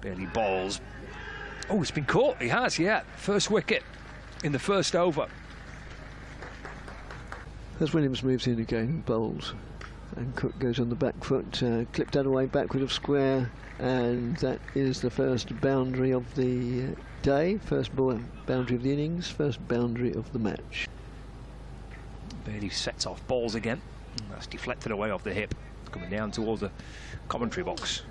Barely balls. Oh, it's been caught. He has, yeah. First wicket in the first over. As Williams moves in again, bowls, and Cook goes on the back foot, clipped out away backward of square, and that is the first boundary of the day, first boundary of the innings, first boundary of the match. Bailey sets off balls again. That's deflected away off the hip, coming down towards the commentary box.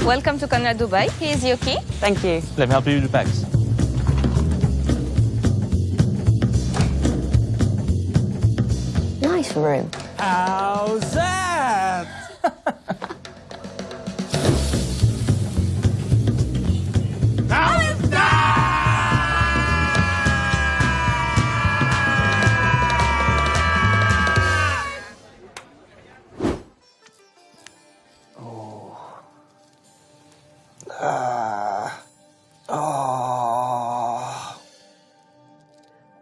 Welcome to Conrad Dubai. Here's your key. Thank you. Let me help you with the bags. Nice room. How's that? How's that?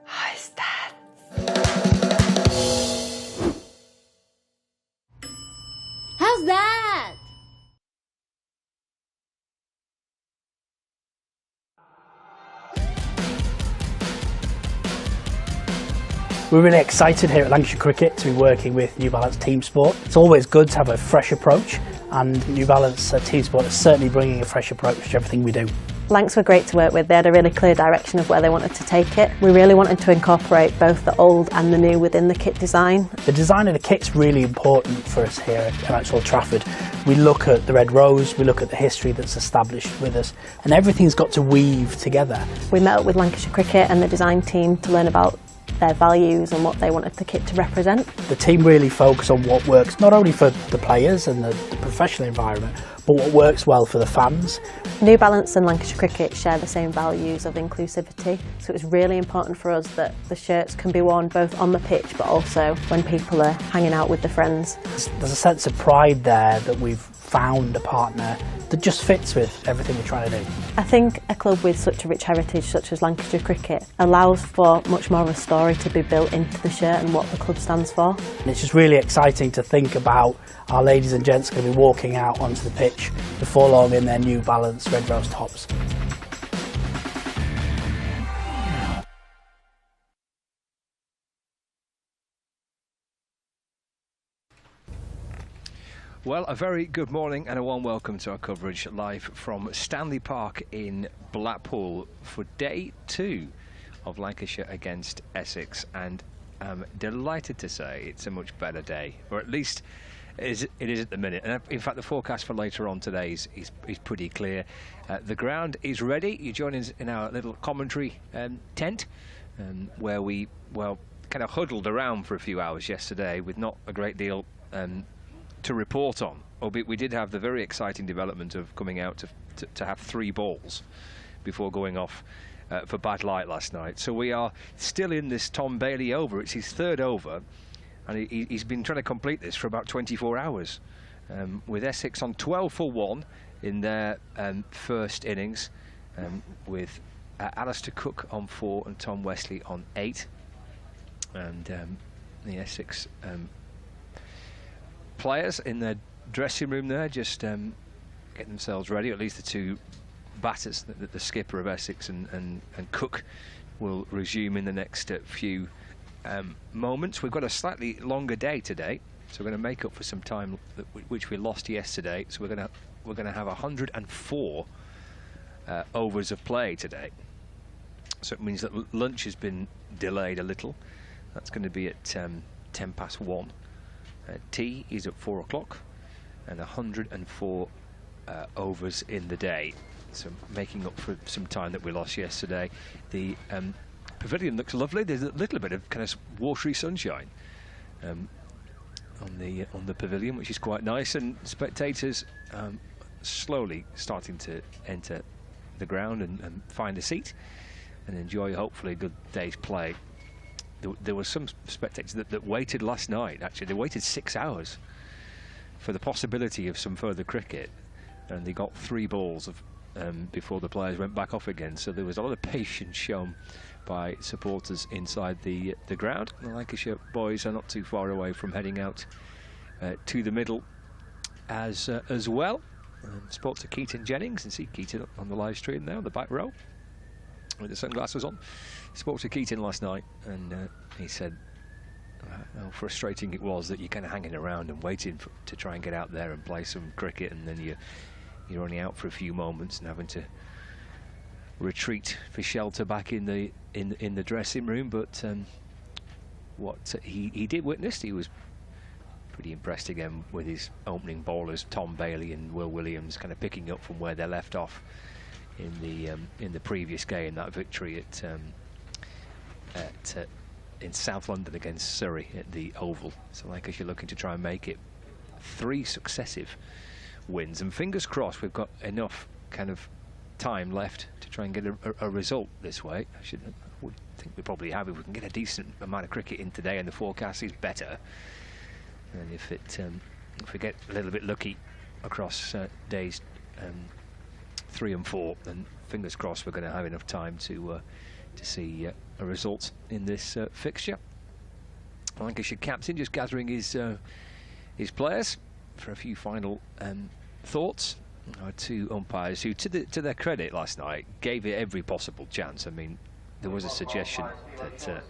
How's that? How's that? We're really excited here at Lancashire Cricket to be working with New Balance Team Sport. It's always good to have a fresh approach and New Balance team sport is certainly bringing a fresh approach to everything we do. Lancs were great to work with. They had a really clear direction of where they wanted to take it. We really wanted to incorporate both the old and the new within the kit design. The design of the kit's really important for us here at Old Trafford. We look at the Red Rose, we look at the history that's established with us, and everything's got to weave together. We met up with Lancashire Cricket and the design team to learn about their values and what they wanted the kit to represent. The team really focus on what works not only for the players and the professional environment, but what works well for the fans. New Balance and Lancashire Cricket share the same values of inclusivity, so it's really important for us that the shirts can be worn both on the pitch but also when people are hanging out with their friends. There's a sense of pride there that we've found a partner that just fits with everything we're trying to do. I think a club with such a rich heritage such as Lancashire Cricket allows for much more of a story to be built into the shirt and what the club stands for. And it's just really exciting to think about our ladies and gents going to be walking out onto the pitch before long in their New Balance Red Rose tops. Well, a very good morning and a warm welcome to our coverage live from Stanley Park in Blackpool for day 2 of Lancashire against Essex, and I'm delighted to say it's a much better day, or at least it is at the minute. And in fact, the forecast for later on today is pretty clear. The ground is ready. You join us in our little commentary tent, where we, well, kind of huddled around for a few hours yesterday with not a great deal to report on, albeit we did have the very exciting development of coming out to have 3 balls before going off for bad light last night. So we are still in this Tom Bailey over. It's his 3rd over, and he's been trying to complete this for about 24 hours, with Essex on 12 for 1 in their first innings, with Alistair Cook on 4 and Tom Wesley on 8, and the Essex players in their dressing room there just getting themselves ready. At least the 2 batters, the skipper of Essex and Cook, will resume in the next few moments. We've got a slightly longer day today, so we're going to make up for some time which we lost yesterday. So we're going to have 104 overs of play today. So it means that lunch has been delayed a little. That's going to be at 1:10. Tea is at 4 o'clock, and 104 overs in the day, so making up for some time that we lost yesterday. The pavilion looks lovely. There's a little bit of kind of watery sunshine on the pavilion, which is quite nice, and spectators slowly starting to enter the ground and find a seat and enjoy hopefully a good day's play. There were some spectators that waited last night. Actually, they waited 6 hours for the possibility of some further cricket, and they got 3 balls of before the players went back off again. So there was a lot of patience shown by supporters inside the ground. The Lancashire boys are not too far away from heading out to the middle as well. Spoke to Keaton Jennings, and see Keaton on the live stream now, the back row with the sunglasses on. Spoke to Keaton last night, and he said how frustrating it was that you're kind of hanging around and waiting to try and get out there and play some cricket, and then you're only out for a few moments and having to retreat for shelter back in the dressing room. But what he did witness, he was pretty impressed again with his opening bowlers, Tom Bailey and Will Williams, kind of picking up from where they left off in the previous game, that victory in South London against Surrey at the Oval. So Lancashire looking to try and make it 3 successive wins, and fingers crossed we've got enough kind of time left to try and get a result this way. I would think we probably have, if we can get a decent amount of cricket in today, and the forecast is better. And if we get a little bit lucky across days 3 and 4, then fingers crossed we're going to have enough time to see a result in this fixture. Lancashire captain just gathering his players for a few final thoughts. Our 2 umpires who, to their credit last night, gave it every possible chance. I mean, there was a suggestion that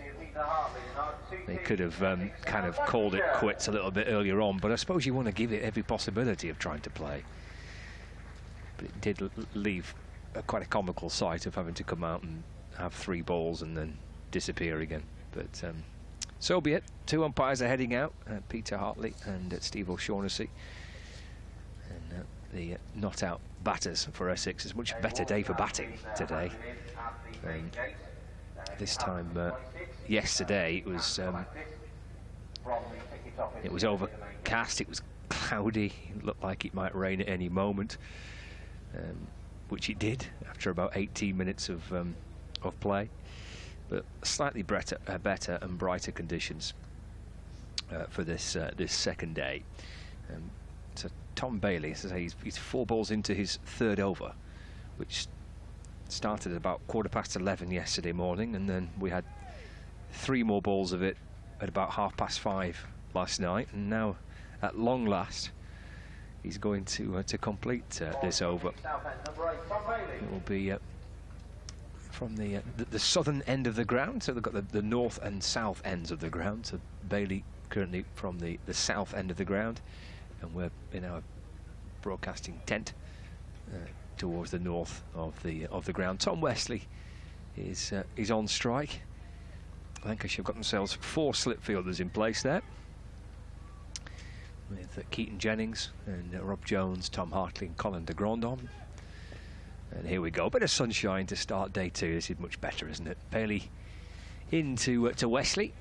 They could have kind of called it quits a little bit earlier on, but I suppose you want to give it every possibility of trying to play. But it did leave quite a comical sight of having to come out and have 3 balls and then disappear again. But so be it. 2 umpires are heading out, Peter Hartley and Steve O'Shaughnessy. And the not-out batters for Essex. It's a much better day for batting today. This time yesterday it was overcast, it was cloudy, it looked like it might rain at any moment, which it did after about 18 minutes of play. But slightly better and brighter conditions for this second day. So Tom Bailey, as I say, he's 4 balls into his 3rd over, which started at about 11:15 yesterday morning, and then we had 3 more balls of it at about 5:30 last night, and now at long last he's going to complete this over. It will be from the southern end of the ground, so they've got the north and south ends of the ground. So Bailey currently from the south end of the ground, and we're in our broadcasting tent towards the north of the ground. Tom Wesley is on strike. Lancashire have got themselves 4 slip fielders in place there, with Keaton Jennings and Rob Jones, Tom Hartley and Colin de Grandon. And here we go, a bit of sunshine to start day 2. This is much better, isn't it? Bailey into to Wesley.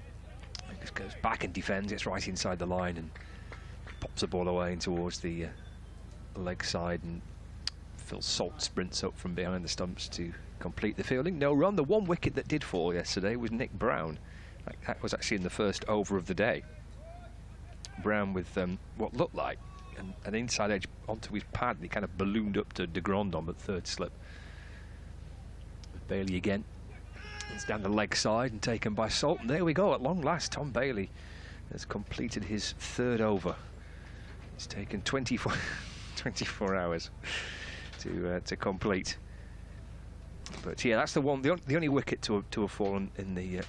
Just goes back and defends. It's right inside the line and pops the ball away in towards the leg side, and Phil Salt sprints up from behind the stumps to complete the fielding. No run. The 1 wicket that did fall yesterday was Nick Brown. That was actually in the 1st over of the day. Brown with what looked like an inside edge onto his pad, and he kind of ballooned up to de Grandon at 3rd slip. Bailey again. It's down the leg side and taken by Salt. And there we go. At long last, Tom Bailey has completed his 3rd over. It's taken 24 hours to complete. But yeah, that's the only wicket to have fallen in the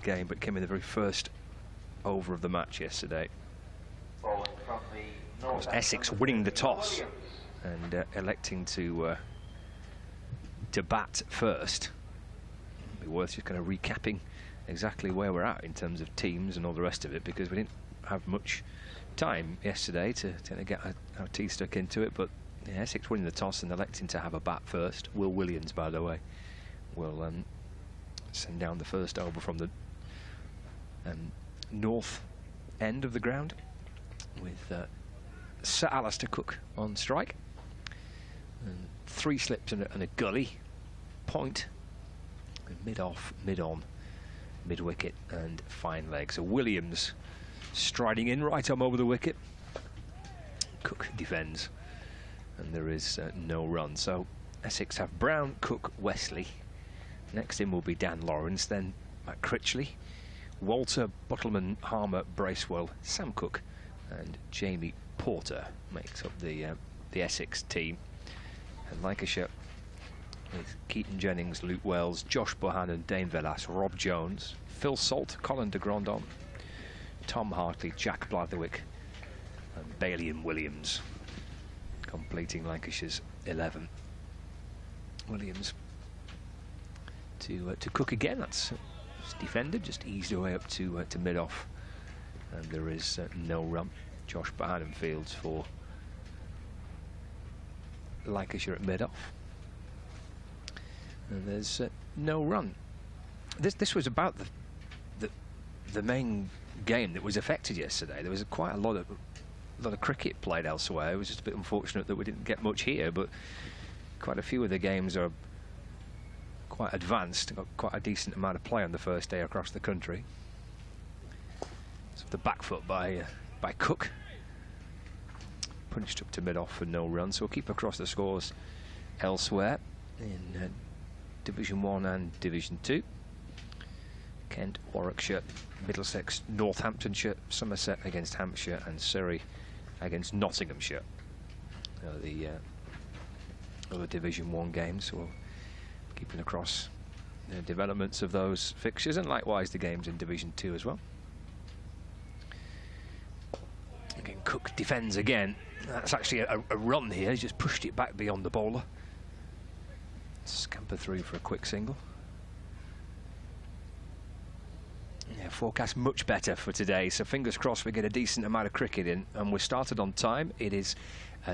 game, but came in the very 1st over of the match yesterday. Of course, Essex winning the toss and electing to bat first. It'd be worth just kind of recapping exactly where we're at in terms of teams and all the rest of it, because we didn't have much time yesterday to get our teeth stuck into it. But yeah, Essex winning the toss and electing to have a bat first. Will Williams, by the way, will send down the 1st over from the north end of the ground, with Sir Alistair Cook on strike, and 3 slips and a gully, point, and mid-off, mid-on, mid-wicket and fine leg. So Williams striding in right arm over the wicket. Cook defends, and there is no run. So Essex have Brown, Cook, Wesley. Next in will be Dan Lawrence, then Matt Critchley, Walter, Buttleman, Harmer, Bracewell, Sam Cook and Jamie Porter makes up the Essex team. And Lancashire with Keaton Jennings, Luke Wells, Josh Bohannon, Dane Velas, Rob Jones, Phil Salt, Colin de Grandon, Tom Hartley, Jack Blatherwick and Bailey and Williams completing Lancashire's 11. Williams to Cook again. That's defended, just eased away up to mid-off, and there is no run. Josh Bohannon fields for Lancashire at mid-off, and there's no run. This was about the main game that was affected yesterday. There was quite a lot of cricket played elsewhere. It was just a bit unfortunate that we didn't get much here, but quite a few of the games are quite advanced. Got quite a decent amount of play on the 1st day across the country. So the back foot by Cook, punched up to mid-off for no run. So we'll keep across the scores elsewhere in Division 1 and Division 2. Kent, Warwickshire, Middlesex, Northamptonshire, Somerset against Hampshire and Surrey against Nottinghamshire. The other Division 1 games. So we'll keeping across developments of those fixtures, and likewise the games in Division 2 as well. Again, Cook defends again. That's actually a run here. He's just pushed it back beyond the bowler. Scamper through for a quick single. Yeah, forecast much better for today, so fingers crossed we get a decent amount of cricket in, and we're started on time. It is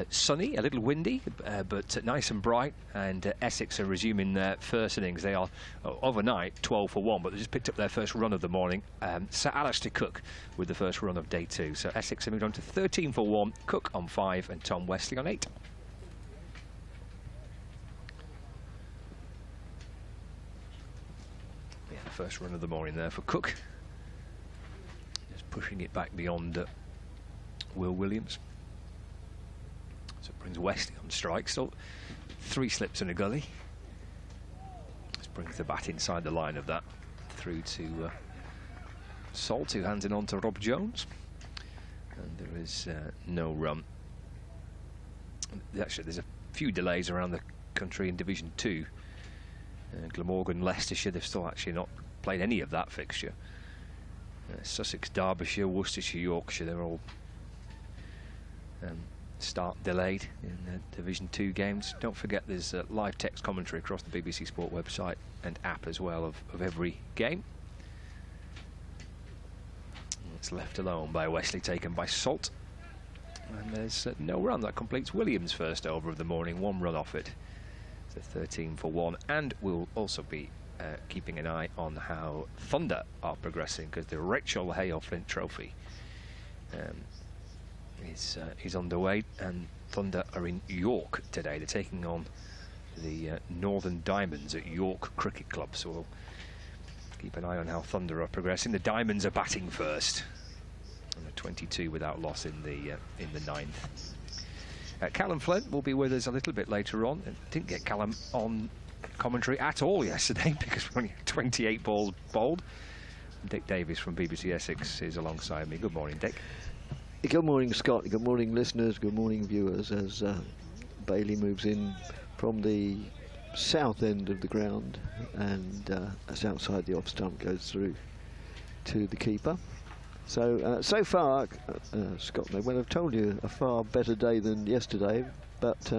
sunny, a little windy, but nice and bright, and Essex are resuming their first innings. They are overnight 12 for 1, but they just picked up their first run of the morning. Sir Alistair Cook with the first run of day 2. So Essex have moved on to 13 for 1, Cook on 5 and Tom Wesley on 8. Yeah, the first run of the morning there for Cook. Just pushing it back beyond Will Williams. So it brings Wesley on strike. Still 3 slips and a gully. This brings the bat inside the line of that. Through to Salt, who hands it on to Rob Jones. And there is no run. Actually, there's a few delays around the country in Division 2. Glamorgan, Leicestershire, they've still actually not played any of that fixture. Sussex, Derbyshire, Worcestershire, Yorkshire, they're all start delayed in Division 2 games. Don't forget there's live text commentary across the BBC Sport website and app as well of every game. It's left alone by Wesley, taken by Salt. And there's no run. That completes Williams' first over of the morning, 1 run off it. So 13 for 1, and we'll also be keeping an eye on how Thunder are progressing, because the Rachel Hale Flint Trophy is underway, and Thunder are in York today. They're taking on the Northern Diamonds at York Cricket Club, so we'll keep an eye on how Thunder are progressing. The Diamonds are batting first, and a 22 without loss in the 9th. Callum Flint will be with us a little bit later on. Didn't get Callum on commentary at all yesterday because we only had 28 balls bowled. Dick Davies from BBC Essex is alongside me. Good morning, Dick. Good morning, Scott. Good morning, listeners. Good morning, viewers, as Bailey moves in from the south end of the ground, and as outside the off stump goes through to the keeper. So far, Scott may well have told you a far better day than yesterday, but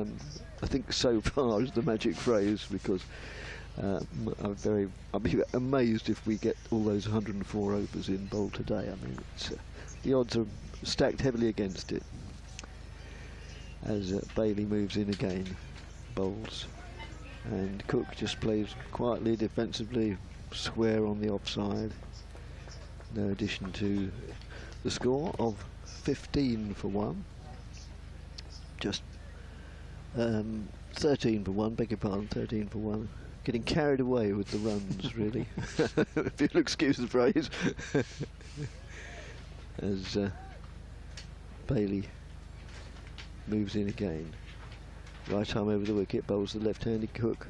I think so far is the magic phrase, because I'll be amazed if we get all those 104 overs in bowl today. I mean, the odds are stacked heavily against it as Bailey moves in again, bowls, and Cook just plays quietly, defensively, square on the offside. No addition to the score of 15 for 1. Just 13 for 1, beg your pardon, 13 for 1. Getting carried away with the runs, really, if you'll excuse the phrase. As Bailey moves in again. Right arm over the wicket, bowls the left-handed Cook,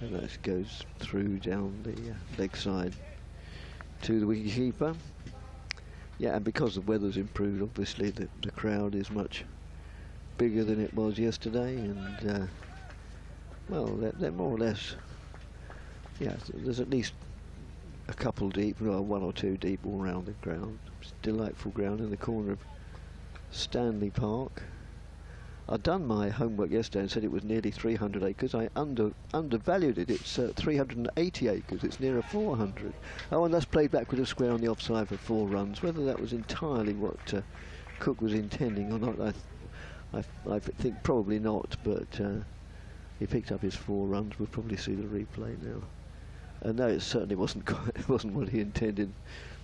and that goes through down the leg side to the wicketkeeper. Yeah, and because the weather's improved, obviously the crowd is much bigger than it was yesterday, and well, they're more or less, yeah, there's at least a couple deep, well, 1 or 2 deep all round the ground. It's delightful ground in the corner of Stanley Park. I'd done my homework yesterday and said it was nearly 300 acres. I undervalued it. It's 380 acres. It's nearer 400. Oh, and that's played back with a square on the offside for 4 runs. Whether that was entirely what Cook was intending or not, I think probably not. But he picked up his 4 runs. We'll probably see the replay now. No, it certainly wasn't it wasn't what he intended.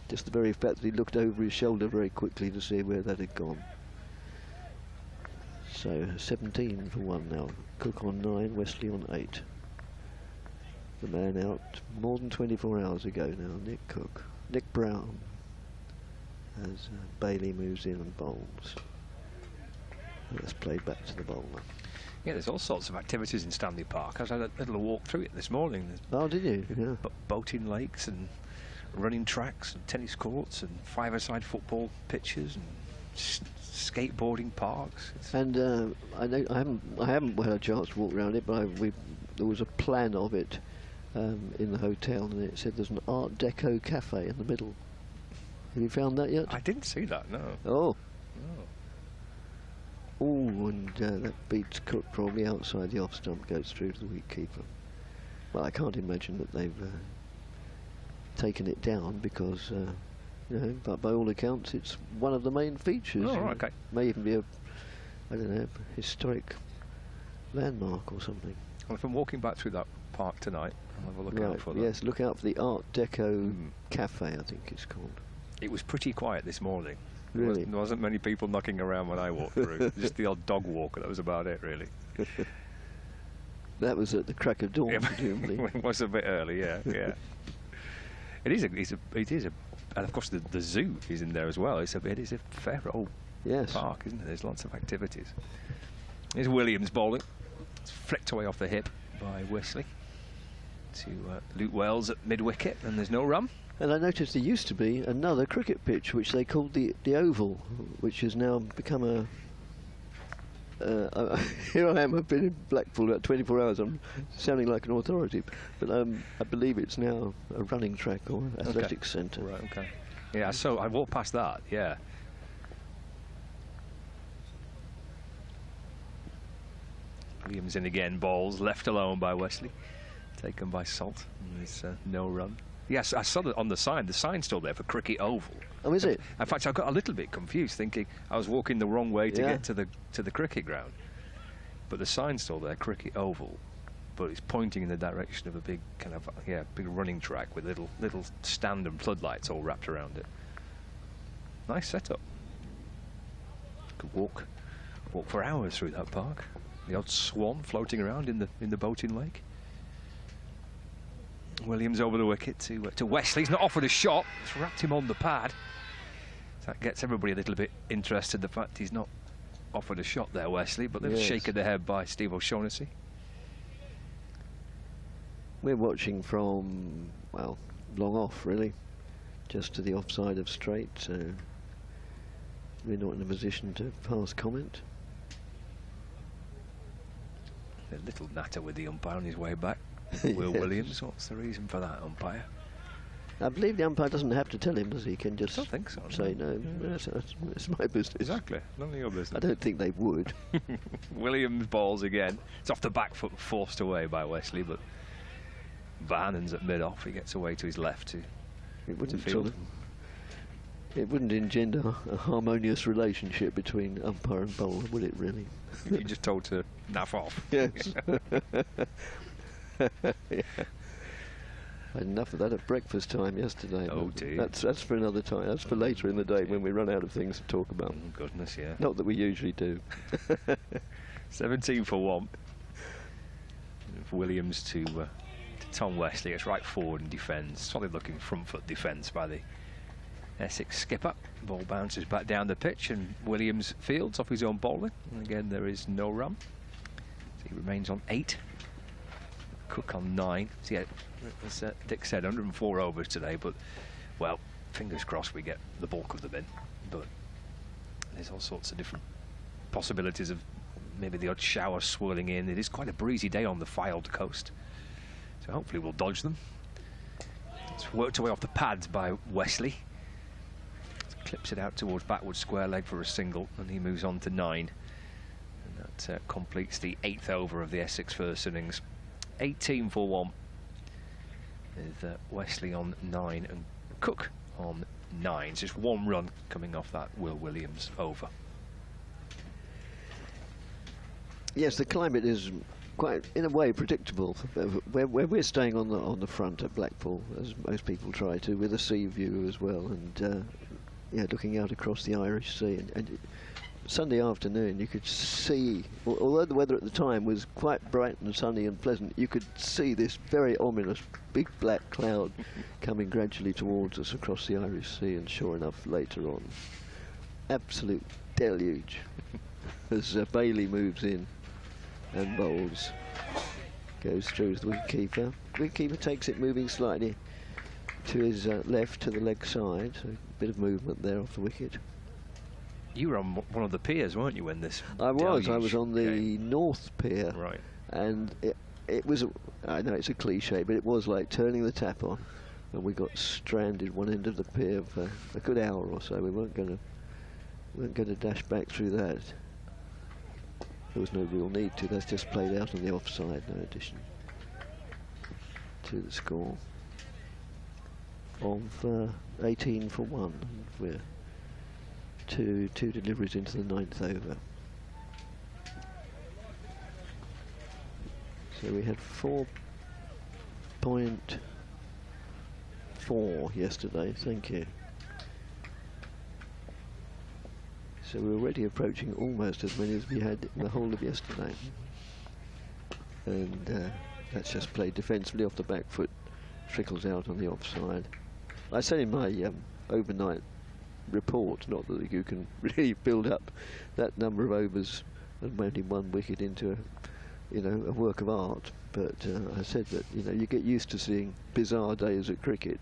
Just the very fact that he looked over his shoulder very quickly to see where that had gone. So 17 for 1 now. Cook on 9, Wesley on 8. The man out more than 24 hours ago now, Nick Cook. Nick Brown, as Bailey moves in and bowls. Let's play back to the bowler. Yeah, there's all sorts of activities in Stanley Park. I had a little walk through it this morning. Oh, did you? Yeah. Boating lakes and running tracks and tennis courts and 5-a-side football pitches and skateboarding parks. And I haven't had a chance to walk around it, but there was a plan of it in the hotel, and it said there's an Art Deco cafe in the middle. Have you found that yet? I didn't see that, no. Oh. Oh, and that beats Cook probably outside the off stump, goes through to the wicketkeeper. Well, I can't imagine that they've taken it down because, you know, but by all accounts, it's one of the main features. Oh, right, okay. May even be a, I don't know, historic landmark or something. Well, if I'm walking back through that park tonight, I'll have a look out for that. Yes, look out for the Art Deco cafe, I think it's called. It was pretty quiet this morning. Really? There wasn't many people knocking around when I walked through. Just the odd dog walker, that was about it, really. That was at the crack of dawn, presumably. It was a bit early, yeah, yeah. It is a, and of course the zoo is in there as well. It is a fair old park, isn't it? There's lots of activities. Here's Williams bowling. It's flicked away off the hip by Wesley to Luke Wells at mid-wicket, and there's no run. And I noticed there used to be another cricket pitch, which they called the Oval, which has now become a... here I am, I've been in Blackpool about 24 hours, I'm sounding like an authority, but I believe it's now a running track or athletics centre. Right, okay. Yeah, so I walked past that, yeah. Williams in again, bowls, left alone by Wesley, taken by Salt, and there's no run. Yes, I saw that on the sign. The sign's still there for Cricket Oval. Oh, is it? In fact, I got a little bit confused, thinking I was walking the wrong way to get to the cricket ground. But the sign's still there, Cricket Oval, but it's pointing in the direction of a big kind of big running track with little stand and floodlights all wrapped around it. Nice setup. Could walk for hours through that park. The odd swan floating around in the boating lake. Williams over the wicket to Wesley. He's not offered a shot. It's wrapped him on the pad. That gets everybody a little bit interested, the fact he's not offered a shot there, Wesley, but they've shaken their head by Steve O'Shaughnessy. We're watching from, well, long off, really. Just to the offside of straight, so we're not in a position to pass comment. A little natter with the umpire on his way back. Will Williams, what's the reason for that, umpire? I believe the umpire doesn't have to tell him, does he? He can just I don't think so, say no. It's my business. Exactly, none of your business. I don't think they would. Williams balls again. It's off the back foot, forced away by Wesley, but Vannon's at mid-off. He gets away to his left It wouldn't engender a harmonious relationship between umpire and bowler, would it, really? You're just told to naff off. Yes. Yeah. Had enough of that at breakfast time yesterday. Oh dear. That's for another time. That's for later in the day when we run out of things to talk about. Oh, goodness, yeah. Not that we usually do. 17 for 1. Williams to Tom Wesley. It's right forward and defends. Solid looking front foot defence by the Essex skipper. Ball bounces back down the pitch and Williams fields off his own bowling. And again, there is no run. So he remains on 8. Cook on 9. So yeah, as Dick said, 104 overs today, but, well, fingers crossed we get the bulk of them in. But there's all sorts of different possibilities of maybe the odd shower swirling in. It is quite a breezy day on the Fylde coast, so hopefully we'll dodge them. It's worked away off the pads by Wesley. Clips it out towards backward square leg for a single, and he moves on to 9. And that completes the 8th over of the Essex first innings. 18 for 1 with Wesley on 9 and Cook on 9. Just one run coming off that Will Williams over. Yes, the climate is quite, in a way, predictable. Where we're staying on the front at Blackpool, as most people try to, with a sea view as well, and looking out across the Irish Sea. And Sunday afternoon, you could see, although the weather at the time was quite bright and sunny and pleasant, you could see this very ominous big black cloud coming gradually towards us across the Irish Sea, and sure enough, later on, absolute deluge as Bailey moves in and bowls. Goes through to the wicketkeeper. Wicketkeeper takes it moving slightly to his left, to the leg side, so a bit of movement there off the wicket. You were on one of the piers, weren't you, when this? I was on the north pier. Right. And it was, I know it's a cliche, but it was like turning the tap on, and we got stranded one end of the pier for a good hour or so. We weren't going to dash back through that. There was no real need to. That's just played out on the offside, no addition to the score of 18 for 1. We're two deliveries into the 9th over. So we had 4.4 yesterday, thank you. So we're already approaching almost as many as we had in the whole of yesterday. And that's just played defensively off the back foot, trickles out on the offside. I said in my overnight report, not that you can really build up that number of overs and only 1 wicket into a work of art, but I said that you get used to seeing bizarre days at cricket,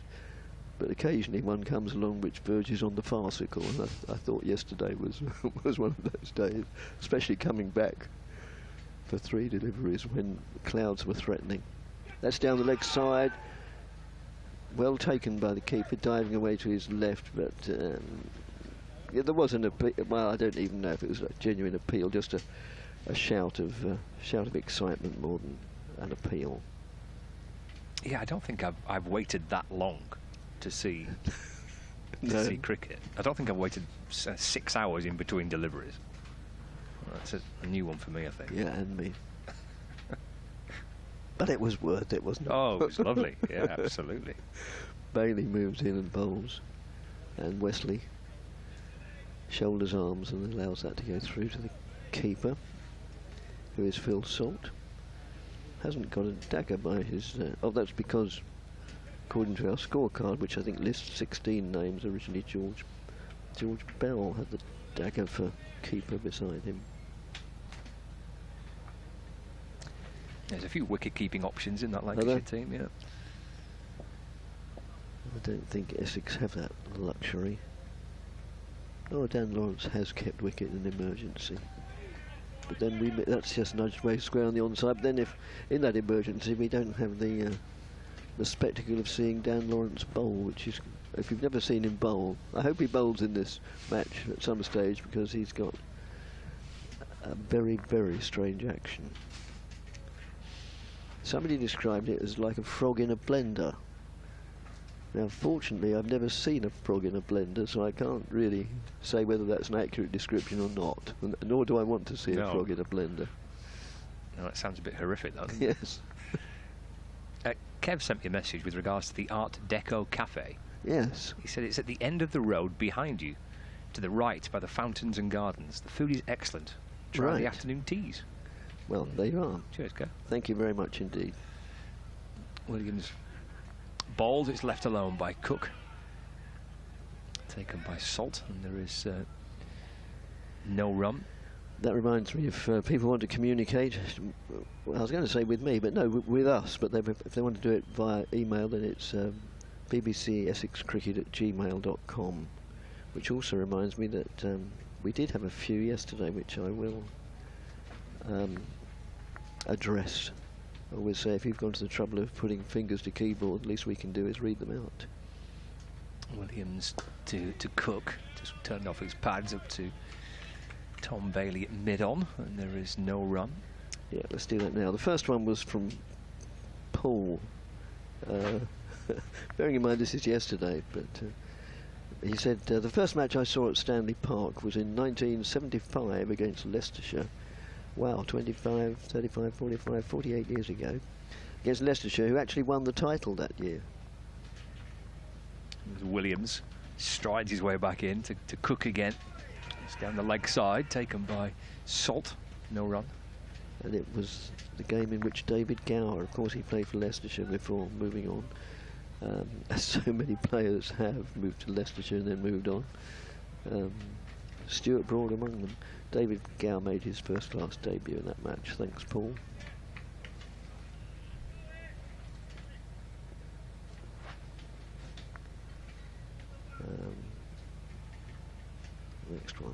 but occasionally one comes along which verges on the farcical, and I thought yesterday was was one of those days, especially coming back for 3 deliveries when clouds were threatening. That's down the leg side, well taken by the keeper, diving away to his left, but yeah, there wasn't a, well, I don't even know if it was a genuine appeal, just a shout of excitement more than an appeal. Yeah, I don't think I've waited that long to see No. see cricket. I don't think I've waited 6 hours in between deliveries. That's a new one for me, I think. Yeah, and me. But it was worth it, wasn't it? Oh, it was lovely. Yeah, absolutely. Bailey moves in and bowls, and Wesley shoulders arms and allows that to go through to the keeper, who is Phil Salt. Hasn't got a dagger by his... oh, that's because, according to our scorecard, which I think lists 16 names, originally George Bell had the dagger for keeper beside him. There's a few wicket-keeping options in that Lancashire team, yeah. I don't think Essex have that luxury. Oh, Dan Lawrence has kept wicket in an emergency. But then that's just nudged way square on the onside. But then if in that emergency we don't have the spectacle of seeing Dan Lawrence bowl, which is, if you've never seen him bowl, I hope he bowls in this match at some stage, because he's got a very, very strange action. Somebody described it as like a frog in a blender. Now, fortunately, I've never seen a frog in a blender, so I can't really say whether that's an accurate description or not, nor do I want to see a frog in a blender. No, that sounds a bit horrific, though. Yes. Kev sent me a message with regards to the Art Deco Cafe. Yes. He said it's at the end of the road behind you, to the right by the fountains and gardens. The food is excellent. Try the afternoon teas. Well, there you are. Cheers, Kev. Thank you very much indeed. Williams bowled. It's left alone by Cook. Taken by Salt, and there is no run. That reminds me, if people want to communicate, well, I was going to say with me, but no, with us, but if they want to do it via email, then it's bbcessexcricket@gmail.com, which also reminds me that we did have a few yesterday, which I will address. I always say, if you've gone to the trouble of putting fingers to keyboard, the least we can do is read them out. Williams to Cook, just turned off his pads up to Tom Bailey at mid-on, and there is no run. Yeah, let's do that now. The first one was from Paul. Bearing in mind this is yesterday, but he said, the first match I saw at Stanley Park was in 1975 against Leicestershire. Wow, 25, 35, 45, 48 years ago. Against Leicestershire, who actually won the title that year. Williams strides his way back in to Cook again. It's down the leg side, taken by Salt. No run. And it was the game in which David Gower, of course he played for Leicestershire before moving on, as so many players have moved to Leicestershire and then moved on. Stuart Broad among them. David Gower made his first-class debut in that match. Thanks, Paul. Next one.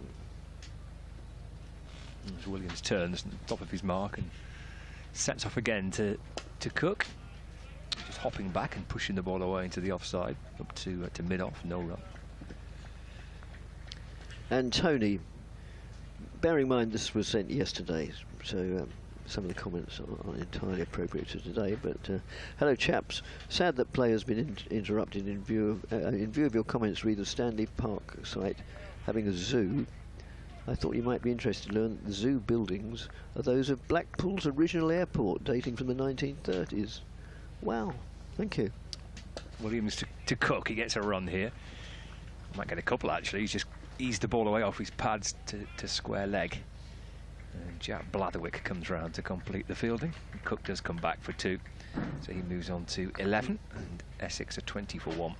As Williams turns on top of his mark and Sets off again to Cook. Just hopping back and pushing the ball away into the offside, up to mid-off, no run. And Tony, bearing in mind this was sent yesterday, so some of the comments aren't entirely appropriate to today, but hello chaps, sad that play has been interrupted in view of your comments re the Stanley Park site having a zoo. I thought you might be interested to learn that the zoo buildings are those of Blackpool's original airport, dating from the 1930s. Wow, thank you. Williams to Cook, he gets a run here. Might get a couple actually, he's just eased the ball away off his pads to square leg. And Jack Blatherwick comes round to complete the fielding. And Cook does come back for 2, so he moves on to 11, and Essex are 20 for 1.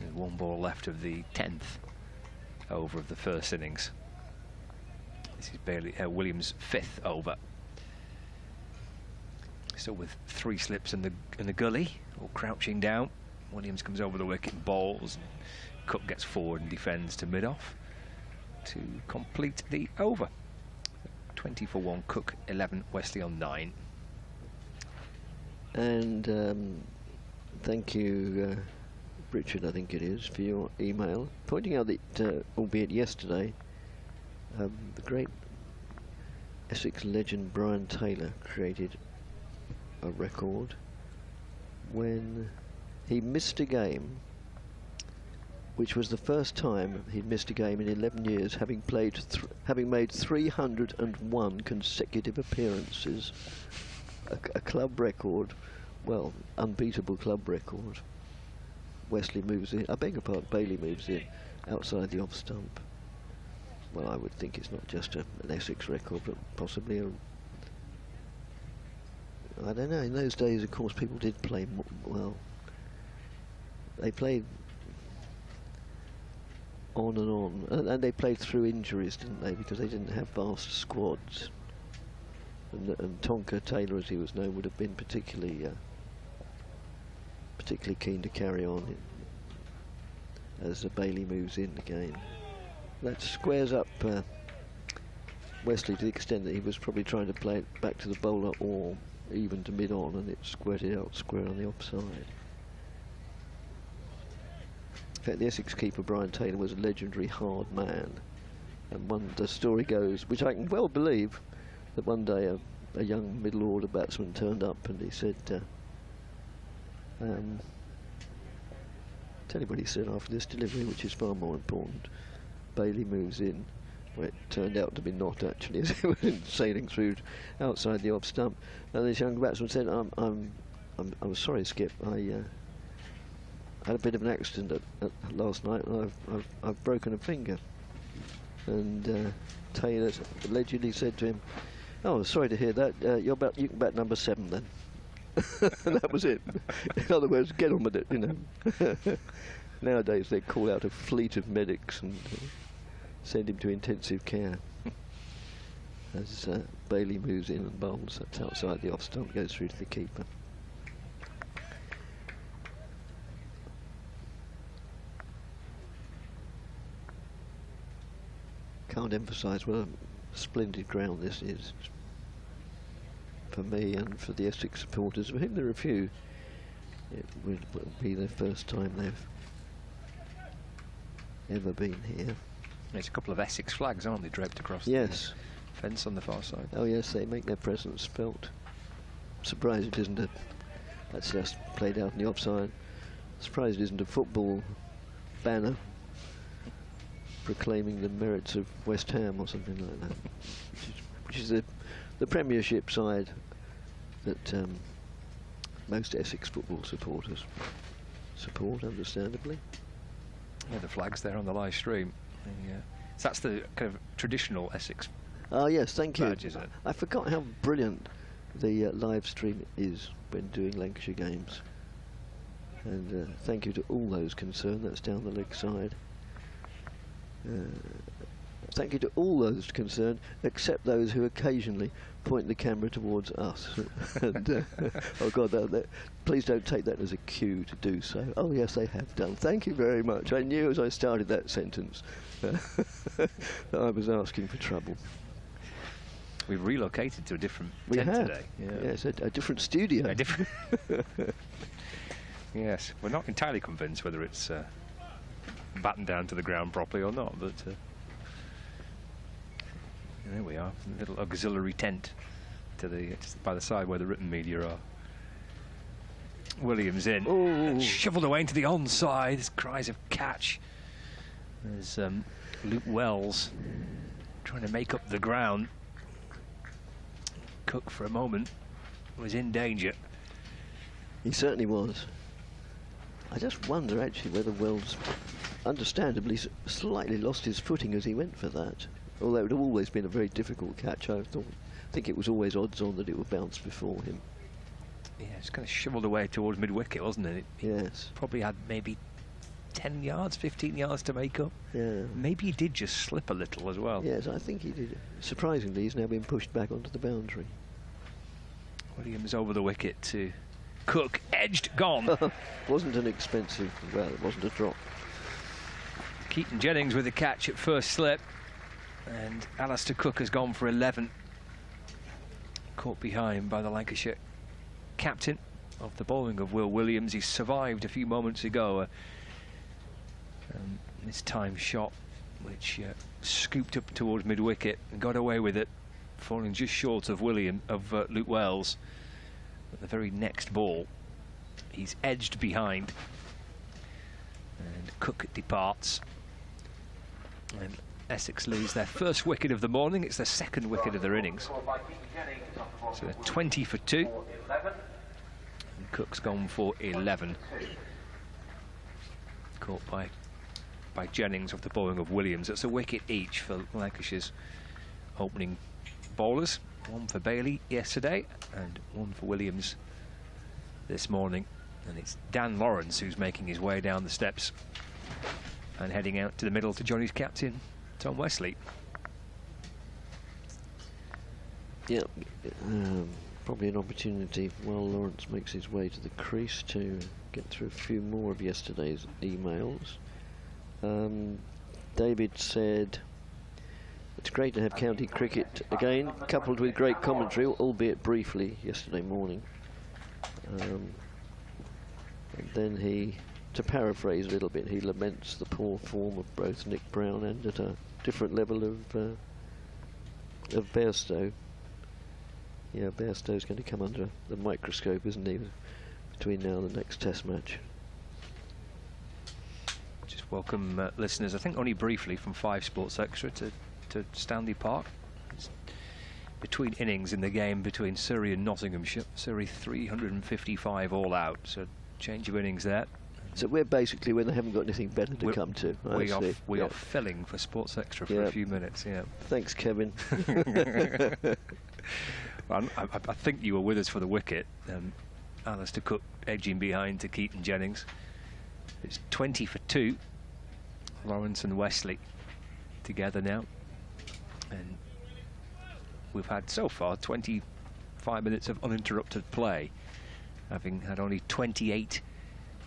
There's 1 ball left of the 10th over of the first innings. This is Williams' 5th over. Still with 3 slips in the gully, all crouching down. Williams comes over the wicket and bowls. Cook gets forward and defends to mid-off to complete the over. 20 for 1, Cook 11, Wesley on 9. And thank you, Richard, I think it is, for your email, pointing out that, albeit yesterday, the great Essex legend Brian Taylor created a record when he missed a game, which was the first time he'd missed a game in 11 years, having made 301 consecutive appearances, a club record, well, unbeatable club record. Wesley moves in, I beg your pardon, Bailey moves in outside the off stump. Well, I would think it's not just an Essex record, but possibly a, I don't know, in those days, of course, people did play, well, they played on and on, and they played through injuries, didn't they, because they didn't have vast squads. And Tonka Taylor, as he was known, would have been particularly keen to carry on as Bailey moves in again. That squares up Wesley to the extent that he was probably trying to play it back to the bowler or even to mid-on, and it squirted out square on the offside. In fact, the Essex keeper Brian Taylor was a legendary hard man, and the story goes, which I can well believe, that one day a young middle order batsman turned up and he said, tell you what he said after this delivery, which is far more important. Bailey moves in, where it turned out to be not actually, as he was sailing through outside the off stump. And this young batsman said, I'm sorry, Skip, I had a bit of an accident last night, and I've broken a finger. And Taylor allegedly said to him, "Oh, sorry to hear that. You can bat number 7 then." And that was it. In other words, get on with it, you know. Nowadays they call out a fleet of medics and send him to intensive care. As Bailey moves in and bowls, that's outside the off stump, goes through to the keeper. Can't emphasise what a splendid ground this is for me and for the Essex supporters, of whom there are a few. It will be their first time they've ever been here. There's a couple of Essex flags, aren't they, draped across the fence on the far side? Oh yes, they make their presence felt. Surprised it isn't that's just played out in the offside. Surprised it isn't a football banner proclaiming the merits of West Ham or something like that, which is the Premiership side that most Essex football supporters support, understandably. Yeah, the flag's there on the live stream. So that's the kind of traditional Essex. Oh yes, thank you. Badge, isn't it? I forgot how brilliant the live stream is when doing Lancashire games. And thank you to all those concerned. That's down the leg side. Thank you to all those concerned, except those who occasionally point the camera towards us. And, oh God, please don't take that as a cue to do so. Oh yes, they have done. Thank you very much. I knew as I started that sentence that I was asking for trouble. We've relocated to a different We tent have. today. Yeah. Yes, a different studio. A different yes, we're not entirely convinced whether it's battened down to the ground properly or not, but there we are, a little auxiliary tent to just by the side where the written media are. Williams in, and shoveled away into the onside. There's cries of catch. There's Luke Wells trying to make up the ground. Cook for a moment was in danger. He certainly was. I just wonder actually whether Wells understandably slightly lost his footing as he went for that. Although it had always been a very difficult catch, I think it was always odds on that it would bounce before him. Yeah, it's kind of shoveled away towards mid-wicket, wasn't it? Yes. Probably had maybe 10 yards, 15 yards to make up. Yeah. Maybe he did just slip a little as well. Yes, I think he did. Surprisingly, he's now been pushed back onto the boundary. Williams over the wicket to Cook, edged, gone. Wasn't an expensive, well, it wasn't a drop. Keaton Jennings with the catch at first slip, and Alistair Cook has gone for 11. Caught behind by the Lancashire captain of the bowling of Will Williams. He survived a few moments ago. This time shot, which scooped up towards mid-wicket and got away with it, falling just short of Luke Wells. At the very next ball, he's edged behind, and Cook departs. And Essex lose their first wicket of the morning. It's their second wicket of their innings. So they're 20 for 2. And Cook's gone for 11. Caught by Jennings off the bowling of Williams. That's a wicket each for Lancashire's opening bowlers. One for Bailey yesterday and one for Williams this morning. And it's Dan Lawrence who's making his way down the steps and heading out to the middle to join his captain, Tom Wesley. Yeah, probably an opportunity while Lawrence makes his way to the crease to get through a few more of yesterday's emails. David said, it's great to have county cricket again, coupled with great commentary, albeit briefly, yesterday morning. And then he, to paraphrase a little bit, he laments the poor form of both Nick Brown and at a different level of Bairstow. Yeah, Bairstow's going to come under the microscope, isn't he, between now and the next Test match. Just welcome listeners, I think only briefly, from 5 Sports Extra to Stanley Park. It's between innings in the game between Surrey and Nottinghamshire. Surrey 355 all out, so change of innings there. So we're basically when they haven't got anything better to come to. We are filling for Sports Extra for a few minutes. Yeah. Thanks, Kevin. Well, I think you were with us for the wicket. Alistair Cook edging behind to Keaton Jennings. It's 20 for 2. Lawrence and Wesley together now. And we've had so far 25 minutes of uninterrupted play, having had only 28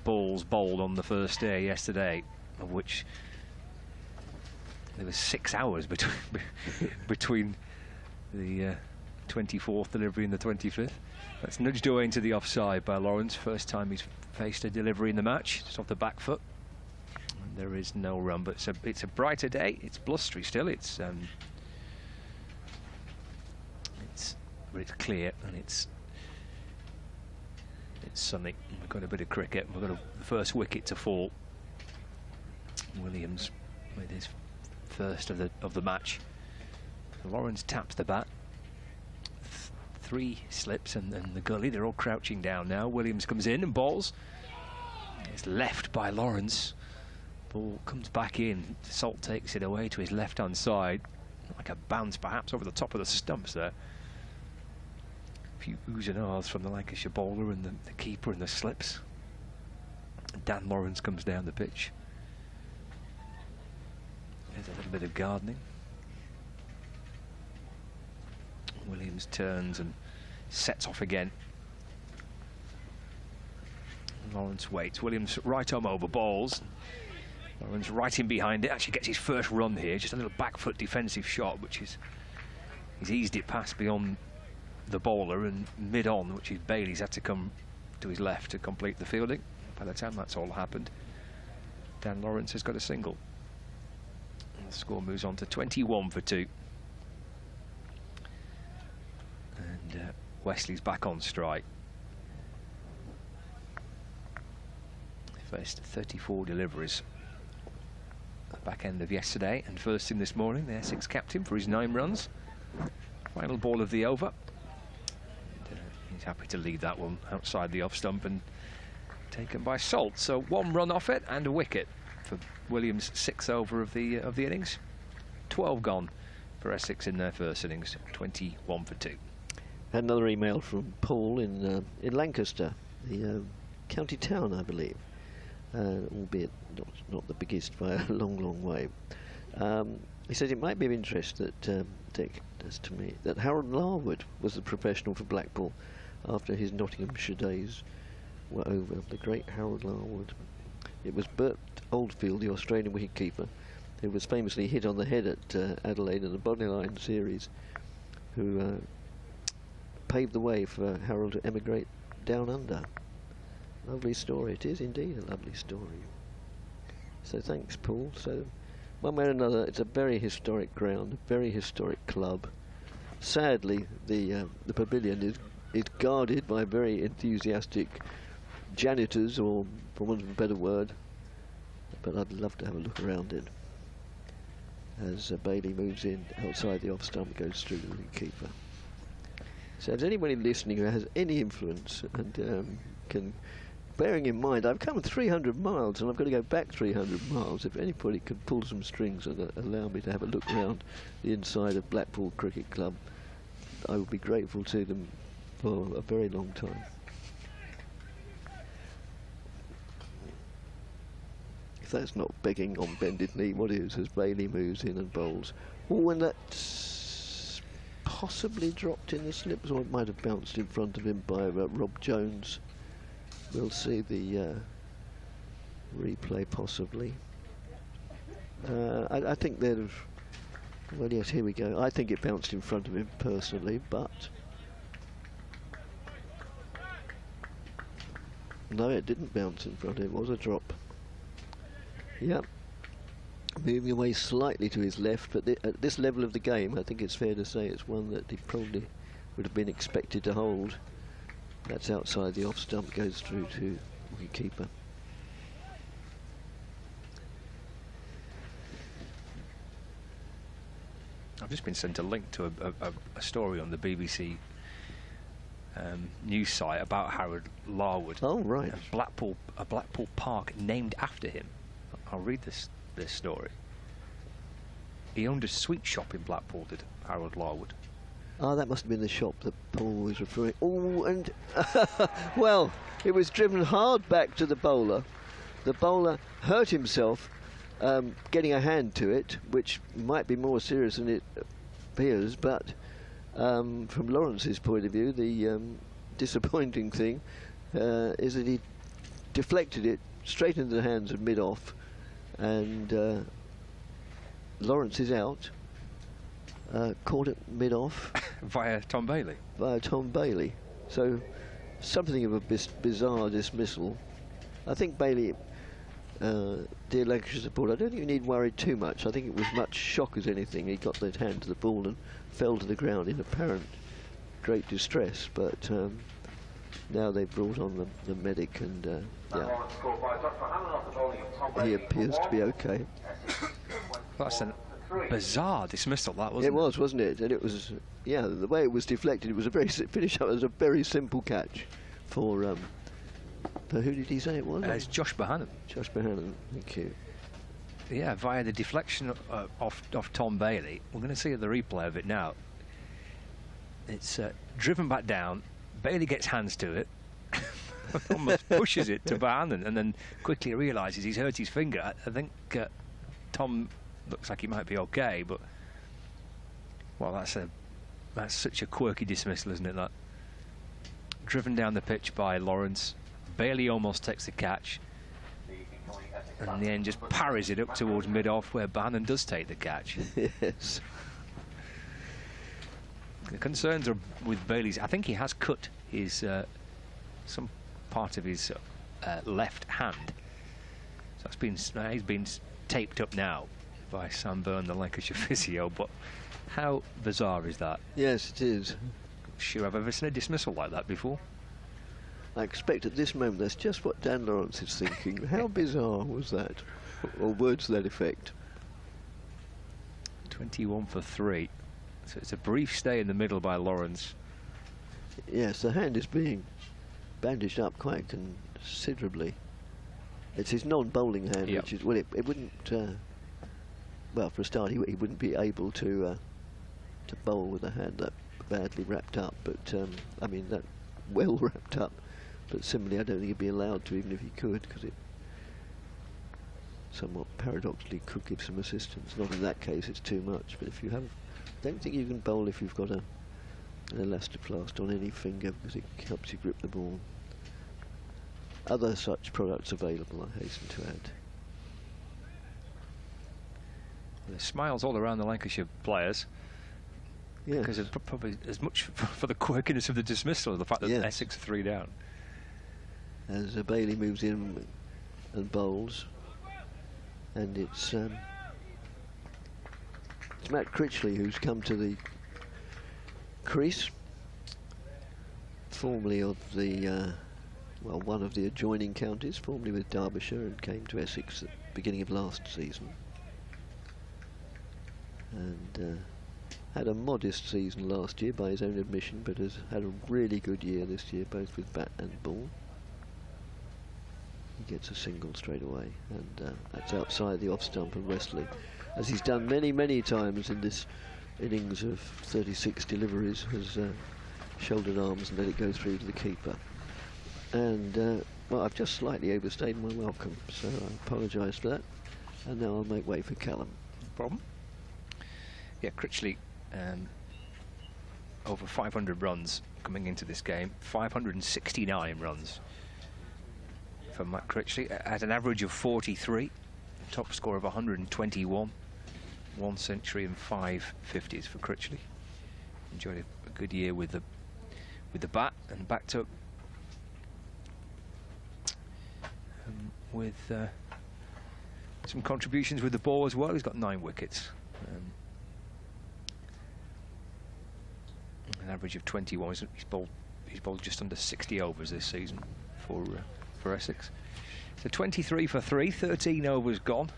balls bowled on the first day yesterday, of which there was 6 hours between the 24th delivery and the 25th. That's nudged away into the offside by Lawrence. First time he's faced a delivery in the match, just off the back foot. And there is no run, but it's a brighter day. It's blustery still. It's clear and it's sunny. We've got a bit of cricket. We've got the first wicket to fall. Williams with his first of the match. Lawrence taps the bat. 3 slips and the gully. They're all crouching down now. Williams comes in and bowls. It's left by Lawrence. Ball comes back in. Salt takes it away to his left-hand side. Like a bounce perhaps over the top of the stumps there. A few oohs and ahs from the Lancashire bowler and the keeper and the slips. Dan Lawrence comes down the pitch. There's a little bit of gardening. Williams turns and sets off again. Lawrence waits. Williams right arm over bowls. Lawrence right in behind it. Actually gets his first run here. Just a little back foot defensive shot, which is He's eased it past beyond the bowler and mid-on, which is Bailey's had to come to his left to complete the fielding. By the time that's all happened, Dan Lawrence has got a single. And the score moves on to 21 for 2. And Wesley's back on strike. First 34 deliveries at the back end of yesterday, and first thing this morning, the Essex captain for his 9 runs. Final ball of the over. And, he's happy to leave that one outside the off stump and taken by Salt. So 1 run off it and a wicket for Williams' 6th over of the innings. 12 gone for Essex in their first innings. 21 for 2. Another email from Paul in Lancaster, the county town, I believe. Albeit not the biggest by a long way. He says it might be of interest that Dick does to me that Harold Larwood was the professional for Blackpool after his Nottinghamshire days were over. The great Harold Larwood. It was Bert Oldfield, the Australian wicketkeeper, who was famously hit on the head at Adelaide in the Bodyline series, who paved the way for Harold to emigrate down under. Lovely story. It is indeed a lovely story. So thanks, Paul. So one way or another, it's a very historic ground, a very historic club. Sadly, the pavilion is guarded by very enthusiastic janitors, or for want of a better word. But I'd love to have a look around it as Bailey moves in outside the off stump, goes through the wicketkeeper. So if there's anybody listening who has any influence and can, bearing in mind I've come 300 miles and I've got to go back 300 miles, if anybody could pull some strings and allow me to have a look around the inside of Blackpool Cricket Club, I would be grateful to them for a very long time. If that's not begging on bended knee, what is, as Bailey moves in and bowls. Oh, and that's possibly dropped in the slips, or it might have bounced in front of him by Rob Jones. We'll see the replay possibly. I think they'd have... Well, yes, here we go. I think it bounced in front of him personally, but... No, it didn't bounce in front of him. It was a drop. Yep. Moving away slightly to his left, but at this level of the game, I think it's fair to say it's one that he probably would have been expected to hold. That's outside the off stump, goes through to wicketkeeper. I've just been sent a link to a story on the BBC news site about Harold Larwood. Oh, right. A Blackpool park named after him. I'll read this story. He owned a sweet shop in Blackpool, did Harold Larwood. Ah, that must have been the shop that Paul was referring. Oh, and well, it was driven hard back to the bowler. The bowler hurt himself getting a hand to it, which might be more serious than it appears. But from Lawrence's point of view, the disappointing thing is that he deflected it straight into the hands of mid-off, and Lawrence is out. Caught it mid-off. Via Tom Bailey. Via Tom Bailey. So, something of a bizarre dismissal. I think Bailey, dear Lancashire supporter, I don't think you need worry too much. I think it was much shock as anything. He got the hand to the ball and fell to the ground in apparent great distress. But now they've brought on the medic, and yeah, he appears to be okay. That's a bizarre dismissal, that wasn't it? It was, wasn't it? And it was, yeah, the way it was deflected, it was a very finish up as a very simple catch for who did he say it was? It's Josh Bohannon. Josh Bohannon, thank you. Yeah, via the deflection off Tom Bailey. We're going to see the replay of it now. It's driven back down. Bailey gets hands to it, almost pushes it to Bohannon, and then quickly realises he's hurt his finger. I think Tom looks like he might be okay, but well, that's such a quirky dismissal, isn't it? That driven down the pitch by Lawrence, Bailey almost takes the catch, and in the end just parries it up towards mid-off, where Bohannon does take the catch. Yes. The concerns are with Bailey's. I think he has cut his some part of his left hand. So he's been taped up now by Sam Byrne, the Lancashire physio. But how bizarre is that? Yes, it is. Sure, I've ever seen a dismissal like that before. I expect at this moment that's just what Dan Lawrence is thinking. How bizarre was that? Or words to that effect. 21 for 3. So it's a brief stay in the middle by Lawrence. Yes, the hand is being bandaged up quite considerably. It's his non-bowling hand, Yep. which is, well, it wouldn't, well, for a start, he wouldn't be able to bowl with a hand that badly wrapped up, but, I mean, that well wrapped up. But similarly, I don't think he'd be allowed to, even if he could, because it somewhat paradoxically could give some assistance. Not in that case, it's too much, but if you have, I don't think you can bowl if you've got an elastoplast on any finger, because it helps you grip the ball. Other such products available, I hasten to add. There's smiles all around the Lancashire players. Yes. Because it's probably as much for the quirkiness of the dismissal as the fact that Yes. Essex are 3 down. As Bailey moves in and bowls, and it's Matt Critchley who's come to the crease, formerly of the well, one of the adjoining counties, formerly with Derbyshire, and came to Essex at the beginning of last season, and had a modest season last year by his own admission, but has had a really good year this year, both with bat and ball. He gets a single straight away, and that's outside the off stump of Wesley, as he's done many times in this innings of 36 deliveries, has shouldered arms and let it go through to the keeper. And well, I've just slightly overstayed my welcome, so I apologise for that. And now I'll make way for Callum. No problem. Yeah, Critchley over 500 runs coming into this game, 569 runs for Matt Critchley at an average of 43, top score of 121, 1 century and 5 50s for Critchley. Enjoyed a good year with the bat, and backed up with some contributions with the ball as well. He's got 9 wickets. An average of 21. He's bowled just under 60 overs this season for Essex. So 23 for 3, 13 overs gone,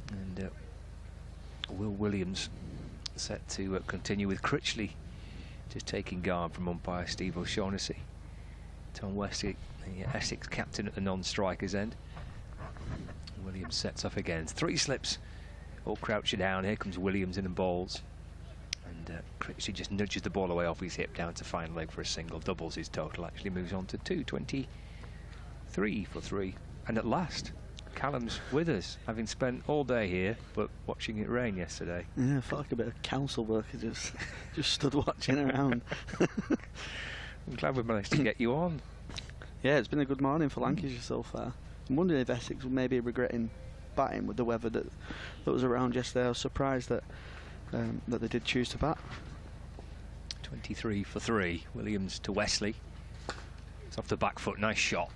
and Will Williams set to continue with Critchley just taking guard from umpire Steve O'Shaughnessy. Tom Wesley, the Essex captain, at the non-striker's end. Williams sets off again. 3 slips, all crouched down. Here comes Williams in and bowls. And Critchley just nudges the ball away off his hip down to fine leg for a single, doubles his total, actually moves on to 23 for 3. And at last, Callum's with us, having spent all day here, but watching it rain yesterday. Yeah, I felt like a bit of council worker, just stood watching around. I'm glad we managed to get you on. Yeah, it's been a good morning for Lancashire so far. I'm wondering if Essex will maybe regretting batting with the weather that was around yesterday. I was surprised that they did choose to bat. 23 for 3. Williams to Wesley. It's off the back foot, nice shot.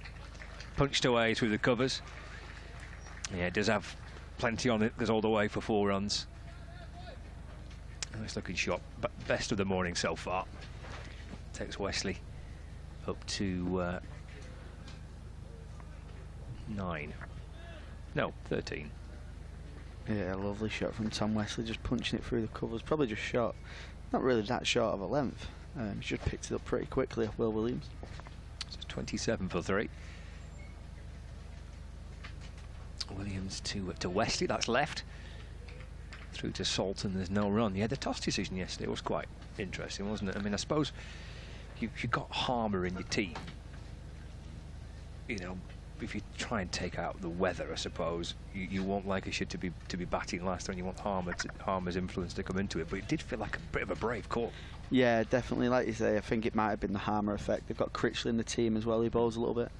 Punched away through the covers. Yeah, it does have plenty on it, goes all the way for 4 runs. Nice looking shot, but best of the morning so far. Takes Wesley up to 13. Yeah, a lovely shot from Tom Wesley, just punching it through the covers. Probably just short, not really that short of a length. He's just picked it up pretty quickly off Will Williams. So 27 for 3. Williams to Wesley, that's left. Through to Salton, there's no run. Yeah, the toss decision yesterday was quite interesting, wasn't it? I mean, I suppose if you've got Harmer in your team, you know, if you try and take out the weather, I suppose you want Lancashire to be batting last, and you want Harmer's influence to come into it. But it did feel like a bit of a brave call. Yeah, definitely. Like you say, I think it might have been the Harmer effect. They've got Critchley in the team as well. He bowls a little bit.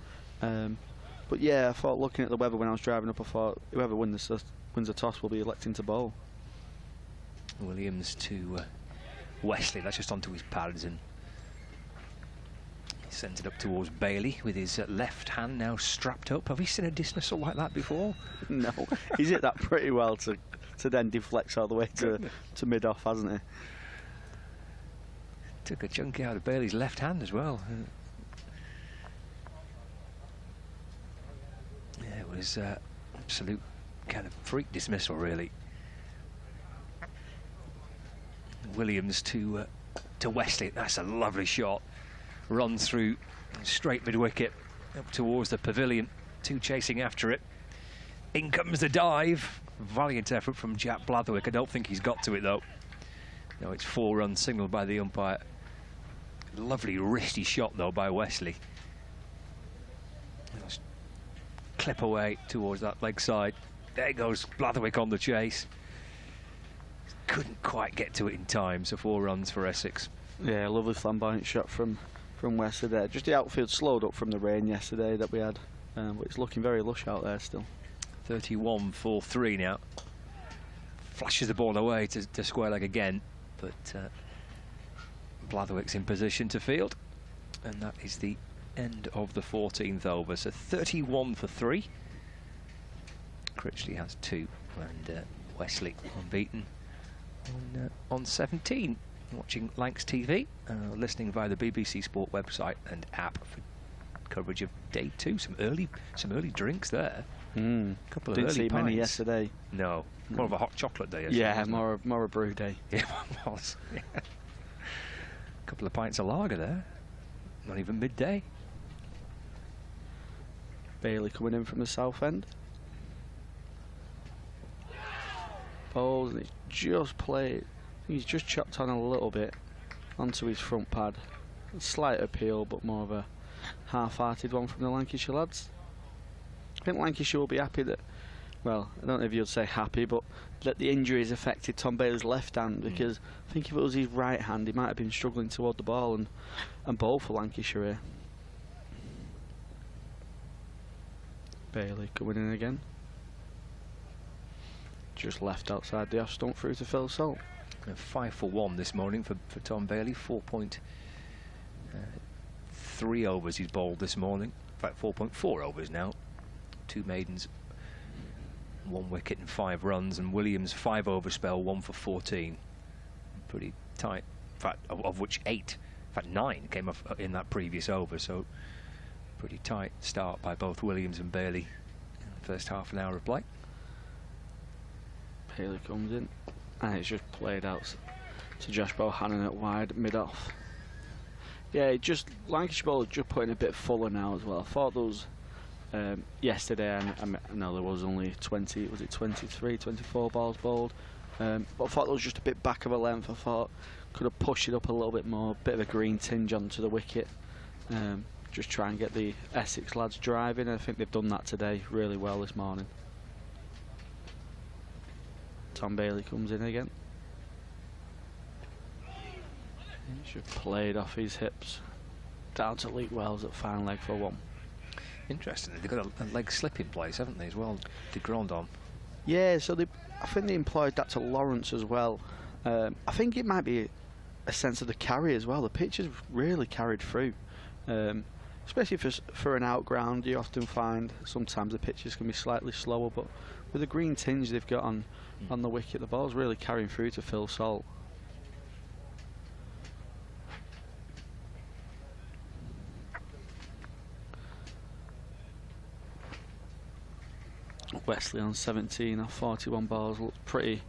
But yeah, I thought looking at the weather when I was driving up, I thought whoever wins the toss will be electing to bowl. Williams to Wesley. That's just onto his pads, and he sends it up towards Bailey with his left hand now strapped up. Have you seen a dismissal like that before? No, he's hit that pretty well to then deflect all the way to mid-off, hasn't he? Took a chunk out of Bailey's left hand as well. Yeah, it was absolute kind of freak dismissal, really. Williams to Wesley. That's a lovely shot. Run through straight mid-wicket up towards the pavilion. Two chasing after it. In comes the dive. Valiant effort from Jack Blatherwick. I don't think he's got to it though. No, it's 4 runs signalled by the umpire. Lovely wristy shot though by Wesley. Just clip away towards that leg side. There goes Blatherwick on the chase. Couldn't quite get to it in time, so 4 runs for Essex. Yeah, lovely flamboyant shot from Wesley there. Just the outfield slowed up from the rain yesterday that we had, but it's looking very lush out there still. 31 for 3 now. Flashes the ball away to square leg again, but Blatherwick's in position to field, and that is the end of the 14th over. So 31 for 3. Critchley has 2, and Wesley unbeaten on 17. Watching Lancs TV, listening via the BBC Sport website and app for coverage of day 2. Some early drinks there. Couple of Didn't early see pints. many yesterday. No, more of a hot chocolate day. Yeah, more a brew day. Yeah, it was. Yeah. Couple of pints of lager there. Not even midday. Bailey coming in from the south end. Bowls, and it's just played. I think he's just chopped on a little bit onto his front pad. A slight appeal, but more of a half-hearted one from the Lancashire lads. I think Lancashire will be happy that, well, I don't know if you'd say happy, but that the injuries affected Tom Bailey's left hand, because I think if it was his right hand, he might have been struggling toward the ball and bowl for Lancashire here. Bailey coming in again. Just left outside the off stump through to Phil Salt. 5 for 1 this morning for Tom Bailey. 4.3 overs he's bowled this morning. In fact, 4.4 overs now. 2 maidens, 1 wicket and 5 runs, and Williams 5 over spell, 1 for 14. Pretty tight. In fact, of which 8, in fact 9 came off in that previous over. So pretty tight start by both Williams and Bailey in the first half an hour of play. Bailey comes in, and it's just played out to Josh Bohannon at wide, mid-off. Yeah, Lancashire bowlers just putting a bit fuller now as well. I thought those yesterday, I know there was only 23, 24 balls bowled, but I thought there was just a bit back of a length. I thought could have pushed it up a little bit more, bit of a green tinge onto the wicket. Just try and get the Essex lads driving. I think they've done that today really well this morning. Tom Bailey comes in again. He should have played off his hips down to Luke Wells at fine leg for 1. Interesting. They've got a leg slip in place, haven't they, as well? De Grandon. Yeah, so I think they employed that to Lawrence as well. I think it might be a sense of the carry as well. The pitch is really carried through. Especially for an outground, you often find sometimes the pitches can be slightly slower, but with the green tinge they've got on the wicket, the ball's really carrying through to Phil Salt. Wesley on 17 off 41 balls, looks pretty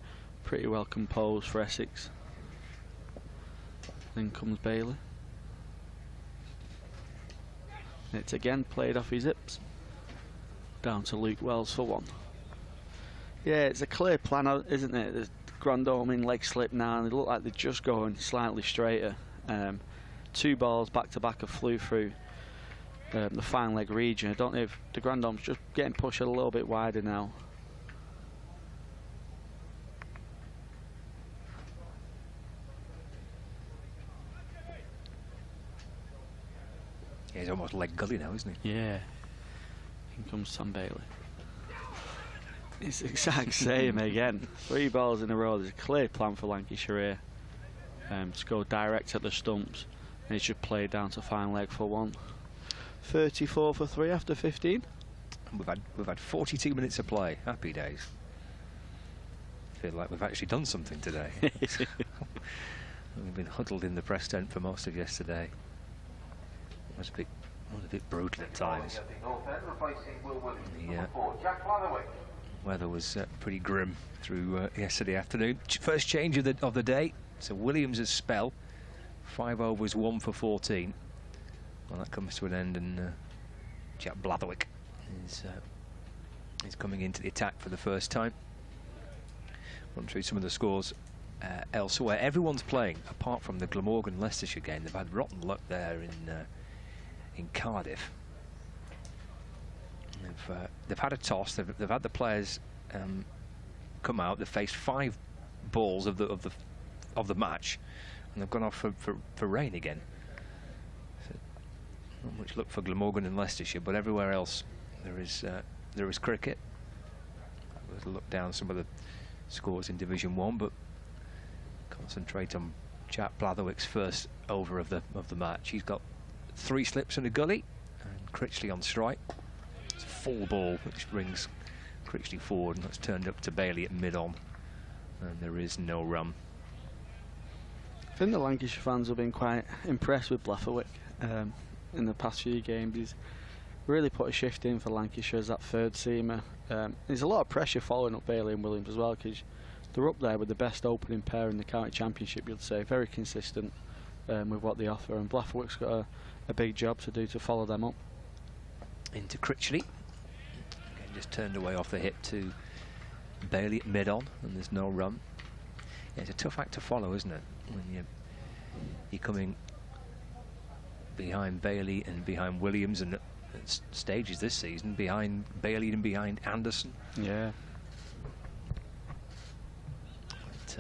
well composed for Essex. Then comes Bailey. It's again played off his hips. Down to Luke Wells for 1. Yeah, it's a clear plan, isn't it? The Grandome in leg slip now, and they look like they're just going slightly straighter. 2 balls back to back have flew through the fine leg region. I don't know if the Grandome's just getting pushed a little bit wider now. Yeah, he's almost leg gully now, isn't he? Yeah. In comes Tom Bailey. It's the exact same again. 3 balls in a row. There's a clear plan for Lancashire here. to go direct at the stumps, and he's just played down to fine leg for one. 34 for 3 after 15. We've had 42 minutes of play. Happy days. Feel like we've actually done something today. We've been huddled in the press tent for most of yesterday. It was a bit brutal at times. The weather was pretty grim through yesterday afternoon. First change of the day. So Williams' spell, 5 overs, 1 for 14. Well, that comes to an end, and Jack Blatherwick is coming into the attack for the first time. Run through some of the scores elsewhere. Everyone's playing, apart from the Glamorgan Leicestershire game. They've had rotten luck there in Cardiff. They've had a toss. They've had the players come out. They've faced 5 balls of the match, and they've gone off for rain again. So not much luck for Glamorgan and Leicestershire, but everywhere else there is cricket. We'll look down some of the scores in Division 1, but concentrate on Jack Blatherwick's first over of the match. He's got 3 slips and a gully, and Critchley on strike. It's a full ball which brings Critchley forward, and that's turned up to Bailey at mid-on, and there is no run. I think the Lancashire fans have been quite impressed with Blatherwick in the past few games. He's really put a shift in for Lancashire as that third seamer. There's a lot of pressure following up Bailey and Williams as well, because they're up there with the best opening pair in the county championship, you'd say. Very consistent with what they offer, and Blatherwick's got a big job to do to follow them up. Into Critchley. Again, just turned away off the hip to Bailey at mid-on, and there's no run. Yeah, it's a tough act to follow, isn't it? When you're coming behind Bailey and behind Williams, and at stages this season behind Bailey and behind Anderson. Yeah. But,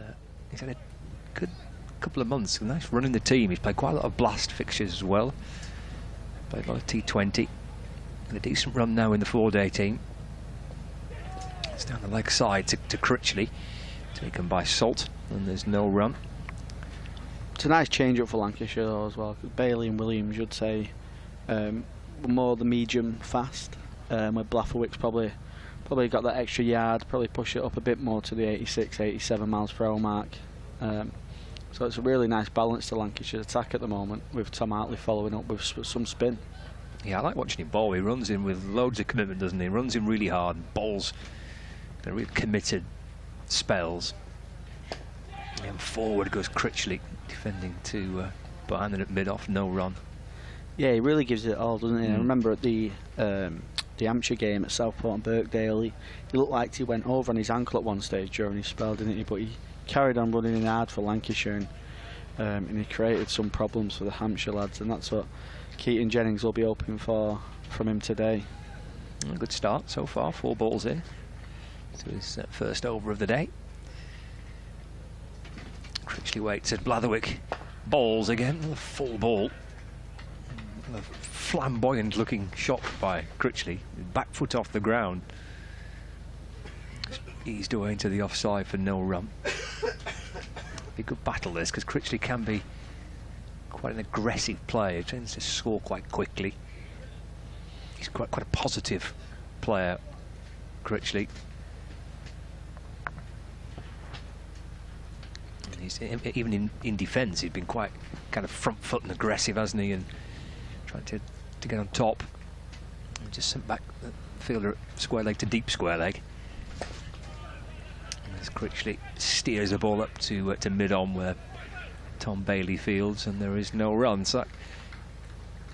he's had a good couple of months. A nice run in the team. He's played quite a lot of blast fixtures as well. Played a lot of T20. And a decent run now in the 4-day team. It's down the leg side to Critchley, taken by Salt, and there's no run. It's a nice change up for Lancashire though as well. Bailey and Williams, you'd say, more the medium fast, where Blatherwick's probably got that extra yard, probably push it up a bit more to the 86, 87 miles per hour mark. So it's a really nice balance to Lancashire's attack at the moment, with Tom Hartley following up with some spin. Yeah, I like watching him bowl. He runs in with loads of commitment, doesn't he? Runs in really hard and bowls the real committed spells. And forward goes Critchley, defending to behind at mid-off, no run. Yeah, he really gives it all, doesn't he? I remember at the Hampshire game at Southport and Birkdale, he looked like he went over on his ankle at one stage during his spell, didn't he? But he carried on running in hard for Lancashire, and he created some problems for the Hampshire lads, and that's what Keaton Jennings will be hoping for from him today. A good start so far, 4 balls in to his first over of the day. Critchley waits as Blatherwick bowls again, a full ball. A flamboyant looking shot by Critchley, back foot off the ground. Eased away into the offside for no run. Be a good battle this, because Critchley can be quite an aggressive player. He tends to score quite quickly. He's quite a positive player, Critchley. And he's, even in defence, he's been quite kind of front foot and aggressive, hasn't he? And trying to get on top. And just sent back the fielder at square leg to deep square leg. And as Critchley steers the ball up to mid-on where Tom Bailey fields, and there is no run. So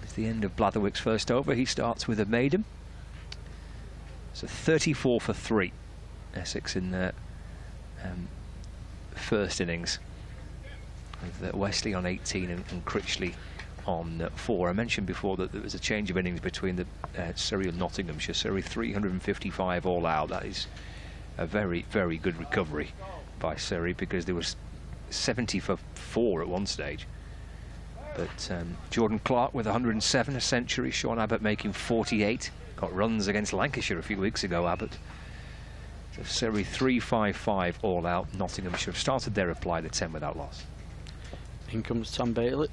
it's the end of Blatherwick's first over. He starts with a maiden. So 34 for 3, Essex in their first innings, with Wesley on 18 and Critchley on 4. I mentioned before that there was a change of innings between the Surrey and Nottinghamshire. Surrey 355 all out. That is a very, very good recovery by Surrey, because there was 70 for 4 at one stage. But Jordan Clark with 107, a century. Sean Abbott making 48. Got runs against Lancashire a few weeks ago, Abbott. So Surrey 355 all out. Nottinghamshire have started their reply at 10 without loss. In comes Tom Bailey.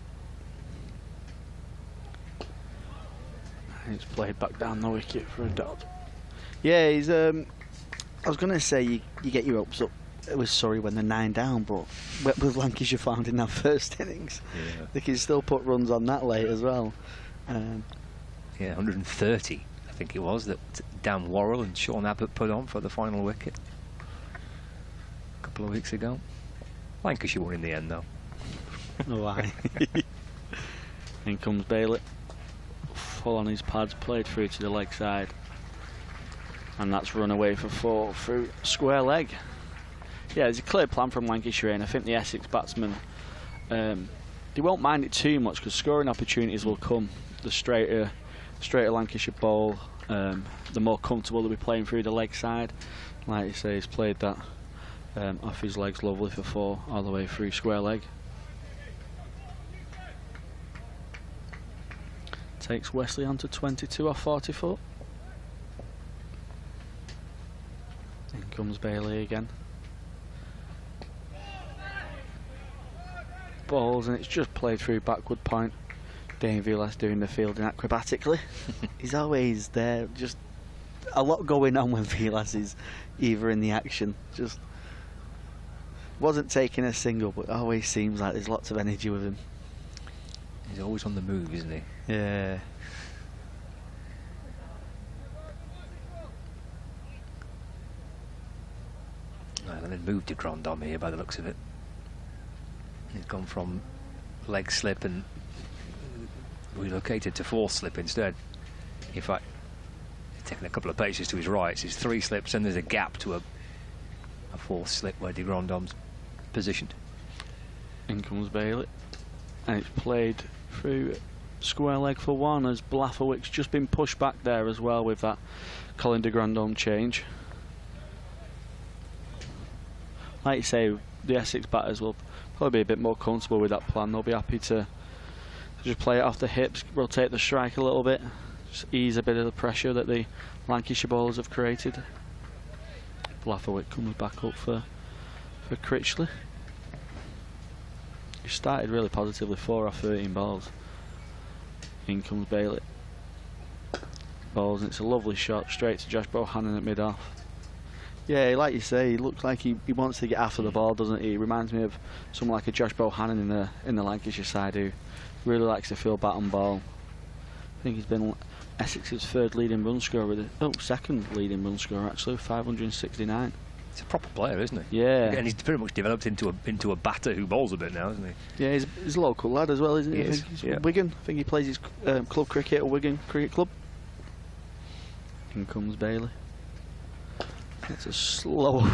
And it's played back down the wicket for a dot. Yeah, he's. I was going to say you get your hopes up with Surrey when they're 9 down, but with Lancashire found in that first innings, they can still put runs on that late as well. Yeah, 130, I think it was, that Dan Worrell and Sean Abbott put on for the final wicket a couple of weeks ago. Lancashire won in the end, though. Oh, aye. In comes Bailey. Full on his pads, played through to the leg side. And that's run away for 4 through square leg. Yeah, there's a clear plan from Lancashire, and I think the Essex batsmen, they won't mind it too much because scoring opportunities will come. The straighter Lancashire ball, the more comfortable they'll be playing through the leg side. Like you say, he's played that off his legs lovely for 4 all the way through square leg. Takes Wesley on to 22 off 44. In comes Bailey again. Balls, and it's just played through backward point. Dane Vilas doing the fielding acrobatically. He's always there, just a lot going on when Vilas is either in the action. Just wasn't taking a single, but always seems like there's lots of energy with him. He's always on the move, isn't he? Yeah. Well, and then moved to Grandom here by the looks of it. He's gone from leg slip and relocated to 4th slip instead. In fact, he's taken a couple of paces to his right. So it's 3 slips and there's a gap to a 4th slip where de Grandom's positioned. In comes Bailey, and it's played through square leg for 1 as Blaffowick's just been pushed back there as well with that Colin de Grandom change. Like you say, the Essex batters will probably be a bit more comfortable with that plan. They'll be happy to just play it off the hips, rotate the strike a little bit, just ease a bit of the pressure that the Lancashire bowlers have created. Blaffowick comes back up for Critchley. He started really positively, 4 off 13 balls. In comes Bailey. Balls, and it's a lovely shot straight to Josh Bohannon at mid-off. Yeah, like you say, he looks like he wants to get after the ball, doesn't he? He reminds me of someone like a Josh Bohannon in the Lancashire side who really likes to feel bat and ball. I think he's been Essex's 3rd leading run scorer, 2nd leading run scorer actually, 569. He's a proper player, isn't he? Yeah. And he's pretty much developed into a batter who bowls a bit now, isn't he? Yeah, he's a local lad as well, isn't he? He is, He's yeah. Wigan. I think he plays his club cricket at Wigan Cricket Club. In comes Bailey. It's a slower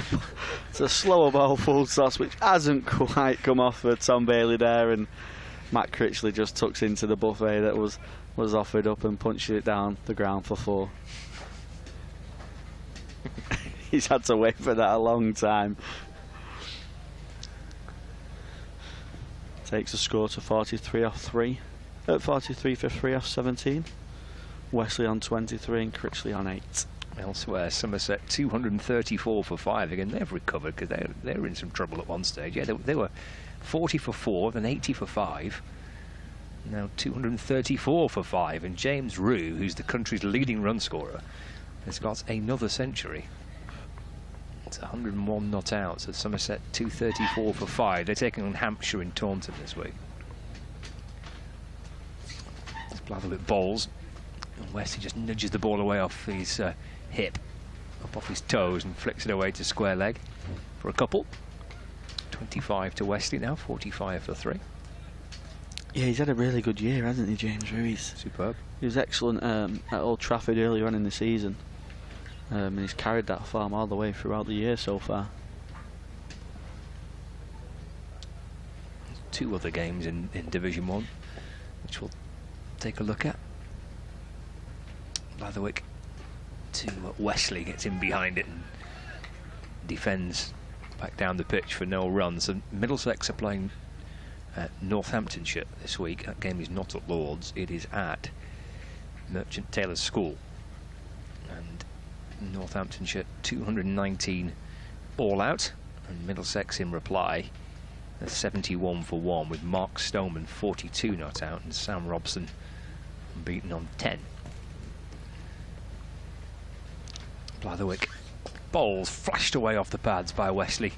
ball full toss, which hasn't quite come off for Tom Bailey there, and Matt Critchley just tucks into the buffet that was offered up and punches it down the ground for 4. He's had to wait for that a long time. Takes the score to 43 off 3. 43 for 3 off 17. Wesley on 23 and Critchley on 8. Elsewhere, Somerset 234 for 5. Again, they've recovered because they were in some trouble at one stage. Yeah, they were 40 for 4, then 80 for 5. Now 234 for 5. And James Rue, who's the country's leading run scorer, has got another century. It's 101 not out. So Somerset 234 for 5. They're taking on Hampshire in Taunton this week. It's Blatherwick bowls. And Wesley just nudges the ball away off his hip, up off his toes, and flicks it away to square leg for a couple. 25 to Wesley now, 45 for 3. Yeah, he's had a really good year, hasn't he, James Ruiz? Superb. He was excellent at Old Trafford earlier on in the season. And he's carried that form all the way throughout the year so far. 2 other games in Division 1, which we'll take a look at. Blatherwick to Wesley, gets in behind it and defends back down the pitch for no runs. And Middlesex are playing Northamptonshire this week. That game is not at Lord's, it is at Merchant Taylor's School. And Northamptonshire 219 all out, and Middlesex in reply a 71 for 1, with Mark Stoneman 42 not out and Sam Robson beaten on 10. Blatherwick bowls flashed away off the pads by Wesley.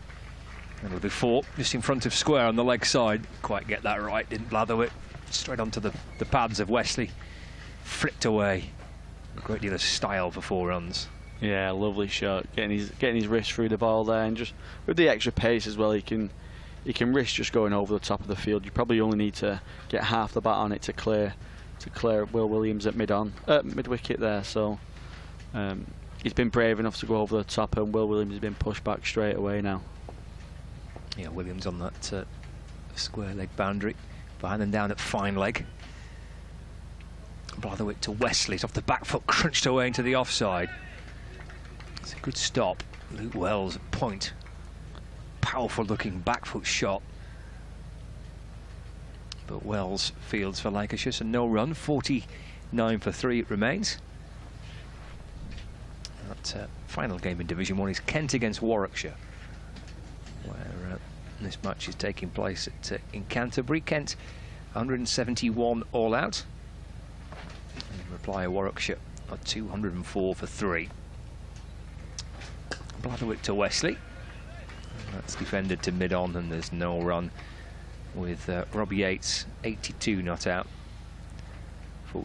A little before, just in front of square on the leg side. Quite get that right, didn't Blatherwick? Straight onto the pads of Wesley. Flicked away. A great deal of style for 4 runs. Yeah, lovely shot. Getting his wrist through the ball there, and just with the extra pace as well, he can risk just going over the top of the field. You probably only need to get half the bat on it to clear Will Williams at mid wicket there. So he's been brave enough to go over the top, and Will Williams has been pushed back straight away now. Yeah, Williams on that square leg boundary, behind them down at fine leg. Blatherwick to Wesley, it's off the back foot, crunched away into the offside. It's a good stop. Luke Wells at point. Powerful looking back foot shot. But Wells fields for Lancashire, so no run. 49 for 3 it remains. That final game in Division 1 is Kent against Warwickshire, where this match is taking place in Canterbury. Kent 171 all out. In reply, Warwickshire are 204 for 3. Blatherwick to Wesley. That's defended to mid-on, and there's no run, with Rob Yates 82 not out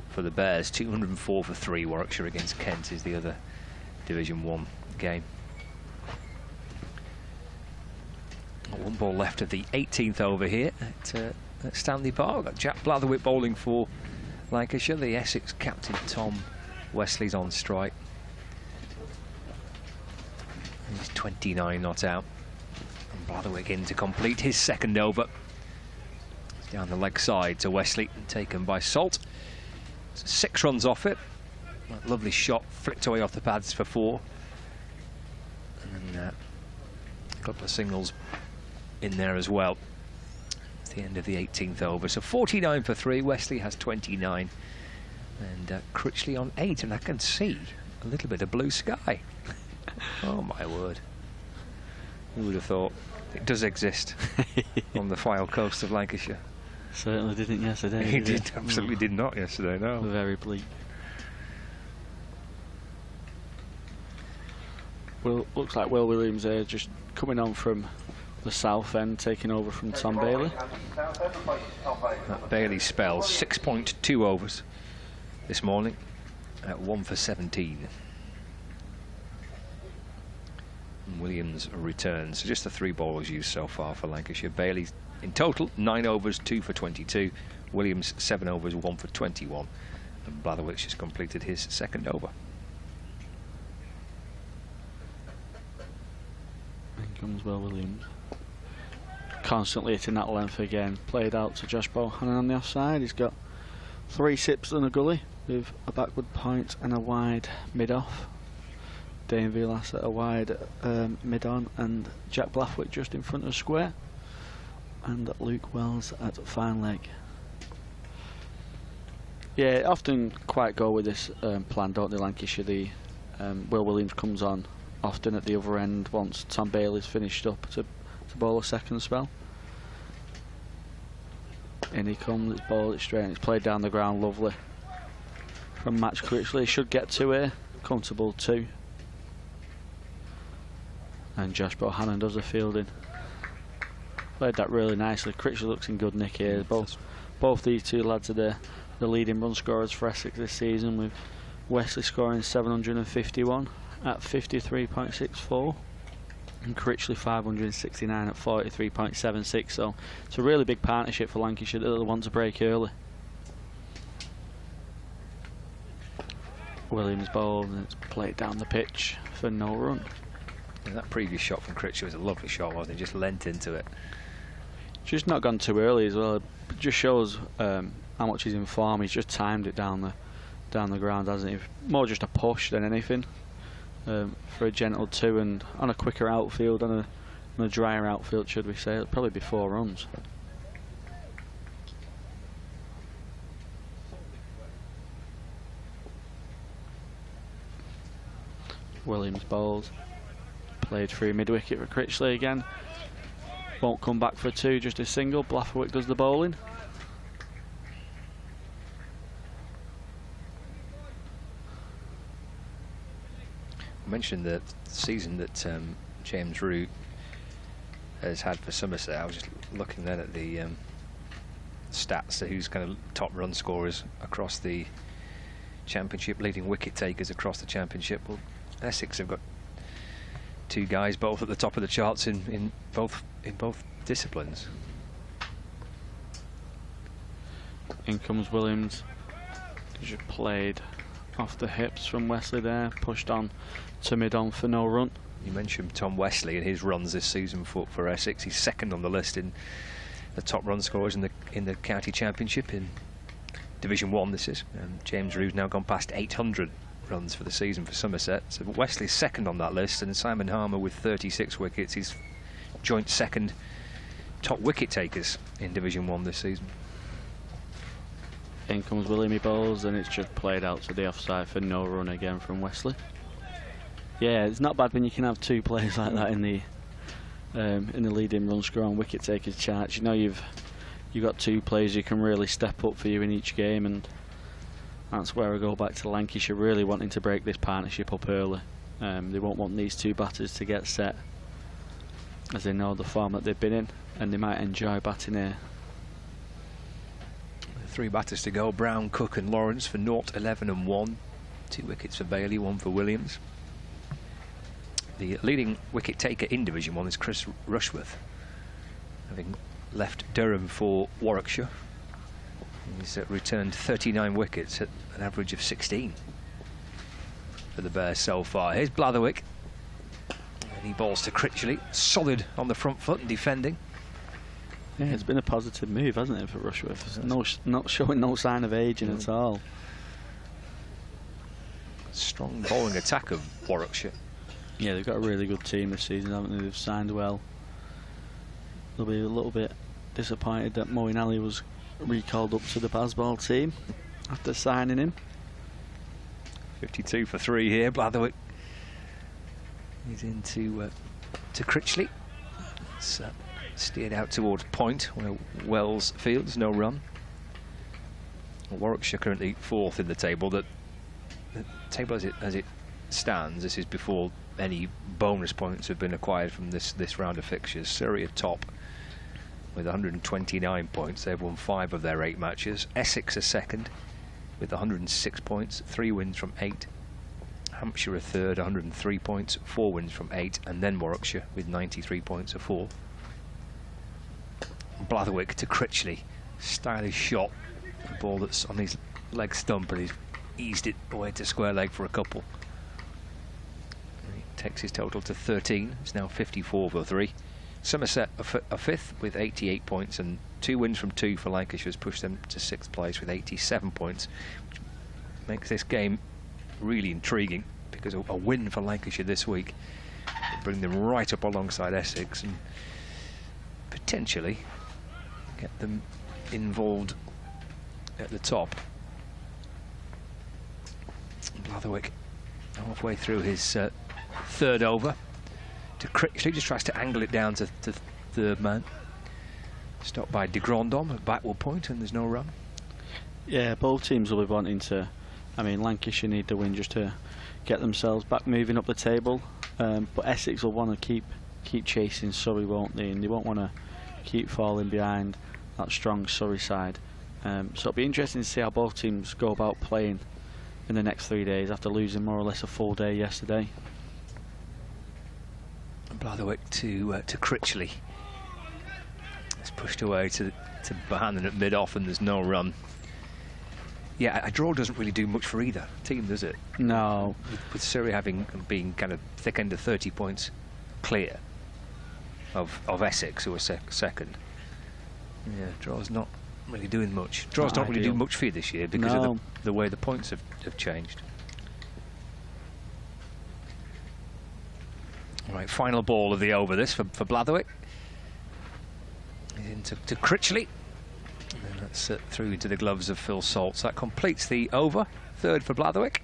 for the Bears. 204 for 3. Warwickshire against Kent is the other Division 1 game. 1 ball left of the 18th over here at Stanley Park. Got Jack Blatherwick bowling for Lancashire. The Essex captain Tom Wesley's on strike. He's 29 not out. And Blatherwick in to complete his second over. It's down the leg side to Wesley, taken by Salt. So 6 runs off it. That lovely shot flicked away off the pads for 4. And then a couple of singles in there as well. It's the end of the 18th over. So 49 for 3. Wesley has 29. And Critchley on 8. And I can see a little bit of blue sky. Oh my word. Who would have thought it does exist on the Fylde coast of Lancashire? Certainly didn't yesterday. He did, absolutely did not yesterday, no. Very bleak. Well, looks like Will Williams just coming on from the south end, taking over from Tom Bailey. That Bailey spell 6.2 overs this morning at 1 for 17. And Williams returns. So just the 3 bowlers used so far for Lancashire. Bailey in total 9 overs, 2 for 22. Williams 7 overs, 1 for 21. And Blatherwick has completed his second over. In comes Will Williams. Constantly hitting that length again. Played out to Josh Bohannon on the offside. He's got 3 sips and a gully with a backward point and a wide mid-off. Dane Vilas at a wide mid-on, and Jack Blatherwick just in front of square, and Luke Wells at fine leg. Yeah, often quite go with this plan, don't they, Lancashire? The Will Williams comes on often at the other end once Tom Bailey's finished up to bowl a second spell. In he comes, it's bowled it straight, and it's played down the ground lovely from Match Critchley. Should get 2 here, comfortable 2. And Josh Bohannon does the fielding. Played that really nicely. Critchley looks in good nick here. Both these 2 lads are the leading run scorers for Essex this season, with Wesley scoring 751 at 53.64 and Critchley 569 at 43.76. So it's a really big partnership for Lancashire. They're the ones to break early. Williams bowled, and it's played down the pitch for no run. Yeah, that previous shot from Critchley was a lovely shot, wasn't it? Just leant into it. Just not gone too early as well. It just shows how much he's in form. He's just timed it down the ground, hasn't he? More just a push than anything, for a gentle 2, and on a quicker outfield, on a drier outfield, should we say, it'll probably be 4 runs. Williams bowls. Played through mid-wicket for Critchley again. won't come back for a 2, just a single. Blatherwick does the bowling. I mentioned the season that James Root has had for Somerset. I was just looking then at the stats, so who's kind of top run scorers across the championship, leading wicket takers across the championship. Well, Essex have got 2 guys both at the top of the charts in both disciplines. In comes Williams. Just played off the hips from Wesley there, pushed on to mid-on for no run. You mentioned Tom Wesley and his runs this season for Essex. He's second on the list in the top run scorers in the county championship in Division 1. This is, and James Rew's now gone past 800 runs for the season for Somerset. So Wesley's second on that list, and Simon Harmer with 36 wickets. He's joint second top wicket takers in Division 1 this season. In comes William, he bowls, and it's just played out to the offside for no run again from Wesley. Yeah, it's not bad when you can have 2 players like that in the leading run score on wicket takers charts. You know you've got 2 players who can really step up for you in each game, and that's where I go back to Lancashire really wanting to break this partnership up early. They won't want these 2 batters to get set, as they know the form that they've been in, and they might enjoy batting here. 3 batters to go: Brown, Cook and Lawrence for 0, 11 and 1. 2 wickets for Bailey, 1 for Williams. The leading wicket taker in Division 1 is Chris Rushworth, having left Durham for Warwickshire. He's returned 39 wickets at an average of 16 for the Bears so far. Here's Blatherwick, and he bowls to Critchley, solid on the front foot and defending. Yeah, it's been a positive move, hasn't it, for Rushworth? Not showing no sign of aging at all. Strong bowling attack of Warwickshire. Yeah, they've got a really good team this season, haven't they? They've signed well. They'll be a little bit disappointed that Moeen Ali was recalled up to the Basball team after signing him. 52 for 3 here. Blatherwick. He's into to Critchley. It's steered out towards point where Wells fields, no run. Warwickshire currently 4th in the table. The table as it stands, this is before any bonus points have been acquired from this round of fixtures. Surrey are top with 129 points. They've won 5 of their 8 matches. Essex are second with 106 points, 3 wins from 8. Hampshire are third, 103 points, 4 wins from 8, and then Warwickshire with 93 points, are 4th. Blatherwick to Critchley, stylish shot, a ball that's on his leg stump, and he's eased it away to square leg for a couple. He takes his total to 13. It's now 54 for 3. Somerset are 5th with 88 points, and 2 wins from 2 for Lancashire has pushed them to 6th place with 87 points, which makes this game really intriguing, because a win for Lancashire this week will bring them right up alongside Essex and potentially get them involved at the top. Blatherwick halfway through his 3rd over to Critchley, just tries to angle it down to 3rd man. Stopped by de Grandhomme at backward point, and there's no run. Yeah, both teams will be wanting to. I mean, Lancashire need the win just to get themselves back moving up the table, but Essex will want to keep chasing Surrey, won't they? And they won't want to keep falling behind that strong Surrey side. So it'll be interesting to see how both teams go about playing in the next 3 days after losing more or less a full day yesterday. Blatherwick to Critchley. It's pushed away to Bohannon at mid-off, and there's no run. Yeah, a draw doesn't really do much for either team, does it? No. With Surrey being kind of thick end of 30 points clear of Essex, who are second. Yeah, draw's not really doing much. Draws don't really do much for you this year because of the way the points have changed. Right, final ball of the over this for Blatherwick. He's into Critchley. And that's through into the gloves of Phil Salts. That completes the over, 3rd for Blatherwick.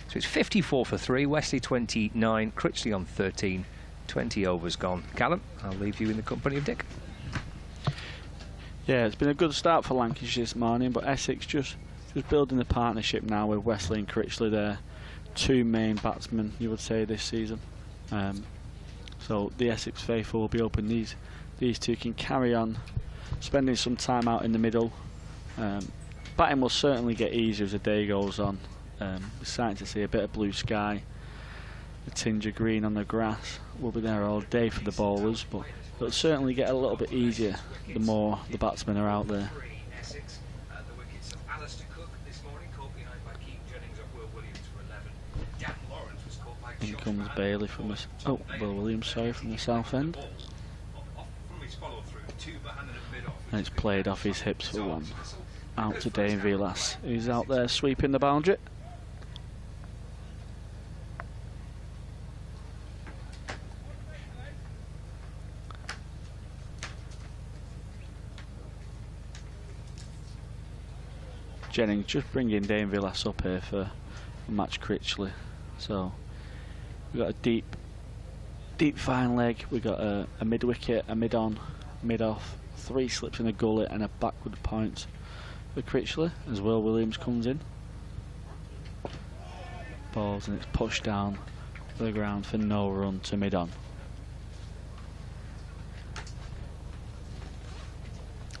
So it's 54 for 3, Wesley 29, Critchley on 13, 20 overs gone. Callum, I'll leave you in the company of Dick. Yeah, it's been a good start for Lancashire this morning, but Essex just building the partnership now with Wesley and Critchley. They're two main batsmen, you would say, this season. So the Essex faithful will be hoping these two can carry on spending some time out in the middle. Batting will certainly get easier as the day goes on. We're starting to see a bit of blue sky, a tinge of green on the grass. We'll be there all day for the bowlers, but it'll certainly get a little bit easier the more the batsmen are out there. In comes Bailey from the Will Williams, sorry, from the south end. And it's played off his hips for one. Out to Dane Vilas, who's out there sweeping the boundary. Jennings just bringing Dane Vilas up here for match Critchley. So we've got a deep fine leg, we've got a mid wicket, a mid on, mid off, 3 slips in a gullet and a backward point for Critchley as Will Williams comes in. Balls and it's pushed down the ground for no run to mid on.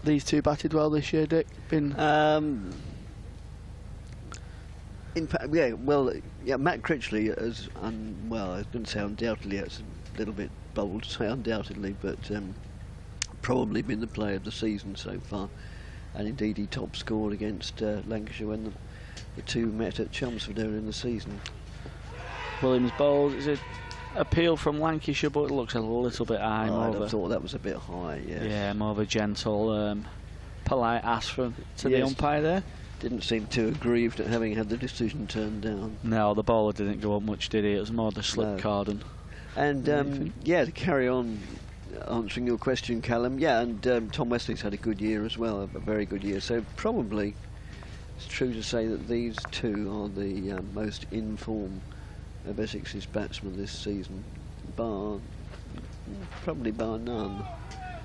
These two batted well this year, Dick. In fact, yeah, well, yeah, Matt Critchley has, well, I was going to say undoubtedly, it's a little bit bold to say undoubtedly, but probably been the player of the season so far, and indeed he top scored against Lancashire when the two met at Chelmsford earlier in the season. Williams bowls, is it appeal from Lancashire, but it looks a little bit high. I thought that was a bit high, yes. Yeah, more of a gentle, polite ask to the umpire there. Didn't seem too aggrieved at having had the decision turned down. No, the bowler didn't go up much, did he? It was more the slip card. And yeah, to carry on answering your question, Callum, yeah, and Tom Wesley's had a good year as well, a very good year. So probably it's true to say that these two are the most in form of Essex's batsmen this season, probably bar none.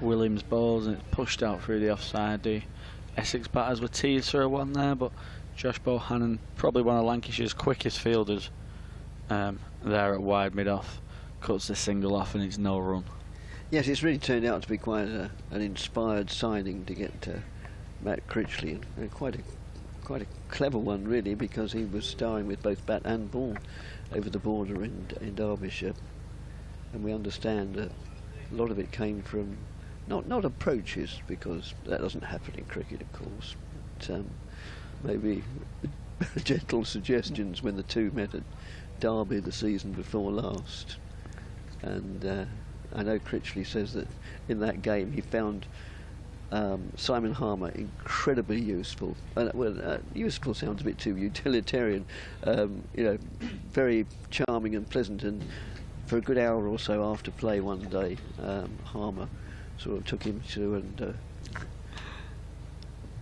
Williams bowls and it's pushed out through the offside. The Essex batters were teased for a one there, but Josh Bohannon, probably one of Lancashire's quickest fielders, there at wide mid-off, cuts the single off and it's no run. Yes, it's really turned out to be quite an inspired signing to get Matt Critchley, and quite a clever one really, because he was starring with both bat and ball over the border in Derbyshire, and we understand that a lot of it came from not approaches, because that doesn't happen in cricket, of course, but maybe gentle suggestions when the two met at Derby the season before last. And I know Critchley says that in that game he found Simon Harmer incredibly useful. Useful sounds a bit too utilitarian. You know, very charming and pleasant, and for a good hour or so after play one day, Harmer sort of took him to and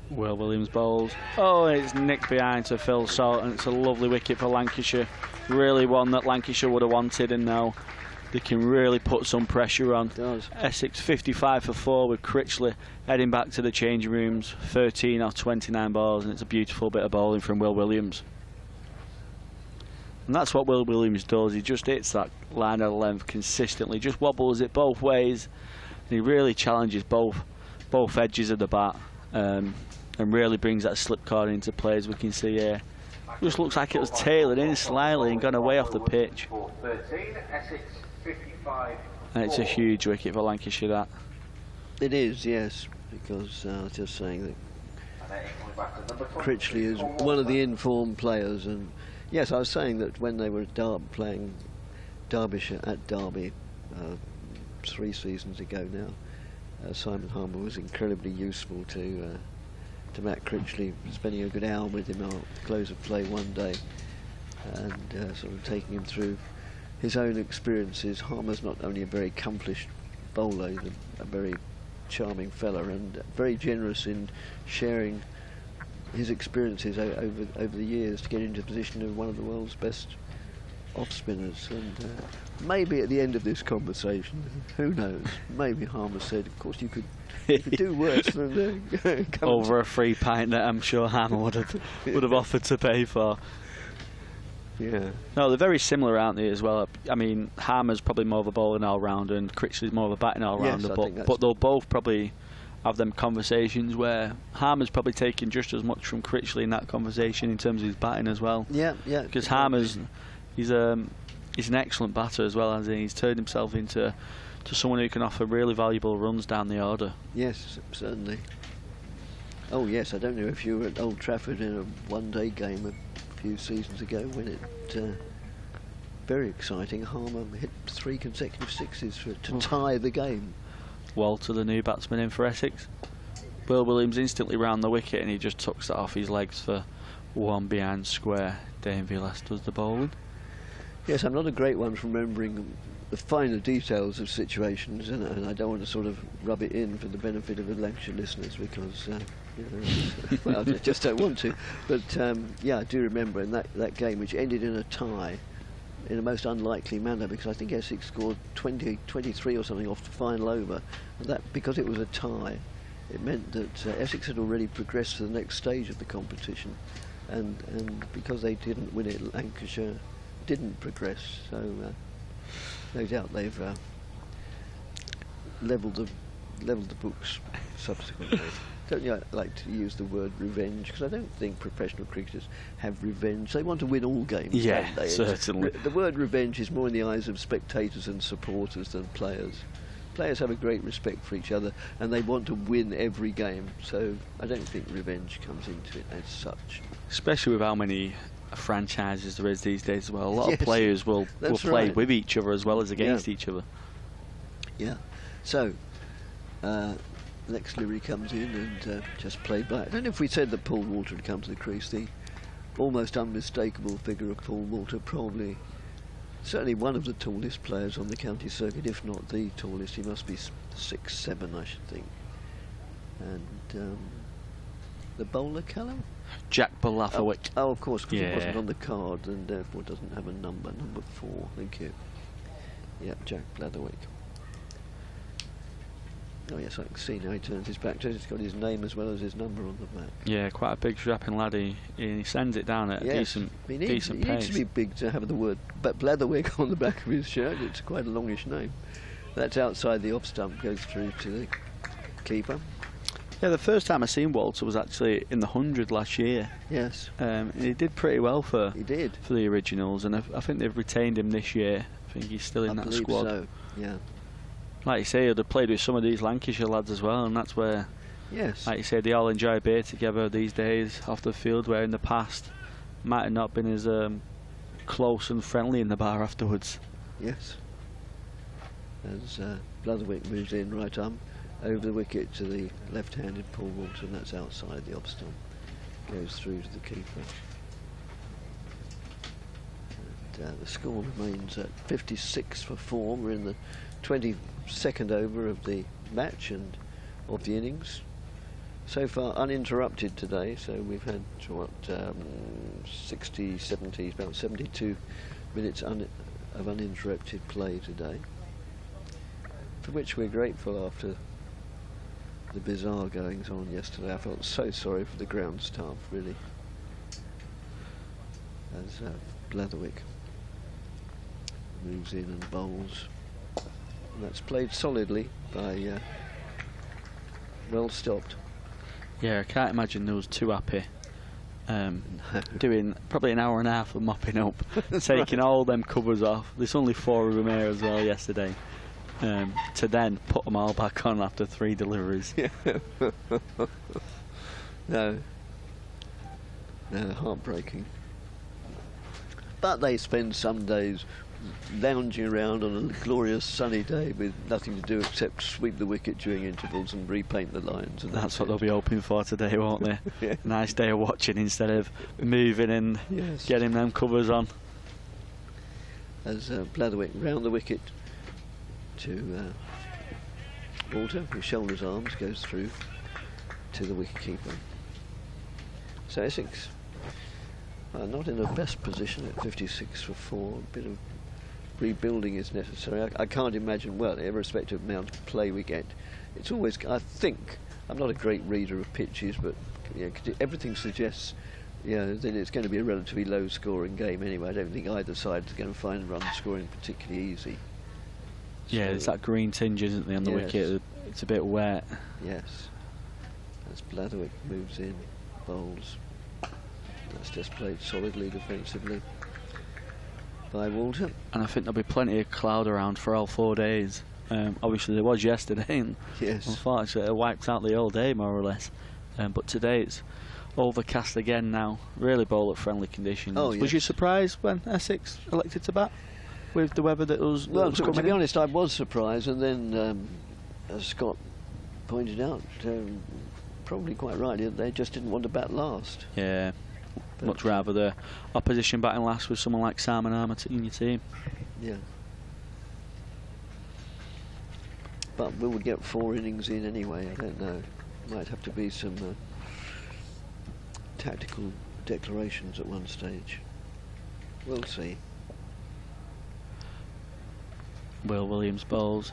Will Williams bowls. Oh, it's nicked behind to Phil Salt, and it's a lovely wicket for Lancashire. Really one that Lancashire would have wanted, and now they can really put some pressure on. Essex 55 for 4 with Critchley heading back to the changing rooms. 13 off 29 balls, and it's a beautiful bit of bowling from Will Williams. And that's what Will Williams does. He just hits that line of length consistently, just wobbles it both ways. And he really challenges both edges of the bat, and really brings that slip card into play, as we can see here. Just looks like it was tailored in slightly and gone away off the pitch. And it's a huge wicket for Lancashire, that. It is, yes, because I was just saying that Critchley is one of the informed players, and yes, I was saying that when they were playing Derbyshire at Derby 3 seasons ago now, Simon Harmer was incredibly useful to Matt Critchley, spending a good hour with him at the close of play one day, and sort of taking him through his own experiences. Harmer's not only a very accomplished bowler, he's a very charming fella, and very generous in sharing his experiences over the years to get into the position of one of the world's best off spinners, and maybe at the end of this conversation, who knows? Maybe Harmer said, "Of course you could do worse than come over a free pint that I'm sure Harmer would have offered to pay for." Yeah. No, they're very similar, aren't they, as well? I mean, Harmer's probably more of a bowling all-rounder and Critchley's more of a batting all-rounder, but they'll both probably have them conversations where Harmer's probably taking just as much from Critchley in that conversation in terms of his batting as well. Yeah. Because Harmer's, he's an excellent batter as well, as he's turned himself into someone who can offer really valuable runs down the order. Yes, certainly. Oh yes, I don't know if you were at Old Trafford in a one-day game a few seasons ago when it very exciting. Harmer hit 3 consecutive sixes to tie the game. Walter, the new batsman in for Essex. Will Williams instantly round the wicket and he just tucks it off his legs for one behind square. Dane Vilas does the bowling. Yes, I'm not a great one for remembering the finer details of situations, and I don't want to sort of rub it in for the benefit of the Lancashire listeners because, well, I just don't want to. But yeah, I do remember in that game, which ended in a tie, in a most unlikely manner, because I think Essex scored 23 or something off the final over, and that because it was a tie, it meant that Essex had already progressed to the next stage of the competition, and because they didn't win it, Lancashire didn't progress. So no doubt they've levelled the books subsequently. Don't you like to use the word revenge? Because I don't think professional cricketers have revenge. They want to win all games. Yeah, don't they? certainly. The word revenge is more in the eyes of spectators and supporters than players. Players have a great respect for each other and they want to win every game. So I don't think revenge comes into it as such. Especially with how many franchises there is these days as well. A lot Yes, of players will play right. with each other as well as against each other. Yeah. So Lex Leary comes in and just played by. I don't know if we said that Paul Walter had come to the crease. The almost unmistakable figure of Paul Walter, probably certainly one of the tallest players on the county circuit, if not the tallest. He must be 6'7", I should think. And the bowler, Callum? Jack Balafowick. Oh, of course, because it wasn't Yeah. on the card and therefore doesn't have a number. Number 4, thank you. Yep, Jack Blatherwick. Oh yes, I can see now he turns his back to it. He's got his name as well as his number on the back. Yeah, quite a big strapping lad. He sends it down at a decent he pace. needs to be big to have the word Blatherwick on the back of his shirt. It's quite a longish name. That's outside the off stump, goes through to the keeper. Yeah, the first time I seen Walter was actually in the 100 last year. Yes. He did pretty well for the originals, and I think they've retained him this year. I think he's still in that squad. So, yeah. Like you say, they've played with some of these Lancashire lads as well, and that's where, yes, like you say, they all enjoy a beer together these days off the field, where in the past might have not been as close and friendly in the bar afterwards. Yes. As Blatherwick moves in right arm over the wicket to the left-handed Paul Walter, and that's outside the off stump. Goes through to the keeper. And the score remains at 56 for 4. We're in the 22nd over of the match and of the innings. So far uninterrupted today, so we've had what 60, 70, about 72 minutes of uninterrupted play today, for which we're grateful after the bizarre goings on yesterday. I felt so sorry for the ground staff, really, as Blatherwick moves in and bowls. And that's played solidly by well stopped. Yeah, I can't imagine those two happy. Doing probably an hour and a half of mopping up, taking all them covers off. There's only 4 of them here as well yesterday. To then put them all back on after 3 deliveries. No, heartbreaking. But they spend some days lounging around on a glorious sunny day with nothing to do except sweep the wicket during intervals and repaint the lines. And that's what they'll be hoping for today, won't they? Yeah. Nice day of watching instead of moving and getting them covers on. As Blatherwick round the wicket to Walter, who shoulders arms, goes through to the wicket keeper. So Essex Not in the best position at 56 for 4. A bit of rebuilding is necessary. I can't imagine, well, irrespective of the amount of play we get, it's always, I think, I'm not a great reader of pitches, but everything suggests, then it's going to be a relatively low-scoring game anyway. I don't think either side is going to find run scoring particularly easy. Yeah, So, it's that green tinge, isn't there, on the wicket? It's a bit wet. Yes. As Blatherwick moves in, bowls. That's just played solidly defensively by Walter. And I think there'll be plenty of cloud around for all 4 days. Obviously there was yesterday, and yes, unfortunately it wiped out the whole day more or less. But today it's overcast again now. Really bowler friendly conditions. Oh, Was yes. you surprised when Essex elected to bat with the weather that was? Well, that was to coming be in? honest, I was surprised, and then as Scott pointed out, probably quite rightly, they just didn't want to bat last. Yeah. But Much rather the opposition batting last with someone like Simon Armour in your team. Yeah. But we would get 4 innings in anyway, I don't know. Might have to be some tactical declarations at one stage. We'll see. Will Williams bowls,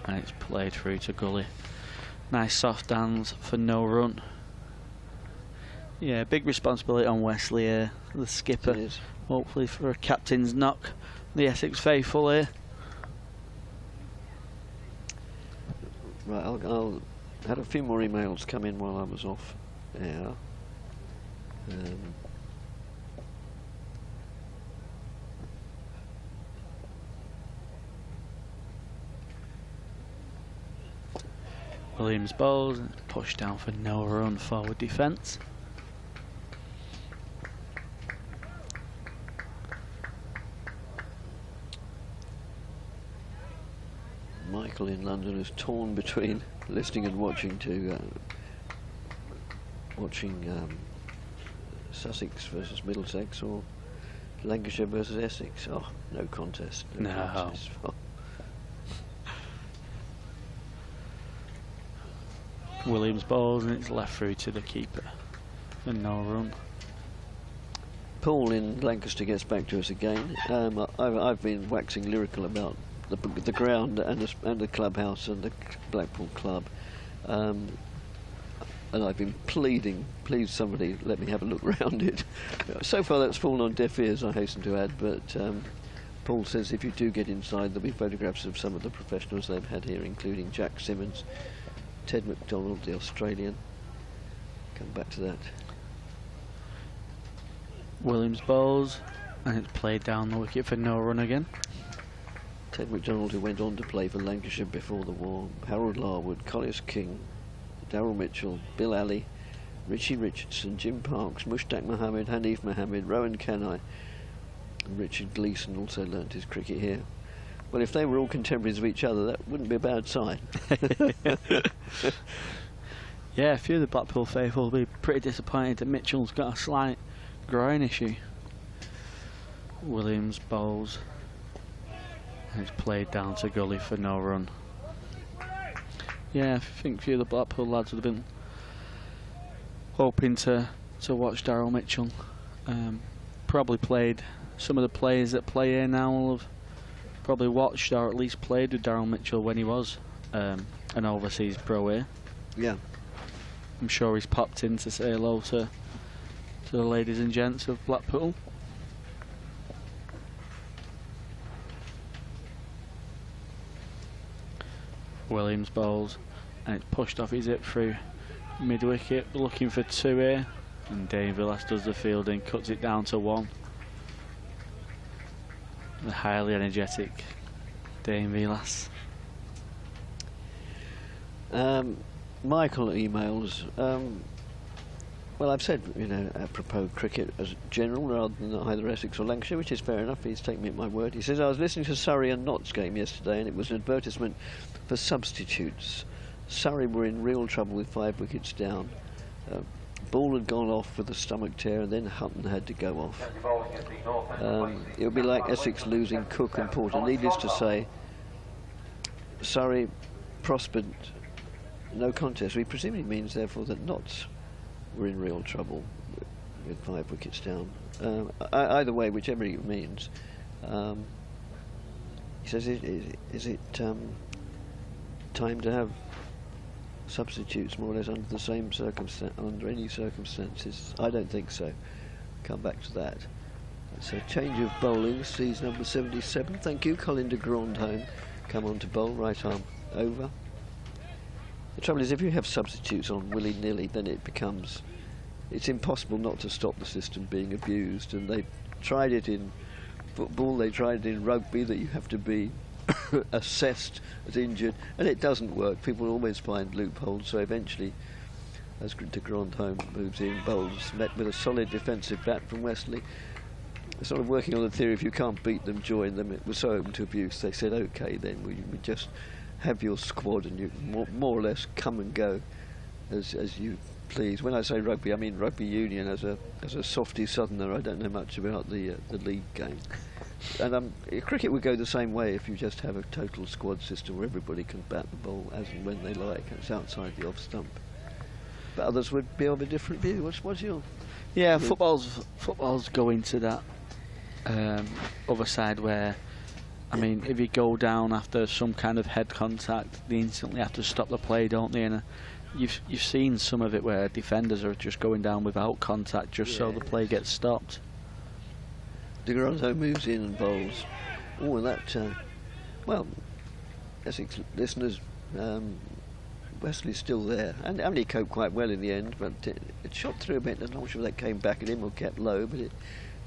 and it's played through to Gully. Nice soft downs for no run. Yeah, big responsibility on Wesley here, the skipper. It is. Hopefully for a captain's knock. The Essex faithful here. Right, I'll had a few more emails come in while I was off air. Williams bowls, pushed down for no run, forward defence. Michael in London is torn between listening and watching Sussex versus Middlesex or Lancashire versus Essex. Oh, no contest. No. Contest. Oh. Williams bowls, and it's left through to the keeper for no run. Paul in Lancaster gets back to us again. I've been waxing lyrical about the ground and the clubhouse and the Blackpool club, and I've been pleading, please somebody let me have a look round it. So far that's fallen on deaf ears, I hasten to add, but Paul says if you do get inside there'll be photographs of some of the professionals they've had here, including Jack Simmons, Ted McDonald, the Australian. Come back to that. Williams bowls, and it's played down the wicket for no run again. Ted McDonald, who went on to play for Lancashire before the war, Harold Larwood, Collis King, Darryl Mitchell, Bill Alley, Richie Richardson, Jim Parks, Mushtaq Mohammed, Hanif Mohammed, Rowan Kenai, and Richard Gleeson also learnt his cricket here. Well, if they were all contemporaries of each other, that wouldn't be a bad sign. Yeah, a few of the Blackpool faithful will be pretty disappointed that Mitchell's got a slight groin issue. Williams bowls, and it's played down to Gully for no run. Yeah, I think a few of the Blackpool lads would have been hoping to watch Darryl Mitchell. Probably played, some of the players that play here now will have probably watched or at least played with Darryl Mitchell when he was an overseas pro here. Yeah. I'm sure he's popped in to say hello to the ladies and gents of Blackpool. Williams bowls, and it's pushed off his hip through mid-wicket, looking for 2 here, and Dave Villas does the fielding, cuts it down to 1. The highly energetic Dave Villas. Michael emails. Well, I've said, apropos cricket as general rather than either Essex or Lancashire, which is fair enough. He's taken me at my word. He says, I was listening to Surrey and Notts game yesterday, and it was an advertisement for substitutes. Surrey were in real trouble with 5 wickets down. Ball had gone off with a stomach tear, and then Hutton had to go off. It would be like Essex losing Cook and Porter. Needless to say, Surrey prospered, no contest. Which presumably means, therefore, that Notts were in real trouble with 5 wickets down. Either way, whichever it means. He says, is it time to have substitutes more or less under the same under any circumstances? I don't think so. Come back to that. It's a change of bowling, sees number 77. Thank you, Colin de Grandhomme. Come on to bowl, right arm over. The trouble is, if you have substitutes on willy-nilly, then it's impossible not to stop the system being abused. And they tried it in football, they tried it in rugby, that you have to be assessed as injured, and it doesn't work. People always find loopholes, so eventually, as de Grandhomme moves in, bowls, met with a solid defensive bat from Wesley. Sort of working on the theory, if you can't beat them, join them. It was so open to abuse, they said, okay, then we just have your squad and you more or less come and go as you please. When I say rugby, I mean rugby union. As a softy southerner, I don't know much about the league game. And cricket would go the same way if you just have a total squad system where everybody can bat the ball as and when they like. It's outside the off stump. But others would be of a different view. What's your? Yeah, football's going to that other side where, I mean, if you go down after some kind of head contact, they instantly have to stop the play, don't they? And you've seen some of it where defenders are just going down without contact just so the play gets stopped. De Grandhomme moves in and bowls. Oh, and that, well, Essex listeners, Wesley's still there, and he coped quite well in the end, but it shot through a bit. I'm not sure that came back at him or kept low, but it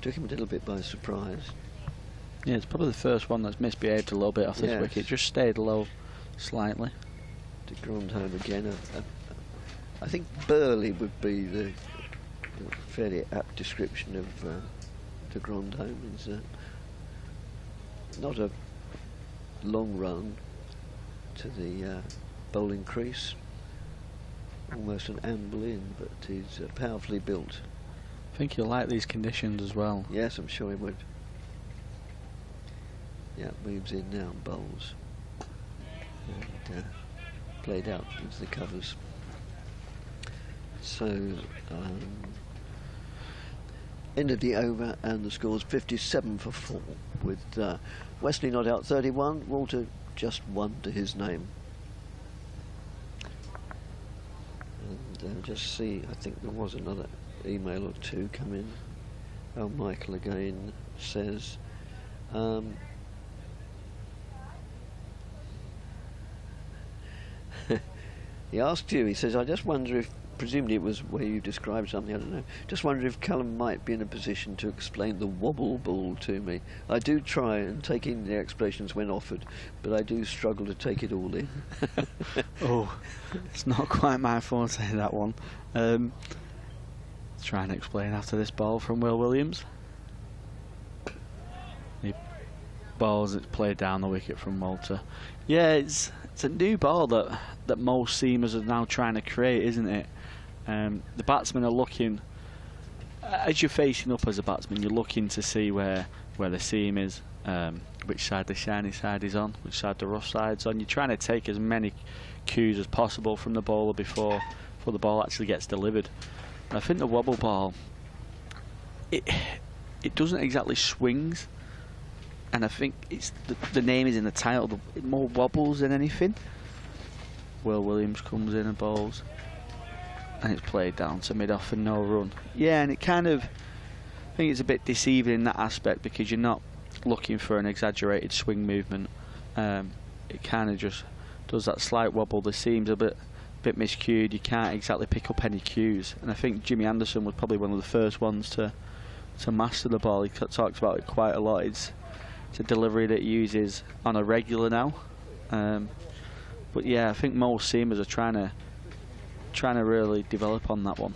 took him a little bit by surprise. Yeah, it's probably the first one that's misbehaved a little bit off this wicket. Just stayed low slightly. De Grandhomme again. I think Burley would be the fairly apt description of De Grandhomme. He's not a long run to the bowling crease, almost an amble in, but he's powerfully built. I think he'll like these conditions as well. Yes, I'm sure he would. Yeah, moves in now and bowls. And played out into the covers. So, end of the over, and the score's 57 for 4, with Wesley not out 31, Walter just 1 to his name. And just see, I think there was another email or two come in. Oh, Michael again says, he asked you, he says, I just wonder if, presumably it was where you described something, I don't know, just wonder if Callum might be in a position to explain the wobble ball to me. I do try and take in the explanations when offered, but I do struggle to take it all in. Oh, it's not quite my forte, that one. Try and explain after this ball from Will Williams. The balls it's played down the wicket from Walter. Yeah, it's a new ball that most seamers are now trying to create, isn't it? The batsmen are looking, as you're facing up as a batsman, you're looking to see where the seam is, which side the shiny side is on, which side the rough side's on. You're trying to take as many cues as possible from the bowler before the ball actually gets delivered. And I think the wobble ball, it doesn't exactly swings, and I think it's the name is in the title. It more wobbles than anything. Will Williams comes in and bowls, and it's played down to mid-off for no run. Yeah, and it kind of, I think it's a bit deceiving in that aspect because you're not looking for an exaggerated swing movement. It kind of just does that slight wobble. The seam's a bit miscued. You can't exactly pick up any cues, and I think Jimmy Anderson was probably one of the first ones to master the ball. He talks about it quite a lot. It's a delivery that he uses on a regular now. But yeah, I think most seamers are trying to really develop on that one.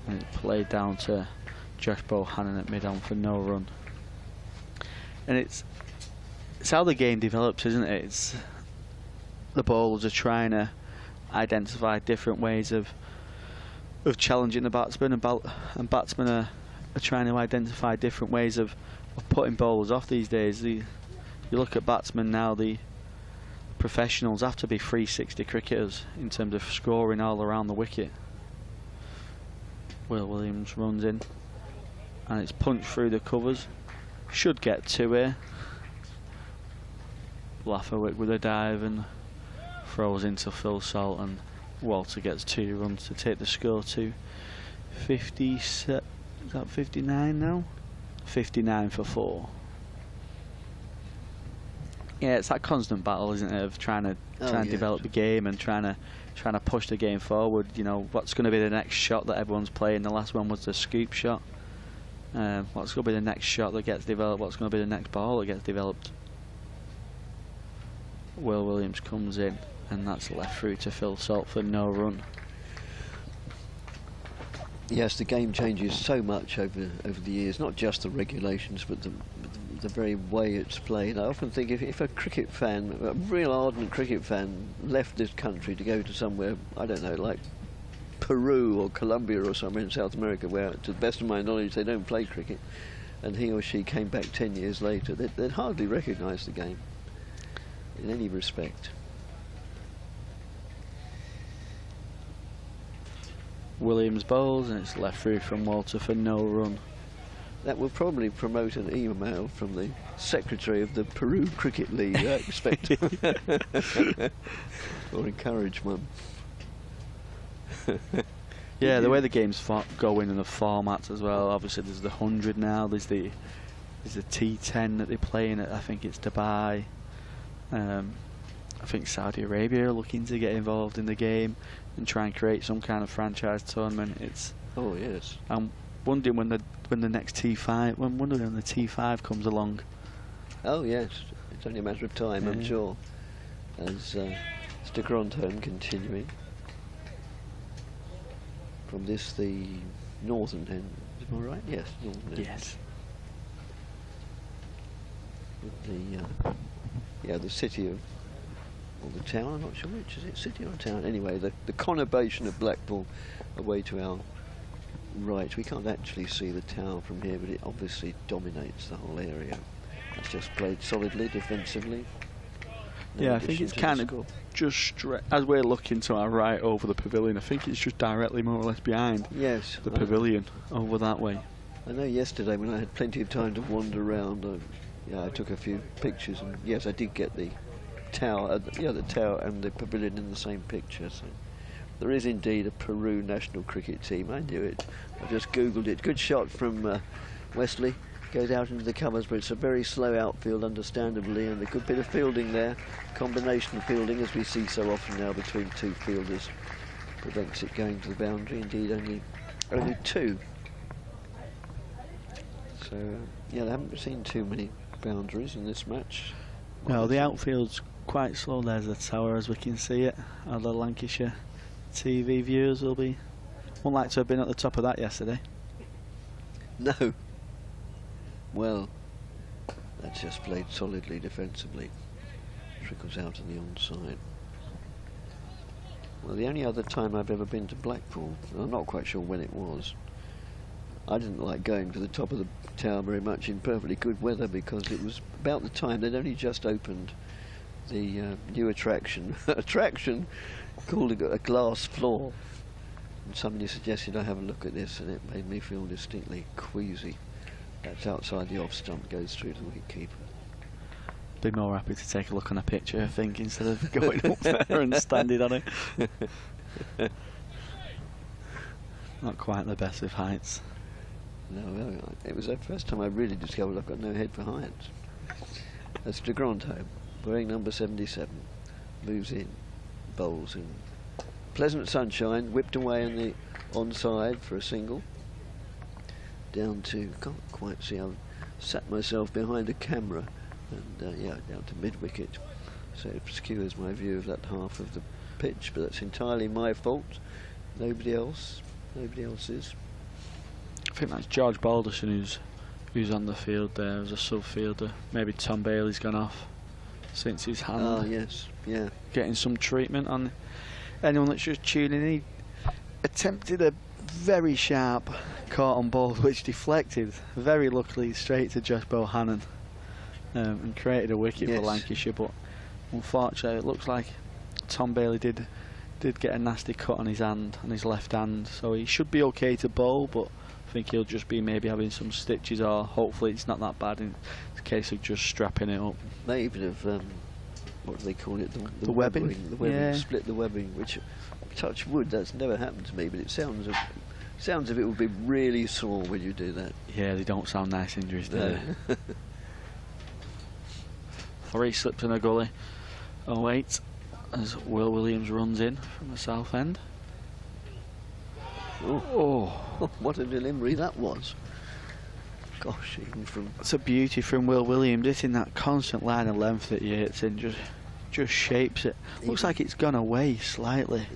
And it's played down to Josh Bohannon at mid-on for no run. And it's how the game develops, isn't it? It's the bowlers are trying to identify different ways of challenging the batsman, and batsmen are trying to identify different ways of putting bowlers off these days. You look at batsmen now, the professionals have to be 360 cricketers in terms of scoring all around the wicket. Will Williams runs in, and it's punched through the covers. Should get 2 here. Lafferwick with a dive and throws into Phil Salt, and Walter gets 2 runs to take the score to 57. Is that 59 now? 59 for 4. Yeah, it's that constant battle, isn't it, of trying to develop the game and trying to push the game forward. You know, what's going to be the next shot that everyone's playing? The last one was the scoop shot. What's going to be the next shot that gets developed? What's going to be the next ball that gets developed? Will Williams comes in, and that's left through to Phil Salt for no run. Yes, the game changes so much over the years, not just the regulations, but the very way it's played. I often think if a cricket fan, a real ardent cricket fan, left this country to go to somewhere, I don't know, like Peru or Colombia or somewhere in South America, where, to the best of my knowledge, they don't play cricket, and he or she came back 10 years later, they'd hardly recognise the game in any respect. Williams bowls, and it's left through from Walter for no run. That will probably promote an email from the secretary of the Peru Cricket League, I expect. Or encourage one. Yeah, the way the game's going and the formats as well. Obviously, there's the 100 now. There's the T10 that they play in. I think it's Dubai. I think Saudi Arabia are looking to get involved in the game and try and create some kind of franchise tournament. Oh yes. I'm wondering when the next T5. I'm wondering when the T5 comes along. Oh yes, it's only a matter of time, I'm sure. As Mr. Grondholm continuing from this, the northern end. Am I right? Yes, northern end. Yes. With the city of, or the town, I'm not sure which is it, city or town. Anyway, the conurbation of Blackpool away to our right. We can't actually see the tower from here, but it obviously dominates the whole area. It's just played solidly defensively. Yeah, I think it's kind of just as we're looking to our right over the pavilion. I think it's just directly more or less behind the pavilion over that way. I know yesterday when I had plenty of time to wander around, I took a few pictures, and yes, I did get the tower, the tower and the pavilion in the same picture. So there is indeed a Peru national cricket team. I knew it. I just googled it. Good shot from Wesley. Goes out into the covers, but it's a very slow outfield, understandably, and a good bit of fielding there. Combination fielding, as we see so often now between 2 fielders, prevents it going to the boundary. Indeed, only 2. So yeah, I haven't seen too many boundaries in this match. No, the outfield's quite slow. There's the tower as we can see it. Other Lancashire TV viewers will be won't like to have been at the top of that yesterday. No. Well, that's just played solidly defensively. Trickles out on the onside. Well, the only other time I've ever been to Blackpool, and I'm not quite sure when it was, I didn't like going to the top of the tower very much in perfectly good weather, because it was about the time they'd only just opened the new attraction called a glass floor, and somebody suggested I have a look at this, and it made me feel distinctly queasy. That's outside the off stump, goes through to the wicketkeeper. Be more happy to take a look on a picture, I think, instead of going up there and standing on it. Not quite the best of heights. No, it was the first time I really discovered I've got no head for heights. That's de Grondholm, wearing number 77, moves in, bowls in. Pleasant sunshine, whipped away on the onside for a single. Down to, can't quite see, I've sat myself behind a camera, and down to mid-wicket, so it obscures my view of that half of the pitch, but that's entirely my fault. Nobody else's. I think that's George Balderson who's on the field there as a sub-fielder. Maybe Tom Bailey's gone off since his hand. Ah, yes, yeah. Getting some treatment on anyone that's just tuning in. He attempted a very sharp caught on ball which deflected very luckily straight to Josh Bohannon, and created a wicket for Lancashire, but unfortunately it looks like Tom Bailey did get a nasty cut on his hand, on his left hand, so he should be okay to bowl, but I think he'll just be maybe having some stitches, or hopefully it's not that bad. It's a case of just strapping it up. They even have, what do they call it? The webbing? The webbing, Yeah. split the webbing, which, touch wood, that's never happened to me, but it sounds as if it would be really sore when you do that. Yeah, they don't sound nice injuries, do they? 3 slips in a gully. 08 as Will Williams runs in from the south end. Oh, what a delivery that was. Gosh, even from... It's a beauty from Will Williams, hitting that constant line of length that he hits and just shapes it. Looks like it's gone away slightly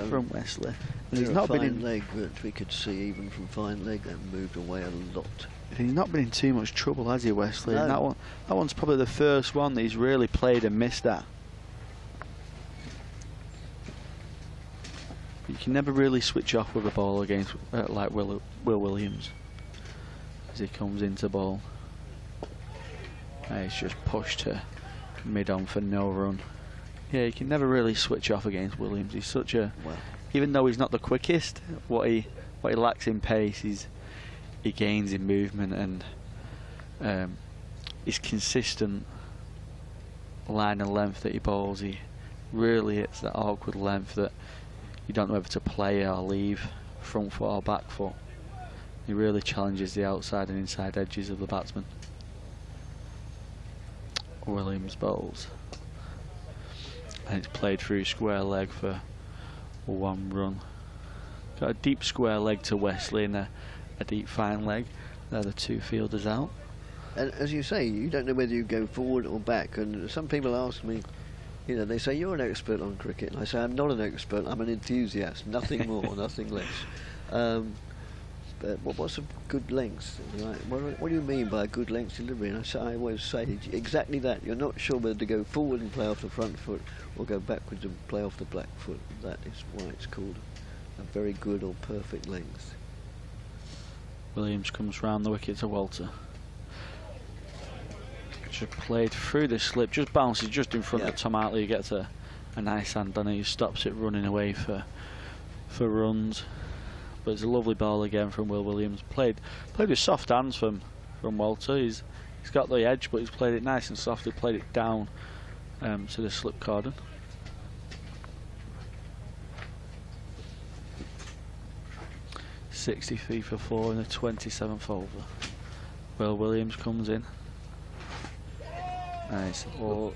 from Wesley. And he's not been in leg, but we could see even from fine leg that moved away a lot. He's not been in too much trouble, has he, Wesley? No. And that one's probably the first one that he's really played and missed at. You can never really switch off with a ball against like Will Williams as he comes into ball. He's just pushed to mid-on for no run. Yeah, you can never really switch off against Williams. He's such a... Well, even though he's not the quickest, what he lacks in pace, he gains in movement, and his consistent line and length that he bowls, he really hits that awkward length that you don't know whether to play or leave, front foot or back foot. He really challenges the outside and inside edges of the batsman. Williams bowls, and it's played through square leg for 1 run. Got a deep square leg to Wesley and a deep fine leg. They're the 2 fielders out. and as you say, you don't know whether you go forward or back, and some people ask me, you know, they say, you're an expert on cricket, and I say, I'm not an expert, I'm an enthusiast, nothing more, nothing less. But what's a good length? Right? What do you mean by a good length delivery? And I always say exactly that. You're not sure whether to go forward and play off the front foot or go backwards and play off the back foot. That is why it's called a very good or perfect length. Williams comes round the wicket to Walter. Just played through the slip, just bounces just in front of Tom Hartley. He gets a nice hand on it. He stops it running away for runs. But it's a lovely ball again from Will Williams. Played with soft hands from Walter. He's got the edge, but he's played it nice and softly. Played it down to the slip cordon. .63 for 4 in the 27th over. Will Williams comes in. Nice. Well,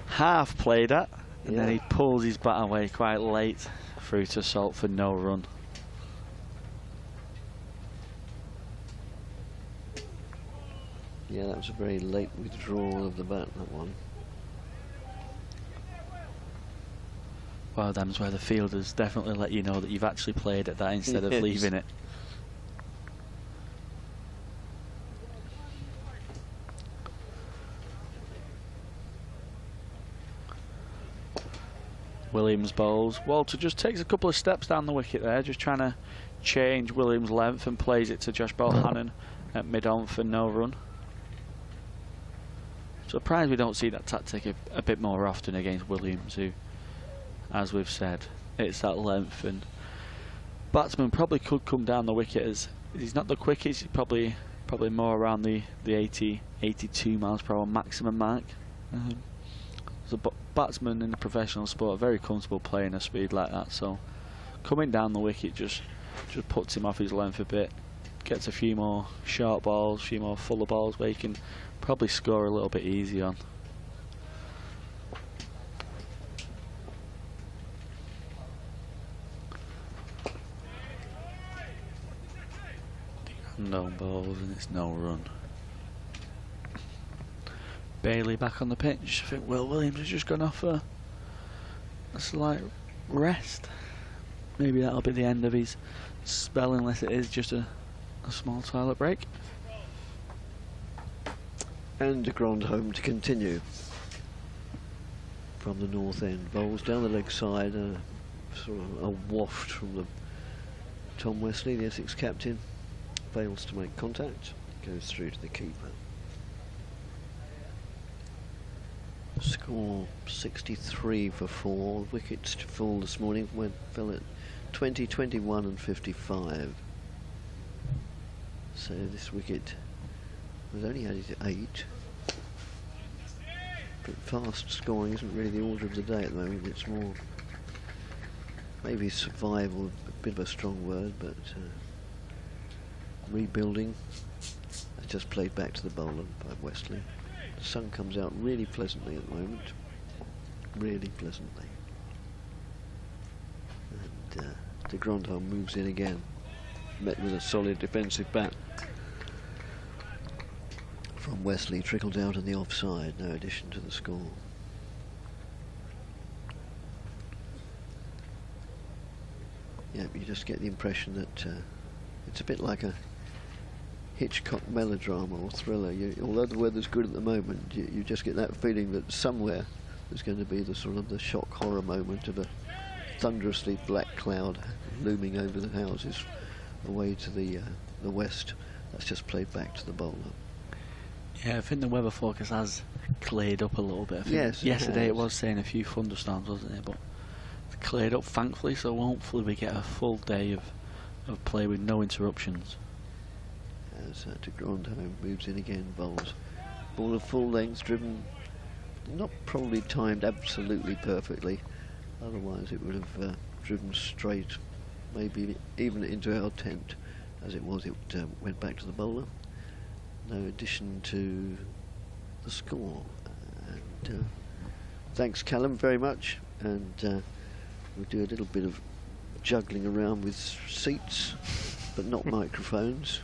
half played at, and then he pulls his bat away quite late through to Salt for no run. Yeah, that was a very late withdrawal of the bat, that one. Well, them's where the fielders definitely let you know that you've actually played at that instead of leaving it. Williams bowls. Walter just takes a couple of steps down the wicket there, just trying to change Williams' length, and plays it to Josh Bohannon at mid-on for no run. Surprised we don't see that tactic a bit more often against Williams, who, as we've said, it's that length, and batsman probably could come down the wicket as he's not the quickest. He's probably more around the 80, 82 miles per hour maximum mark. As a batsman in the professional sport, very comfortable playing a speed like that. So coming down the wicket just puts him off his length a bit. Gets a few more short balls, a few more fuller balls where he can probably score a little bit easy on. No balls and it's no run. Bailey back on the pitch. I think Will Williams has just gone off for a slight rest. Maybe that'll be the end of his spell, unless it is just a small toilet break. And a grand home to continue from the north end. Bowls down the leg side, sort of a waft from the Tom Wesley, the Essex captain, fails to make contact, goes through to the keeper. Score 63 for 4. Wickets to fall this morning fell at 20, 21 and 55. So this wicket was only added to 8. But fast scoring isn't really the order of the day at the moment. It's more maybe survival, a bit of a strong word, but rebuilding. That's just played back to the bowler by Wesley. The sun comes out really pleasantly at the moment. Really pleasantly. And de Grandhomme moves in again, met with a solid defensive bat from Wesley, trickled out on the offside, no addition to the score. Yeah, you just get the impression that it's a bit like a Hitchcock melodrama or thriller. Although the weather's good at the moment, you just get that feeling that somewhere there's going to be the sort of the shock horror moment of a thunderously black cloud looming over the houses away to the west. That's just played back to the bowler. Yeah, I think the weather forecast has cleared up a little bit. I think Yes, yesterday it was saying a few thunderstorms, wasn't it? But it's cleared up, thankfully, so hopefully we get a full day of play with no interruptions. As de Grandhomme moves in again, bowls. Ball of full length, driven, not probably timed absolutely perfectly, otherwise it would have driven straight, maybe even into our tent. As it was, it went back to the bowler. No addition to the score. And thanks, Callum, very much. And we'll do a little bit of juggling around with seats, but not microphones.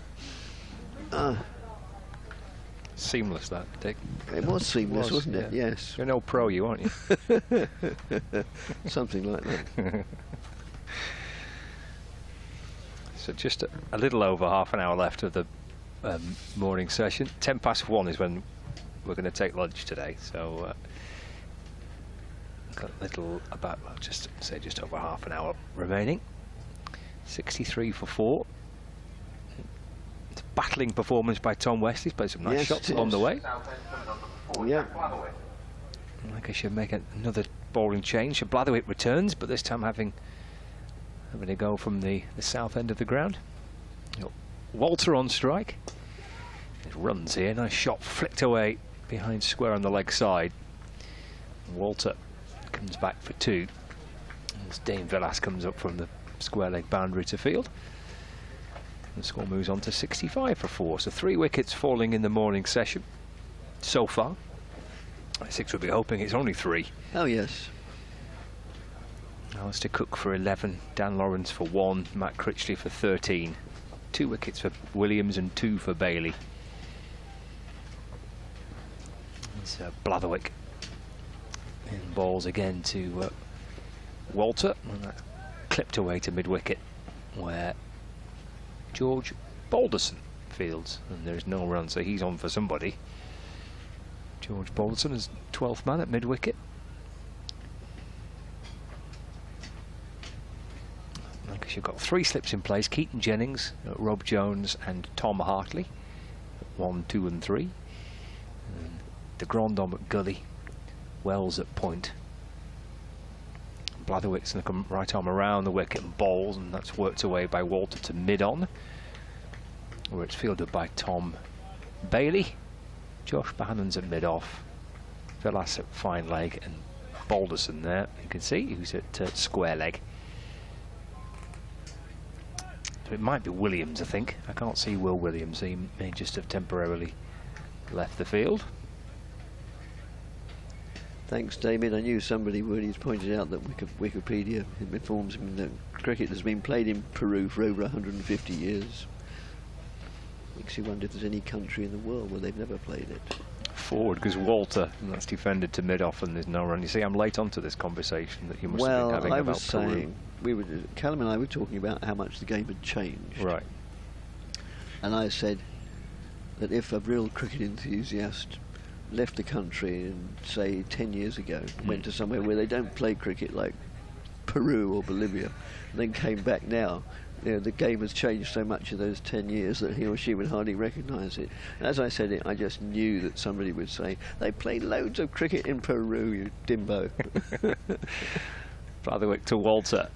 Seamless, that, Dick. It was seamless, wasn't it? Yeah. Yes. You're no pro, you aren't you? Something like that. So just a little over half an hour left of the morning session. 1:10 is when we're going to take lunch today. So got a little about, well, just say just over half an hour remaining. 63 for 4. It's a battling performance by Tom Wesley. He's played some nice shots along the way. Yeah. Lancashire make another bowling change. So Blatherwick returns, but this time having a go from the south end of the ground. Walter on strike. It runs here. Nice shot flicked away behind square on the leg side. Walter comes back for 2 as Dane Villas comes up from the square leg boundary to field. The score moves on to 65 for 4. So 3 wickets falling in the morning session so far. Essex would be hoping it's only 3. Oh yes. Alistair Cook for 11, Dan Lawrence for 1, Matt Critchley for 13. 2 wickets for Williams and 2 for Bailey. It's Blatherwick in balls again to Walter, and that clipped away to mid-wicket where George Balderson fields, and there's no run, so he's on for somebody. George Balderson is 12th man at mid-wicket. Lancashire got 3 slips in place: Keaton Jennings, Rob Jones and Tom Hartley, 1, 2 and 3. And de Grandhomme at gully, Wells at point. Blatherwick's going to come right arm around the wicket and bowls, and that's worked away by Walter to mid-on, where it's fielded by Tom Bailey. Josh Bahannon's at mid-off, Villas at fine leg, and Balderson there, you can see, who's at square leg. So it might be Williams, I think. I can't see Will Williams. He may just have temporarily left the field. Thanks, David. I knew somebody would. He's pointed out that Wikipedia informs him that cricket has been played in Peru for over 150 years. Makes you wonder if there's any country in the world where they've never played it. Forward goes Walter, and that's defended to mid-off, and there's no run. You see, I'm late onto this conversation that you must have been having I about was saying, Peru. Callum and I were talking about how much the game had changed. Right. And I said that if a real cricket enthusiast left the country and say 10 years ago went to somewhere where they don't play cricket like Peru or Bolivia and then came back now, you know, the game has changed so much in those 10 years that he or she would hardly recognise it. And as I said it, I just knew that somebody would say, they played loads of cricket in Peru, you dimbo. Blatherwick to Walter.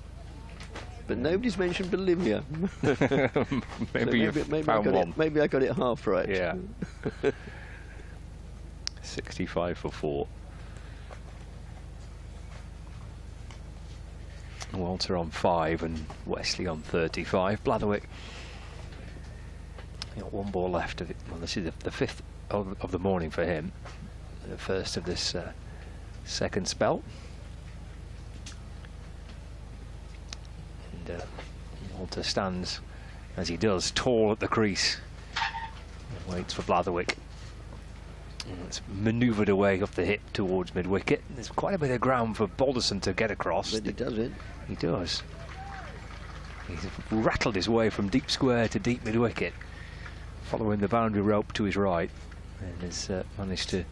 but nobody's mentioned Bolivia. Maybe you found one. Maybe I got it half right. Yeah. 65 for 4. Walter on 5 and Wesley on 35. Blatherwick got 1 ball left of it. Well, this is the 5th of the morning for him. The first of this second spell. And Walter stands, as he does, tall at the crease and waits for Blatherwick. It's manoeuvred away off the hip towards mid-wicket. There's quite a bit of ground for Balderson to get across. But he does it. He does. He's rattled his way from deep square to deep mid-wicket, following the boundary rope to his right, and has managed to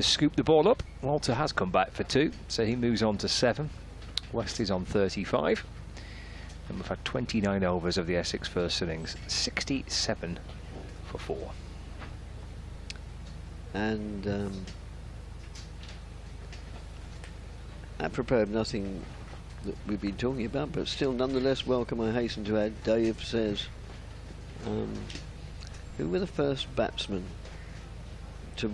scoop the ball up. Walter has come back for 2, so he moves on to 7. Wesley's on 35. And we've had 29 overs of the Essex first innings, 67 for 4. And apropos of nothing that we've been talking about, but still nonetheless welcome, I hasten to add, Dave says, who were the first batsmen to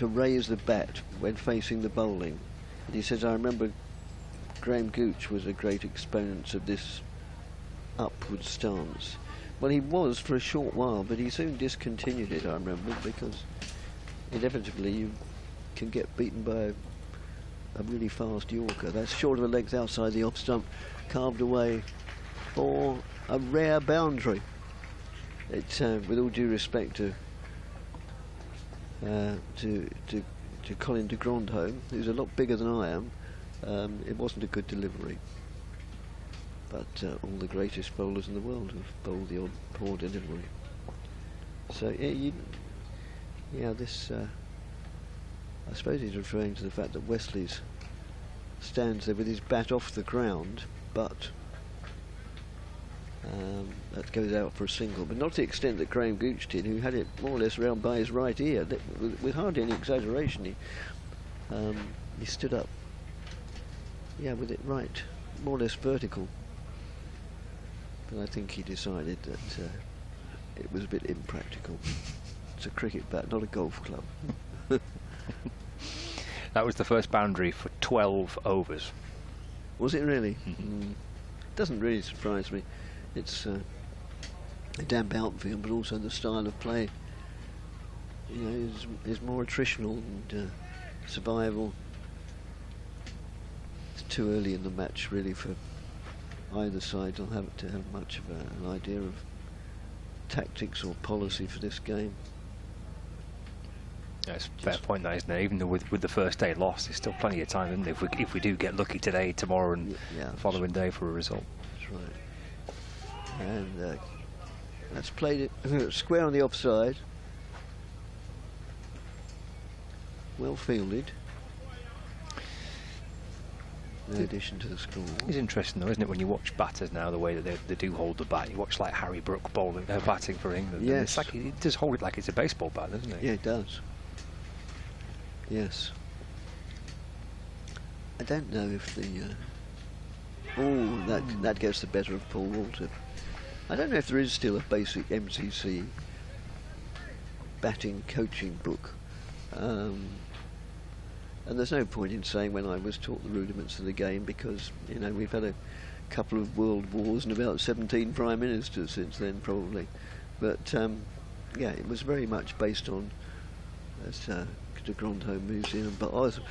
raise the bat when facing the bowling? And he says, I remember Graham Gooch was a great exponent of this upward stance. Well, he was for a short while, but he soon discontinued it, I remember, because inevitably you can get beaten by a really fast Yorker. That's short of a length outside the off stump, carved away for a rare boundary. It's with all due respect to Colin de Grandhomme, who's a lot bigger than I am. It wasn't a good delivery. But all the greatest bowlers in the world have bowled the odd poor delivery. So yeah, this I suppose he's referring to the fact that Wesley's stands there with his bat off the ground, but that goes out for a single, but not to the extent that Graham Gooch did, who had it more or less round by his right ear. With hardly any exaggeration, he stood up, yeah, with it right, more or less vertical. But I think he decided that it was a bit impractical. It's a cricket bat, not a golf club. That was the first boundary for 12 overs. Was it really? Doesn't really surprise me. It's a damp outfield, but also the style of play, you know, is more attritional and survival. It's too early in the match, really, for either side to have much of an idea of tactics or policy for this game. That's a fair point, that, isn't it? Even though with the first day lost, there's still plenty of time, isn't there? If we do get lucky today, tomorrow, and the following day for a result. That's right. And that's played it square on the offside. Well fielded. No addition to the score. It's interesting, though, isn't it, when you watch batters now, the way that they do hold the bat. You watch like Harry Brook bowling, batting for England. Yes. And it's like he does hold it like it's a baseball bat, doesn't it? Yeah, it does. Yes. I don't know if the that gets the better of Paul Walter. I don't know if there is still a basic MCC batting coaching book. And there's no point in saying when I was taught the rudiments of the game, because, you know, we've had a couple of world wars and about 17 prime ministers since then, probably. But yeah, it was very much based on, as de Grandhomme moves in, but I was a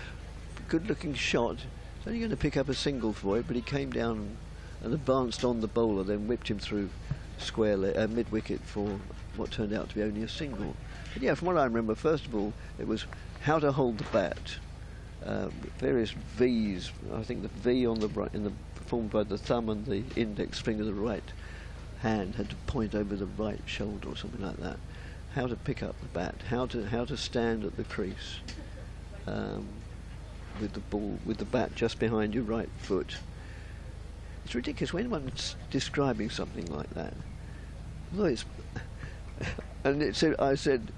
good-looking shot. He's only going to pick up a single for it, but he came down and advanced on the bowler, then whipped him through square mid-wicket for what turned out to be only a single. But yeah, from what I remember, first of all, it was how to hold the bat. Various V's. I think the V on the right, formed by the thumb and the index finger of the right hand, had to point over the right shoulder or something like that. How to pick up the bat. How to stand at the crease with the ball, with the bat just behind your right foot. It's ridiculous when one's describing something like that. Although it's and it said, I said,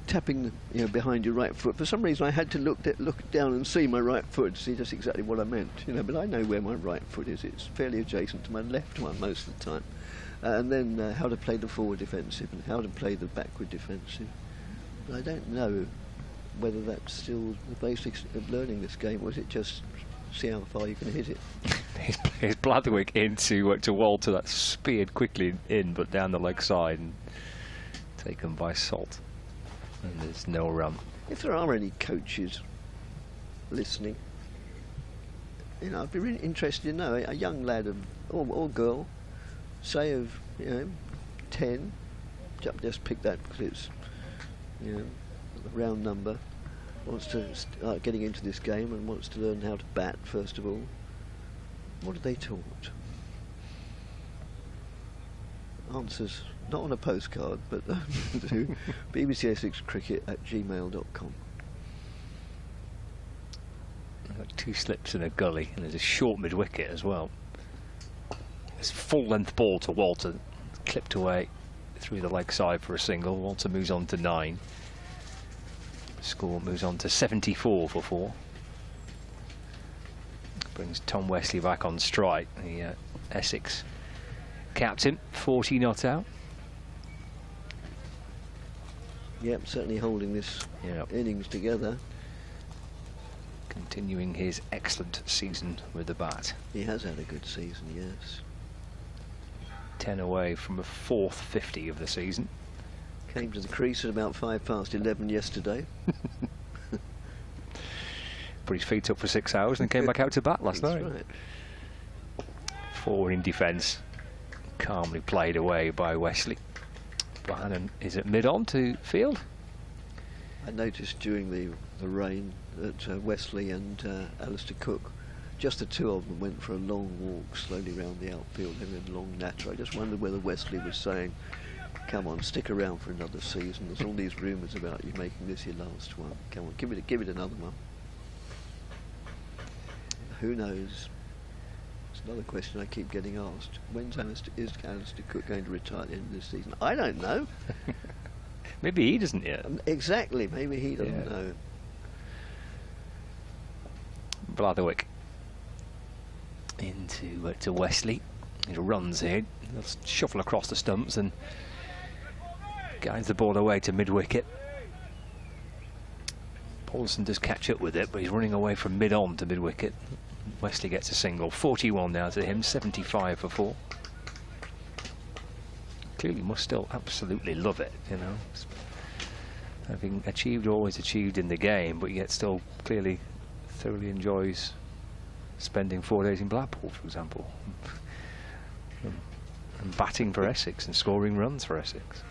tapping behind your right foot. For some reason, I had to look down and see my right foot to see just exactly what I meant. But I know where my right foot is. It's fairly adjacent to my left one most of the time. And then how to play the forward defensive and how to play the backward defensive. But I don't know whether that's still the basics of learning this game, or is it just see how far you can hit it. Here's Blatherwick into to Walter. That's speared quickly in, but down the leg side and taken by Salt. And there's no run. If there are any coaches listening, I'd be really interested to know a young lad or girl, say of 10. Just pick that because it's a round number. Wants to start getting into this game and wants to learn how to bat first of all. What are they taught? Answers not on a postcard, but to bbcessexcricket@gmail.com. I've got 2 slips in a gully, and there's a short mid-wicket as well. It's a full-length ball to Walter, clipped away through the leg side for a single. Walter moves on to 9. Score moves on to 74 for 4. Brings Tom Wesley back on strike, the Essex captain, 40 not out. Yep, certainly holding this innings together. Continuing his excellent season with the bat. He has had a good season, yes. 10 away from a 4th 50 of the season. Came to the crease at about 11:05 yesterday. Put his feet up for 6 hours and came back out to bat last night. Right. 4 in defence. Calmly played away by Wesley. Bohannon is at mid-on to field. I noticed during the rain that Wesley and Alistair Cook, just the two of them, went for a long walk slowly round the outfield. They went a long natter. I just wondered whether Wesley was saying, come on, stick around for another season. There's all these rumours about you making this your last one. Come on, give it another one. Who knows? It's another question I keep getting asked. Is Alistair Cook going to retire at the end of this season? I don't know. Maybe he doesn't yet. Exactly, maybe he doesn't know. Blatherwick into to Wesley. He runs here. He'll shuffle across the stumps and guides the ball away to mid-wicket. Paulson does catch up with it, but he's running away from mid-on to mid-wicket. Wesley gets a single. 41 now to him, 75 for 4. Clearly must still absolutely love it, having achieved always achieved in the game, but yet still clearly thoroughly enjoys spending 4 days in Blackpool, for example, and batting for Essex and scoring runs for Essex.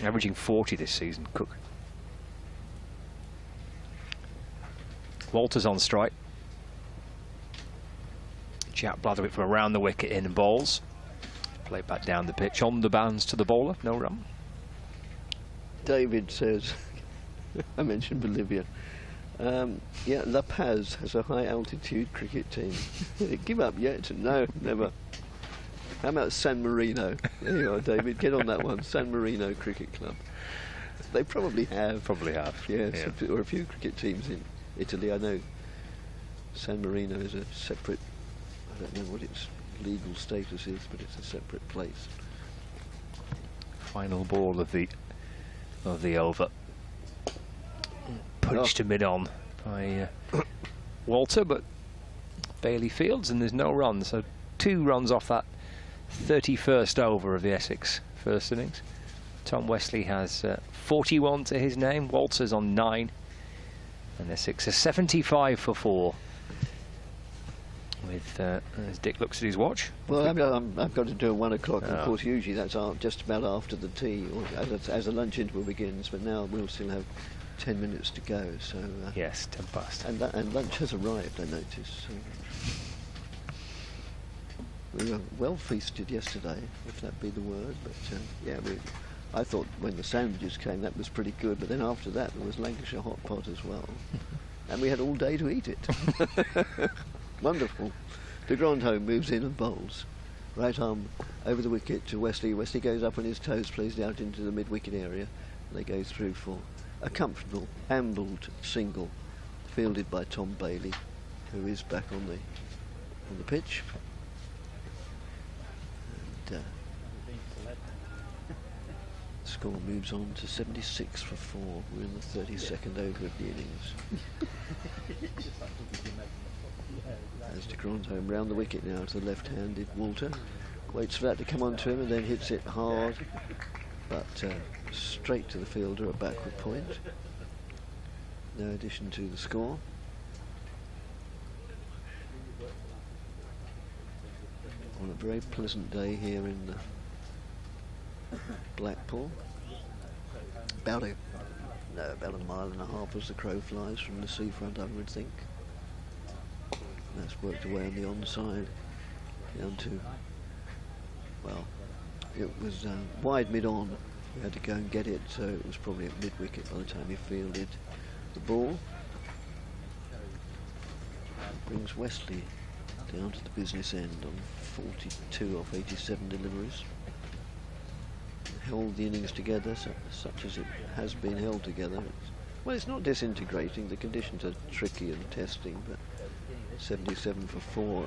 Averaging 40 this season, Cook. Walters on strike. Jack Blatherwick from around the wicket in and bowls. Played back down the pitch on the bounce to the bowler, no run. David says, I mentioned Bolivia. La Paz has a high altitude cricket team. Give up yet? No, never. How about San Marino? There you are, David. Get on that one. San Marino Cricket Club. They probably have. Probably have. Yes, or a few cricket teams in Italy. I know San Marino is a separate, I don't know what its legal status is, but it's a separate place. Final ball of the over. Punched to mid-on by Walter, but Bailey fields and there's no run. So 2 runs off that 31st over of the Essex first innings. Tom Wesley has 41 to his name. Walter's on 9. And Essex is 75 for 4. With as Dick looks at his watch. Well, I've got to do at 1 o'clock. Of course, usually that's just about after the tea, or as the lunch interval begins. But now we'll still have 10 minutes to go. So yes, 10 past. And lunch has arrived, I noticed. So we were well feasted yesterday, if that be the word. But I thought when the sandwiches came that was pretty good. But then after that there was Lancashire hot pot as well, and we had all day to eat it. Wonderful. De Grandhomme moves in and bowls. Right arm over the wicket to Wesley. Wesley goes up on his toes, plays it out into the mid-wicket area. They go through for a comfortable ambled single, fielded by Tom Bailey, who is back on the pitch. And the score moves on to 76 for 4. We're in the 32nd over of the innings. As de Grandhomme round the wicket now to the left-handed Walter. Waits for that to come onto him and then hits it hard, but straight to the fielder, a backward point. No addition to the score. On a very pleasant day here in Blackpool. About a mile and a half as the crow flies from the seafront, I would think. That's worked away on the onside down to, well, it was wide mid-on. We had to go and get it, so it was probably at mid-wicket by the time he fielded the ball. Brings Wesley down to the business end on 42 off 87 deliveries. Held the innings together, such as it has been held together. Well, it's not disintegrating. The conditions are tricky and testing, but 77 for 4.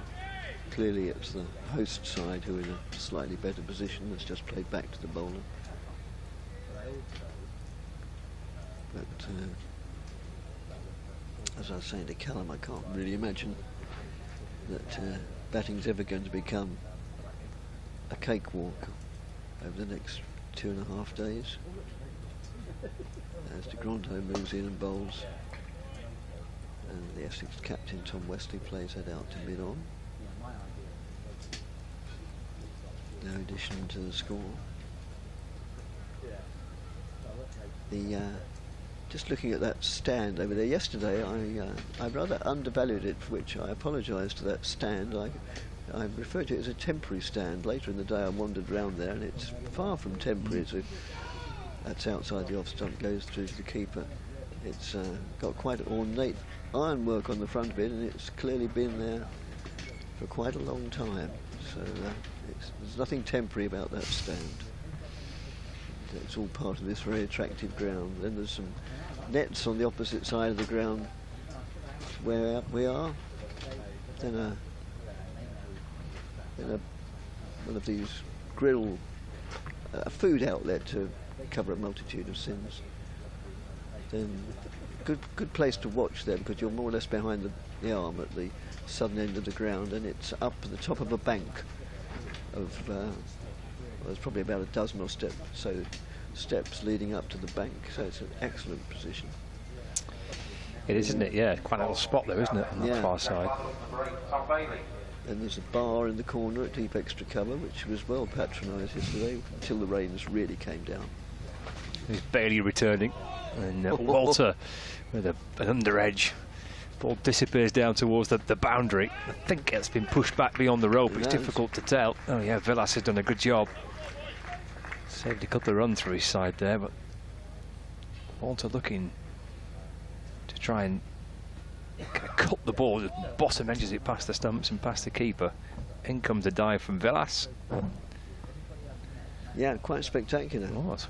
Clearly it's the host side who are in a slightly better position. That's just played back to the bowler. But as I was saying to Callum, I can't really imagine that batting's ever going to become a cakewalk over the next 2.5 days. As de Grandhomme moves in and bowls, and the Essex captain Tom Wesley plays that out to mid-on. No addition to the score. Just looking at that stand over there, yesterday I rather undervalued it, for which I apologise to that stand. I referred to it as a temporary stand. Later in the day I wandered round there, and it's far from temporary. That's outside the off stump, goes through to the keeper. It's got quite ornate ironwork on the front of it, and it's clearly been there for quite a long time. So there's nothing temporary about that stand. It's all part of this very attractive ground. Then there's some nets on the opposite side of the ground where we are. Then one of these grill, a food outlet to cover a multitude of sins. Then good place to watch then, because you're more or less behind the arm at the southern end of the ground, and it's up at the top of a bank of well, there's probably about a dozen or so steps leading up to the bank, so it's an excellent position. It is, isn't it? Yeah, quite a little spot there, isn't it, on that far side. And there's a bar in the corner at deep extra cover, which was well patronised yesterday until the rains really came down. There's Bailey returning, and Walter with an under edge. Ball disappears down towards the boundary. I think it's been pushed back beyond the rope. It's difficult to tell. Oh yeah, Villas has done a good job. Saved a couple of runs through his side there, but Walter looking to try and kind of cut the ball, just bottom edges it past the stumps and past the keeper. In comes a dive from Villas. Yeah, quite spectacular. It was.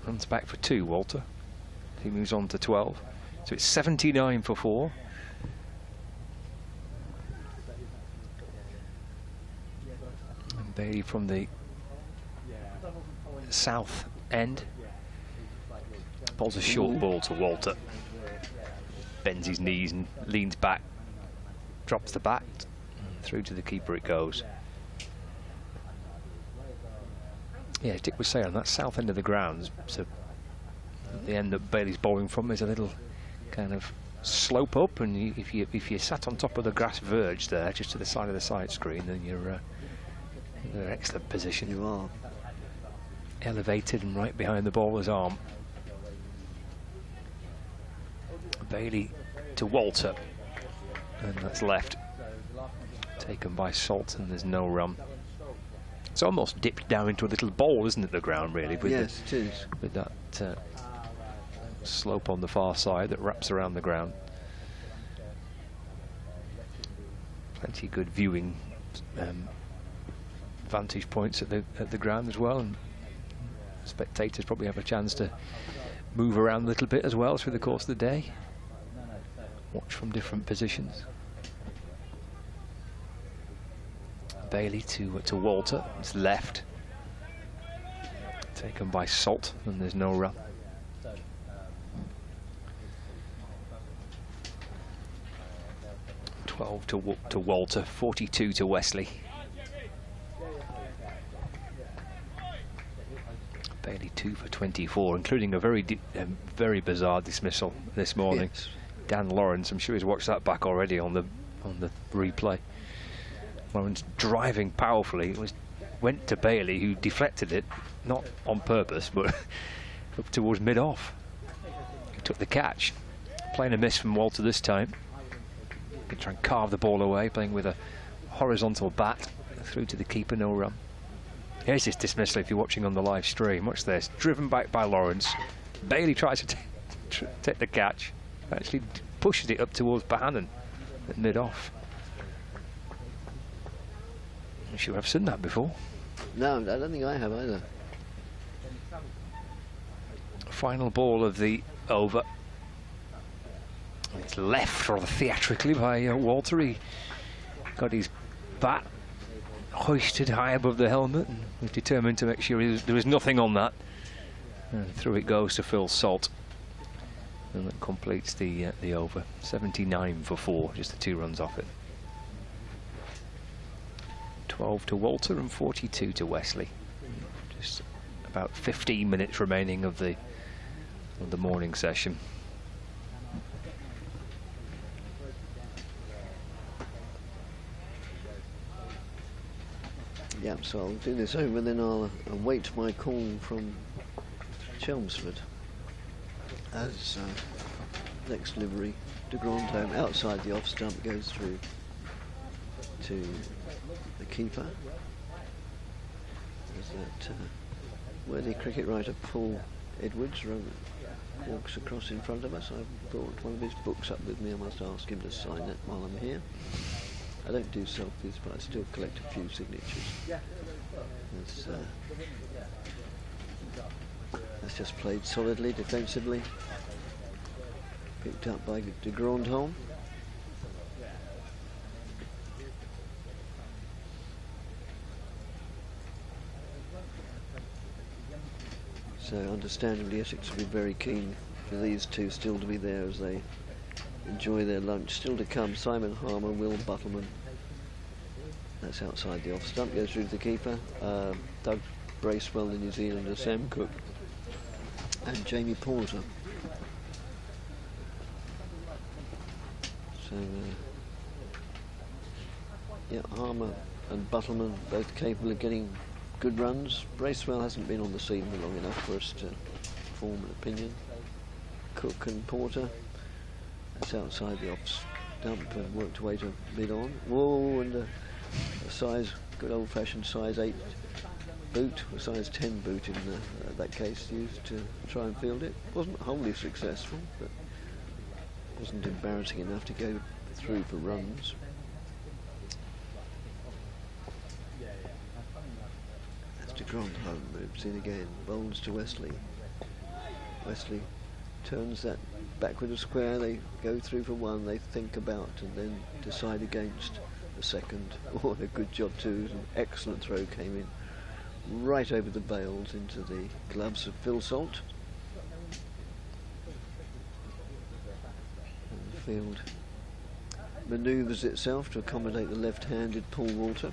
Runs back for 2, Walter. He moves on to 12. So it's 79 for 4. And Bailey from the south end bowls a short ball to Walter. Bends his knees and leans back. Drops the bat. Through to the keeper it goes. Yeah, as Dick was saying, on that south end of the grounds, so the end that Bailey's bowling from is a little kind of slope up, and if you sat on top of the grass verge there, just to the side of the side screen, then you're in an excellent position. You are elevated and right behind the bowler's arm. Bailey to Walter, and that's left. Taken by Salt, and there's no run. It's almost dipped down into a little bowl, isn't it, the ground, really? With yes, it is. With that slope on the far side that wraps around the ground. Plenty good viewing vantage points at the ground as well, and spectators probably have a chance to move around a little bit as well through the course of the day. Watch from different positions. Bailey to Walter. It's left. Taken by Salt, and there's no run. To Walter, 42 to Wesley. Bailey 2 for 24, including a very bizarre dismissal this morning. Yes. Dan Lawrence, I'm sure he's watched that back already on the replay. Lawrence driving powerfully, went to Bailey, who deflected it, not on purpose, but up towards mid-off. He took the catch. Playing a miss from Walter this time. Can try and carve the ball away, playing with a horizontal bat through to the keeper, no run. Here's this dismissal if you're watching on the live stream. Watch this, driven back by Lawrence. Bailey tries to take the catch, actually pushes it up towards Bohannon at mid-off. I'm sure I've seen that before. No, I don't think I have either. Final ball of the over. It's left rather theatrically by Walter. He got his bat hoisted high above the helmet and was determined to make sure there was nothing on that. And through it goes to Phil Salt. And that completes the over. 79 for 4, just the 2 runs off it. 12 to Walter and 42 to Wesley. Just about 15 minutes remaining of the morning session. Yeah, so I'll do this over, then I'll await my call from Chelmsford as next delivery to Grandhome outside the off stump goes through to the keeper. There's that worthy cricket writer Paul Edwards walks across in front of us. I've brought one of his books up with me. I must ask him to sign it while I'm here. I don't do selfies, but I still collect a few signatures. That's just played solidly, defensively. Picked up by de Grandholm. So understandably Essex will be very keen for these two still to be there as they enjoy their lunch. Still to come, Simon Harmer, Will Buttleman. That's outside the off stump, goes through to the keeper. Doug Bracewell, the New Zealander, Sam Cook and Jamie Porter. So yeah, Harmer and Buttleman both capable of getting good runs. Bracewell hasn't been on the scene for long enough for us to form an opinion. Cook and Porter, that's outside the off stump and worked away to mid on. Whoa, and a size, good old-fashioned size 8 boot, a size 10 boot in that case, used to try and field it. Wasn't wholly successful, but wasn't embarrassing enough to go through for runs. As de Grandholm moves in again, bowls to Wesley. Wesley turns that backward of square, they go through for one, they think about and then decide against the second. Oh, and a good job too, an excellent throw came in right over the bails into the gloves of Phil Salt. And the field manoeuvres itself to accommodate the left-handed Paul Walter.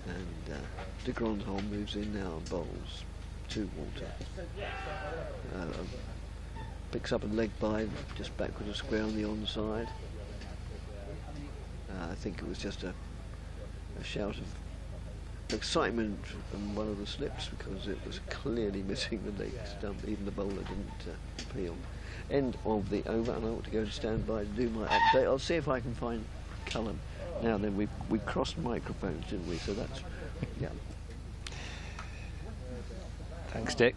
And de Grandholm moves in now and bowls to Walter. Picks up a leg by, just backward of square on the onside. I think it was just a shout of excitement from one of the slips because it was clearly missing the leg stump. Even the bowler didn't appeal. End of the over, and I ought to go to standby to do my update. I'll see if I can find Callum. Now then, we crossed microphones, didn't we? So that's, yeah. Thanks, Dick.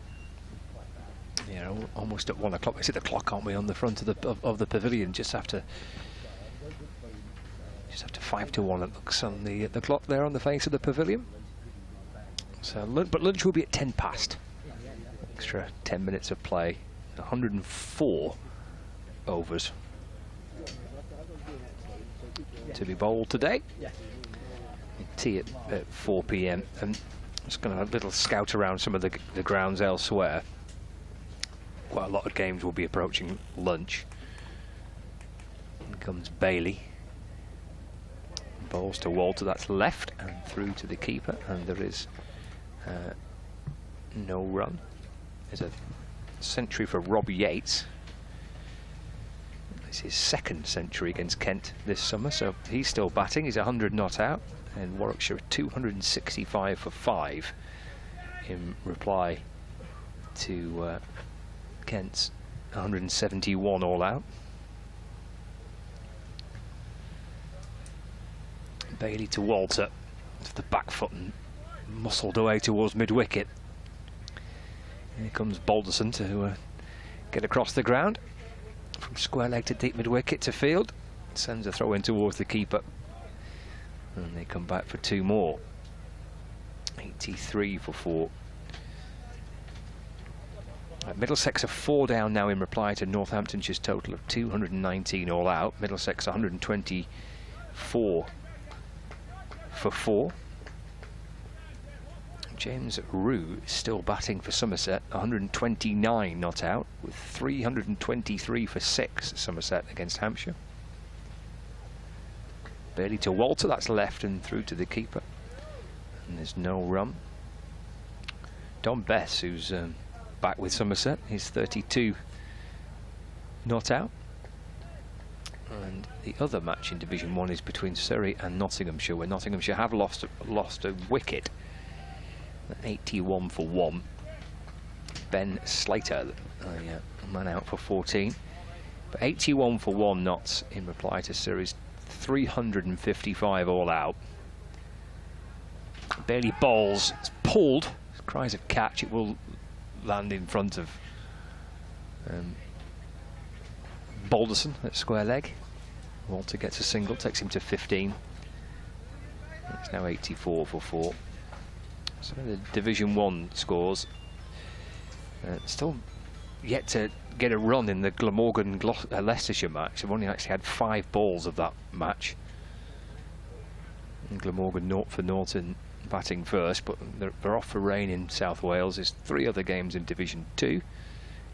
Yeah, almost at 1 o'clock. We see the clock, aren't we, on the front of the pavilion? Just after 5 to 1, it looks on the clock there on the face of the pavilion. So, but lunch will be at 10 past. Extra 10 minutes of play. 104 overs to be bowled today. Tea at 4 p.m. and just going to have a little scout around some of the grounds elsewhere. Quite a lot of games will be approaching lunch. In comes Bailey. Bowls to Walter, that's left and through to the keeper, and there is no run. There's a century for Rob Yates. It's his second century against Kent this summer, so he's still batting. He's 100 not out, and Warwickshire 265 for 5 in reply to Kent's 171 all out. Bailey to Walter, to the back foot and muscled away towards mid-wicket. Here comes Balderson to get across the ground. From square leg to deep mid-wicket to field. Sends a throw in towards the keeper. And they come back for 2 more. 83 for 4. Middlesex are 4 down now in reply to Northamptonshire's total of 219 all out. Middlesex 124 for 4. James Rue still batting for Somerset, 129 not out, with 323 for 6 Somerset against Hampshire. Bailey to Walter, that's left and through to the keeper. And there's no run. Don Bess, who's back with Somerset, he's 32 not out. And the other match in Division 1 is between Surrey and Nottinghamshire, where Nottinghamshire have lost a wicket. 81 for 1. Ben Slater, a man out for 14. But 81 for 1 knots in reply to Surrey's 355 all out. Bailey bowls, it's pulled, cries of catch, it will land in front of Balderson at square leg. Walter gets a single, takes him to 15. It's now 84 for 4. So the Division 1 scores. Still yet to get a run in the Glamorgan Leicestershire match. They've only actually had 5 balls of that match. And Glamorgan for Norton batting first, but they're off for rain in South Wales. There's 3 other games in Division 2,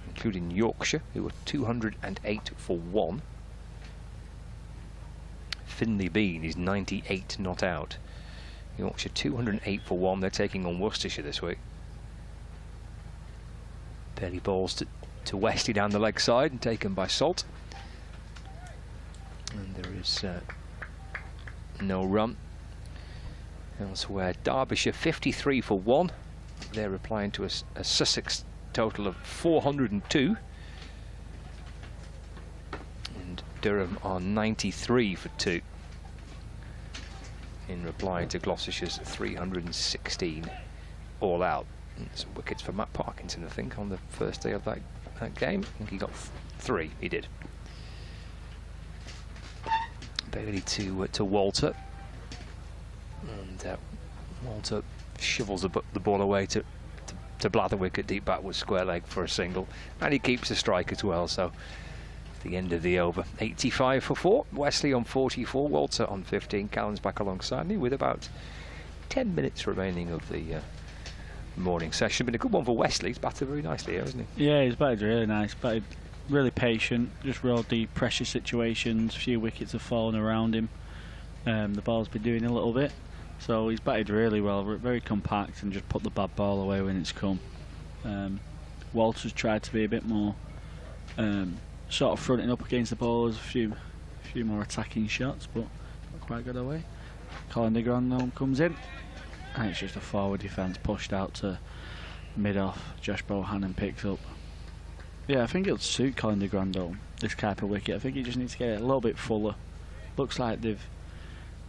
including Yorkshire, who were 208 for 1. Finley Bean is 98 not out. Yorkshire 208 for 1. They're taking on Worcestershire this week. Bailey bowls to Westy down the leg side and taken by Salt. And there is no run. Elsewhere, Derbyshire 53 for 1. They're replying to a Sussex total of 402. And Durham are 93 for 2. In reply to Gloucestershire's 316 all out. And some wickets for Matt Parkinson, I think, on the first day of that game. I think he got 3, he did. Bailey to Walter. And Walter shovels the ball away to Blatherwick at deep backwards square leg for a single. And he keeps the strike as well, so the end of the over. 85 for 4. Wesley on 44. Walter on 15. Callan's back alongside me with about 10 minutes remaining of the morning session. Been a good one for Wesley. He's batted very nicely here, hasn't he? Yeah, he's batted really nice. Batted really patient. Just real deep pressure situations. A few wickets have fallen around him. The ball's been doing a little bit. So he's batted really well. Very compact and just put the bad ball away when it's come. Walter's tried to be a bit more sort of fronting up against the bowlers, a few more attacking shots, but not quite got away. Colin de Grandon comes in, and it's just a forward defence pushed out to mid-off. Josh Bohannon picks up. Yeah, I think it'll suit Colin de Grandon, this type of wicket. I think he just needs to get it a little bit fuller. Looks like they've,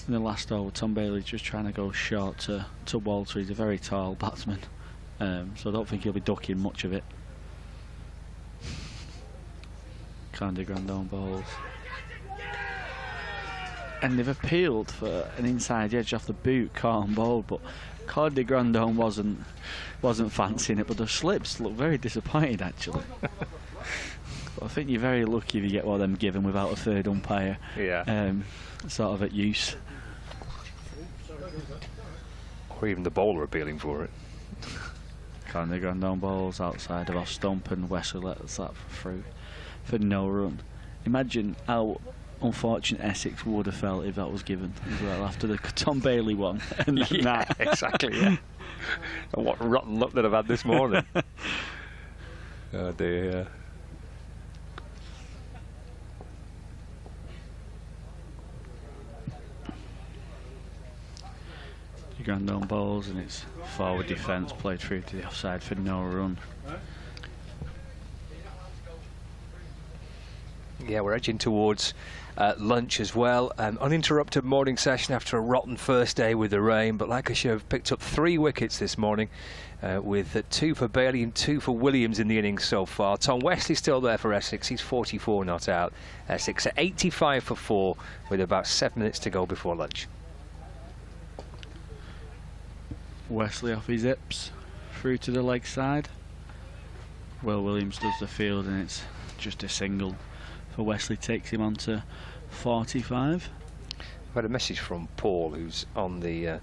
in the last over, Tom Bailey's just trying to go short to Walter. He's a very tall batsman, so I don't think he'll be ducking much of it. Colin de Grandon bowls. and they've appealed for an inside edge off the boot, Carlton ball, but Cord de Grandon wasn't fancying it, but the slips look very disappointed actually. But I think you're very lucky if you get one of them given without a third umpire. Yeah. Sort of at use. Or even the bowler appealing for it. Cord de Grandon balls outside of off stump, and Wesley lets that through for no run. Imagine how unfortunate Essex would have felt if that was given as well after the Tom Bailey one. And then Yeah, that. exactly. Yeah. And what rotten luck that I've had this morning. Oh dear. Grandon balls, and it's forward defence played through to the offside for no run. Yeah, we're edging towards lunch as well. Uninterrupted morning session after a rotten first day with the rain, but Lancashire have picked up 3 wickets this morning, with 2 for Bailey and 2 for Williams in the innings so far. Tom West is still there for Essex. He's 44 not out. Essex at 85 for 4 with about 7 minutes to go before lunch. Wesley off his hips, through to the leg side. Will Williams does the field, and it's just a single for Wesley, takes him on to 45. I've had a message from Paul, who's on the one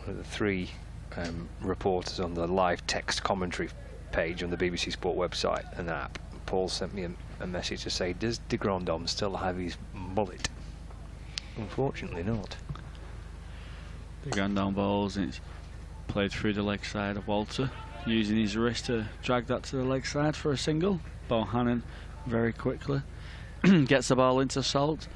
of the 3 reporters on the live text commentary page on the BBC Sport website and app. Paul sent me a message to say, does de Grandon still have his mullet? Unfortunately not. The Grandon balls, and it's played through the leg side of Walter, using his wrist to drag that to the leg side for a single. Bohannon very quickly gets the ball into Salt,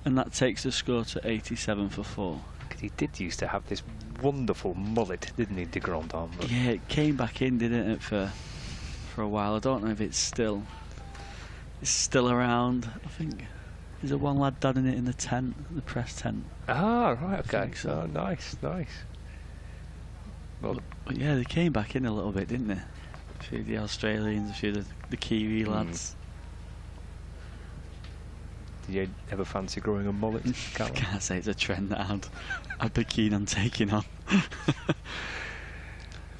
and that takes the score to 87 for 4. Because he did used to have this wonderful mullet, didn't he, de Grandon? Yeah, it came back in, didn't it, for a while. I don't know if it's still around. I think there's a one lad done in it in the tent, the press tent. Ah, right, okay. So. Oh, nice. Well, but yeah, they came back in a little bit, didn't they? A few of the Australians, a few of the Kiwi lads. Did you ever fancy growing a mullet? Can't say it's a trend that I'd be keen on taking on. I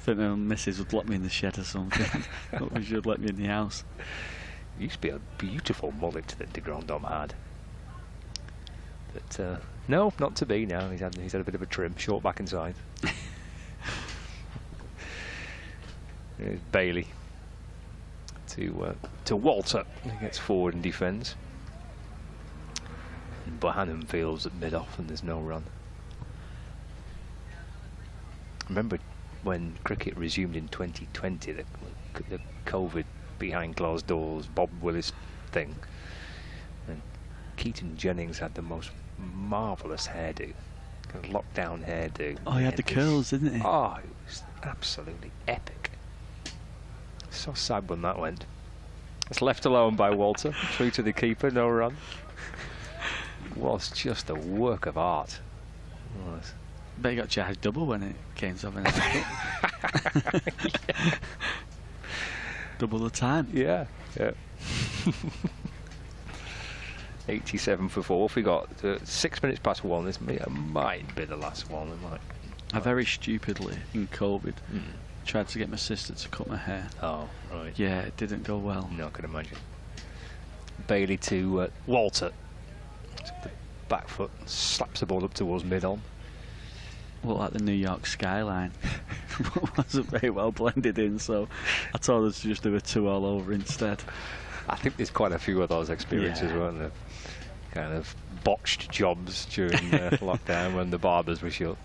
think my missus would lock me in the shed or something. But she would let me in the house. It used to be a beautiful mullet that de Grandon had. But no, not to be now. He's had a bit of a trim, short back and side. Here's Bailey to Walter. He gets forward and defends. And Bohannon fields at mid-off, and there's no run. Remember when cricket resumed in 2020, the COVID behind closed doors, Bob Willis thing, and Keaton Jennings had the most marvellous hairdo, kind of lockdown hairdo. Oh, he had the curls, didn't he? Oh, it was absolutely epic. So sad when that went. It's left alone by Walter, through to the keeper, no run. Was just a work of art. It was. Bet he got charged double when it came to having yeah. Double the time. Yeah. 87 for 4. We got 6 minutes past 1. This might be the last one. I very stupidly, in COVID, tried to get my sister to cut my hair. Oh, right. Yeah, it didn't go well. No, I can imagine. Bailey to Walter. The back foot slaps the ball up towards mid-on. Looked like the New York skyline. Wasn't very well blended in, so I told her to just do a 2 all over instead. I think there's quite a few of those experiences, weren't there? Kind of botched jobs during lockdown when the barbers were shut.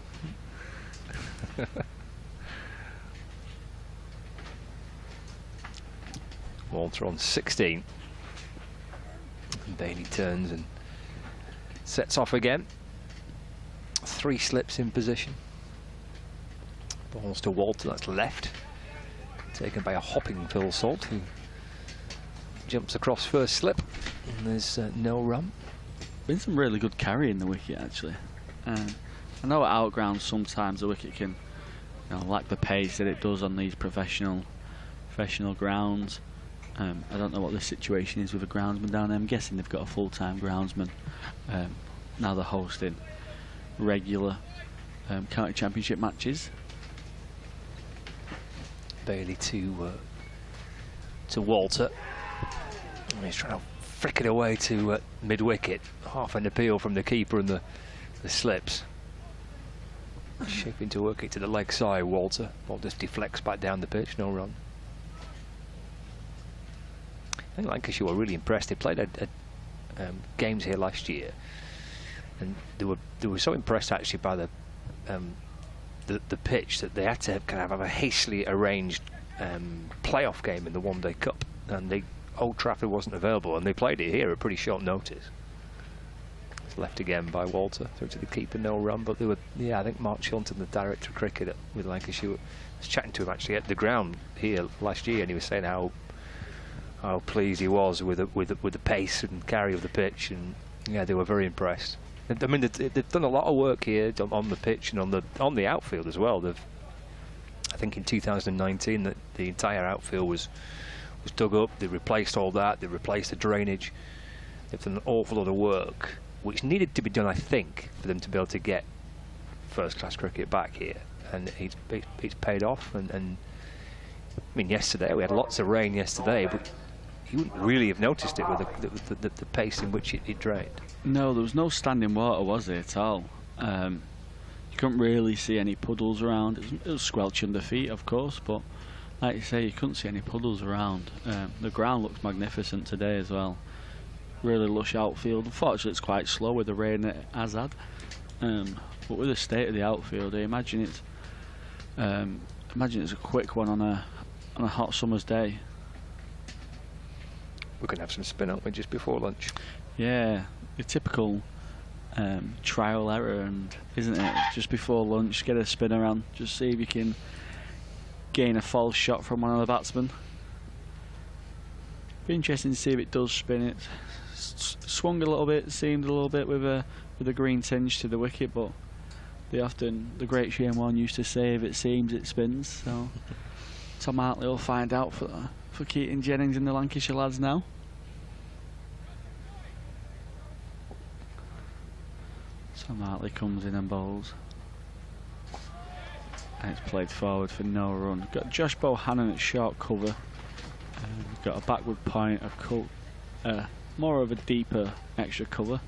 Walter on 16. And Bailey turns and sets off again. 3 slips in position. Balls to Walter, that's left. Taken by a hopping Phil Salt, who jumps across first slip. And there's no run. Been some really good carry in the wicket, actually. I know at outgrounds sometimes the wicket can, lack the pace that it does on these professional grounds. I don't know what the situation is with a groundsman down there. I'm guessing they've got a full-time groundsman now they're hosting regular county championship matches. Bailey to Walter. And he's trying to flick it away to mid-wicket. Half an appeal from the keeper and the slips. Shaping to work it to the leg side, Walter. Ball just deflects back down the pitch, no run. I think Lancashire were really impressed. They played games here last year, and they were so impressed actually by the pitch that they had to kind of have a hastily arranged playoff game in the One-Day Cup, and Old Trafford wasn't available, and they played it here at pretty short notice. It's left again by Walter through to the keeper, no run. But they were, I think Mark Chilton, the director of cricket with Lancashire, was chatting to him actually at the ground here last year, and he was saying how pleased he was with the pace and carry of the pitch, and yeah, they were very impressed. I mean, they've done a lot of work here on the pitch and on the outfield as well. I think in 2019 that the entire outfield was dug up. They replaced all that. They replaced the drainage. They've done an awful lot of work, which needed to be done, I think, for them to be able to get first-class cricket back here, and it's paid off. And I mean, yesterday we had lots of rain yesterday, but you wouldn't really have noticed it with the pace in which it drained. No, there was no standing water, was there, at all? You couldn't really see any puddles around. It was squelch under feet, of course, but like you say, you couldn't see any puddles around. The ground looks magnificent today as well. Really lush outfield. Unfortunately, it's quite slow with the rain it has had. But with the state of the outfield, I imagine it's a quick one on a hot summer's day. We're going to have some spin, aren't we, just before lunch? Yeah, your typical trial error, and isn't it? Just before lunch, get a spin around, just see if you can gain a false shot from one of the batsmen. Be interesting to see if it does spin. It swung a little bit, seemed a little bit with a green tinge to the wicket, but the great Shane Warne used to say, if it seems, it spins. So Tom Hartley will find out for Keaton Jennings and the Lancashire lads now. Tom Hartley comes in and bowls. And it's played forward for no run. Got Josh Bohannon at short cover. We've got a backward point, more of a deeper extra cover.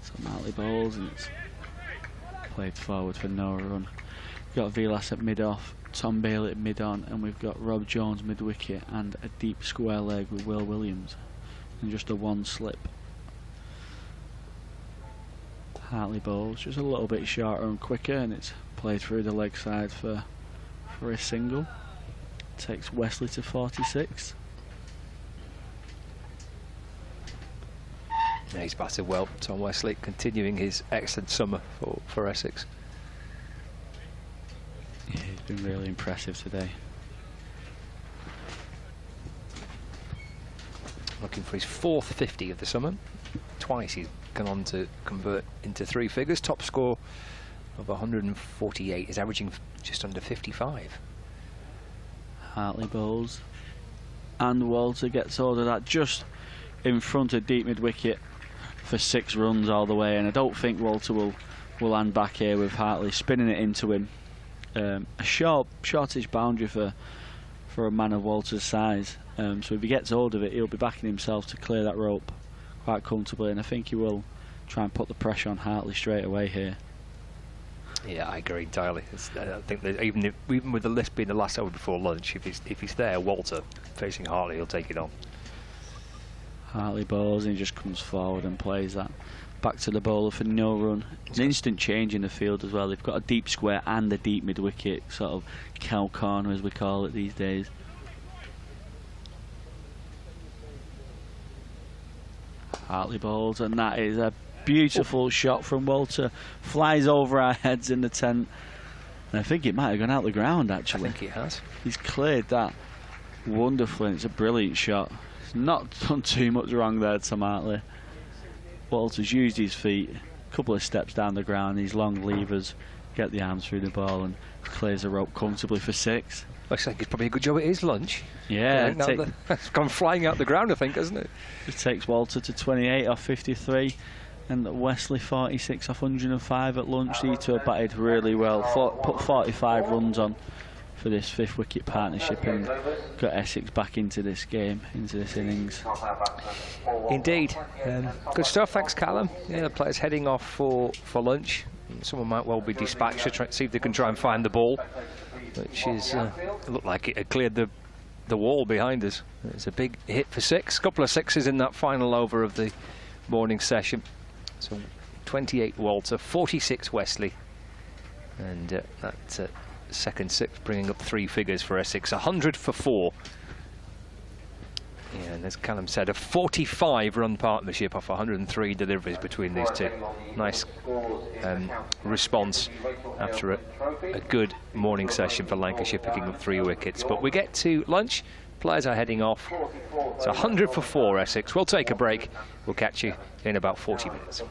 Tom Hartley bowls and it's played forward for no run. We've got Vilas at mid-off, Tom Bailey at mid-on, and we've got Rob Jones mid-wicket and a deep square leg with Will Williams and just a one slip. Hartley bowls just a little bit shorter and quicker, and it's played through the leg side for a single. Takes Wesley to 46. Yeah, he's batted well, Tom Wesley, continuing his excellent summer for Essex. Yeah, he's been really impressive today. Looking for his fourth 50 of the summer. Twice he's gone on to convert into three figures. Top score of 148 is averaging just under 55. Hartley bowls, and Walter gets hold of that just in front of deep mid-wicket for 6 runs all the way, and I don't think Walter will land back here with Hartley spinning it into him. A shortish boundary for a man of Walter's size, so if he gets hold of it, he'll be backing himself to clear that rope quite comfortably, and I think he will try and put the pressure on Hartley straight away here. Yeah, I agree entirely. I think that even with the list being the last over before lunch, if he's there, Walter facing Hartley, he'll take it on. Hartley bowls and he just comes forward and plays that back to the bowler for no run. An instant change in the field as well. They've got a deep square and a deep mid-wicket, sort of cow corner as we call it these days. Hartley bowls, and that is a beautiful shot from Walter. Flies over our heads in the tent, and I think it might have gone out the ground actually. I think it has. He's cleared that wonderfully. It's a brilliant shot. He's not done too much wrong there, Tom Hartley. Walter's used his feet, a couple of steps down the ground, these long levers, get the arms through the ball and clears the rope comfortably for 6. Looks like it's probably a good job it is lunch. Yeah, It's gone flying out the ground, I think, hasn't it? it takes Walter to 28 off 53, and Wesley 46 off 105 at lunch. These two are batted really well. Put 45 runs on for this 5th wicket partnership and got Essex back into this game, into this innings. Indeed. Good stuff, thanks Callum. Yeah, the players heading off for lunch. Someone might well be dispatched to try, see if they can try and find the ball, which is looked like it had cleared the wall behind us. It's a big hit for 6, couple of 6s in that final over of the morning session. So 28 Walter, 46 Wesley, and that second 6 bringing up 3 figures for Essex. 100 for 4. Yeah, and as Callum said, a 45 run partnership off 103 deliveries between these two. Nice response after a good morning session for Lancashire, picking up 3 wickets. But we get to lunch, players are heading off. It's 100 for 4 Essex. We'll take a break. We'll catch you in about 40 minutes.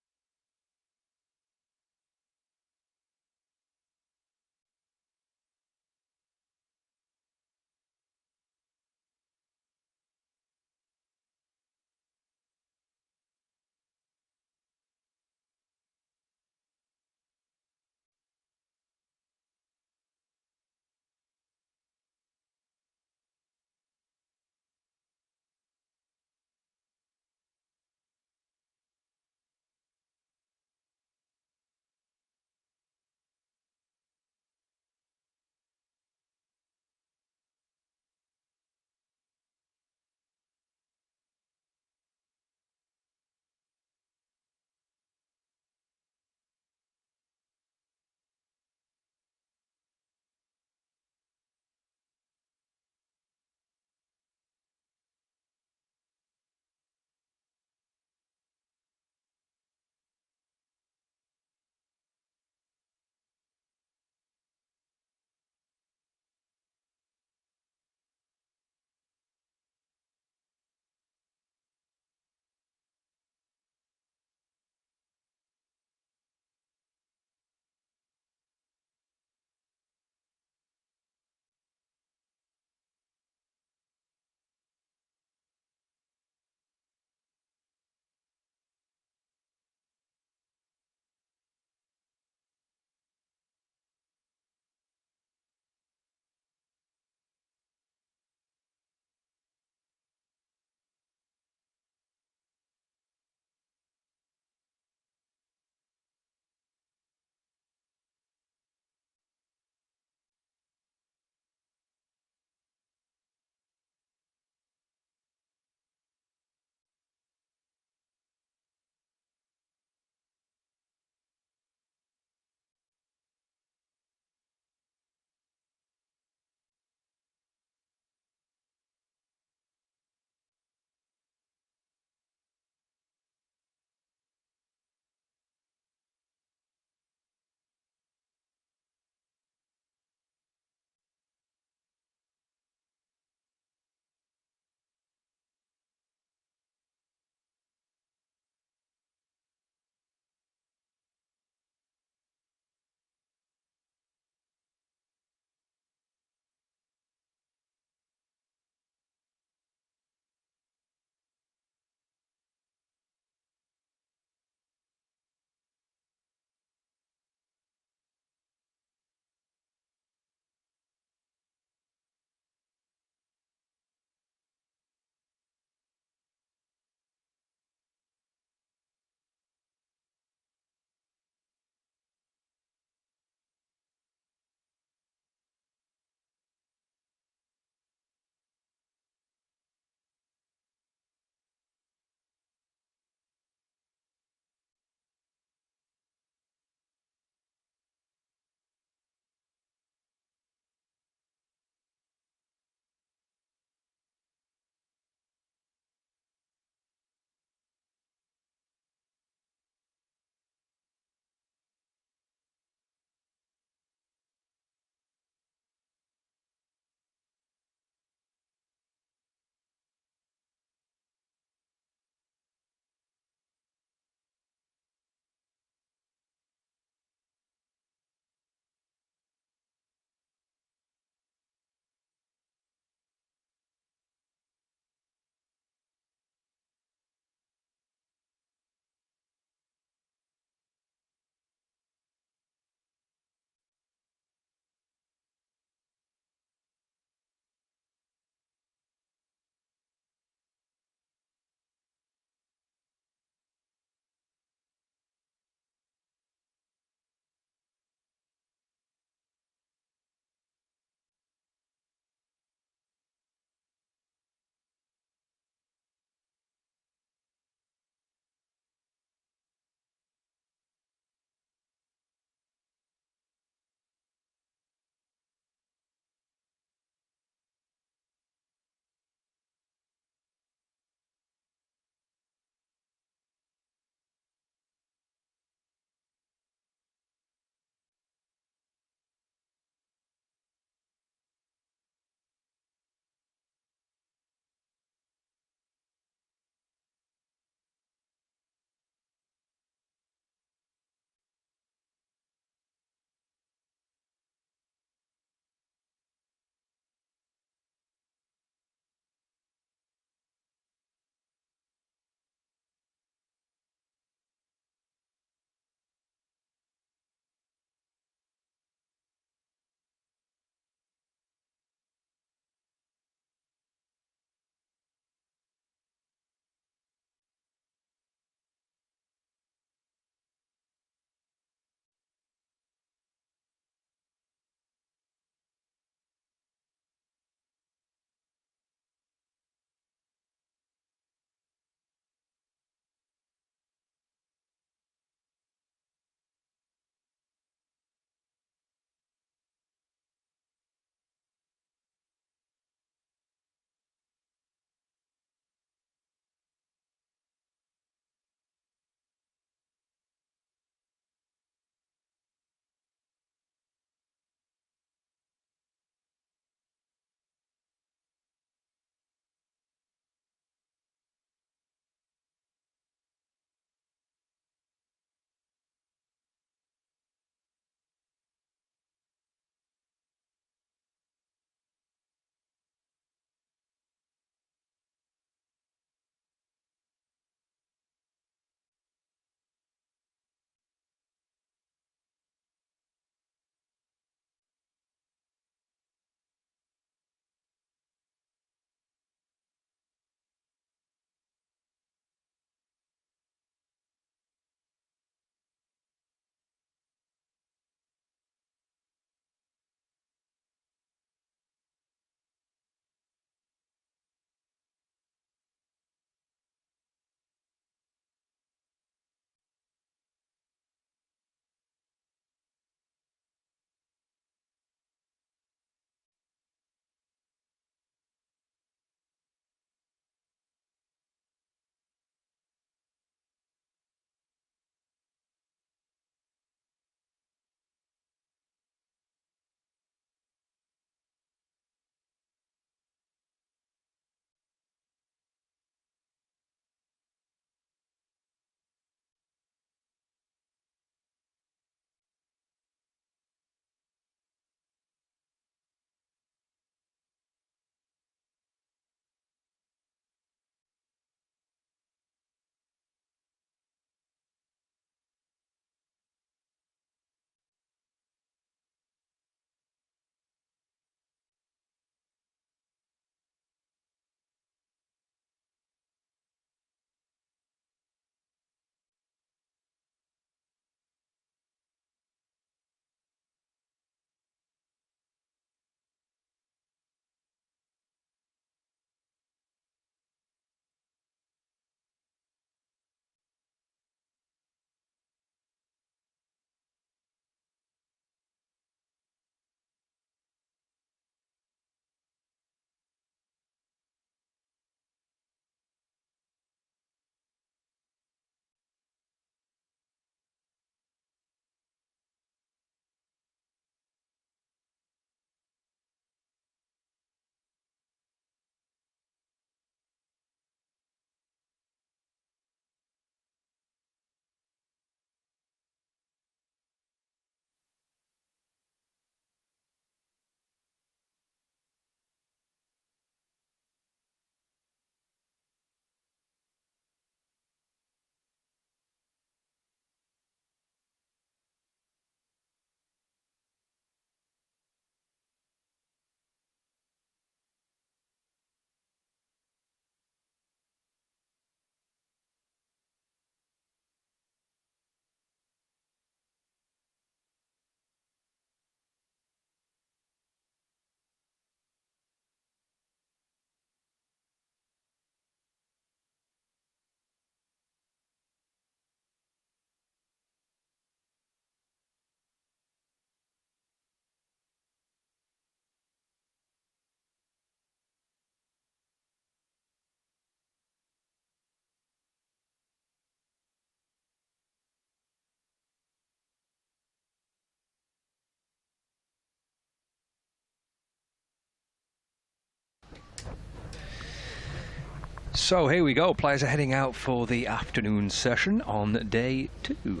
So here we go. Players are heading out for the afternoon session on day 2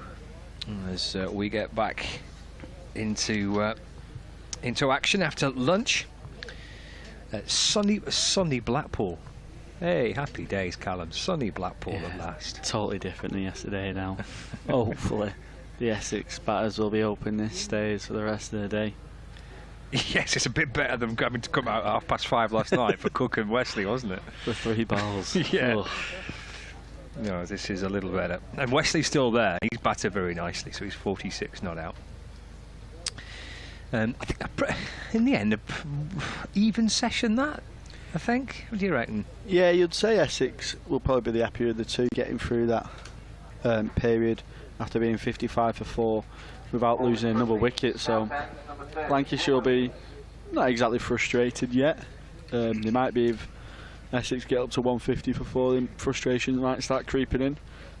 as we get back into action after lunch. Sunny Blackpool. Hey, happy days, Callum. Sunny Blackpool at last. Totally different than yesterday now. Hopefully the Essex batters will be open this stage for the rest of the day. Yes, it's a bit better than having to come out at 5:30 last night for Cook and Wesley, wasn't it? For 3 balls. Yeah. Oh. No, this is a little better. And Wesley's still there. He's batted very nicely, so he's 46 not out. I think in the end, even session that, I think. What do you reckon? Yeah, you'd say Essex will probably be the happier of the two getting through that period after being 55 for 4 without losing another wicket. So Lancashire will be not exactly frustrated yet. They might be if Essex get up to 150 for 4, then frustration might start creeping in.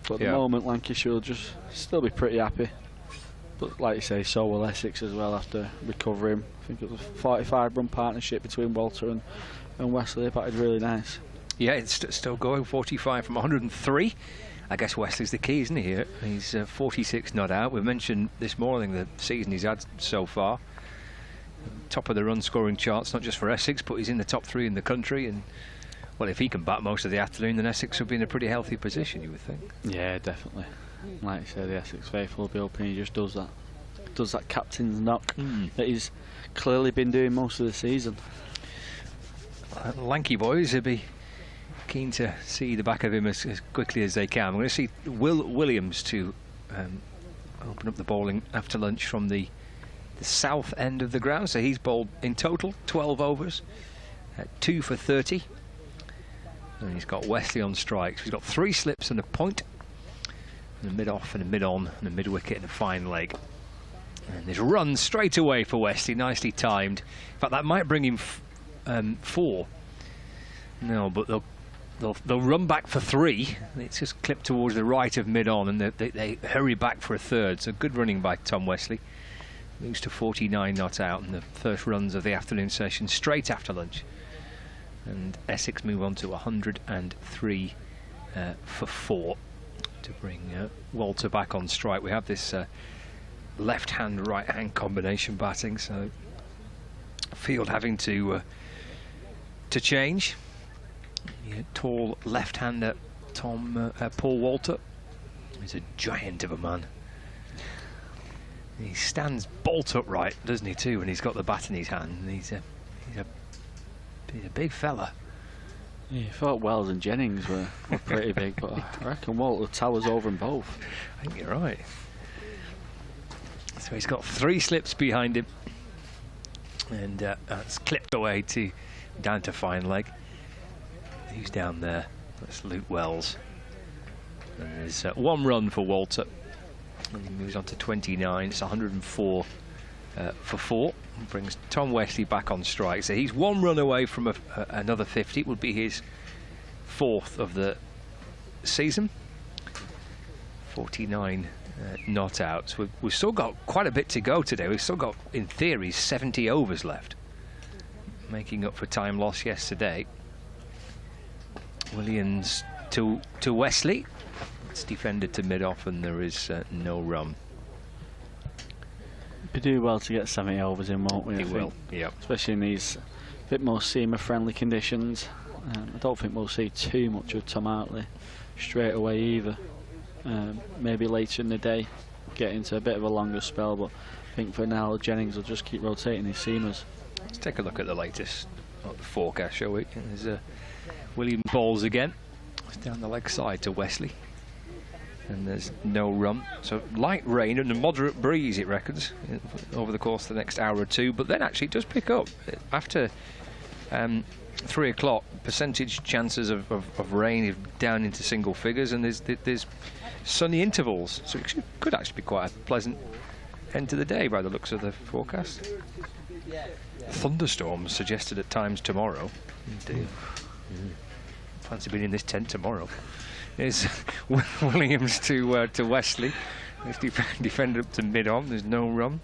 But at the moment, Lancashire will just still be pretty happy. But like you say, so will Essex as well after recovering. I think it was a 45-run partnership between Walter and Wesley. They batted really nice. Yeah, it's still going, 45 from 103. I guess Wesley's the key, isn't he? He's 46 not out. We mentioned this morning the season he's had so far. Top of the run scoring charts, not just for Essex, but he's in the top 3 in the country. And well, if he can bat most of the afternoon, then Essex will be in a pretty healthy position, you would think. Yeah, definitely. Like you said, the Essex faithful will be open. He just does that captain's knock that he's clearly been doing most of the season. Lanky boys will be keen to see the back of him as quickly as they can. We're going to see Will Williams to open up the bowling after lunch from the south end of the ground. So he's bowled in total 12 overs, 2 for 30. And he's got Wesley on strikes. He's got 3 slips and a point, and a mid-off and a mid-on and a mid-wicket and a fine leg. And there's a run straight away for Wesley, nicely timed. In fact, that might bring him 4. No, but they'll run back for 3. It's just clipped towards the right of mid-on, and they hurry back for a 3rd. So good running by Tom Wesley. Moves to 49 not out, and the first runs of the afternoon session straight after lunch. And Essex move on to 103 for 4 to bring Walter back on strike. We have this left-hand, right-hand combination batting, so field having to change. The tall left-hander Paul Walter is a giant of a man. He stands bolt upright, doesn't he, too, when he's got the bat in his hand. He's a big fella. Yeah, I thought Wells and Jennings were pretty big, but I reckon Walter towers over them both. I think you're right. So he's got 3 slips behind him, and that's clipped away down to fine leg. Who's down there? That's Luke Wells. And there's 1 run for Walter, and he moves on to 29. It's 104 for 4. Brings Tom Wesley back on strike. So he's 1 run away from another 50. It would be his 4th of the season. 49 not out. So we've still got quite a bit to go today. We've still got, in theory, 70 overs left, making up for time lost yesterday. Williams to Wesley. It's defended to mid-off, and there is no run. We do well to get 70 overs in, won't we? He will, yeah. Especially in these bit more seamer-friendly conditions. I don't think we'll see too much of Tom Hartley straight away either. Maybe later in the day, get into a bit of a longer spell, but I think for now Jennings will just keep rotating his seamers. Let's take a look at the latest forecast, shall we? There's William bowls again. It's down the leg side to Wesley, and there's no run. So light rain and a moderate breeze, it reckons, over the course of the next hour or 2. But then actually it does pick up after 3 o'clock. Percentage chances of rain down into single figures, and there's sunny intervals. So it could actually be quite a pleasant end to the day by the looks of the forecast. Thunderstorms suggested at times tomorrow. Indeed. Fancy being in this tent tomorrow. Is Williams to Wesley. This defender up to mid-on. There's no run.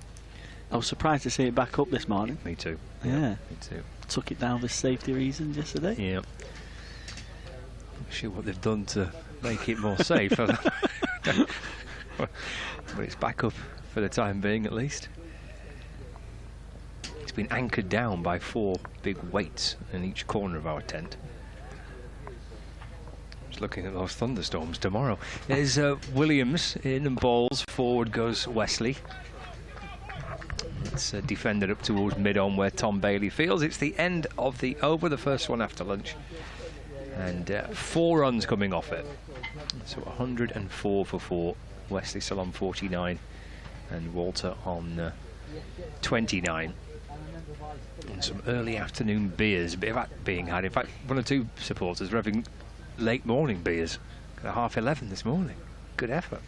I was surprised to see it back up this morning. Me too. Yeah. Me too. Took it down for safety reasons yesterday. Yeah. sure what they've done to make it more safe. But it's back up for the time being, at least. It's been anchored down by 4 big weights in each corner of our tent. Just looking at those thunderstorms tomorrow. There's Williams in and balls. Forward goes Wesley. It's defended up towards mid-on where Tom Bailey feels. It's the end of the over, the first one after lunch. And 4 runs coming off it. So 104 for 4. Wesley still on 49 and Walter on 29. And some early afternoon beers, a bit of that being had. In fact, 1 or 2 supporters were having late morning beers at 11:30 this morning. Good effort.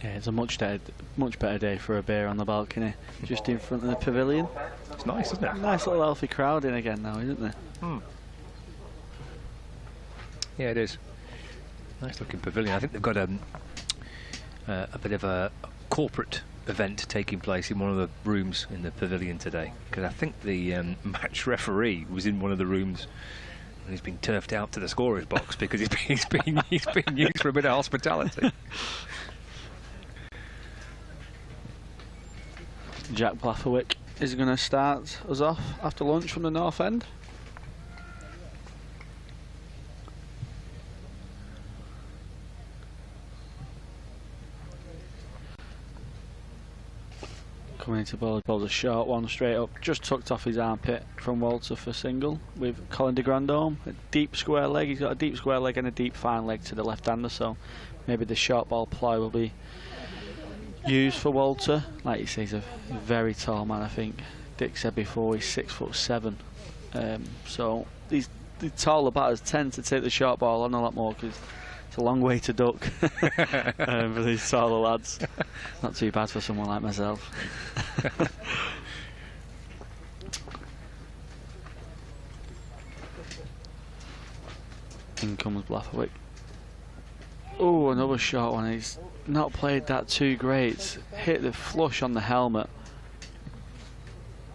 Yeah, it's a much better day for a beer on the balcony, just in front of the pavilion. It's nice, isn't it? Nice little healthy crowd in again now, isn't there? Yeah, it is. Nice looking pavilion. I think they've got a bit of a corporate event taking place in one of the rooms in the pavilion today, because I think the match referee was in one of the rooms and he's been turfed out to the scorer's box because he's been used for a bit of hospitality. Jack Blafferwick is going to start us off after lunch from the north end. Coming into bowls a short one straight up, just tucked off his armpit from Walter for single with Colin de Grandhomme. A deep square leg, he's got a deep square leg and a deep fine leg to the left-hander, so maybe the short ball ploy will be used for Walter. Like you say, he's a very tall man. I think Dick said before he's 6'7", so the taller batters tend to take the short ball on a lot more because it's a long way to duck for these taller lads. Not too bad for someone like myself. In comes Blafferwick. Oh, another short one. He's not played that too great. Hit the flush on the helmet,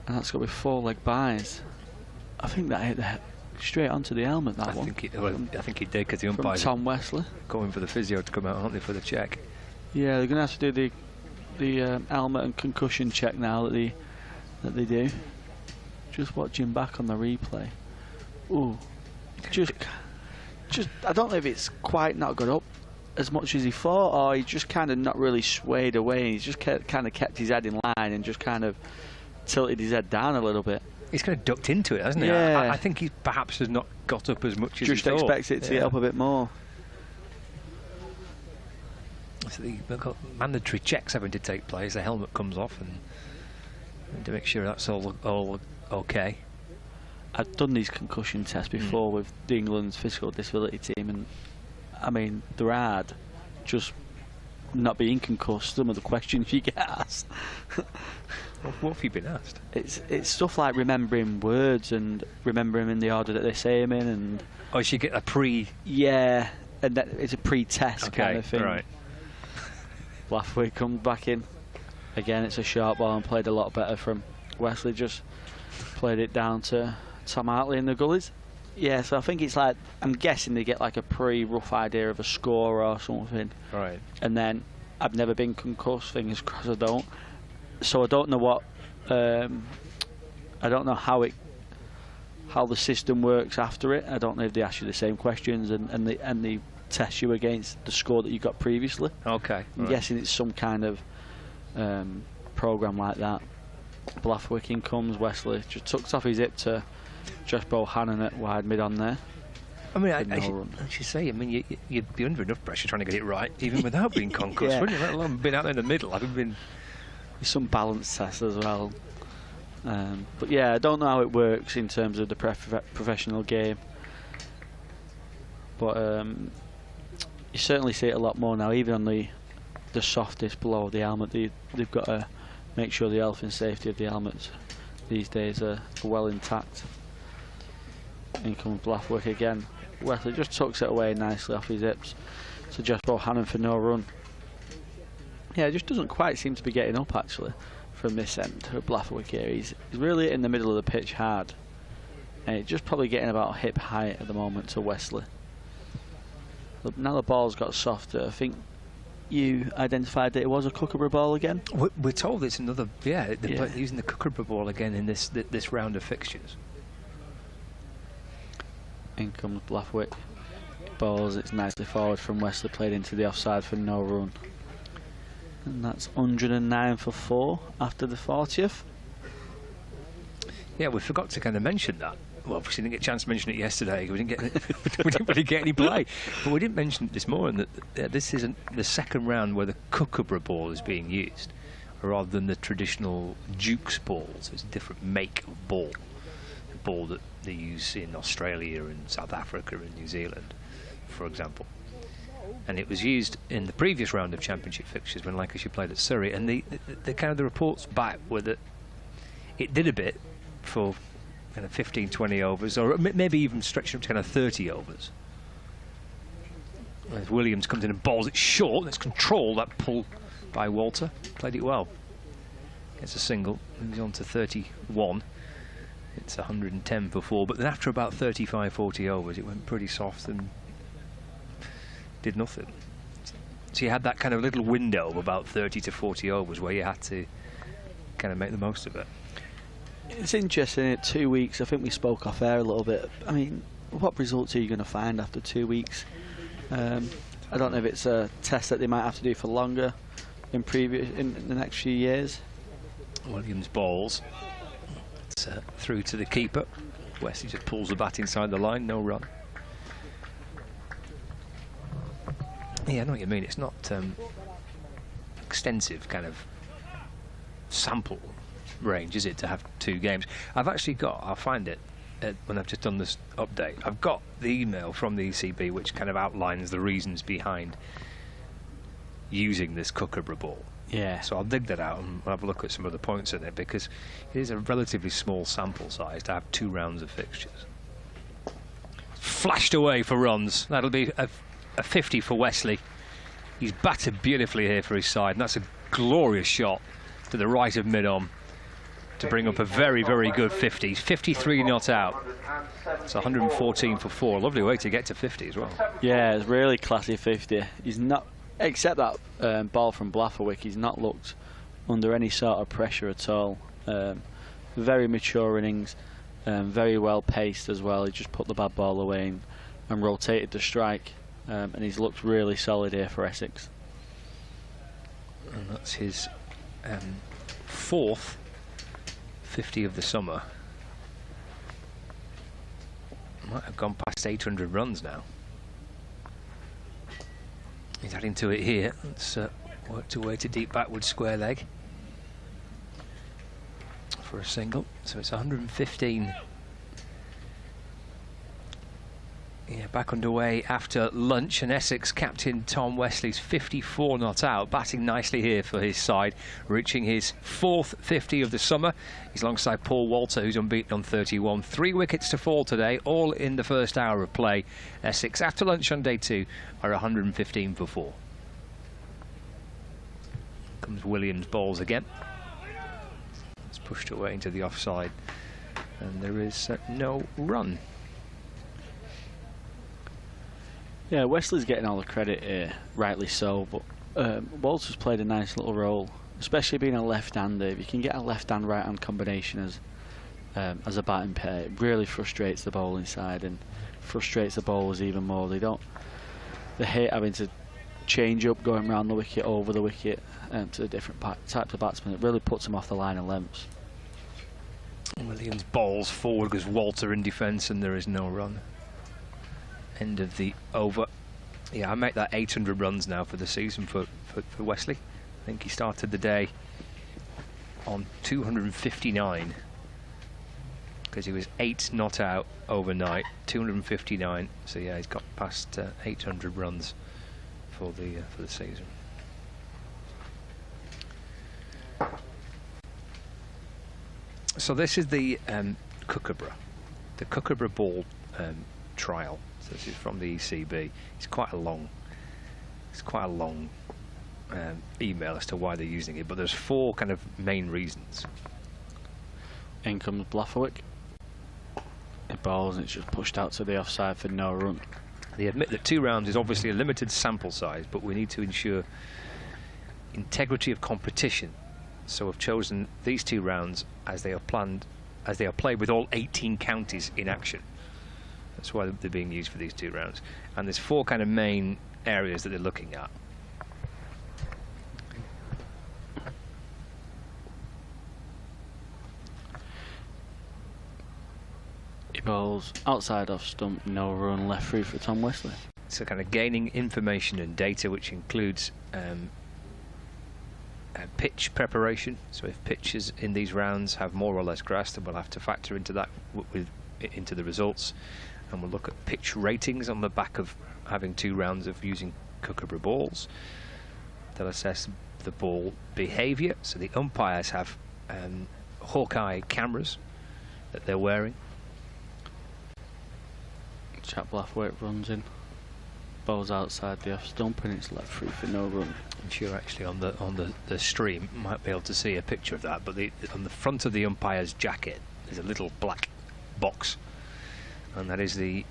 and that's got to be 4-leg buys. I think that hit straight onto the helmet. That one. I think he did, because the umpires Tom Wesley going for the physio to come out, aren't they, for the check? Yeah, they're going to have to do the helmet and concussion check now that they do. Just watching back on the replay. Ooh, just I don't know if it's quite not got up as much as he thought, or he just kind of not really swayed away. He's just kind of kept his head in line and just kind of tilted his head down a little bit. He's kind of ducked into it, hasn't he? Yeah. I think he perhaps has not got up as much as he thought. Just expects it to get up a bit more. So they've got mandatory checks having to take place. The helmet comes off, and to make sure that's all okay. I've done these concussion tests before with the England's physical disability team, and I mean, they're hard. Just not being concussed, some of the questions you get asked. What have you been asked? It's stuff like remembering words and remembering in the order that they say them in, and you should get a pre. Yeah, and it's a pre-test kind of thing. Right. Blafferwick comes back in again. It's a sharp ball and played a lot better from Wesley. Just played it down to Tom Hartley in the gullies. Yeah, so I think it's like, I'm guessing they get like a rough idea of a score or something. Right. And then I've never been concussed, fingers crossed I don't. So I don't know what, I don't know how the system works after it. I don't know if they ask you the same questions and they test you against the score that you got previously. Okay. I'm guessing it's some kind of program like that. Blafferwick in comes Wesley, just tucks off his hip to Josh Bohannon at wide mid on there. I mean, I should say, I mean, you'd be under enough pressure trying to get it right, even without being concussed, Yeah. wouldn't you? Let alone been out there in the middle. Having been some balance tests as well. But yeah, I don't know how it works in terms of the professional game. But you certainly see it a lot more now, even on the softest below the helmet. They've got to make sure the health and safety of the helmets these days are well intact. In comes Blafferwick again. Wesley just tucks it away nicely off his hips to Josh Bohannon for no run. Yeah, it just doesn't quite seem to be getting up actually from this end of Blafferwick here. He's really in the middle of the pitch hard, and it's just probably getting about hip height at the moment to Wesley. Now the ball's got softer. I think you identified that it was a Kookaburra ball again. We're told it's another. Yeah, they're using the Kookaburra ball again in this round of fixtures. In comes Blathwick. Balls, it's nicely forward from Wesley, played into the offside for no run. And that's 109 for 4 after the 40th. Yeah, we forgot to kind of mention that. Well, obviously didn't get a chance to mention it yesterday. We didn't really get any play, but we didn't mention it this morning that this isn't the second round where the Kookaburra ball is being used, rather than the traditional Duke's ball. So it's a different make of ball, a ball that they use in Australia and South Africa and New Zealand, for example. And it was used in the previous round of Championship fixtures when Lancashire played at Surrey, and the kind of the reports back were that it did a bit for kind of 15, 20 overs, or maybe even stretching up to kind of 30 overs. As Williams comes in and bowls it short, and it's controlled, that pull by Walter. Played it well. Gets a single, moves on to 31. It's 110 for 4, but then after about 35, 40 overs, it went pretty soft and did nothing. So you had that kind of little window of about 30 to 40 overs where you had to kind of make the most of it. It's interesting, in 2 weeks, I think we spoke off air a little bit. I mean, what results are you going to find after 2 weeks? I don't know if it's a test that they might have to do for longer in the next few years. Williams bowls. It's through to the keeper. Wesley just pulls the bat inside the line, no run. Yeah, I know what you mean. It's not extensive kind of sample range, is it, to have 2 games? I've actually got, I'll find it when I've just done this update, I've got the email from the ECB which kind of outlines the reasons behind using this Kookaburra ball. Yeah. So I'll dig that out and have a look at some of the points in it, because it is a relatively small sample size to have 2 rounds of fixtures. Flashed away for runs. That'll be a 50 for Wesley. He's batted beautifully here for his side, and that's a glorious shot to the right of mid-on to bring up a very, very good 50. 53 not out. It's 114 for 4. Lovely way to get to 50 as well. Yeah, it's really classy 50. He's not, except that ball from Blathwick, he's not looked under any sort of pressure at all. Very mature innings, very well paced as well. He just put the bad ball away and rotated the strike, and he's looked really solid here for Essex. And that's his 4th 50 of the summer. Might have gone past 800 runs now. He's adding to it here. It's worked away to deep backward square leg for a single. So it's 115. Yeah, back underway after lunch, and Essex captain Tom Wesley's 54 not out, batting nicely here for his side, reaching his 4th 50 of the summer. He's alongside Paul Walter, who's unbeaten on 31. 3 wickets to fall today, all in the first hour of play. Essex, after lunch on day 2, are 115 for 4. Comes Williams, bowls again. It's pushed away into the offside, and there is no run. Yeah, Wesley's getting all the credit here, rightly so, but Walter's played a nice little role, especially being a left-hander. If you can get a left-hand, right-hand combination as a batting pair, it really frustrates the bowling side and frustrates the bowlers even more. They hate having to change up, going round the wicket, over the wicket, to the different types of batsmen. It really puts them off the line of lengths. Williams bowls forward, goes Walter in defence, and there is no run. End of the over. Yeah, I make that 800 runs now for the season for Wesley. I think he started the day on 259 because he was 8 not out overnight. 259. So yeah, he's got past 800 runs for the season. So this is the Kookaburra ball trial. So this is from the ECB. It's quite a long email as to why they're using it, but there's 4 kind of main reasons. In comes Blathwick. It bowls and it's just pushed out to the offside for no run. They admit that 2 rounds is obviously a limited sample size, but we need to ensure integrity of competition. So we've chosen these 2 rounds as they are planned, as they are played with all 18 counties in action. That's why they're being used for these 2 rounds. And there's 4 kind of main areas that they're looking at. He bowls outside off stump, no run, left free for Tom Wesley. So kind of gaining information and data, which includes pitch preparation. So if pitches in these rounds have more or less grass, then we'll have to factor into that into the results. And we'll look at pitch ratings on the back of having 2 rounds of using Kookaburra balls. They'll assess the ball behaviour. So the umpires have Hawkeye cameras that they're wearing. Jack Blathwaite runs in, bowls outside the off stump, and it's left free for no run. I'm sure actually on the stream you might be able to see a picture of that, but on the front of the umpire's jacket there's a little black box, and that is the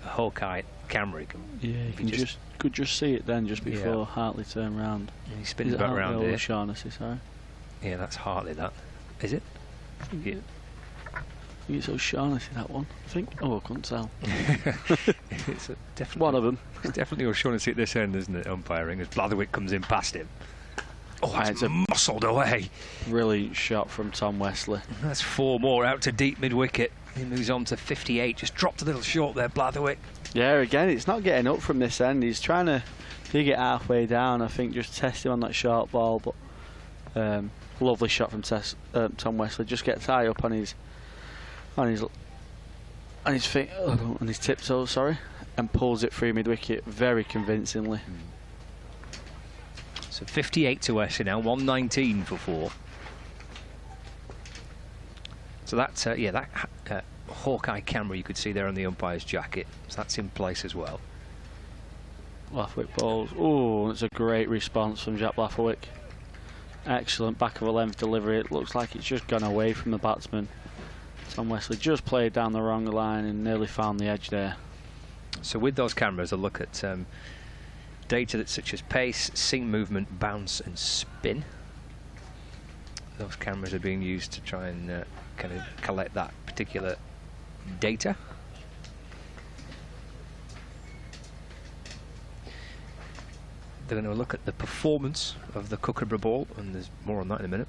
Hawkeye camera. Yeah, you could just see it then just before Hartley turned round. Yeah, he spins back round here. Shaughnessy, sorry. Yeah, that's Hartley, that. Is it? Yeah. I think it's O'Shaughnessy, that one. I think. Oh, I couldn't tell. It's definitely one of them. It's definitely O'Shaughnessy at this end, isn't it? Umpiring as Blatherwick comes in past him. Oh, that's muscled away. Brilliant shot from Tom Wesley. That's 4 more out to deep mid wicket. He moves on to 58. Just dropped a little short there, Blatherwick. Yeah, again, it's not getting up from this end. He's trying to dig it halfway down. I think just test him on that short ball, but lovely shot from Tom Wesley. Just gets high up on his feet, on his tiptoes, sorry, and pulls it through mid wicket very convincingly. So 58 to Essex now, 119 for 4. So that's that Hawkeye camera you could see there on the umpire's jacket. So that's in place as well. Blathwick bowls. Oh, it's a great response from Jack Blathwick. Excellent back of a length delivery. It looks like it's just gone away from the batsman. Tom Wesley just played down the wrong line and nearly found the edge there. So with those cameras, I'll look at data that's such as pace, seam movement, bounce and spin. Those cameras are being used to try and kind of collect that particular data. They're going to look at the performance of the Kookaburra ball, and there's more on that in a minute.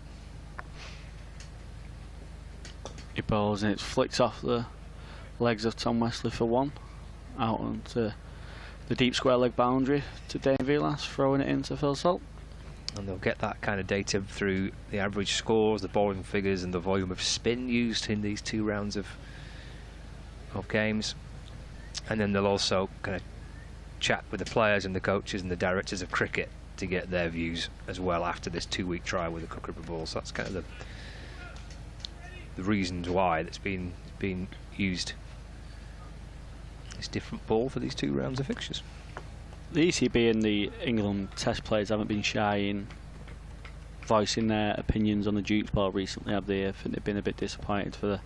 He bowls and it flicks off the legs of Tom Wesley for 1, out onto the deep square leg boundary to Dane Vilas, throwing it into Phil Salt. And they'll get that kind of data through the average scores, the bowling figures and the volume of spin used in these 2 rounds of games. And then they'll also kind of chat with the players and the coaches and the directors of cricket to get their views as well after this 2-week trial with the Kookaburra ball. So that's kind of the reasons why that's been used this different ball for these 2 rounds of fixtures. The ECB and the England Test players haven't been shy in voicing their opinions on the Dukes ball recently, have they? I think they've been a bit disappointed for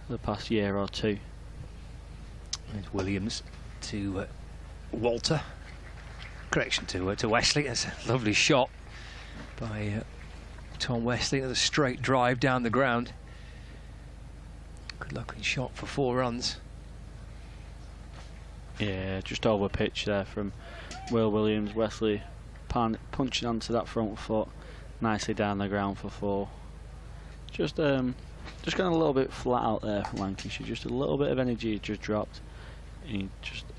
the past year or 2. There's Williams to Walter. Correction to Wesley. That's a lovely shot by Tom Wesley. Another straight drive down the ground. Good looking shot for 4 runs. Yeah, just over pitch there from Will Williams. Wesley punching onto that front foot nicely down the ground for 4. Just going a little bit flat out there from Lancashire. Just a little bit of energy just dropped. And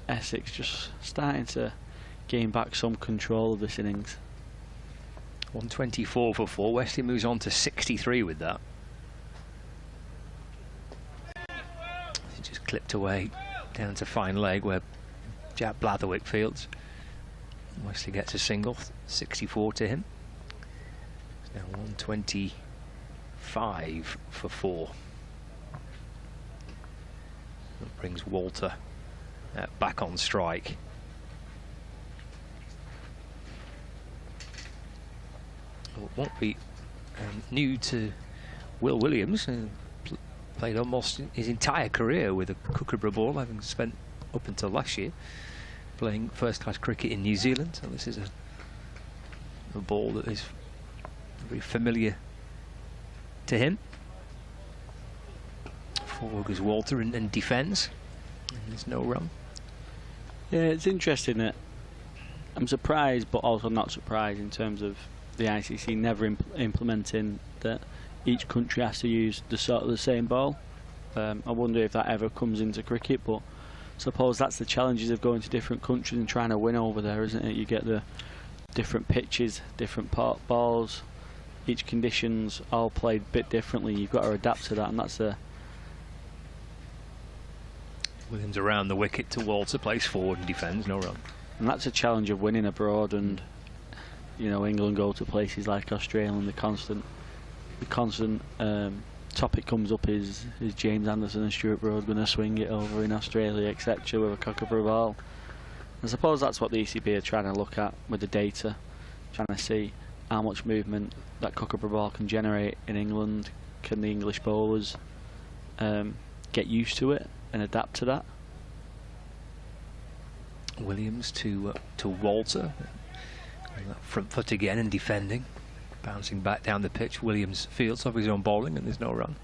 Essex just starting to gain back some control of this innings. 124 for 4. Wesley moves on to 63 with that. He just clipped away down to fine leg where Jack Blatherwick fields. Wesley gets a single, 64 to him. It's now 125 for 4. That brings Walter back on strike. It won't be new to Will Williams, who played almost his entire career with a Kookaburra ball, having spent up until last year playing first-class cricket in New Zealand, so this is a ball that is very familiar to him. Forward goes Walter and defends, and there's no run. Yeah, it's interesting that I'm surprised, but also not surprised in terms of the ICC never implementing that each country has to use the same ball. I wonder if that ever comes into cricket, but I suppose that's the challenges of going to different countries and trying to win over there, isn't it? You get the different pitches, different balls, each conditions all played a bit differently. You've got to adapt to that, and that's a... Williams around the wicket to Walter, plays forward and defends, no run. And that's a challenge of winning abroad, and you know, England go to places like Australia, and the constant topic comes up is James Anderson and Stuart Broad going to swing it over in Australia, etc., with a Kookaburra ball. I suppose that's what the ECB are trying to look at with the data, trying to see how much movement that Kookaburra ball can generate in England. Can the English bowlers get used to it and adapt to that? Williams to Walter, front foot again and defending, bouncing back down the pitch. Williams fields off his own bowling and there's no run.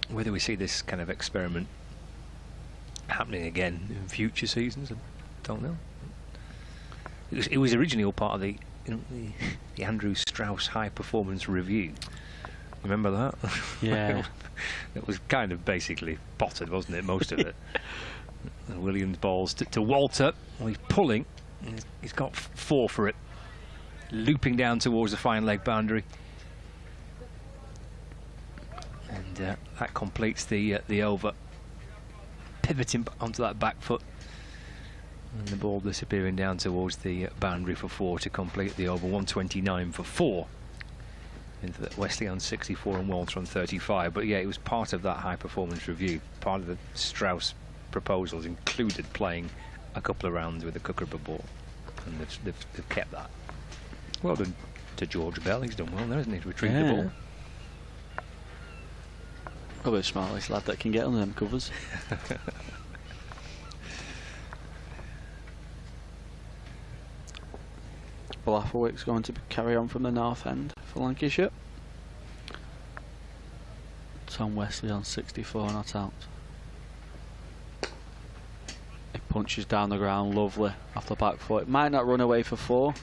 Whether we see this kind of experiment happening again in future seasons, I don't know. It was originally all part of the Andrew Strauss High Performance Review. Remember that? Yeah. It was kind of basically potted, wasn't it? Most of it. And Williams balls to Walter. Well, he's pulling. He's got 4 for it. Looping down towards the fine leg boundary. And that completes the over. Pivoting onto that back foot. And the ball disappearing down towards the boundary for 4 to complete the over. 129 for 4. Into Wesley on 64 and Walter on 35. But yeah, it was part of that high performance review. Part of the Strauss proposals included playing a couple of rounds with the Kookaburra ball, and they've kept that. Well done to George Bell. He's done well there, hasn't he? He's retrieved the ball. Probably the smartest lad that can get on them covers. Blafferwick's going to carry on from the north end for Lancashire. Tom Wesley on 64, not out. He punches down the ground, lovely, off the back foot. Might not run away for 4.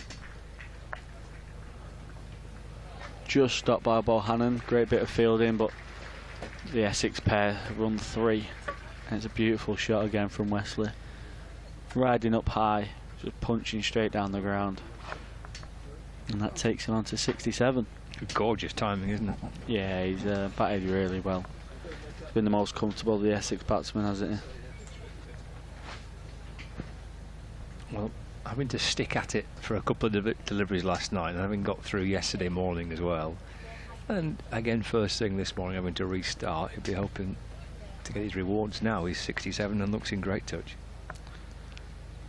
Just stopped by Bohannon. Great bit of fielding, but the Essex pair run 3. And it's a beautiful shot again from Wesley. Riding up high, just punching straight down the ground. And that takes him on to 67. Gorgeous timing, isn't it? Yeah, he's batted really well. He's been the most comfortable of the Essex batsmen, hasn't he? Well, having to stick at it for a couple of deliveries last night, and having got through yesterday morning as well, and again first thing this morning having to restart, he'll be hoping to get his rewards now. He's 67 and looks in great touch.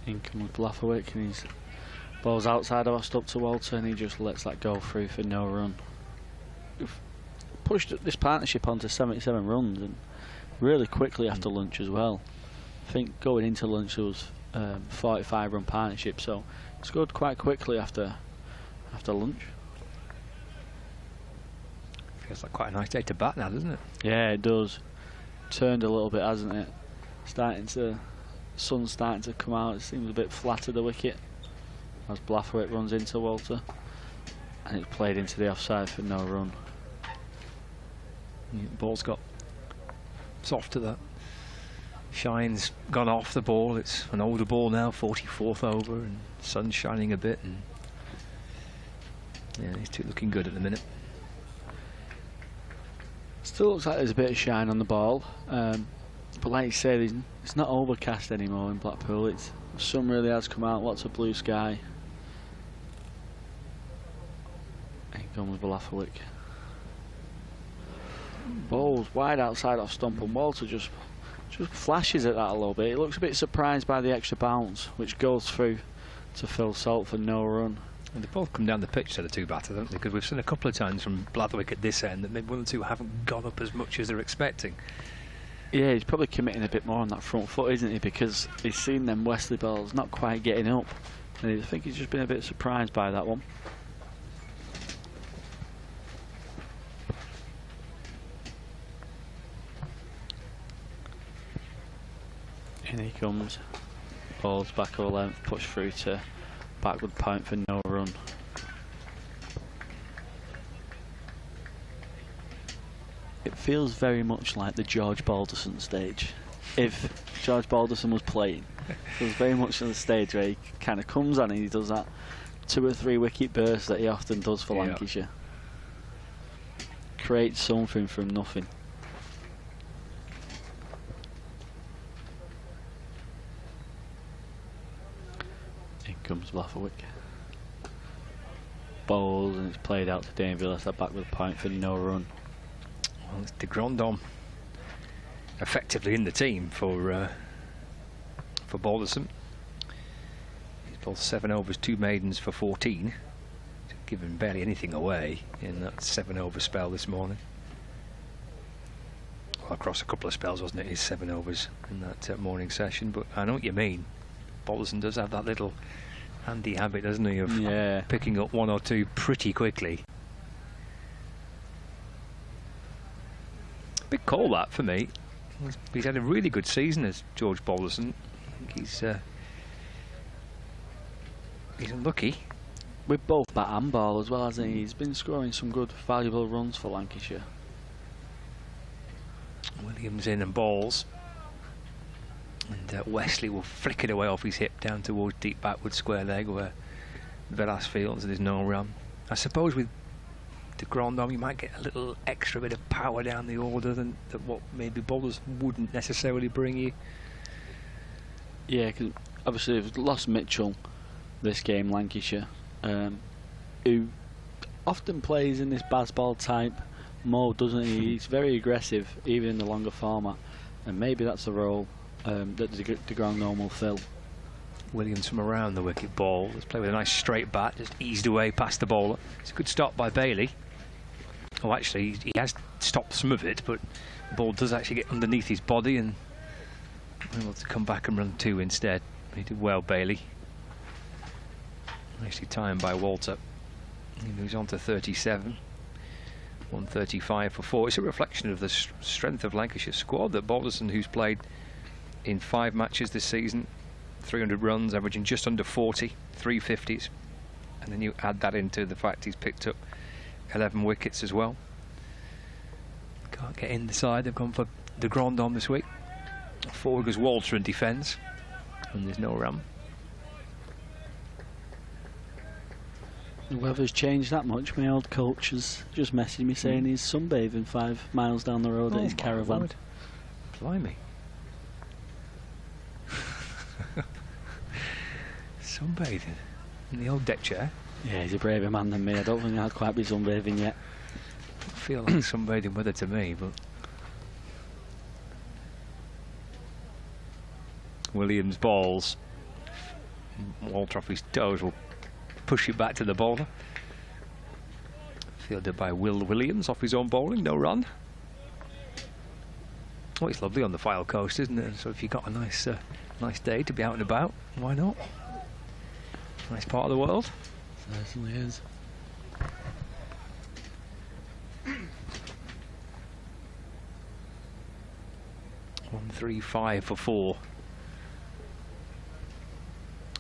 In comes Blafferwick, and he's ball's outside of us up to Walter, and he just lets that go through for no run. We've pushed this partnership on to 77 runs, and really quickly after lunch as well. I think going into lunch there was 45 run partnership, so it's scored quite quickly after lunch. Feels like quite a nice day to bat now, doesn't it? Yeah, it does. Turned a little bit, hasn't it? Sun's starting to come out. It seems a bit flat of the wicket as Blafferwick runs into Walter, and it's played into the offside for no run. Yeah, ball's got soft to that. Shine's gone off the ball. It's an older ball now, 44th over, and sun's shining a bit, and yeah, these two looking good at the minute. Still looks like there's a bit of shine on the ball, but like you say, it's not overcast anymore in Blackpool. The sun really has come out, lots of blue sky. Here comes Blafferwick. Bowls wide outside off stump, and Walter just flashes at that a little bit. He looks a bit surprised by the extra bounce, which goes through to Phil Salt for no run. And they both come down the pitch to the two batters, haven't they? Because we've seen a couple of times from Blatherwick at this end that maybe one or two haven't gone up as much as they're expecting. Yeah, he's probably committing a bit more on that front foot, isn't he? Because he's seen them Wesley balls not quite getting up. And I think he's just been a bit surprised by that one. In he comes. Balls back over length, push through to backward point for no run. It feels very much like the George Balderson stage. If George Balderson was playing, it feels very much on the stage where he kind of comes on and he does that 2 or 3 wicket burst that he often does for Lancashire. Creates something from nothing. In comes Blatherwick. Bowls and it's played out to Danville. That's a backward point for no run. Well, it's de Grandhomme effectively in the team for Balderson. He's bowled 7 overs, 2 maidens for 14, given barely anything away in that 7 over spell this morning. Well, across a couple of spells, wasn't it? His 7 overs in that morning session. But I know what you mean. Balderson does have that little handy habit, doesn't he, of picking up 1 or 2 pretty quickly. Big call that for me. He's had a really good season as George Balderson. I think he's unlucky. With both bat and ball as well, hasn't he? He's been scoring some good, valuable runs for Lancashire. Williams in and balls. And Wesley will flick it away off his hip down towards deep backward square leg where Velas fields and there's no run. I suppose with de Grandhomme you might get a little extra bit of power down the order than what maybe bowlers wouldn't necessarily bring you. Yeah, because obviously they've lost Mitchell this game, Lancashire, who often plays in this baseball type mode, doesn't he? He's very aggressive even in the longer format, and maybe that's the role that de Grandhomme will fill. Williams from around the wicket ball. Let's play with a nice straight bat, just eased away past the bowler. It's a good stop by Bailey. Oh, actually, he has stopped some of it, but the ball does actually get underneath his body and able to come back and run 2 instead. He did well, Bailey. Nicely timed by Walter. He moves on to 37. 135 for 4. It's a reflection of the strength of Lancashire's squad. That Balderson, who's played in 5 matches this season, 300 runs, averaging just under 40, 350s, and then you add that into the fact he's picked up 11 wickets as well. Can't get in the side. They've gone for de Grandhomme this week. Forward goes Walter and defends, and there's no run. The weather's changed that much. My old coach has just messaged me saying he's sunbathing 5 miles down the road at his caravan. Lord. Blimey. Sunbathing in the old deck chair. Yeah, he's a braver man than me. I don't think I'll quite be sunbathing yet. I feel like sunbathing weather to me, but Williams balls. Walter off his toes will push it back to the bowler. Fielded by Will Williams off his own bowling, no run. Oh, it's lovely on the Fylde coast, isn't it? So if you've got a nice day to be out and about, why not? Nice part of the world. Certainly is. One, 3, 5 for 4.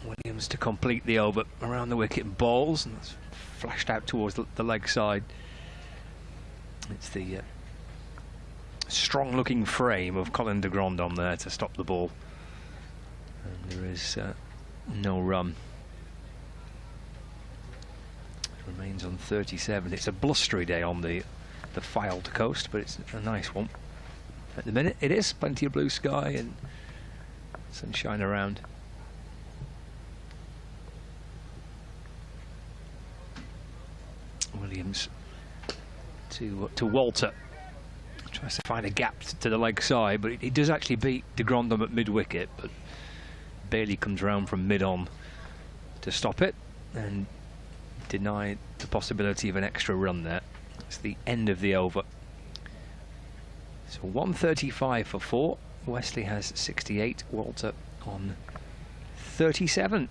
Williams to complete the over around the wicket and bowls, and that's flashed out towards the leg side. It's the strong looking frame of Colin de Grandhomme there to stop the ball, and there is no run. It remains on 37. It's a blustery day on the Fylde coast, but it's a nice one at the minute. It is plenty of blue sky and sunshine around. Williams to Walter, tries to find a gap to the leg side, but he does actually beat de Grandhomme at mid wicket, but Bailey comes round from mid on to stop it and deny the possibility of an extra run there. It's the end of the over. So 135 for 4. Wesley has 68. Walter on 37.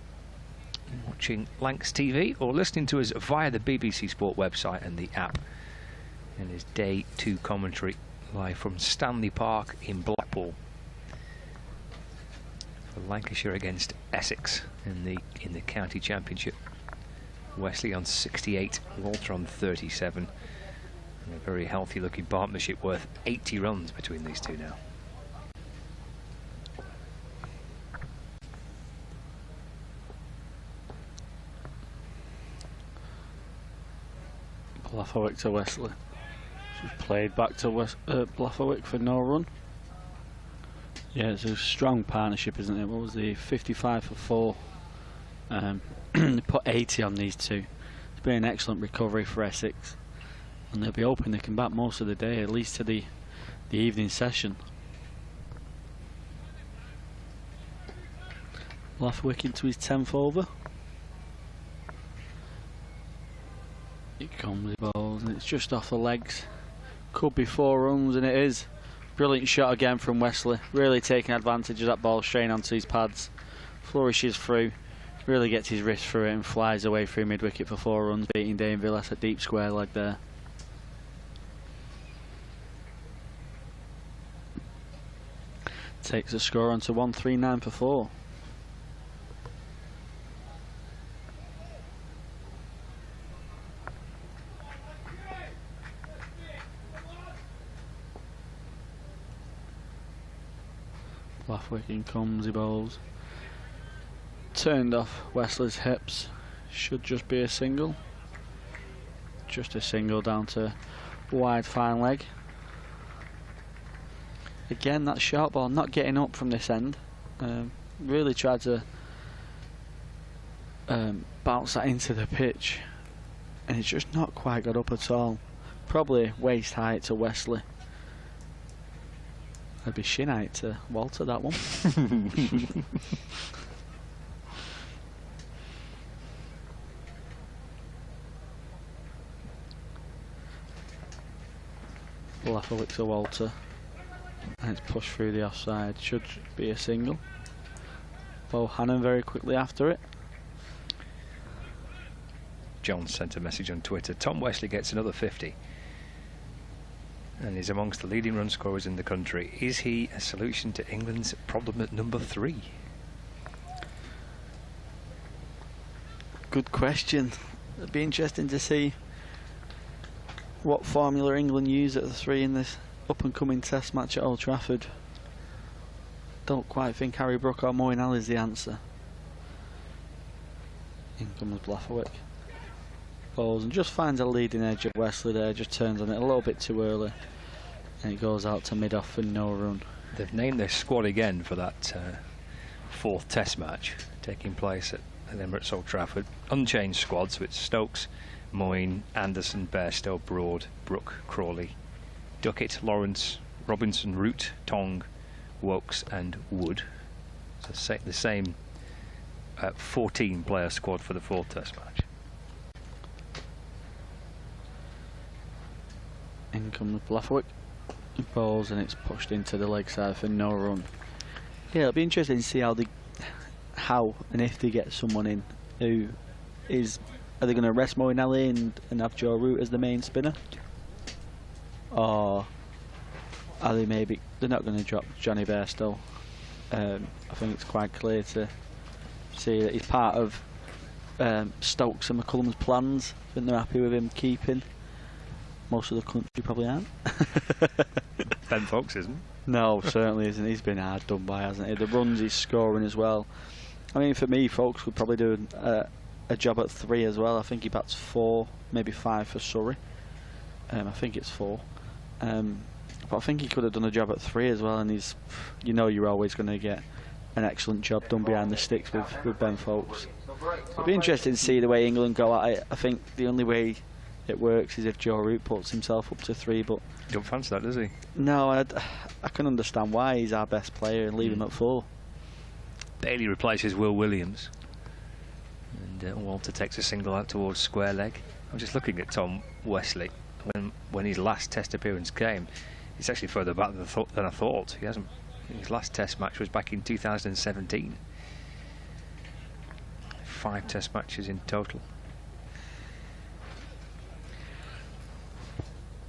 Watching Lancs TV or listening to us via the BBC Sport website and the app. And his Day 2 commentary live from Stanley Park in Blackpool. For Lancashire against Essex in the county championship. Wesley on 68, Walter on 37. And a very healthy looking partnership worth 80 runs between these two now. Blaffowick to Wesley. She's played back to Blaffowick for no run. Yeah, it's a strong partnership, isn't it? What was the 55 for 4? They put 80 on these two. It's been an excellent recovery for Essex, and they'll be hoping they can bat most of the day, at least to the evening session. Blaffowick into his 10th over. Here comes the balls, and it's just off the legs. Could be 4 runs, and it is. Brilliant shot again from Wesley, really taking advantage of that ball straight onto his pads. Flourishes through, really gets his wrist through it and flies away through mid-wicket for 4 runs, beating Dane Villas at deep square leg there. Takes the score on to 139 for 4. Blaffowick in comes, he bowls. Turned off Wesley's hips. Should just be a single. Just a single down to wide fine leg. Again, that short ball not getting up from this end. Really tried to bounce that into the pitch, and it's just not quite got up at all. Probably waist height to Wesley. That'd be shin height to Walter, that one. Blaffowick to Walter, and it's pushed through the offside. Should be a single. Bohannon very quickly after it. John sent a message on Twitter. Tom Wesley gets another 50 and is amongst the leading run scorers in the country. Is he a solution to England's problem at number 3? Good question. It'd be interesting to see what formula England use at the 3 in this up-and-coming test match at Old Trafford. Don't quite think Harry Brook or Moeen Ali is the answer. In comes Blaffowick. Bowls and just finds a leading edge of Wesley there, just turns on it a little bit too early, and it goes out to mid-off for no run. They've named their squad again for that 4th test match taking place at Emirates Old Trafford. Unchanged squad, so it's Stokes, Moeen, Anderson, Bairstow, Broad, Brook, Crawley, Duckett, Lawrence, Robinson, Root, Tong, Wokes and Wood. So the same 14-player squad for the 4th test match. In comes Blaffowick. Balls, and it's pushed into the leg side for no run. Yeah, it'll be interesting to see how and if they get someone in who is. Are they going to rest Moeen Ali and have Joe Root as the main spinner, or are they maybe they're not going to drop Johnny Bairstow? I think it's quite clear to see that he's part of Stokes and McCullum's plans. I think they're happy with him keeping. Most of the country probably aren't. Ben Fox isn't. No, certainly isn't. He's been hard done by, hasn't he? The runs he's scoring as well. I mean, for me, Fox would probably do a job at 3 as well. I think he bats 4, maybe 5 for Surrey. I think it's 4. But I think he could have done a job at 3 as well. And he's, you're always going to get an excellent job done behind the sticks with Ben Fox. It'll be interesting to see the way England go at it. I think the only way it works is if Joe Root puts himself up to 3, but Don't fancy that, does he? No, I can understand why. He's our best player and leave him at 4. Bailey replaces Will Williams, and Walter takes a single out towards square leg. I'm just looking at Tom Wesley when his last test appearance came. It's actually further back than I thought. He hasn't. His last Test match was back in 2017. 5 Test matches in total.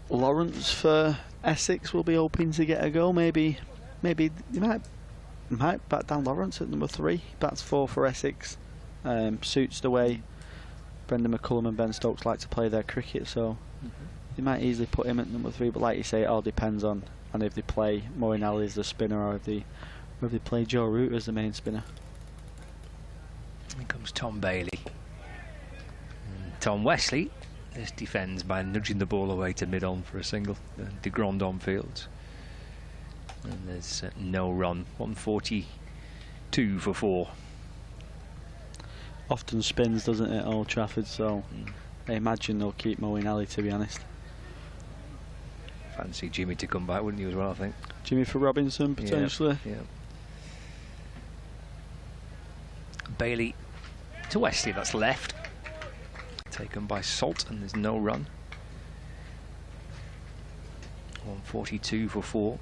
Lawrence for Essex will be hoping to get a goal. Maybe you might back down Lawrence at number 3. Bats 4 for Essex. Suits the way Brendan McCullum and Ben Stokes like to play their cricket, so you might easily put him at number 3. But like you say, it all depends on if they play Moeen as the spinner or if they play Joe Root as the main spinner. Here comes Tom Bailey. And Tom Wesley just defends by nudging the ball away to mid-on for a single. De Grand on fields. And there's no run. 142 for 4. Often spins, doesn't it, at Old Trafford, so I imagine they'll keep Moeen Ali, to be honest. Fancy Jimmy to come back, wouldn't you, as well, I think? Jimmy for Robinson, potentially. Yeah. Bailey to Wesley, that's left. Taken by Salt, and there's no run. 142 for 4.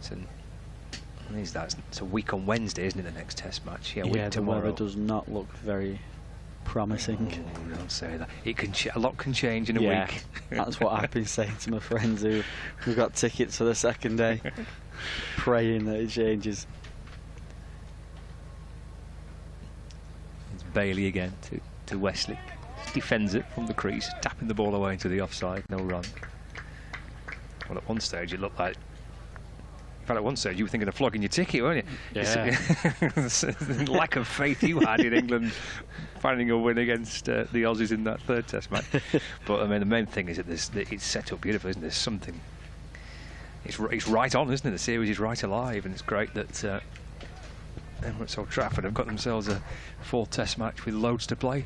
It's a week on Wednesday, isn't it, the next Test match? Yeah, week tomorrow. The weather does not look very promising. Oh, don't say that. It can a lot can change in a week. That's what I've been saying to my friends who got tickets for the second day, praying that it changes. It's Bailey again to Wesley. Defends it from the crease, tapping the ball away into the offside. No run. Well, at one stage it looked like. In fact, at one stage you were thinking of flogging your ticket, weren't you? Yeah. The lack of faith you had in England finding a win against the Aussies in that 3rd Test match. But I mean, the main thing is that it's set up beautifully, isn't there? There's something. It's right on, isn't it? The series is right alive, and it's great that Emirates Old Trafford have got themselves a 4th Test match with loads to play.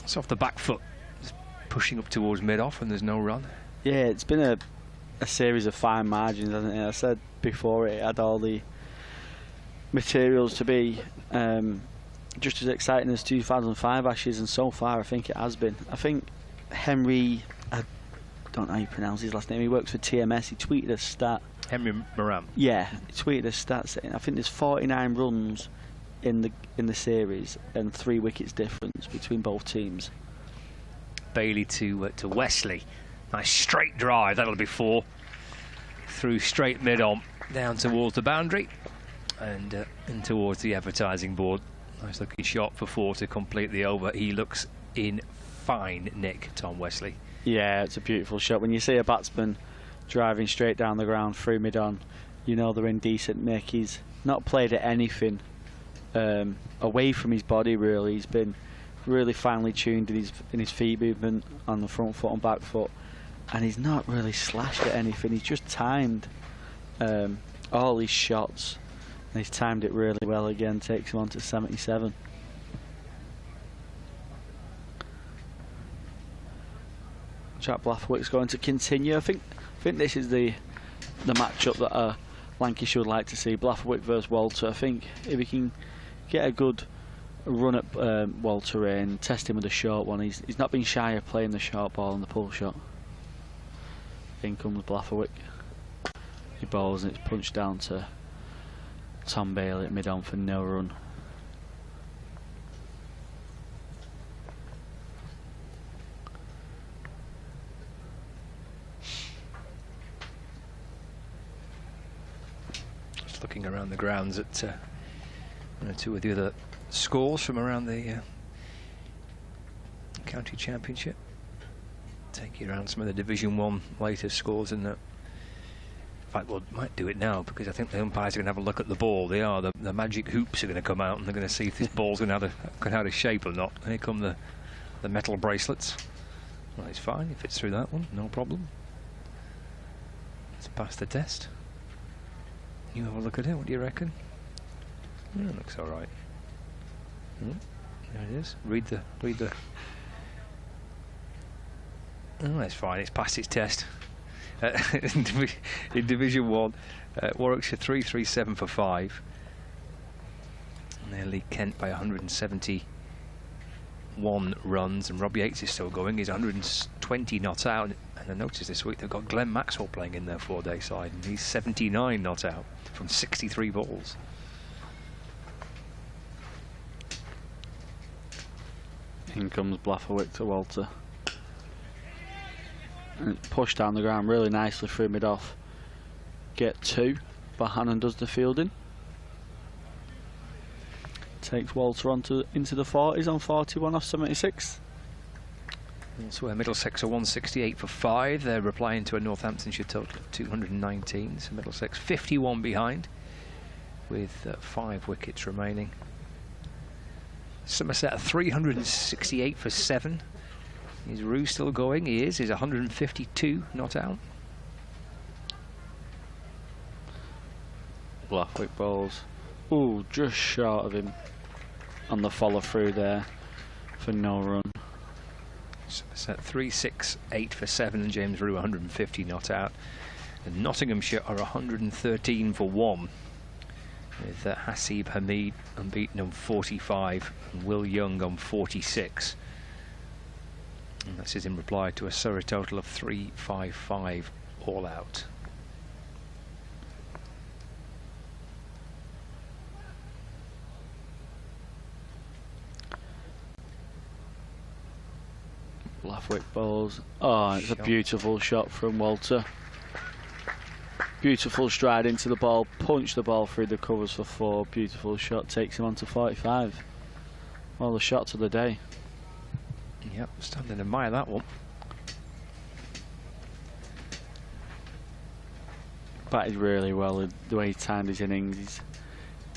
It's off the back foot, just pushing up towards mid-off, and there's no run. Yeah, it's been a series of fine margins, hasn't it? I said before it had all the materials to be just as exciting as 2005 Ashes, and so far I think it has been. I think Henry, I don't know how you pronounce his last name, he works for TMS, he tweeted a stat. Henry Moran. Yeah, he tweeted a stat saying I think there's 49 runs in the series and 3 wickets difference between both teams. Bailey to Wesley. Nice straight drive, that'll be 4. Through straight mid-on, down towards the boundary and towards the advertising board. Nice looking shot for 4 to complete the over. He looks in fine nick, Tom Wesley. Yeah, it's a beautiful shot. When you see a batsman driving straight down the ground through mid-on, you know they're in decent nick. He's not played at anything away from his body, really. He's been really finely tuned in his feet movement on the front foot and back foot. And he's not really slashed at anything. He's just timed all his shots, and he's timed it really well again. Takes him on to 77. Jack Blathwick's going to continue. I think this is the matchup that Lancashire would like to see. Blathwick versus Walter. I think if he can get a good run at Walter and test him with a short one, he's not been shy of playing the short ball and the pull shot. In comes Blathwick. He bowls and it's punched down to Tom Bailey at mid-on for no run. Just looking around the grounds at 2 of the other scores from around the county championship. Take you around some of the Division 1 latest scores in that. In fact, we might do it now because I think the umpires are going to have a look at the ball. They are. The magic hoops are going to come out and they're going to see if this ball's going to have a shape or not. Here come the metal bracelets. Well, it's fine. It fits through that one. No problem. It's passed the test. You have a look at it. What do you reckon? Yeah, it looks all right. There it is. Read the. Oh, that's fine. It's passed its test. In Division 1, Warwickshire 337 for 5. And they lead Kent by 179 1 runs, and Rob Yates is still going. He's 120 not out, and I noticed this week they've got Glenn Maxwell playing in their 4-day side, and he's 79 not out from 63 balls. In comes Blafferwick to Walter. And it's pushed down the ground really nicely through mid-off. Get 2, but Hannon does the fielding. Takes Walter into the 40s on 41 off 76. So where Middlesex are 168 for 5. They're replying to a Northamptonshire total of 219. So Middlesex 51 behind with 5 wickets remaining. Somerset are 368 for 7. Is Rue still going? He is. He's 152 not out. Blafferwick bowls. Ooh, just short of him on the follow through there for no run. Somerset 368 for 7, and James Rue 150 not out. And Nottinghamshire are 113 for 1. With Hasib Hamid unbeaten on 45 and Will Young on 46. And this is in reply to a Surrey total of 355 all out. Blafferwick bowls. Oh, it's a beautiful shot from Walter. Beautiful stride into the ball, punch the ball through the covers for 4. Beautiful shot, takes him on to 45. All the shots of the day. Yep, stand and admire that one. Batted really well the way he timed his innings.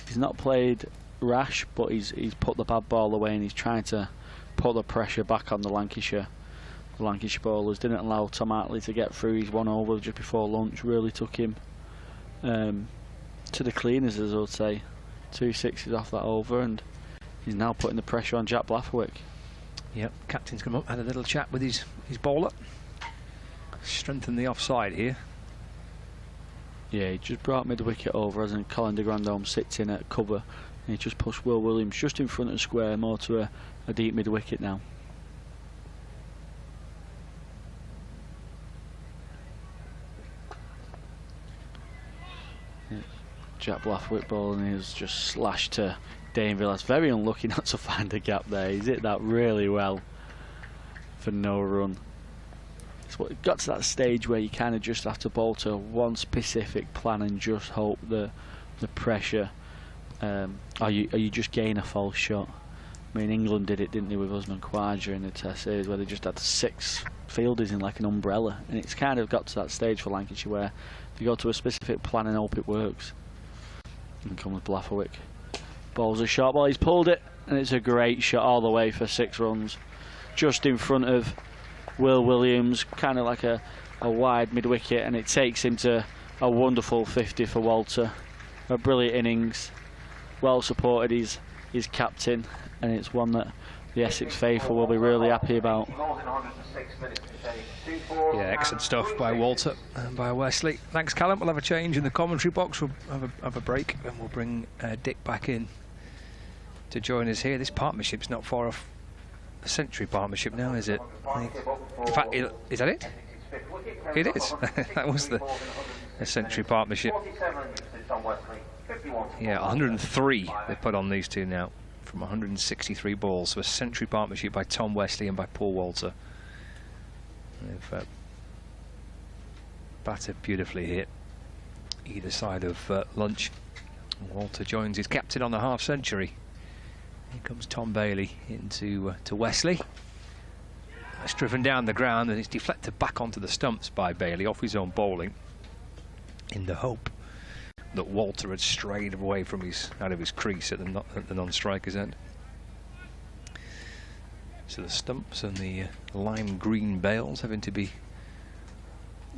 He's not played rash, but he's put the bad ball away, and he's trying to put the pressure back on the Lancashire. The Lancashire bowlers didn't allow Tom Hartley to get through his 1 over just before lunch. Really took him to the cleaners, as I would say. 2 sixes off that over, and he's now putting the pressure on Jack Blafferwick. Yep, captain's come up, had a little chat with his bowler. Strengthen the offside here. Yeah, he just brought mid-wicket over, as in Colin de Grandhomme sits in at cover, and he just pushed Will Williams just in front of the square, more to a deep mid-wicket now. Jack Blafferwick bowling is just slashed to Daneville. That's very unlucky not to find a gap there. He's hit that really well for no run. It got to that stage where you kind of just have to bowl to one specific plan and just hope the pressure, or you just gain a false shot. I mean, England did it, didn't they, with Usman Khawaja in the Test series, where they just had 6 fielders in like an umbrella, and it's kind of got to that stage for Lancashire where if you go to a specific plan and hope it works. And comes Blafferwick. Bowls a shot ball, he's pulled it, and it's a great shot all the way for 6 runs. Just in front of Will Williams, kind of like a wide mid-wicket, and it takes him to a wonderful 50 for Walter. A brilliant innings, well supported his captain, and it's one that the Essex faithful will be really happy about. Yeah, excellent stuff by Walter and by Wesley. Thanks, Callum. We'll have a change in the commentary box. We'll have a break, and we'll bring Dick back in to join us here. This partnership's not far off a century partnership now, is it? In fact, is that it? It is. That was the century partnership. Yeah, 103 they've put on these two now from 163 balls. So a century partnership by Tom Wesley and by Paul Walter. They've battered beautifully here, either side of lunch. Walter joins his captain on a half century. Here comes Tom Bailey into to Wesley. It's driven down the ground, and it's deflected back onto the stumps by Bailey off his own bowling, in the hope that Walter had strayed away from out of his crease at the non-striker's end. So the stumps and the lime green bails having to be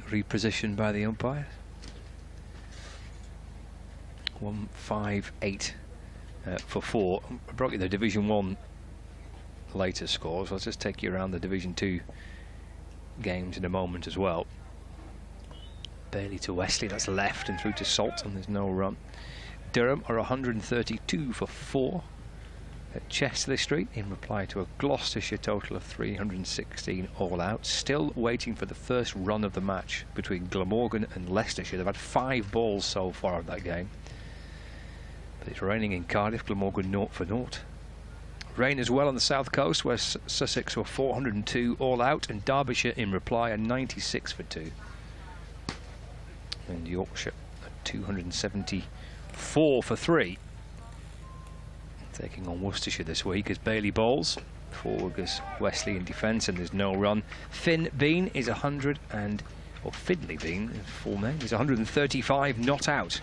repositioned by the umpire. 158 for 4. I brought you the Division 1 latest scores. I'll just take you around the Division 2 games in a moment as well. Bailey to Wesley, that's left, and through to Salt, and there's no run. Durham are 132 for 4. at Chesterley Street in reply to a Gloucestershire total of 316 all out. Still waiting for the first run of the match between Glamorgan and Leicestershire. They've had 5 balls so far of that game. But it's raining in Cardiff. Glamorgan 0-0. Rain as well on the south coast, where Sussex were 402 all out, and Derbyshire in reply are 96 for 2. And Yorkshire at 274 for 3. Taking on Worcestershire this week as Bailey bowls. Forward goes Wesley in defence, and there's no run. Finn Bean is or Finley Bean, his full name, is 135 not out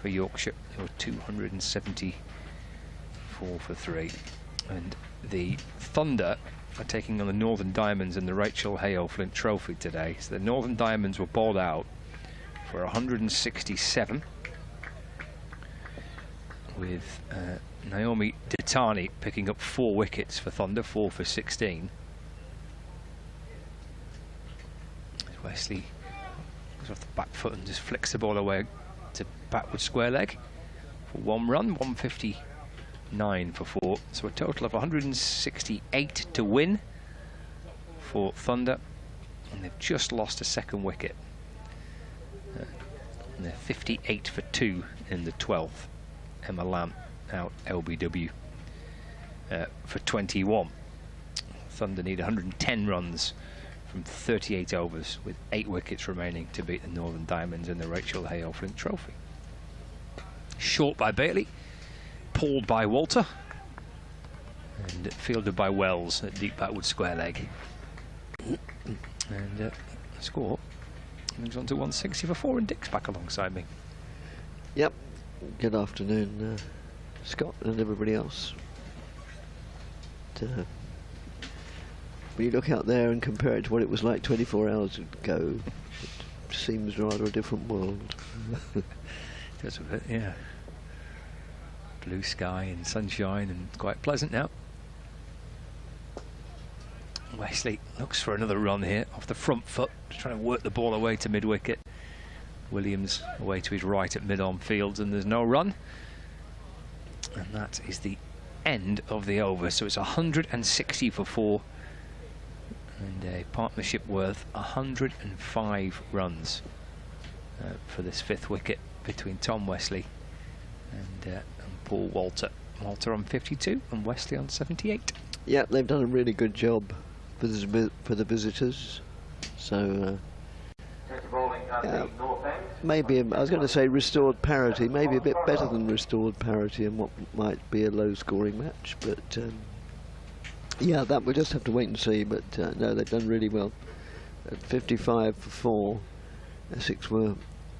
for Yorkshire, who are 274 for 3. And the Thunder are taking on the Northern Diamonds in the Rachel Hayo Flint Trophy today. So the Northern Diamonds were bowled out for 167, with Naomi Ditani picking up 4 wickets for Thunder, 4 for 16. Wesley goes off the back foot and just flicks the ball away to backward square leg for 1 run, 159 for 4. So a total of 168 to win for Thunder, and they've just lost a 2nd wicket. And they're 58 for 2 in the 12th. Emma Lamb out LBW for 21. Thunder need 110 runs from 38 overs with 8 wickets remaining to beat the Northern Diamonds in the Rachel Hayo Flint Trophy. Short by Bailey, pulled by Walter, and fielded by Wells at deep backward square leg. And score moves on to 160 for 4, and Dick's back alongside me. Yep. Good afternoon, Scott and everybody else. When you look out there and compare it to what it was like 24 hours ago, it seems rather a different world. Does a bit, yeah. Blue sky and sunshine, and quite pleasant now. Wesley looks for another run here off the front foot, trying to work the ball away to mid-wicket. Williams away to his right at mid-on fields, and there's no run. And that is the end of the over. So it's 160 for 4, and a partnership worth 105 runs for this 5th wicket between Tom Wesley and Paul Walter. Walter on 52 and Wesley on 78. Yeah, they've done a really good job for the visitors. So maybe, I was going to say restored parity, maybe a bit better than restored parity in what might be a low-scoring match. But yeah, that we'll just have to wait and see. But no, they've done really well. At 55 for 4, Essex were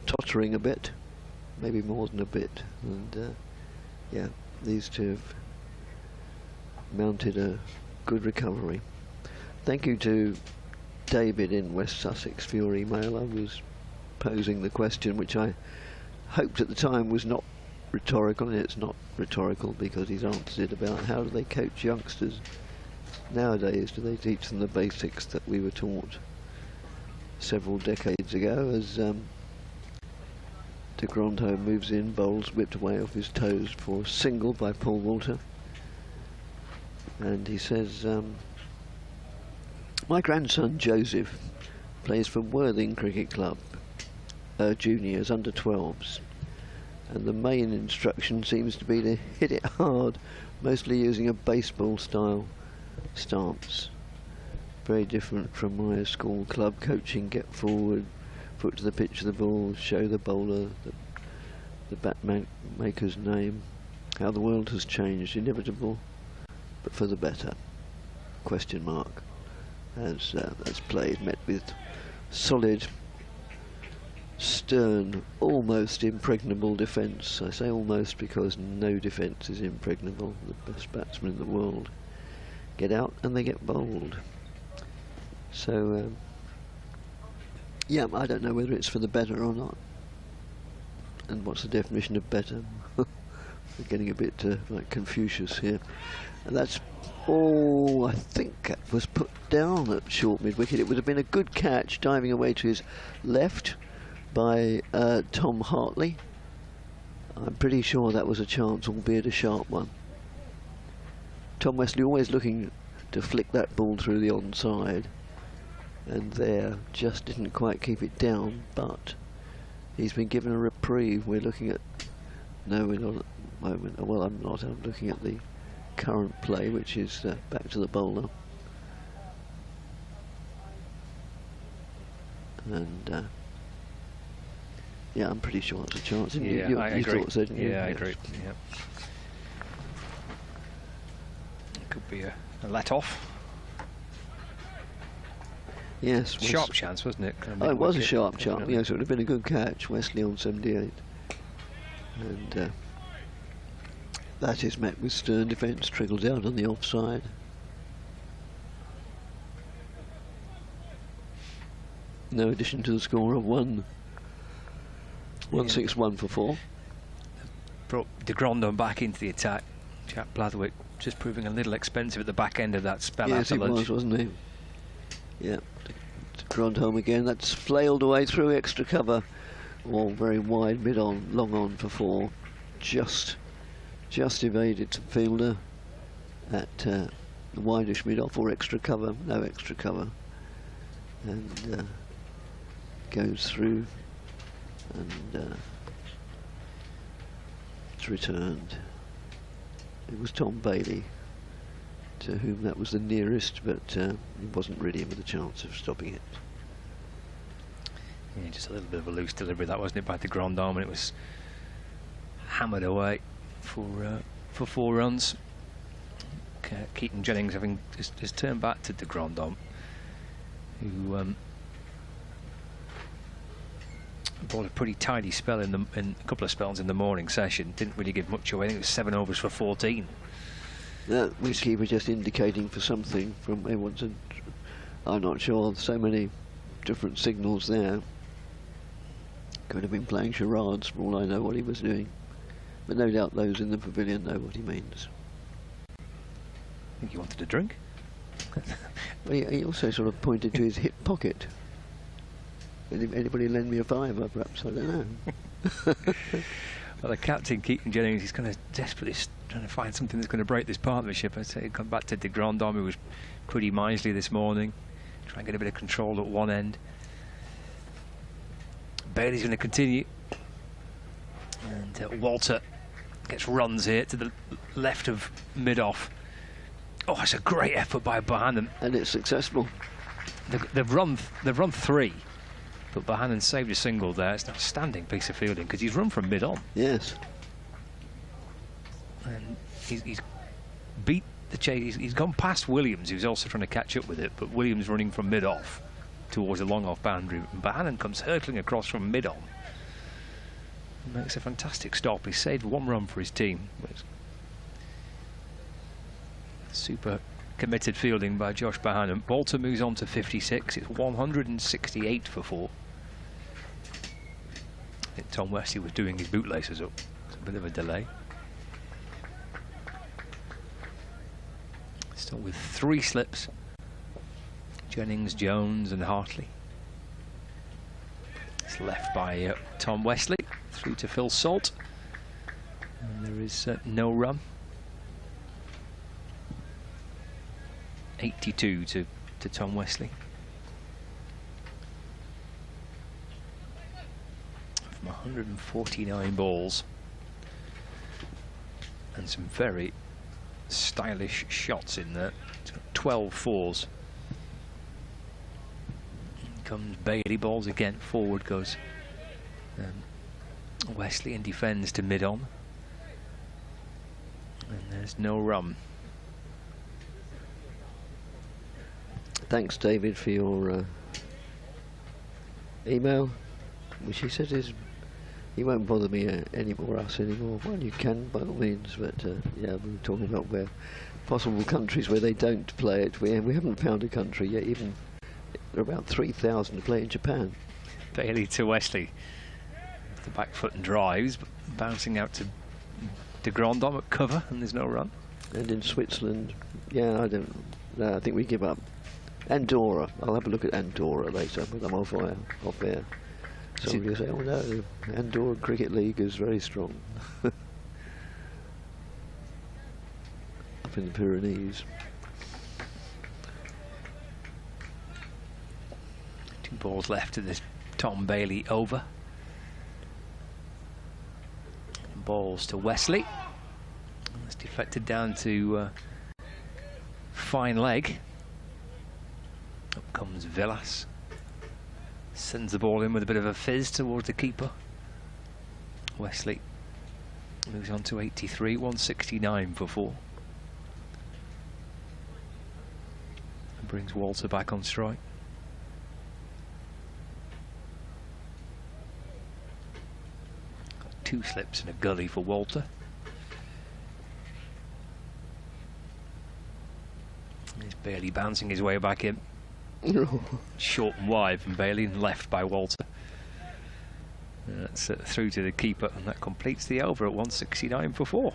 tottering a bit, maybe more than a bit. And yeah, these two have mounted a good recovery. Thank you to David in West Sussex for your email. I was posing the question, which I hoped at the time was not rhetorical, and it's not rhetorical because he's answered it, about how do they coach youngsters nowadays. Do they teach them the basics that we were taught several decades ago, as de Grandhomme moves in, bowls whipped away off his toes for a single by Paul Walter. And he says, my grandson Joseph plays for Worthing Cricket Club, juniors, under 12s, and the main instruction seems to be to hit it hard, mostly using a baseball style stance. Very different from my school club coaching: get forward, foot to the pitch of the ball, show the bowler the bat maker's name. How the world has changed, inevitable, but for the better, question mark. As that's played, met with solid, stern, almost impregnable defence. I say almost because no defence is impregnable. The best batsmen in the world get out and they get bowled. So yeah, I don't know whether it's for the better or not. And what's the definition of better? We're getting a bit like Confucius here. And that's all I think was put down at short mid-wicket. It would have been a good catch, diving away to his left by Tom Hartley. I'm pretty sure that was a chance, albeit a sharp one. Tom Wesley always looking to flick that ball through the onside, and there just didn't quite keep it down, but he's been given a reprieve. We're looking at, no, we're not at the moment. Well, I'm not. I'm looking at the current play, which is back to the bowler. And yeah, I'm pretty sure that's a chance. Yeah, I agree. Thought so, didn't you? Yeah, I agree. Yeah. It could be a let off. Yes. Sharp chance, wasn't it? Kind of Oh, it was a wicket, sharp chance. definitely. Yes, it would have been a good catch. Wesley on 78. And that is met with stern defence, trickles out on the offside. No addition to the score of 161 for 4. Brought de Grandon back into the attack. Jack Blathwick just proving a little expensive at the back end of that spell Yes, after it lunch. was, wasn't he? Yeah. Grond home again. That's flailed away through extra cover. All very wide, mid on, long on for 4. Just evaded the fielder at the wideish mid off or extra cover. No extra cover. And goes through, and it's returned. It was Tom Bailey to whom that was the nearest, but he wasn't really in with a chance of stopping it. Yeah, just a little bit of a loose delivery, that wasn't it, by de Grandon, and it was hammered away for 4 runs. Keaton Jennings having just turned back to de Grandon, who bought a pretty tidy spell in a couple of spells in the morning session. Didn't really give much away. I think it was 7 overs for 14. That wicketkeeper just indicating for something from Edwardson. I'm not sure. So many different signals there. Could have been playing charades for all I know what he was doing. But no doubt those in the pavilion know what he means. I think he wanted a drink. Well, he also sort of pointed to his hip pocket. Anybody lend me a £5, perhaps? I don't know. Well, the captain, Keaton Jennings, he's kind of desperately trying to find something that's going to break this partnership. I'd say he'd come back to de Grandon, who was pretty miserly this morning. Try and get a bit of control at one end. Bailey's going to continue. And Walter gets runs here to the left of mid-off. Oh, it's a great effort by Bohannon. And it's successful. They've run 3. But Bohannon saved a single there. It's an outstanding piece of fielding because he's run from mid-on. Yes. And he's beat the chase. He's gone past Williams, who's also trying to catch up with it, but Williams running from mid-off towards the long-off boundary. And Bohannon comes hurtling across from mid-on. Makes a fantastic stop. He saved 1 run for his team. Super committed fielding by Josh Bohannon. Walter moves on to 56. It's 168 for 4. I think Tom Wesley was doing his bootlaces up. It's a bit of a delay. Still with 3 slips. Jennings, Jones and Hartley. It's left by Tom Wesley. Through to Phil Salt. And there is no run. 82 to Tom Wesley. From 149 balls. And some very stylish shots in there. 12 fours. In comes Bailey, balls again. Forward goes Wesley and defends to mid-on. And there's no run. Thanks, David, for your email, which he says is he won't bother me anymore. Well, you can by all means, but yeah, we were talking about where possible countries where they don't play it. We haven't found a country yet. Even there are about 3,000 to play in Japan. Bailey to Wesley. The back foot and drives, bouncing out to de Grandon at cover, and there's no run. And in Switzerland, yeah, I don't. No, I think we give up. Andorra. I'll have a look at Andorra later, but I'm off air. Somebody will say, oh no, Andorra Cricket League is very strong. I up in the Pyrenees. 2 balls left in this Tom Bailey over. Balls to Wesley. It's deflected down to fine leg. Up comes Villas. Sends the ball in with a bit of a fizz towards the keeper. Wesley moves on to 83, 169 for 4. And brings Walter back on strike. Got 2 slips and a gully for Walter. There's Bailey bouncing his way back in. Short and wide from Bailey and left by Walter. That's through to the keeper, and that completes the over at 169 for 4.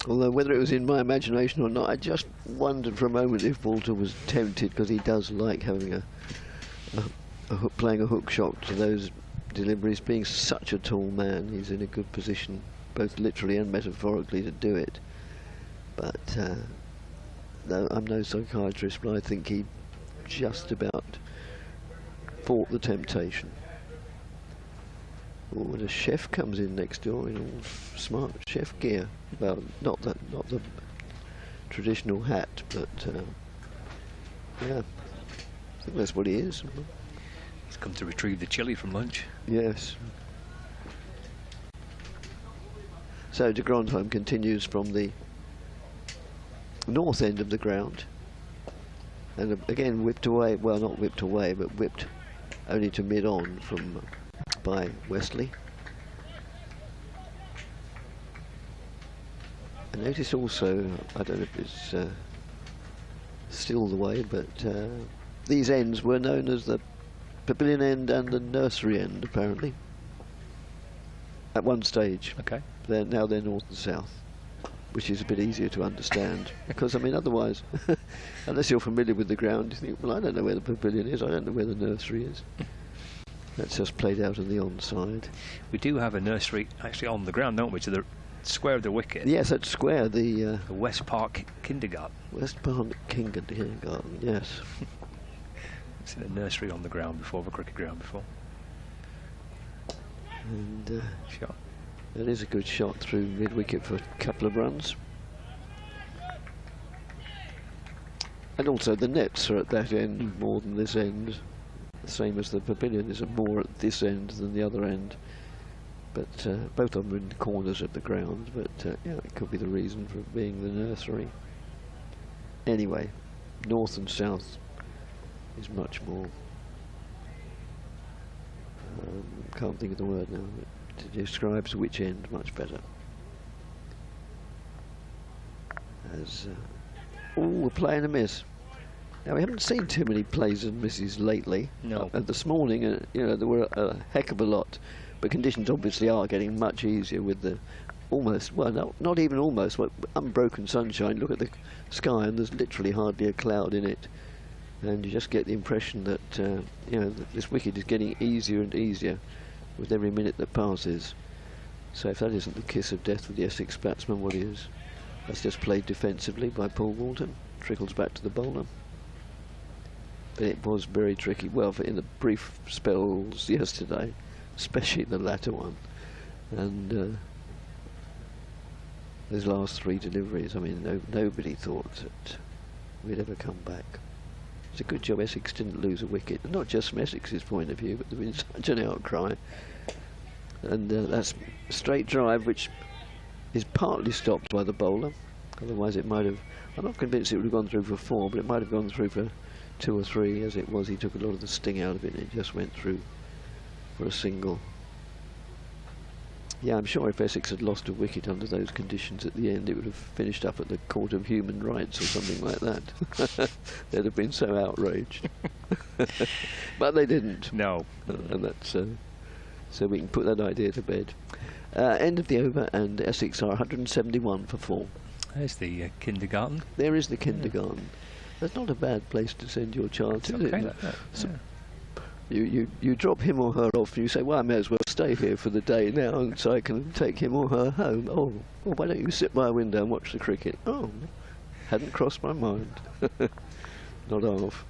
Although whether it was in my imagination or not, I just wondered for a moment if Walter was tempted, because he does like having playing a hook shot to those deliveries. Being such a tall man, he's in a good position, both literally and metaphorically, to do it. But no, I'm no psychiatrist, but I think he just about fought the temptation. Oh, and a chef comes in next door in all smart chef gear. Well, not the traditional hat, but yeah, I think that's what he is. He's come to retrieve the chili from lunch. Yes. So de Grandhomme continues from the north end of the ground, and again whipped away. Well, not whipped away, but whipped only to mid-on from by Wesley. I notice also, I don't know if it's still the way, but these ends were known as the pavilion end and the nursery end, apparently, at one stage. Okay. Now they're north and south, which is a bit easier to understand. Because, I mean, otherwise, unless you're familiar with the ground, you think, well, I don't know where the pavilion is, I don't know where the nursery is. That's just played out on the onside. We do have a nursery actually on the ground, don't we, to the square of the wicket? Yes, that's square, the West Park Kindergarten. West Park Kindergarten, yes. It's in a nursery on the ground before, the cricket ground before. And shot. That is a good shot through mid-wicket for a couple of runs. And also the nets are at that end more than this end. The same as the pavilion is more at this end than the other end. But both of them are in the corners of the ground, but yeah, it could be the reason for it being the nursery. Anyway, north and south is much more, can't think of the word now, but it describes which end much better. As we're playing a miss. Now, we haven't seen too many plays and misses lately. No. This morning, you know, there were a heck of a lot, but conditions obviously are getting much easier with the almost, well, not even almost, but unbroken sunshine. Look at the sky, and there's literally hardly a cloud in it, and you just get the impression that you know, that this wicket is getting easier and easier with every minute that passes. So if that isn't the kiss of death with the Essex batsman, what is? That's just played defensively by Paul Walton. Trickles back to the bowler. But it was very tricky. Well, in the brief spells yesterday, especially the latter one, and those last 3 deliveries, I mean, nobody thought that we'd ever come back. It's a good job Essex didn't lose a wicket, and not just from Essex's point of view, but there's been such an outcry. And that's straight drive, which is partly stopped by the bowler. Otherwise, it might have. I'm not convinced it would have gone through for 4, but it might have gone through for 2 or 3. As it was, he took a lot of the sting out of it, and it just went through for a single. Yeah, I'm sure if Essex had lost a wicket under those conditions at the end, it would have finished up at the Court of Human Rights or something like that. They'd have been so outraged. But they didn't. No. And that's so we can put that idea to bed. End of the over, and Essex are 171 for 4. There's the kindergarten. There is the kindergarten. That's not a bad place to send your child to, okay, is it? So you drop him or her off, and you say, well, I may as well stay here for the day now, and so I can take him or her home. Oh, well, why don't you sit by a window and watch the cricket? Oh, Hadn't crossed my mind. Not half.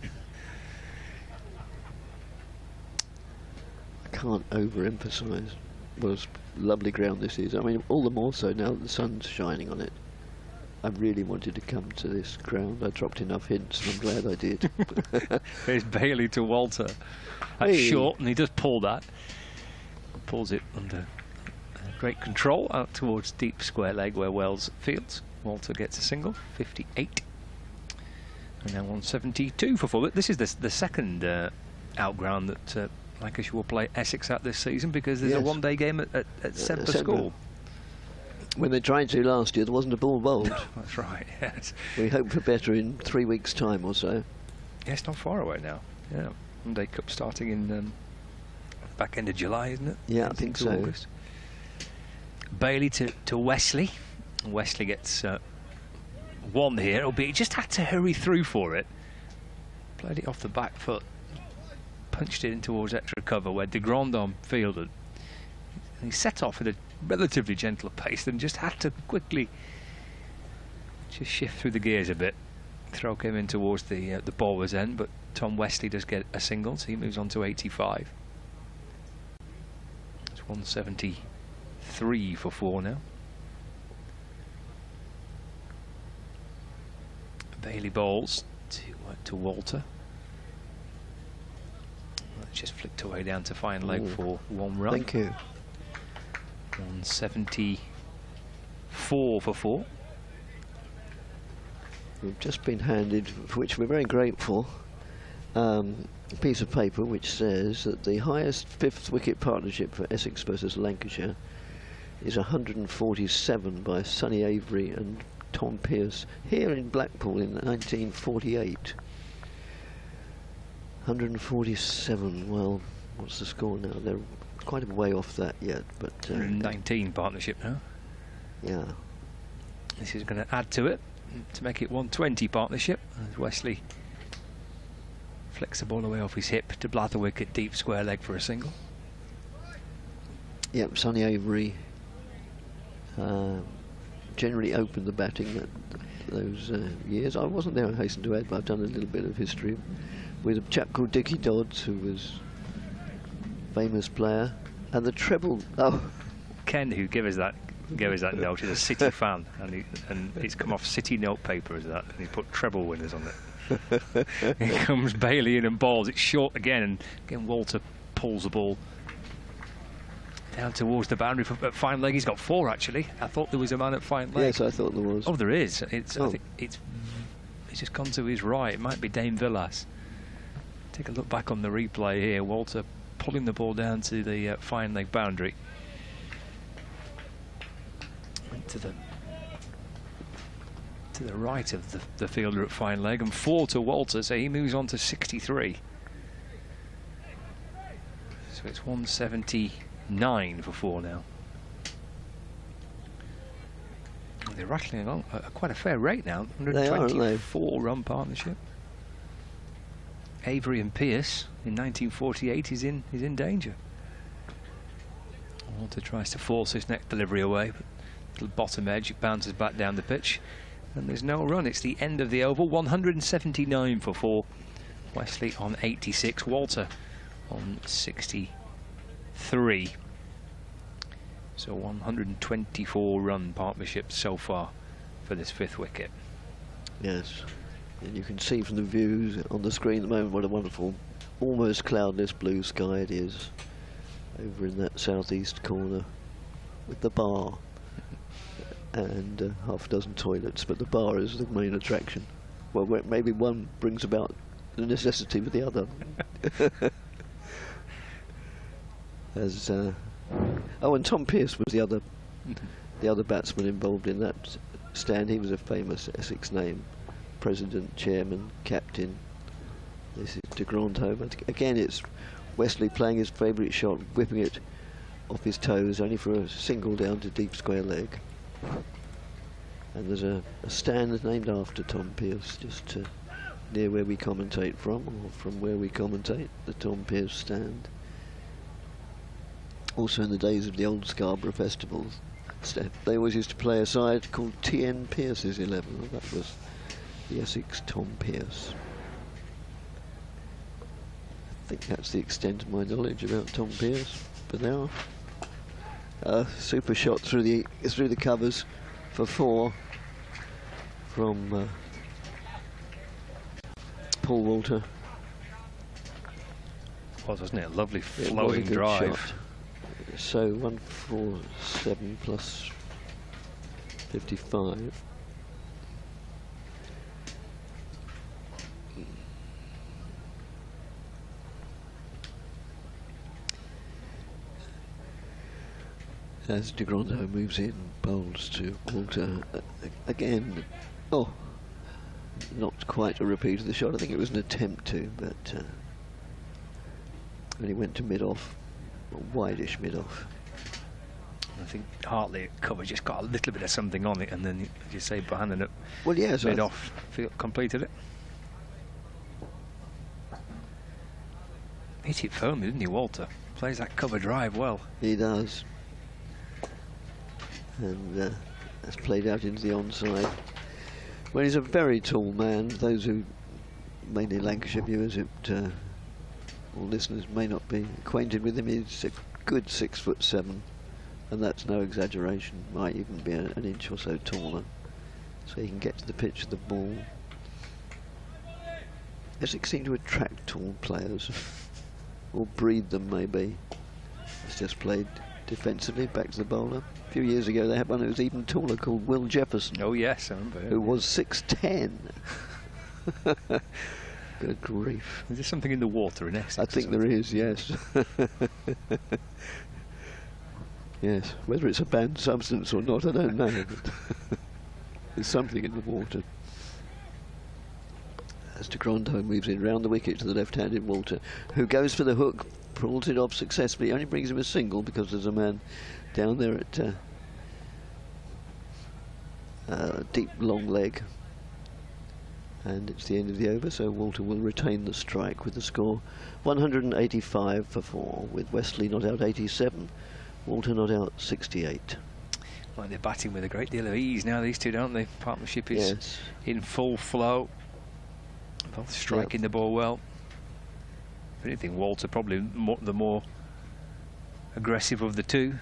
I can't overemphasise what a lovely ground this is. I mean, all the more so now that the sun's shining on it. I really wanted to come to this ground. I dropped enough hints, and I'm glad I did. There's Bailey to Walter. That's Hey. short, and he does pull that. Pulls it under great control out towards deep square leg where Wells fields. Walter gets a single, 58. And now 172 for 4. This is the second outground that Lancashire will play Essex at this season, because there's a one-day game at Semper School. When they tried to last year, there wasn't a ball bowled. That's right, yes. We hope for better in 3 weeks' time or so. Yes, not far away now. Yeah, one-day cup starting in back end of July, isn't it? Yeah, I think so. August. Bailey to Wesley. Wesley gets one here, albeit he just had to hurry through for it. Played it off the back foot, punched it in towards extra cover where de Grandhomme fielded. And he set off at a relatively gentle pace, then just had to quickly just shift through the gears a bit. Throw came in towards the bowler's end, but Tom Wesley does get a single, so he moves on to 85. It's 173 for 4 now. Bailey bowls to Walter. That's just flicked away down to fine leg for 1 run. Thank you. 174 for 4. We've just been handed, for which we're very grateful, a piece of paper which says that the highest 5th wicket partnership for Essex versus Lancashire is 147 by Sonny Avery and Tom Pearce here in Blackpool in 1948. 147. Well, what's the score now? They're quite a way off that yet, but 19 partnership now. Yeah. This is going to add to it to make it 120 partnership as Wesley flicks the ball away off his hip to Blatherwick at deep square leg for a single. Yep, Sonny Avery generally opened the batting at those years. I wasn't there, I hasten to add, but I've done a little bit of history with a chap called Dickie Dodds, who was a famous player, and the treble. Oh, Ken, who gave us that note, is a City fan, and it's come off City notepaper as that, and he put treble winners on it. Here comes Bailey in and balls. It's short again, and again Walter pulls the ball down towards the boundary at fine leg. He's got 4 actually. I thought there was a man at fine leg. yes, I thought there was. Oh, there is. I think it's just gone to his right. It might be Dame Villas. Take a look back on the replay here. Walter pulling the ball down to the fine leg boundary. Went to the right of the fielder at fine leg, and 4 to Walter, so he moves on to 63. So it's 179 for 4 now. They're rattling along at quite a fair rate now. 124 run partnership. Avery and Pearce in 1948 is in danger. Walter tries to force his next delivery away, but little bottom edge, it bounces back down the pitch, and there's no run. It's the end of the over. 179 for 4. Wesley on 86. Walter on 63. So 124 run partnership so far for this 5th wicket. Yes, and you can see from the views on the screen at the moment what a wonderful, almost cloudless blue sky it is over in that southeast corner, with the bar and half a dozen toilets, but the bar is the main attraction. Well, maybe one brings about the necessity for the other. As oh, and Tom Pearce was the other batsman involved in that stand. He was a famous Essex name, president, chairman, captain. This is de Grandhomme. Again, it's Wesley playing his favourite shot, whipping it off his toes, only for a single down to deep square leg. And there's a stand named after Tom Pearce, just near where we commentate from, or from where we commentate, the Tom Pearce stand. Also in the days of the old Scarborough festivals, they always used to play a side called T.N. Pearce's 11. That was the Essex Tom Pearce. I think that's the extent of my knowledge about Tom Pearce for now. Super shot through the covers for 4 from Paul Walter. Was, wasn't it? A lovely flowing drive. Shot. So 147 plus 55. As de Grandhomme moves in, bowls to Walter again. Oh, not quite a repeat of the shot. I think it was an attempt to, but only went to mid-off, wide-ish mid-off. I think Hartley cover just got a little bit of something on it, and then, as you say, Bohannon at well, yes, mid-off completed it. Hit it firmly, didn't he, Walter? Plays that cover drive well. He does. And that's played out into the onside. Well, he's a very tall man. Those who, mainly Lancashire viewers or listeners, may not be acquainted with him. He's a good 6'7", and that's no exaggeration. Might even be an inch or so taller. So he can get to the pitch of the ball. Essex seem to attract tall players, or breed them maybe. It's just played defensively back to the bowler. A few years ago they had one who was even taller called Will Jefferson. Oh yes, I remember him. Who was 6'10". Good grief. Is there something in the water in Essex? I think there is, yes. Yes, whether it's a banned substance or not, I don't know. There's something in the water. As de Grandhomme moves in round the wicket to the left-handed Walter, who goes for the hook, pulls it off successfully. Only brings him a single because there's a man down there at deep long leg. And it's the end of the over, so Walter will retain the strike with the score 185 for 4, with Wesley not out 87, Walter not out 68. Well, they're batting with a great deal of ease now, these two, don't they? Partnership is in full flow. Both striking the ball well. If anything, Walter probably the more aggressive of the two.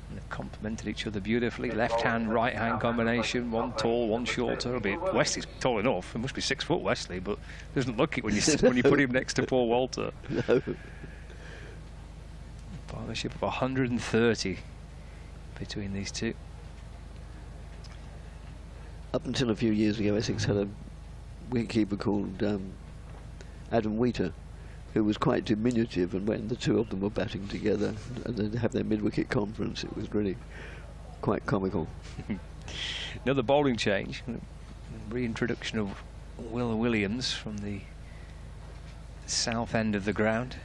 And they've complemented each other beautifully. Left hand, right hand combination. One tall, one shorter. Albeit Wesley's tall enough. It must be 6 foot, Wesley, but doesn't look it when you put him next to Paul Walter. No. Partnership of 130 between these two. Up until a few years ago, Essex had a wicketkeeper called Adam Wheater, who was quite diminutive, and when the two of them were batting together and then have their mid-wicket conference, it was really quite comical. Another bowling change, reintroduction of Will Williams from the south end of the ground.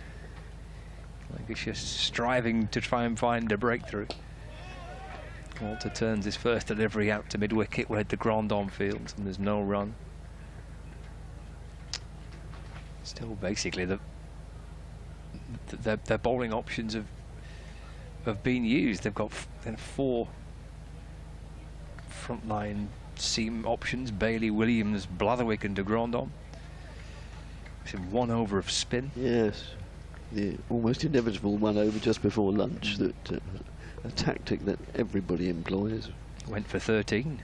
Lancashire striving to try and find a breakthrough. Walter turns his first delivery out to mid-wicket where the Grandhomme field, and there's no run. Still basically their bowling options have been used. They've got 4 frontline seam options: Bailey, Williams, Blatherwick and de Grandhomme. It's in 1 over of spin. Yes, the almost inevitable 1 over just before lunch, that a tactic that everybody employs. Went for 13.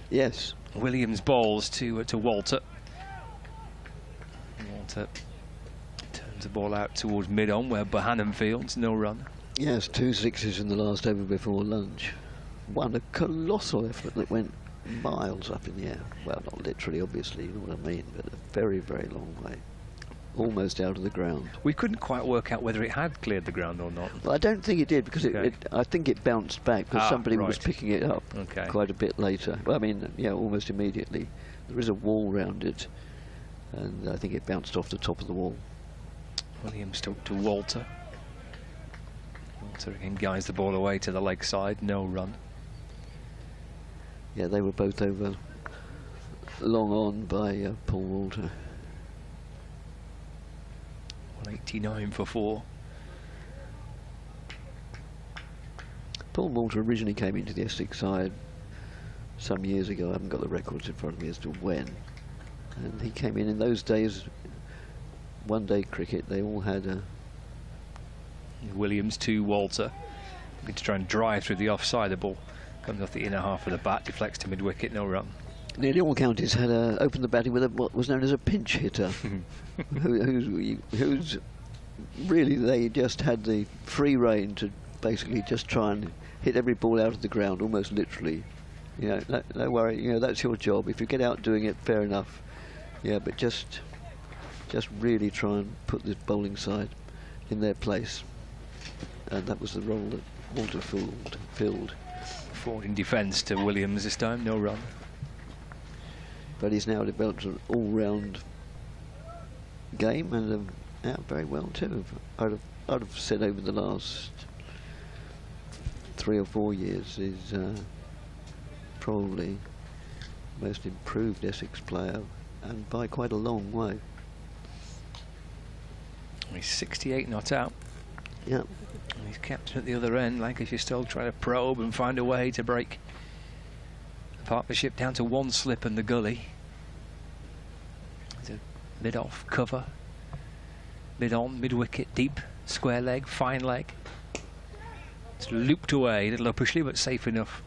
Yes. Williams bowls to Walter. Walter turns the ball out towards mid-on where Bohannon fields, no run. Yes, 2 sixes in the last over before lunch. One, a colossal effort that went miles up in the air. Well, not literally, obviously, you know what I mean, but a very, very long way. Almost out of the ground. We couldn't quite work out whether it had cleared the ground or not. Well, I don't think it did, because I think it bounced back because somebody was picking it up quite a bit later. Well, I mean, yeah, almost immediately. There is a wall round it, and I think it bounced off the top of the wall. Williams to Walter. Walter again guides the ball away to the leg side, no run. Yeah, they were both over long on by Paul Walter. 189 for 4. Paul Walter originally came into the Essex side some years ago. I haven't got the records in front of me as to when. And he came in those days, one-day cricket, they all had a... Williams to Walter, looking to try and drive through the offside. The ball comes off the inner half of the bat, deflects to mid-wicket, no run. Nearly all counties had opened the batting with what was known as a pinch hitter, who's really, they just had the free rein to basically just try and hit every ball out of the ground, almost literally. You know, no worry, you know, that's your job. If you get out doing it, fair enough. Yeah, but just really try and put the bowling side in their place. And that was the role that Walter filled. Forward in defence to Williams this time, no run. But he's now developed an all-round game, and out very well too. I'd have said over the last 3 or 4 years is probably most improved Essex player, and by quite a long way. He's 68 not out. Yeah. And he's captain at the other end. Lancashire still trying to probe and find a way to break the partnership down to 1 slip and the gully. It's a mid-off cover, mid-on, mid-wicket, deep, square leg, fine leg. It's looped away, a little upishly, but safe enough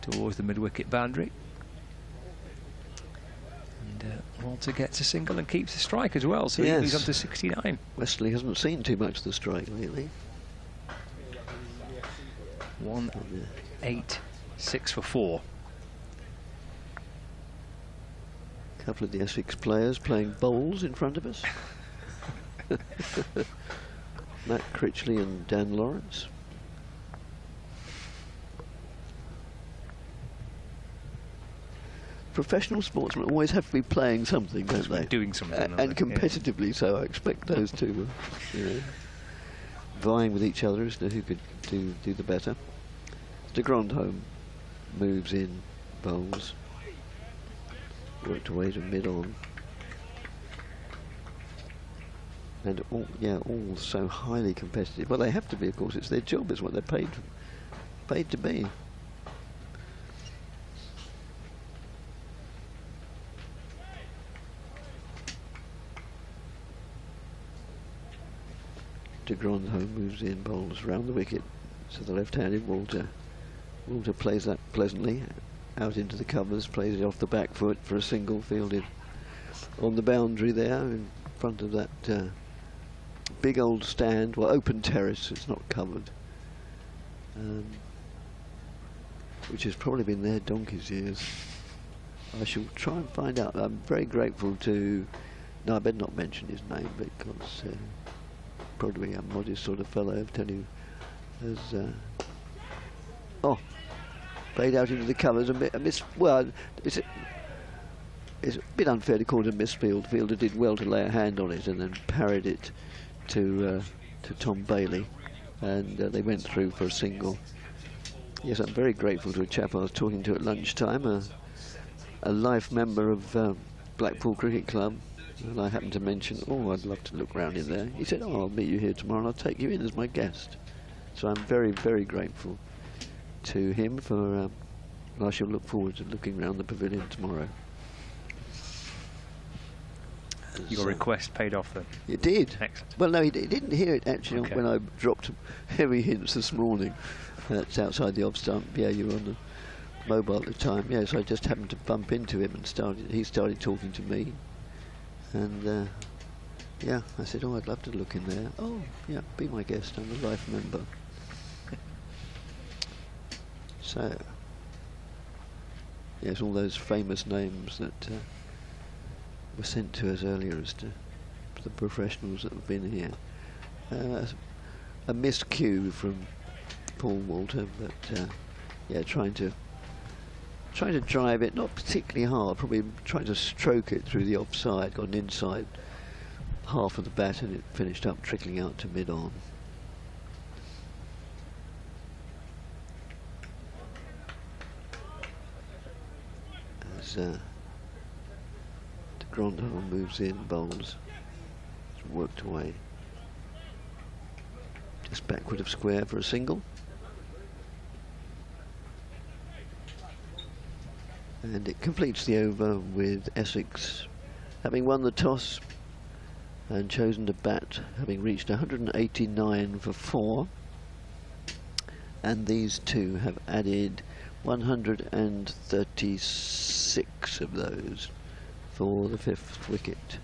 towards the mid-wicket boundary. And Walter gets a single and keeps the strike as well, so yes. He's up to 69. Wesley hasn't seen too much of the strike lately. 1, 8, 6 for 4. A couple of the Essex players playing bowls in front of us. Matt Critchley and Dan Lawrence. Professional sportsmen always have to be playing something, don't they? Doing something. And competitively so. I expect those two were, you know, vying with each other as to who could do the better. De Grandhomme moves in, bowls, worked away to mid-on. And all so highly competitive. Well, they have to be, of course. It's their job. It's what they're paid to be. De Grandhomme moves in, bowls round the wicket. So the left-handed Walter plays that pleasantly out into the covers, plays it off the back foot for a single, fielded on the boundary there in front of that big old stand, well, open terrace, it's not covered, which has probably been there donkey's years. I shall try and find out. I'm very grateful to, no, I better not mention his name because probably a modest sort of fellow, I'll tell you, has played out into the covers well, it's a bit unfair to call it a misfield. Fielder did well to lay a hand on it and then parried it to Tom Bailey, and they went through for a single. Yes, I'm very grateful to a chap I was talking to at lunchtime, a life member of Blackpool Cricket Club, and I happened to mention, I'd love to look round in there. He said, I'll meet you here tomorrow and I'll take you in as my guest. So I'm very, very grateful to him for, and I shall look forward to looking round the pavilion tomorrow. Your request paid off then? It did. Excellent. Well, no, he didn't hear it actually Okay. when I dropped heavy hints this morning. That's outside the off stump. Yeah, you were on the mobile at the time. Yes, I just happened to bump into him and he started talking to me. And yeah, I said, I'd love to look in there. Oh, yeah, be my guest. I'm a life member. So, yes, all those famous names that were sent to us earlier as to the professionals that have been here. A miscue from Paul Walter, but yeah, trying to drive it, not particularly hard, probably trying to stroke it through the offside, got an inside half of the bat and it finished up trickling out to mid-on. As De Grandhomme moves in, bowls, it's worked away. Just backward of square for a single. And it completes the over with Essex having won the toss and chosen to bat, having reached 189 for 4. And these two have added 136 of those for the 5th wicket.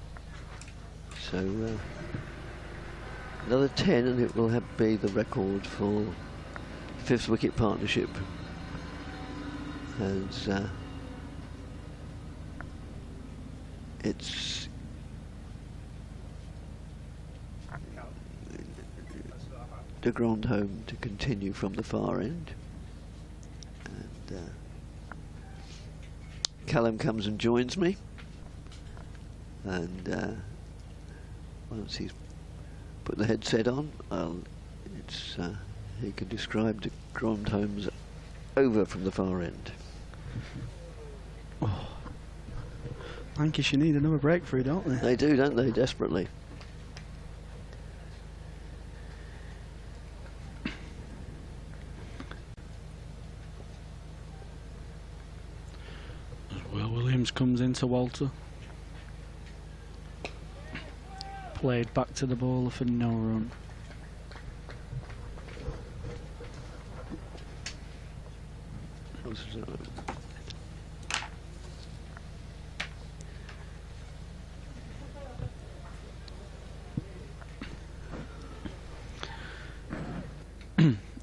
So another 10 and it will be the record for 5th wicket partnership. As it's de Grand home to continue from the far end, and Callum comes and joins me, and once he's put the headset on, he can describe de Grand home's over from the far end. Oh. Lancashire need another breakthrough, don't they? They do, don't they? Desperately. Will Williams comes into Walter. Played back to the bowler for no run.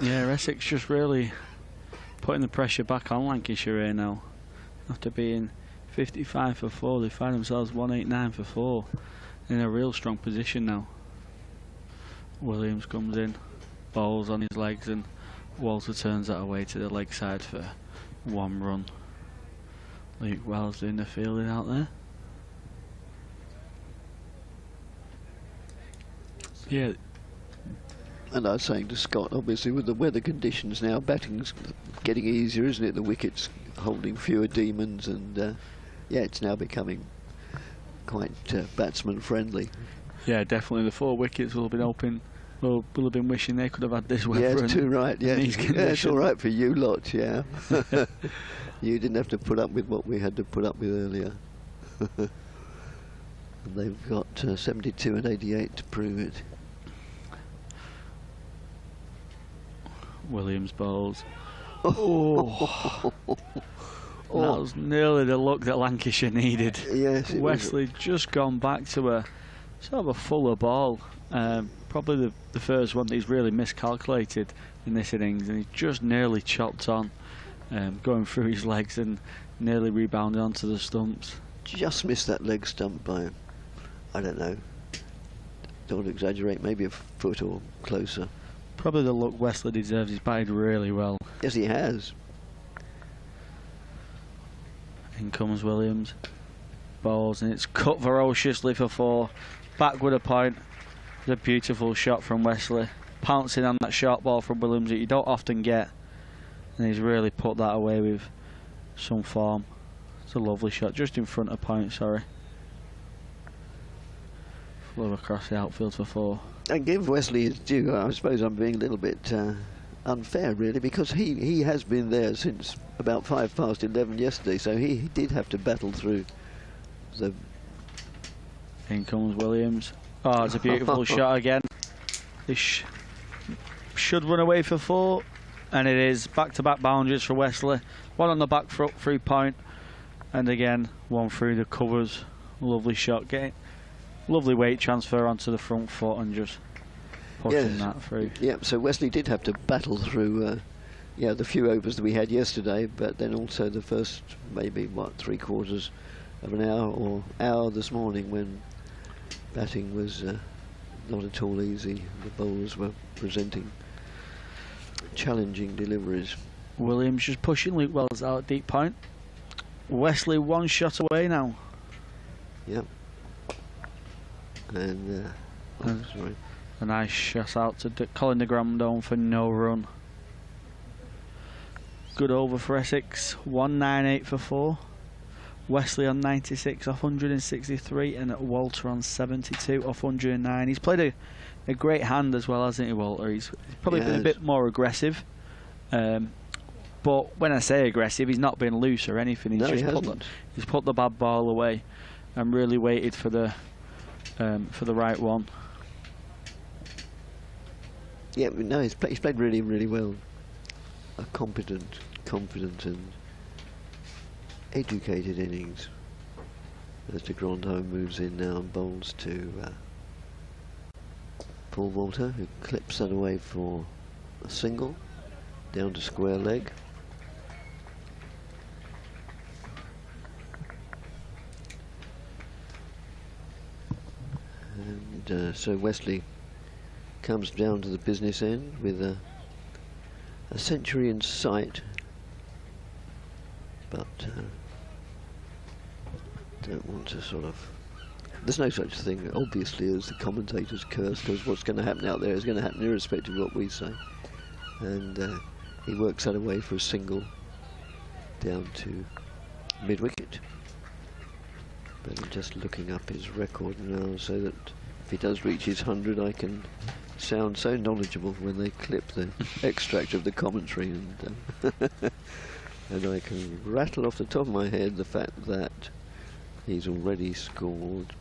Yeah, Essex just really putting the pressure back on Lancashire here now. After being 55 for 4, they find themselves 189 for 4 in a real strong position now. Williams comes in, bowls on his legs, and Walter turns that away to the leg side for 1 run. Luke Wells doing the fielding out there. Yeah. And I was saying to Scott, obviously with the weather conditions now, batting's getting easier, isn't it? The wickets holding fewer demons, and yeah, it's now becoming quite batsman friendly. Yeah, definitely. The 4 wickets will have been open. Will have been wishing they could have had this weather. Yeah, it's too right. Yeah, yeah, it's all right for you lot. Yeah, you didn't have to put up with what we had to put up with earlier. And they've got 72 and 88 to prove it. Williams bowls. Oh. That was nearly the look that Lancashire needed. Yes, Wesley just gone back to a sort of a fuller ball. Probably the first one that he's really miscalculated in this innings, and he just nearly chopped on, going through his legs and nearly rebounded onto the stumps. Just missed that leg stump by, I don't know, don't want to exaggerate, maybe a foot or closer. Probably the look Wesley deserves. He's batted really well. Yes, he has. In comes Williams. Bowls, and it's cut ferociously for 4. Backward a point. It's a beautiful shot from Wesley. Pouncing on that short ball from Williams that you don't often get. And he's really put that away with some form. It's a lovely shot, just in front of point, sorry. Flew across the outfield for 4. And give Wesley his due. I suppose I'm being a little bit unfair, really, because he has been there since about 11:05 yesterday, so he did have to battle through the... In comes Williams. Oh, it's a beautiful shot again. This should run away for 4, and it is. Back-to-back boundaries for Wesley. 1 on the back foot through point, and again 1 through the covers. Lovely shot, getting lovely weight transfer onto the front foot and just pushing that through. Yeah, so Wesley did have to battle through the few overs that we had yesterday, but then also the first maybe, what, 3/4 of an hour or hour this morning when batting was not at all easy. The bowlers were presenting challenging deliveries. Williams just pushing Luke Wells out at deep point. Wesley 1 shot away now. Yep. And sorry. A nice shot out to Colin de Grandon for no run. Good over for Essex. 198 for 4. Wesley on 96 off 163, and Walter on 72 off 109. He's played a great hand as well, hasn't he, Walter? He's probably been a bit more aggressive. But when I say aggressive, he's not been loose or anything. He's he's put the bad ball away and really waited for the right one. Yeah, no, he's played really, really well. A competent, confident and educated innings. As de Grandhomme moves in now and bowls to Paul Walter, who clips that away for a single, down to square leg. And so Wesley comes down to the business end with a century in sight, but don't want to sort of... There's no such thing, obviously, as the commentator's curse, because what's going to happen out there is going to happen irrespective of what we say. And he works that away for a single down to mid-wicket. But I'm just looking up his record now so that if he does reach his 100, I can sound so knowledgeable when they clip the extract of the commentary, and and I can rattle off the top of my head the fact that he's already scored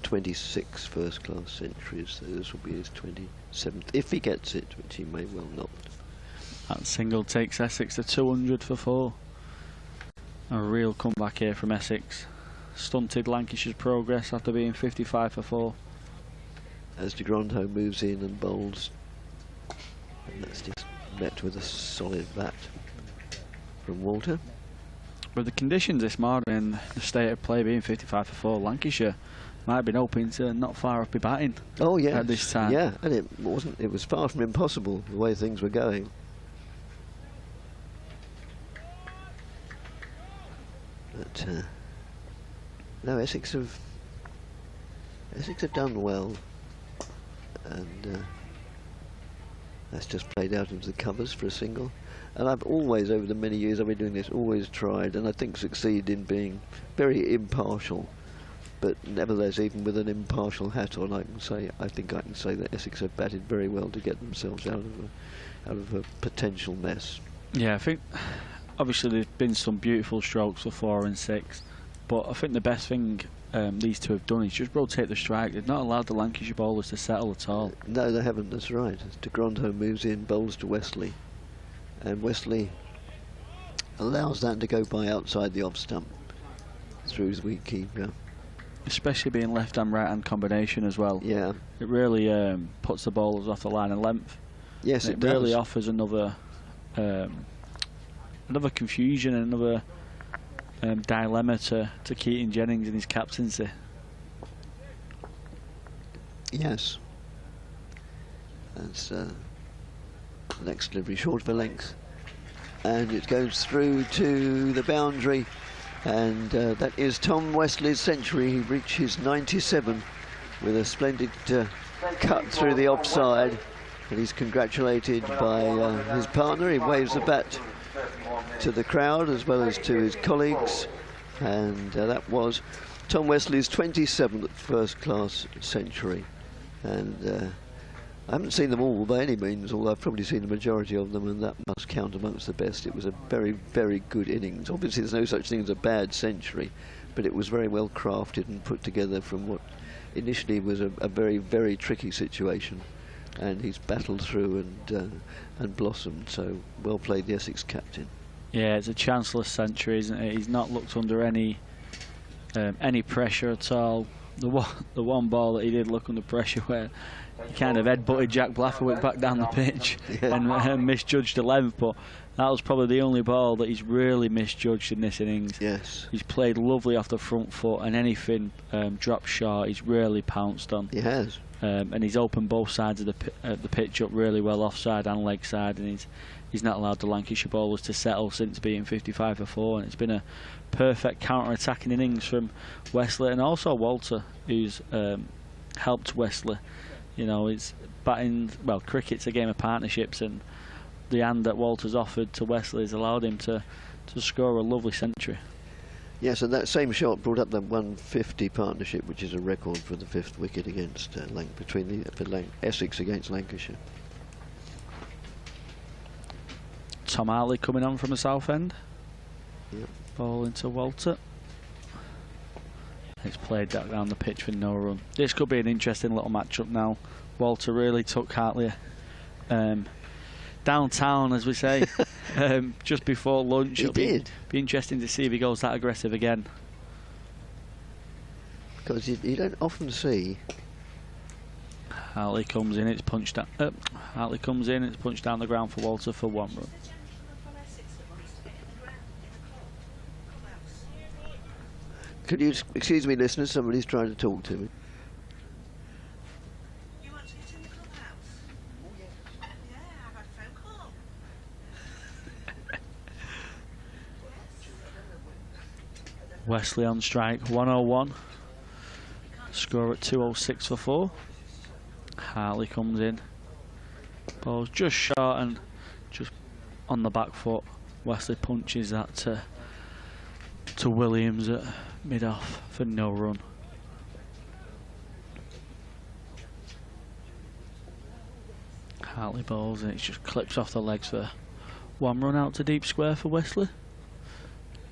26 first-class centuries, so this will be his 27th, if he gets it, which he may well not. That single takes Essex to 200 for 4. A real comeback here from Essex. Stunted Lancashire's progress after being 55 for 4. As de Grandhomme moves in and bowls, and that's just met with a solid bat from Walter. With the conditions this morning, the state of play being 55 for 4, Lancashire might have been hoping to not far up be batting. Oh yeah, at this time. Yeah, and it wasn't. It was far from impossible the way things were going. But no, Essex have done well, and that's just played out into the covers for a single. And I've always, over the many years I've been doing this, always tried, and I think succeed in being very impartial. But nevertheless, even with an impartial hat on, I think I can say that Essex have batted very well to get themselves out of a potential mess. Yeah, I think obviously there's been some beautiful strokes for 4 and 6, but I think the best thing these two have done is just rotate the strike. They've not allowed the Lancashire bowlers to settle at all. No, they haven't. That's right. De Grandhomme moves in, bowls to Wesley, and Wesley allows that to go by outside the off stump through his weak keeper. Especially being left-hand, right-hand combination as well. Yeah. It really puts the bowlers off the line of length. Yes, it really does. offers another confusion and another dilemma to Keaton Jennings in his captaincy. Yes. That's next delivery short of a length, and it goes through to the boundary, and that is Tom Wesley's century. He reached his 97 with a splendid cut through the offside, and he's congratulated by his partner. He waves the bat to the crowd as well as to his colleagues, and that was Tom Wesley's 27th first-class century. And I haven't seen them all by any means, although I've probably seen the majority of them, and that must count amongst the best. It was a very, very good innings. Obviously there's no such thing as a bad century, but it was very well crafted and put together from what initially was a very, very tricky situation. And he's battled through and blossomed, so well played, the Essex captain. Yeah, it's a chanceless century, isn't it? He's not looked under any pressure at all. The one ball that he did look under pressure, where he kind of headbutted Jack Blafferwick back down the pitch and misjudged the length, but that was probably the only ball that he's really misjudged in this innings. Yes. He's played lovely off the front foot, and anything dropped short, he's really pounced on. He has. And he's opened both sides of the pitch up really well, offside and leg side, and he's not allowed the Lancashire bowlers to settle since being 55 for 4, and it's been a perfect counter-attacking innings from Wesley, and also Walter, who's helped Wesley. You know, it's batting, well, cricket's a game of partnerships, and the hand that Walter's offered to Wesley has allowed him to score a lovely century. Yes, and that same shot brought up the 150 partnership, which is a record for the 5th wicket against Essex against Lancashire. Tom Hartley coming on from the south end. Yep. Ball into Walter. It's played that down the pitch for no run. This could be an interesting little matchup now. Walter really took Hartley downtown, as we say, just before lunch. He did. Be interesting to see if he goes that aggressive again. Because you don't often see. Hartley comes in, it's punched down. Hartley comes in, it's punched down the ground for Walter for 1 run. Could you excuse me, listeners? Somebody's trying to talk to me. You want to get in the clubhouse? Oh yeah. Yeah, I've had a phone call. Wesley on strike, 101. Score at 2:06 for 4. Hartley comes in. Ball's just short and just on the back foot. Wesley punches that to Williams at mid-off for no run. Hartley balls and it just clips off the legs for 1 run out to deep square for Wesley.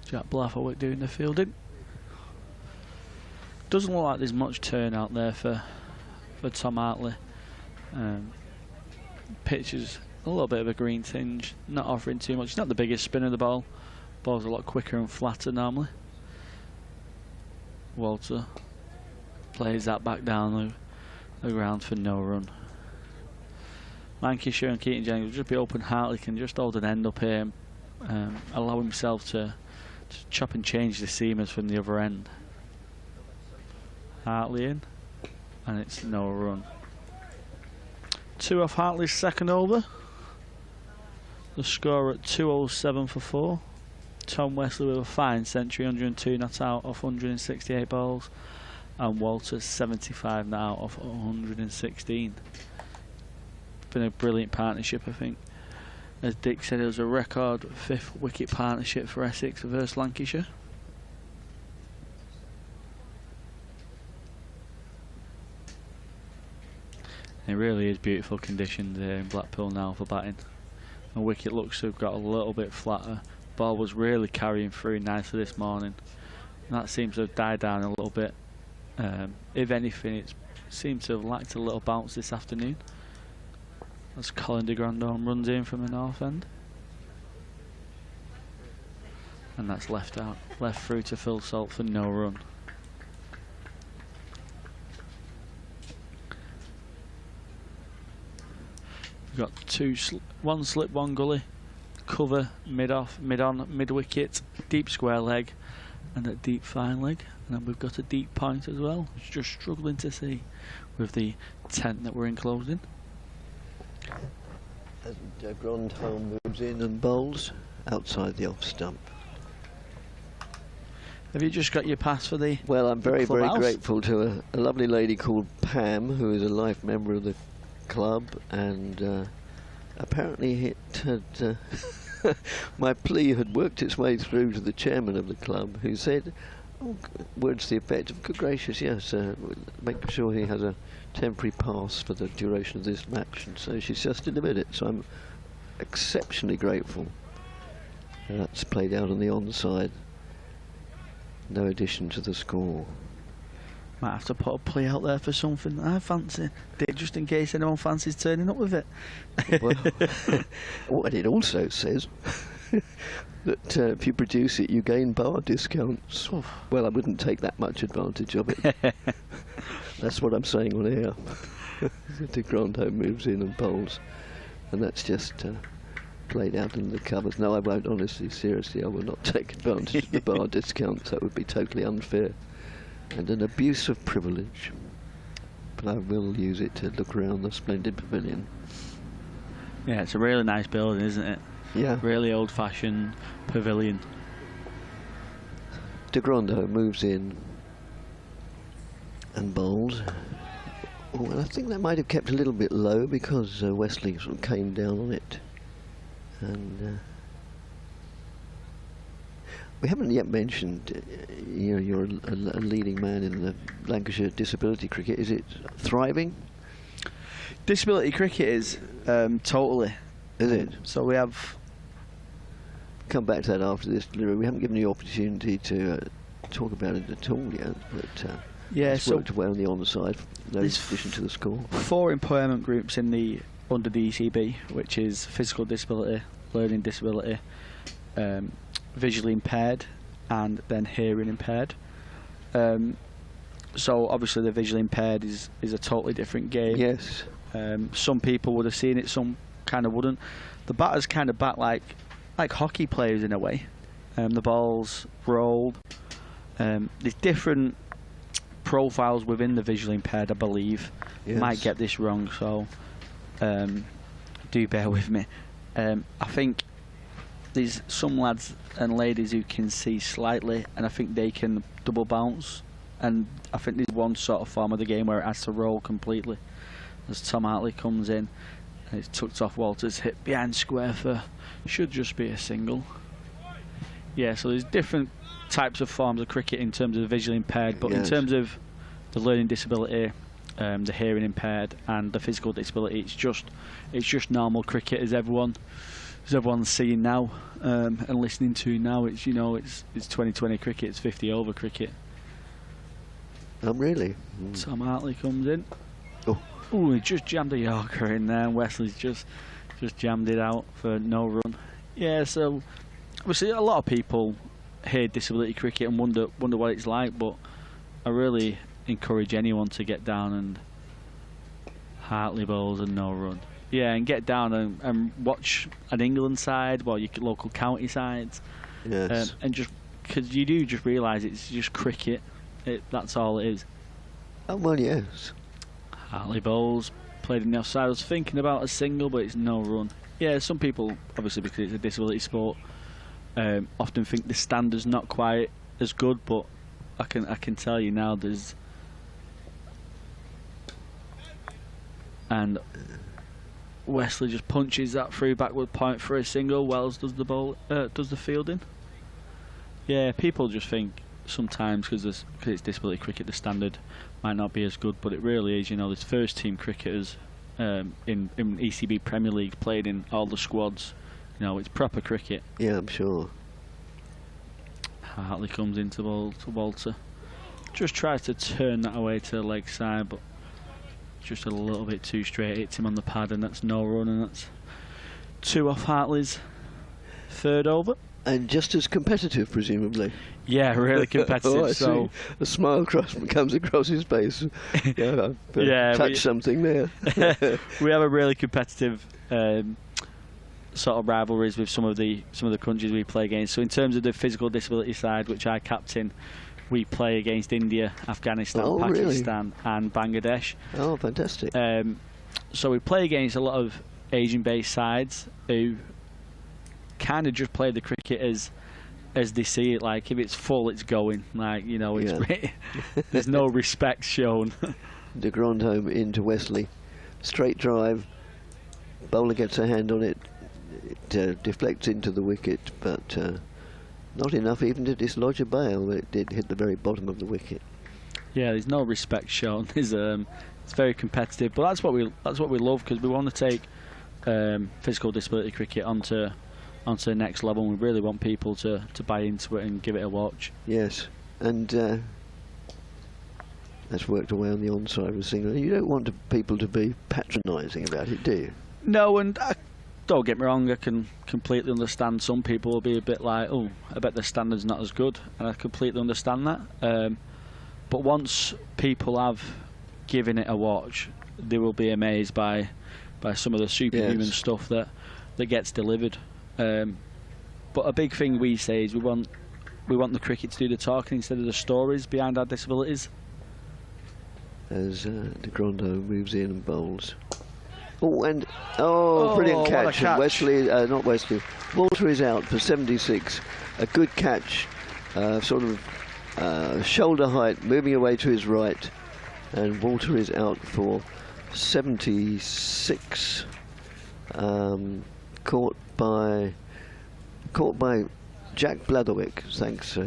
Jack Blatherwick doing the fielding. Doesn't look like there's much turnout there for Tom Hartley. Pitch is a little bit of a green tinge, not offering too much. It's not the biggest spin of the ball. Ball's a lot quicker and flatter normally. Walter plays that back down the ground for no run. Lancashire and Keaton Jennings will just be open. Hartley can just hold an end up here, allow himself to chop and change the seamers from the other end. Hartley in, and it's no run. 2 off Hartley's second over. The score at 2:07 for 4. Tom Wesley with a fine century, 102 not out off 168 balls, and Walter 75 not out off 116. Been a brilliant partnership, I think. As Dick said, it was a record 5th wicket partnership for Essex versus Lancashire. It really is beautiful conditions here in Blackpool now for batting. The wicket looks to have got a little bit flatter. Ball was really carrying through nicely this morning. And that seems to have died down a little bit. If anything, it seems to have lacked a little bounce this afternoon. As Colin de Grandon runs in from the north end. And that's left out, left through to Phil Salt for no run. We've got one slip, one gully, cover, mid-off, mid-on, mid-wicket, deep square leg, and a deep fine leg. And then we've got a deep point as well, which just struggling to see with the tent that we're enclosed in. As Grandholm moves in and bowls outside the off stump. Have you just got your pass for the Well, I'm very, very clubhouse? grateful to a lovely lady called Pam, who is a life member of the club, and apparently it had my plea had worked its way through to the chairman of the club, who said, oh, words to the effect of, good gracious, yes, make sure he has a temporary pass for the duration of this match, and so she's just delivered it, so I'm exceptionally grateful. That's played out on the onside. No addition to the score. Might have to put a plea out there for something that I fancy, just in case anyone fancies turning up with it. Well, what it also says that if you produce it, you gain bar discounts. Well, I wouldn't take that much advantage of it. That's what I'm saying on air. De Grandholm moves in and bowls, and that's just played out in the covers. No, I won't, honestly, seriously, I will not take advantage of the bar discounts. That would be totally unfair and an abuse of privilege. But I will use it to look around the splendid pavilion. Yeah, it's a really nice building, isn't it? Yeah. Really old-fashioned pavilion. De Grandholm moves in and bowls. Well, I think that might have kept a little bit low because Wesley sort of came down on it. And we haven't yet mentioned, you know, you're a leading man in the Lancashire disability cricket. Is it thriving? Disability cricket is totally. Is it? So we have come back to that after this. We haven't given you the opportunity to talk about it at all yet, but yeah, it's worked well on the onside, no addition to the score. 4 employment groups in the under the ECB, which is physical disability, learning disability, visually impaired, and then hearing impaired. So obviously the visually impaired is a totally different game. Yes. Some people would have seen it, some kind of wouldn't. The batters kind of bat like hockey players in a way. The ball's rolled. There's different profiles within the visually impaired, I believe. Yes. Might get this wrong, so do bear with me. I think there's some lads and ladies who can see slightly, and I think they can double bounce. And I think there's one sort of form of the game where it has to roll completely. As Tom Hartley comes in, and it's tucked off Walter's hip behind square for should just be a single. Yeah, so there's different types of forms of cricket in terms of the visually impaired, but in terms of the learning disability, the hearing impaired, and the physical disability, it's just normal cricket as everyone's seeing now and listening to now. It's it's 2020 cricket, it's 50 over cricket. Really? Tom Hartley comes in. Oh, he just jammed a Yorker in there, and Wesley's just jammed it out for no run. Yeah, so obviously a lot of people hear disability cricket and wonder what it's like, but I really encourage anyone to get down and Hartley bowls and no run. Yeah, and get down and watch an England side, well, your local county sides. Yes. And just because you do just realise it's just cricket. That's all it is. Oh, well, yes. Hartley bowls, played in the offside. I was thinking about a single, but it's no run. Yeah, some people, obviously because it's a disability sport, often think the standard's not quite as good, but I can tell you now there's... And Wesley just punches that through backward point for a single. Wells does the fielding. Yeah, people just think sometimes because it's disability cricket, the standard might not be as good, but it really is. There's first team cricketers in ECB Premier League played in all the squads. It's proper cricket. Yeah, I'm sure. Hartley comes into Walter, just tries to turn that away to the leg side, but just a little bit too straight. Hits him on the pad, and that's no run, and that's 2 off Hartley's third over. And just as competitive, presumably. Yeah, really competitive. So a smile comes across his face. Touch something there. We have a really competitive sort of rivalries with some of the countries we play against. So in terms of the physical disability side, which I captain, we play against India, Afghanistan, Pakistan, and Bangladesh. Oh, fantastic! So we play against a lot of Asian-based sides who kind of just play the cricket as they see it. Like if it's full, it's going. Like it's there's no respect shown. De Grand home into Wesley, straight drive. Bowler gets a hand on it. It deflects into the wicket, but not enough even to dislodge a bail. It did hit the very bottom of the wicket. Yeah, there's no respect shown. It's very competitive, but that's what we love, because we want to take physical disability cricket onto the next level, and we really want people to buy into it and give it a watch. Yes, and that's worked away on the onside with Singer. You don't want people to be patronising about it, do you? No, and don't get me wrong, I can completely understand some people will be a bit like, oh, I bet the standard's not as good, and I completely understand that. But once people have given it a watch, they will be amazed by some of the superhuman stuff that gets delivered. But a big thing we say is we want the cricket to do the talking instead of the stories behind our disabilities. As De Grando moves in and bowls. Brilliant catch. Catch. Wesley, not Wesley. Walter is out for 76. A good catch, sort of shoulder height, moving away to his right, and Walter is out for 76. Caught by Jack Blatherwick. Thanks,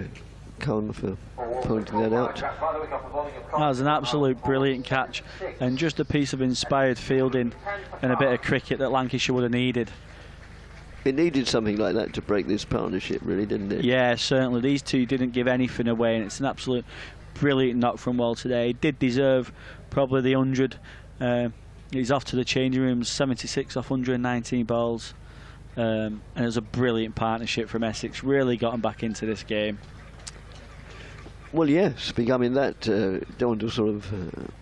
Colin, for pointing that out. That was an absolute brilliant catch, and just a piece of inspired fielding and a bit of cricket that Lancashire would have needed. It needed something like that to break this partnership, really, didn't it? Yeah, certainly. These two didn't give anything away, and it's an absolute brilliant knock from Wall today. He did deserve probably the 100. He's off to the changing rooms, 76 off 119 balls. And it was a brilliant partnership from Essex. Really got him back into this game. Well, yes, becoming that, don't want to sort of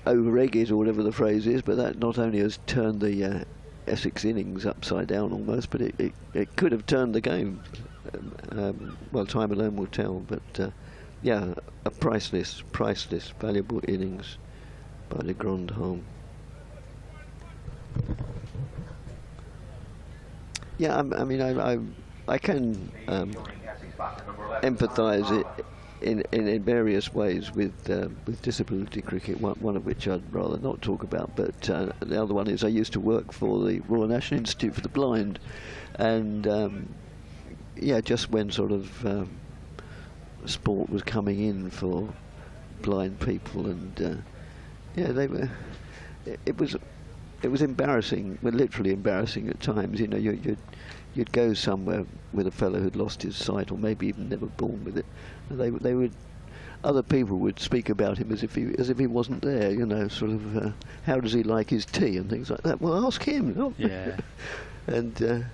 over-egg it or whatever the phrase is, but that not only has turned the Essex innings upside down almost, but it could have turned the game. Well, time alone will tell, but yeah, a priceless, valuable innings by de Grandhomme. Yeah, I mean, I can empathise it in various ways with disability cricket. One of which I'd rather not talk about, but the other one is I used to work for the Royal National Institute for the Blind, and yeah, just when sort of sport was coming in for blind people, and yeah, they were. It was embarrassing, well, literally embarrassing at times. You know, you'd go somewhere with a fellow who'd lost his sight, or maybe even never born with it, and they would, other people would speak about him as if he wasn't there. You know, sort of, how does he like his tea and things like that. Well, ask him. Yeah. And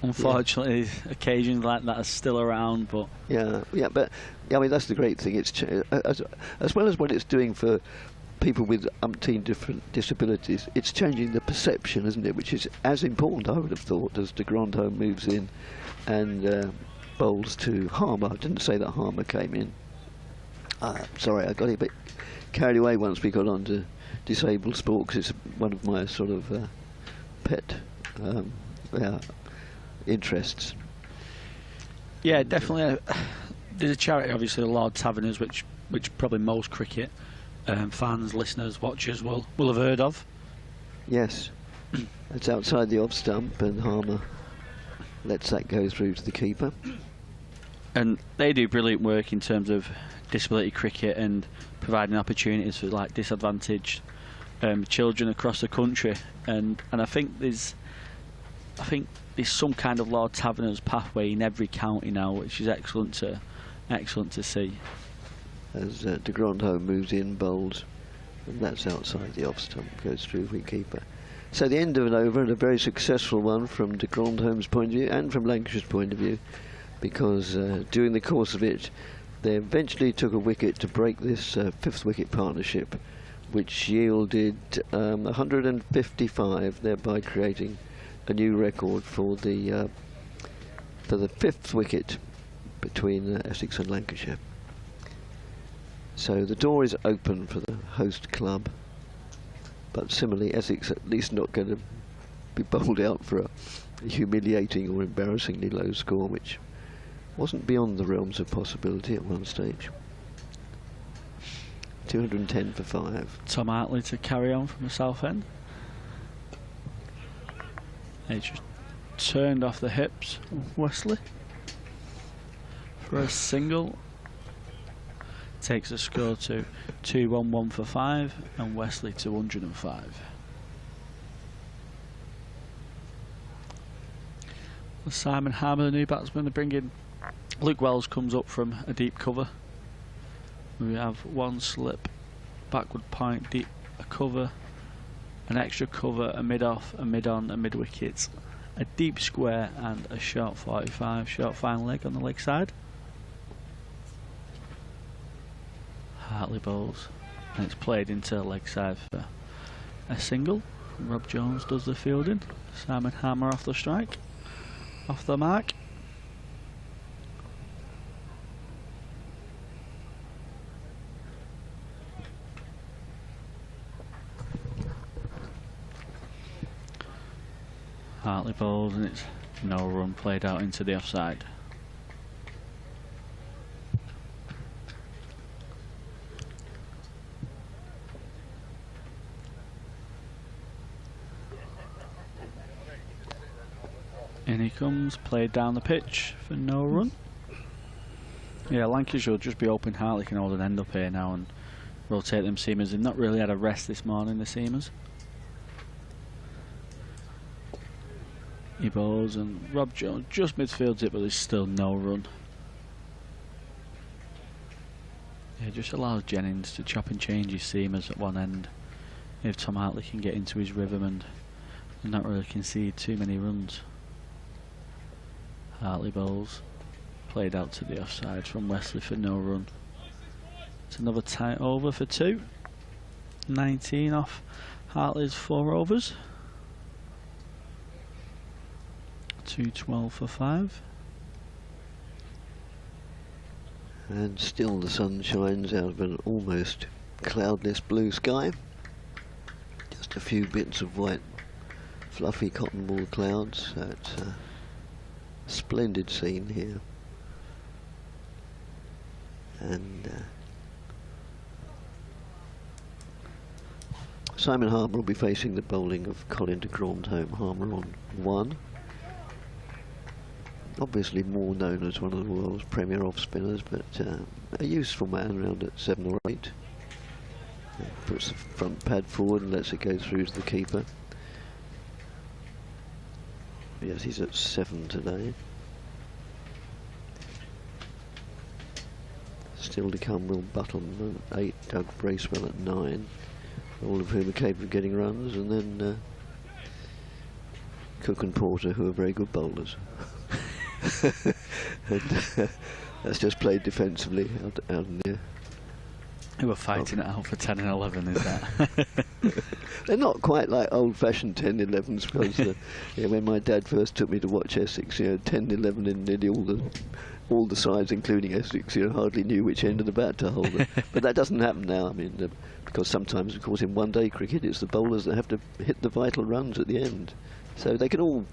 unfortunately, yeah. Occasions like that are still around, but yeah, but I mean, that's the great thing. It's as well as what it's doing for people with umpteen different disabilities, it's changing the perception, isn't it? Which is as important, I would have thought, as de Grandhomme moves in and bowls to Harmer. I didn't say that Harmer came in. Sorry, I got a bit carried away once we got on to disabled sport, because it's one of my sort of pet interests. Yeah, definitely. There's a charity, obviously, the Lord Taverners, which probably most cricket fans, listeners, watchers will have heard of. Yes, it's outside the off stump, and Harmer lets that go through to the keeper. And they do brilliant work in terms of disability cricket and providing opportunities for like disadvantaged children across the country. And I think there's some kind of Lord Taverners pathway in every county now, which is excellent to see. As de Grandhomme moves in, bowls, and that's outside the off stump, goes through wicketkeeper. So the end of an over, and a very successful one from de Grandhomme's point of view and from Lancashire's point of view, because during the course of it they eventually took a wicket to break this fifth wicket partnership, which yielded 155, thereby creating a new record for the fifth wicket between Essex and Lancashire. So the door is open for the host club, but similarly Essex at least not going to be bowled out for a humiliating or embarrassingly low score, which wasn't beyond the realms of possibility at one stage. 210 for 5. Tom Hartley to carry on from the south end. He just turned off the hips of Wesley for a single. Takes the score to 211 for 5, and Wesley to 105. With Simon Harmer, the new batsman, they bring in Luke Wells, comes up from a deep cover. We have one slip, backward point, deep a cover, an extra cover, a mid off, a mid on, a mid wicket, a deep square, and a short 45, short fine leg on the leg side. Hartley bowls, and it's played into leg side for a single. Rob Jones does the fielding. Simon Harmer off the strike, off the mark. Hartley bowls, and it's no run, played out into the offside. In he comes, played down the pitch for no run. Yeah, Lancashire will just be open. Hartley can hold an end up here now and rotate them seamers. They've not really had a rest this morning, the seamers. He bowls and Rob Jones just midfields it, but there's still no run. Yeah, it just allows Jennings to chop and change his seamers at one end. If Tom Hartley can get into his rhythm and not really concede too many runs. Hartley bowls, played out to the offside from Wesley for no run. It's another tight over for 2. 19 off Hartley's 4 overs. 2-12 for 5. And still the sun shines out of an almost cloudless blue sky. Just a few bits of white fluffy cotton wool clouds. So it's a splendid scene here. And Simon Harmer will be facing the bowling of Colin de Grandhomme. Harmer on 1. Obviously more known as one of the world's premier off-spinners, but a useful man around at 7 or 8. Puts the front pad forward and lets it go through to the keeper. Yes, he's at 7 today. Still to come Will Button at 8, Doug Bracewell at 9, all of whom are capable of getting runs, and then Cook and Porter, who are very good bowlers. And that's just played defensively out in there. Who were fighting it out for 10 and 11, is that? They're not quite like old-fashioned 10-11s, because when my dad first took me to watch Essex, 10-11 in nearly all the sides, including Essex, hardly knew which end of the bat to hold it. But that doesn't happen now. I mean, because sometimes, of course, in one-day cricket, it's the bowlers that have to hit the vital runs at the end. So they can all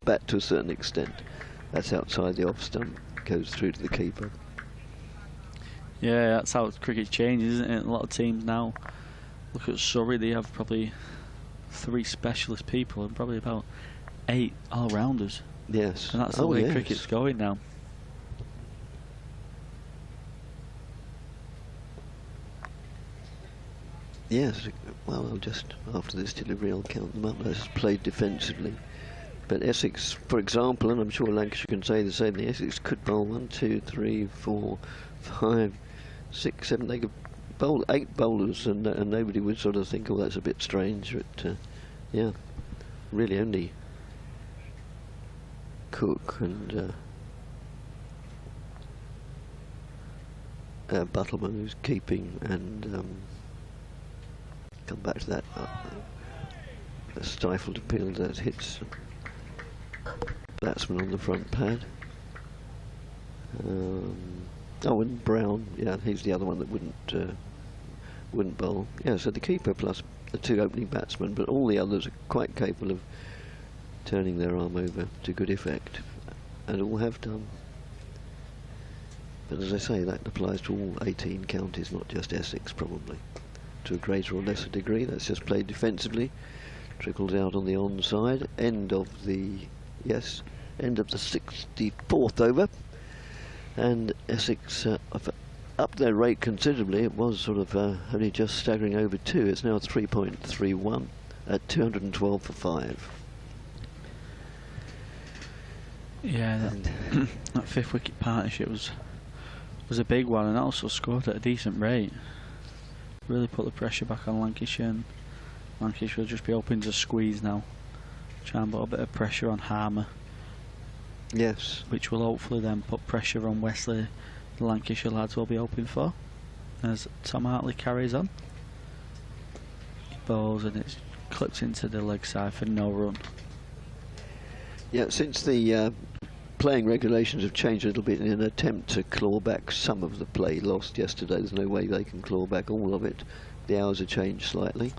bat to a certain extent. That's outside the off stump, goes through to the keeper. Yeah, that's how cricket changes, isn't it? A lot of teams now, look at Surrey, they have probably 3 specialist people and probably about 8 all-rounders. Yes. And that's the way cricket's going now. Yes, well, I'll just, after this delivery, I'll count them up. That's played defensively. But Essex, for example, and I'm sure Lancashire can say the same thing, Essex could bowl 1, 2, 3, 4, 5, 6, 7. They could bowl 8 bowlers, and nobody would sort of think, oh, that's a bit strange. But yeah, really only Cook and Buttleman, who's keeping, and come back to that a stifled appeal that hits batsman on the front pad. Oh, and Brown, yeah, he's the other one that wouldn't bowl. Yeah, so the keeper plus the 2 opening batsmen, but all the others are quite capable of turning their arm over to good effect, and all have done. But as I say, that applies to all 18 counties, not just Essex, probably. To a greater or lesser degree. That's just played defensively. Trickles out on the onside. End of the 64th over. And Essex upped their rate considerably. It was sort of only just staggering over 2. It's now 3.31 at 212 for 5. Yeah, that 5th wicket partnership was a big one, and also scored at a decent rate. Really put the pressure back on Lancashire, and Lancashire will just be hoping to squeeze now. Try and put a bit of pressure on Harmer. Yes. Which will hopefully then put pressure on Wesley. The Lancashire lads will be hoping for, as Tom Hartley carries on. He bowls and it clips into the leg side for no run. Yeah, since the playing regulations have changed a little bit in an attempt to claw back some of the play lost yesterday. There's no way they can claw back all of it. The hours have changed slightly.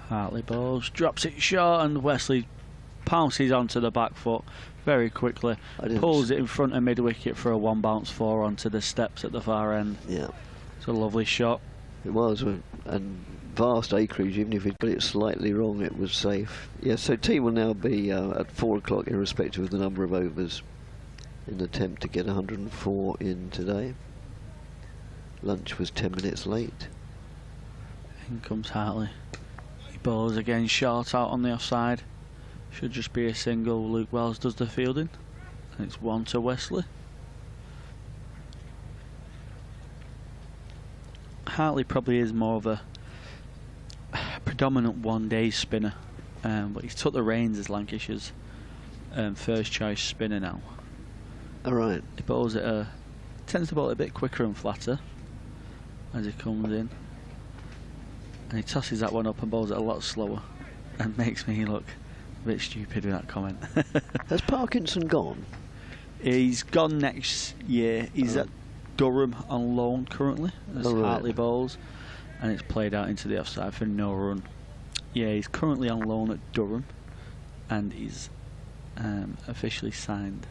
Hartley bowls, drops it short, and Wesley pounces onto the back foot very quickly, pulls it in front of mid-wicket for a 1 bounce 4 onto the steps at the far end. Yeah. It's a lovely shot. It was, and vast acreage. Even if he'd got it slightly wrong, it was safe. Yeah, so tea will now be at 4 o'clock, irrespective of the number of overs, in an attempt to get 104 in today. Lunch was 10 minutes late. In comes Hartley. He bowls again short out on the offside Should just be a single. Luke Wells does the fielding, and it's 1 to Wesley. Hartley probably is more of a predominant one-day spinner, but he's took the reins as Lancashire's first choice spinner now. Alright. He bowls it tends to bowl it a bit quicker and flatter as he comes in, and he tosses that one up and bowls it a lot slower, and makes me look a bit stupid with that comment. Has Parkinson gone? He's gone next year. He's at Durham on loan currently as Hartley bowls, and it's played out into the offside for no run. Yeah, he's currently on loan at Durham, and he's officially signed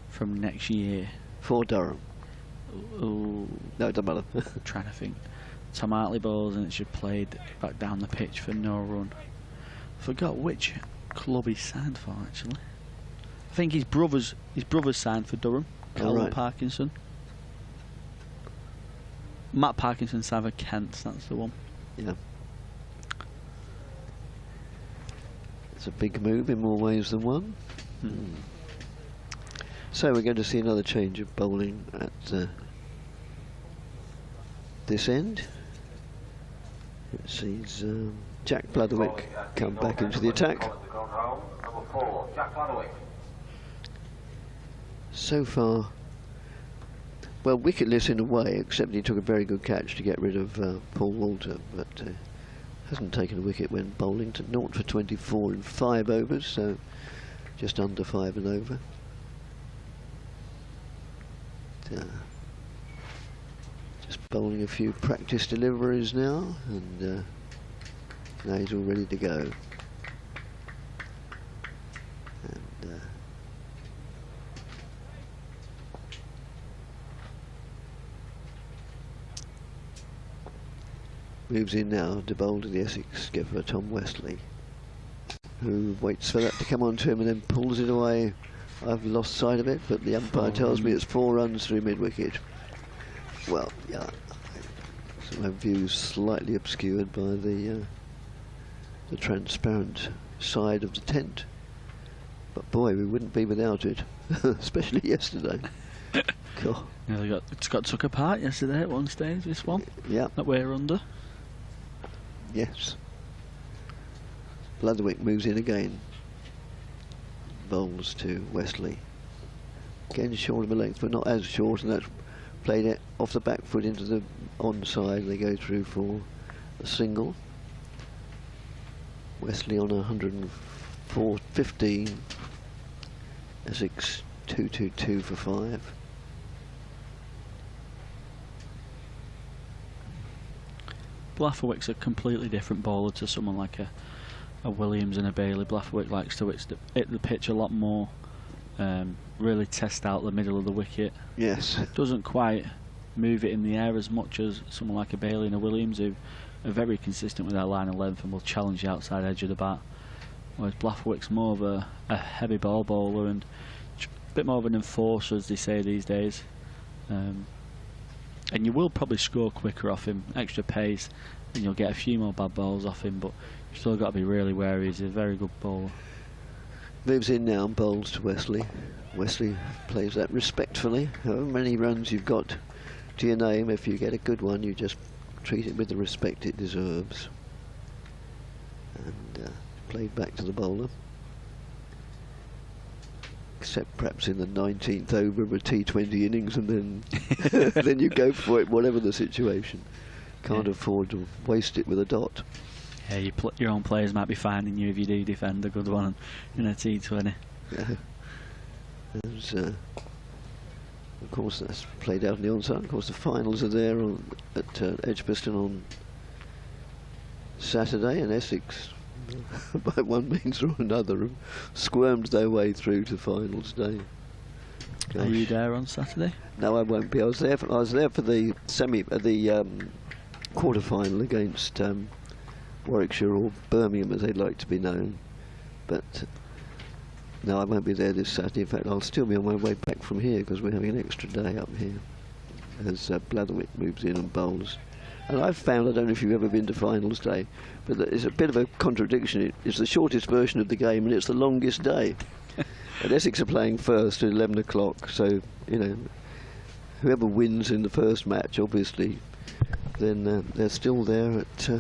from next year. For Durham? Ooh. No, it doesn't matter. Trying to think. Tom Hartley bowls, and it's just played back down the pitch for no run. Forgot which club he's signed for actually. I think his brother's signed for Durham. Calvin Parkinson. Matt Parkinson signed for Kent, that's the one. Yeah. It's a big move in more ways than one. So we're going to see another change of bowling at this end. It sees Jack Blatherwick come back into the attack. So far, well, wicketless in a way, except he took a very good catch to get rid of Paul Walter, but hasn't taken a wicket when bowling to 0 for 24 in 5 overs, so just under 5 and over. Just bowling a few practice deliveries now, and now he's all ready to go. And moves in now to bowl to the Essex skipper Tom Wesley, who waits for that to come on to him and then pulls it away. I've lost sight of it, but the umpire tells me it's 4 runs through mid-wicket. Well, yeah, so my view's slightly obscured by the transparent side of the tent. But boy, we wouldn't be without it, especially yesterday. God. Yeah, it got took apart yesterday at one stage, this one. Yeah. That we're under. Yes. Blatherwick moves in again. Bowls to Wesley. Again short of a length, but not as short, and that's played it off the back foot into the onside. They go through for a single. Wesley on 104.15. Essex 222 for 5. Blatherwick's a completely different bowler to someone like a Williams and a Bailey. Blatherwick likes to hit the pitch a lot more, really test out the middle of the wicket. Yes. Doesn't quite move it in the air as much as someone like a Bailey and a Williams, who are very consistent with their line of length and will challenge the outside edge of the bat. Whereas Blatherwick's more of a heavy ball bowler and a bit more of an enforcer, as they say these days. And you will probably score quicker off him, extra pace, and you'll get a few more bad balls off him, but you've still got to be really wary. He's a very good bowler. Moves in now and bowls to Wesley. Wesley plays that respectfully. However many runs you've got to your name, if you get a good one, you just treat it with the respect it deserves. And played back to the bowler. Except perhaps in the 19th over of a T20 innings, and then then you go for it, whatever the situation. Can't afford to waste it with a dot. Yeah, your own players might be finding you if you do defend a good one in a T20. Yeah. Of course, that's played out on the onside. Of course, the finals are there at Edgbaston on Saturday, and Essex, by one means or another, have squirmed their way through to finals day. Are you there on Saturday? No, I won't be. I was there for the quarter final against Warwickshire, or Birmingham as they'd like to be known. But no, I won't be there this Saturday. In fact, I'll still be on my way back from here because we're having an extra day up here as Blatherwick moves in and bowls And I've found, I don't know if you've ever been to finals day, but it's a bit of a contradiction. It's the shortest version of the game and it's the longest day. And Essex are playing first at 11 o'clock, so, you know, whoever wins in the first match, obviously, then they're still there at,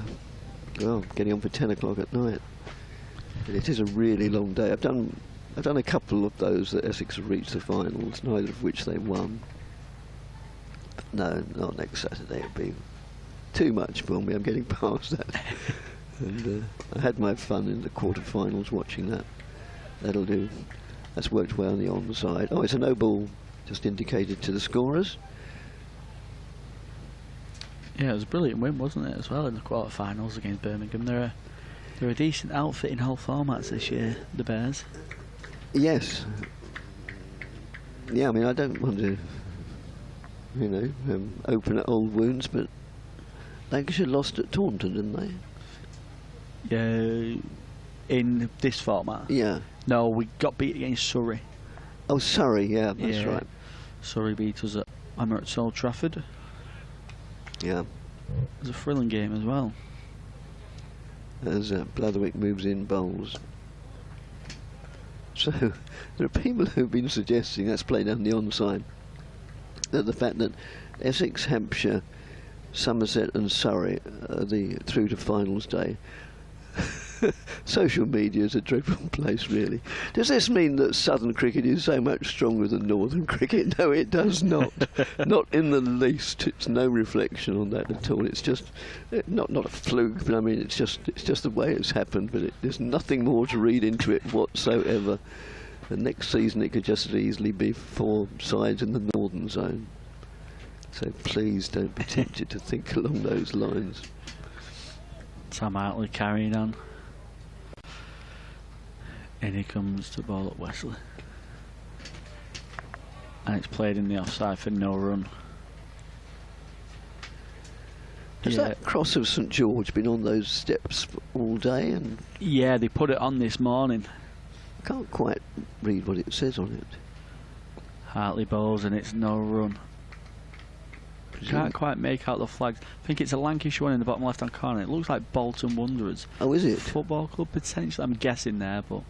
well, getting on for 10 o'clock at night. But it is a really long day. I've done a couple of those that Essex have reached the finals, neither of which they won. But no, not next Saturday. It'll be too much for me. I'm getting past that. And I had my fun in the quarter-finals watching that. That'll do. That's worked well on the onside. Oh, it's a no ball, just indicated to the scorers. Yeah, it was a brilliant win, wasn't it, as well, in the quarter-finals against Birmingham. They're a decent outfit in whole formats this year, the Bears. Yes. Yeah, I mean, I don't want to, you know, open at old wounds, but Lancashire lost at Taunton, didn't they? Yeah, in this format? Yeah. No, we got beat against Surrey. Oh, Surrey, yeah, that's right. Surrey beat us at Emirates Old Trafford. Yeah. It was a thrilling game as well. As Blatherwick moves in bowls. So, there are people who've been suggesting, that's played down the onside, that the fact that Essex, Hampshire, Somerset and Surrey are through to finals day. Social media is a dreadful place, really. Does this mean that Southern cricket is so much stronger than Northern cricket? No, it does not. Not in the least. It's no reflection on that at all. It's just not a fluke, but I mean it's just the way it's happened. But there's nothing more to read into it whatsoever. The next season it could just as easily be 4 sides in the Northern Zone. So please don't be tempted to think along those lines. Sam Hartley carrying on. In he comes to ball at Wesley. And it's played in the offside for no run. Has that cross of St George been on those steps all day? And yeah, they put it on this morning. I can't quite read what it says on it. Hartley bowls and it's no run. Can't quite make out the flags. I think it's a Lancashire one in the bottom left-hand corner. It looks like Bolton Wanderers. Oh, is it? Football club potentially. I'm guessing there, but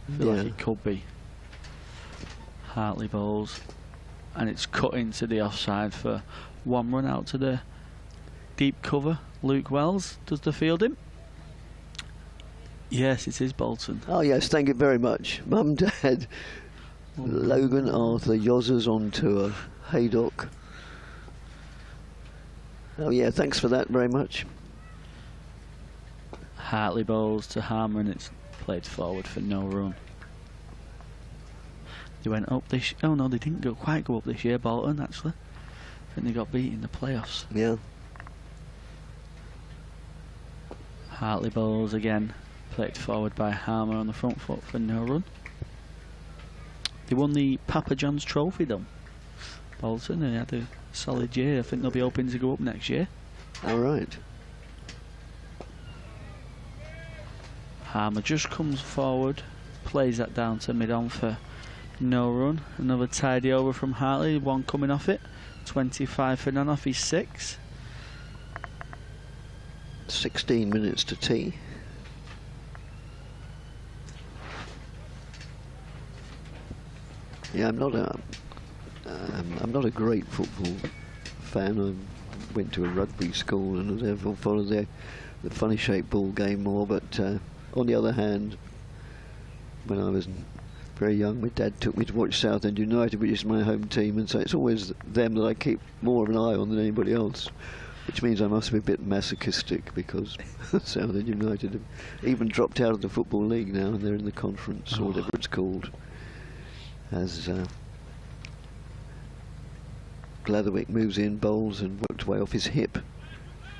I feel like it could be. Hartley bowls, and it's cut into the offside for 1 run out to the deep cover. Luke Wells does the fielding. Yes, it is Bolton. Oh yes, thank you very much, Mum, Dad. Logan Arthur, Yozzers on tour. Haydock. Oh yeah, thanks for that very much. Hartley bowls to Harmer and it's played forward for no run. They went up this... Oh no, they didn't quite go up this year, Bolton, actually. I think they got beat in the playoffs. Yeah. Hartley bowls again, played forward by Harmer on the front foot for no run. They won the Papa John's Trophy though, Bolton, and they had a solid year. I think they'll be hoping to go up next year. All right. Harmer just comes forward, plays that down to mid-on for no run. Another tidy over from Hartley, 1 coming off it. 25 for none off his 6. 16 minutes to tea. Yeah, I'm not a great football fan. I went to a rugby school and therefore followed the funny shaped ball game more. But on the other hand, when I was very young, my dad took me to watch Southend United, which is my home team, and so it's always them that I keep more of an eye on than anybody else. Which means I must be a bit masochistic because Southend United have even dropped out of the Football League now and they're in the conference, or whatever it's called. As Blatherwick moves in, bowls and worked away off his hip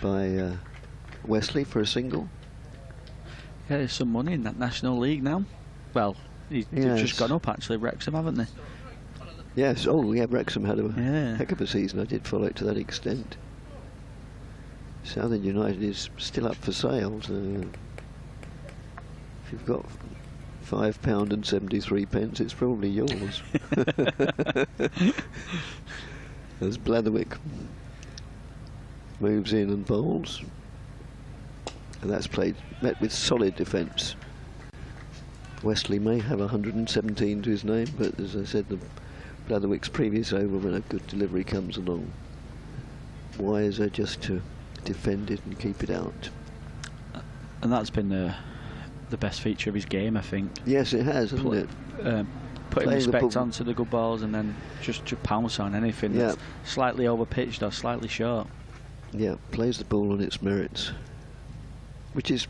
by Wesley for a single. Yeah, there's some money in that National League now. Well, they've just gone up actually, Wrexham, haven't they? Yes, oh yeah, Wrexham had a heck of a season. I did follow it to that extent. Southend United is still up for sale, so if you've got £5.73, it's probably yours. There's Blatherwick moves in and bowls. And that's met with solid defence. Wesley may have 117 to his name, but as I said, the Blatherwick's previous over, when a good delivery comes along, wiser just to defend it and keep it out. And that's been the best feature of his game, I think. Yes, it has, hasn't it? Putting respect onto the good balls and then just pounce on anything that's slightly over pitched or slightly short. Yeah, plays the ball on its merits, which is,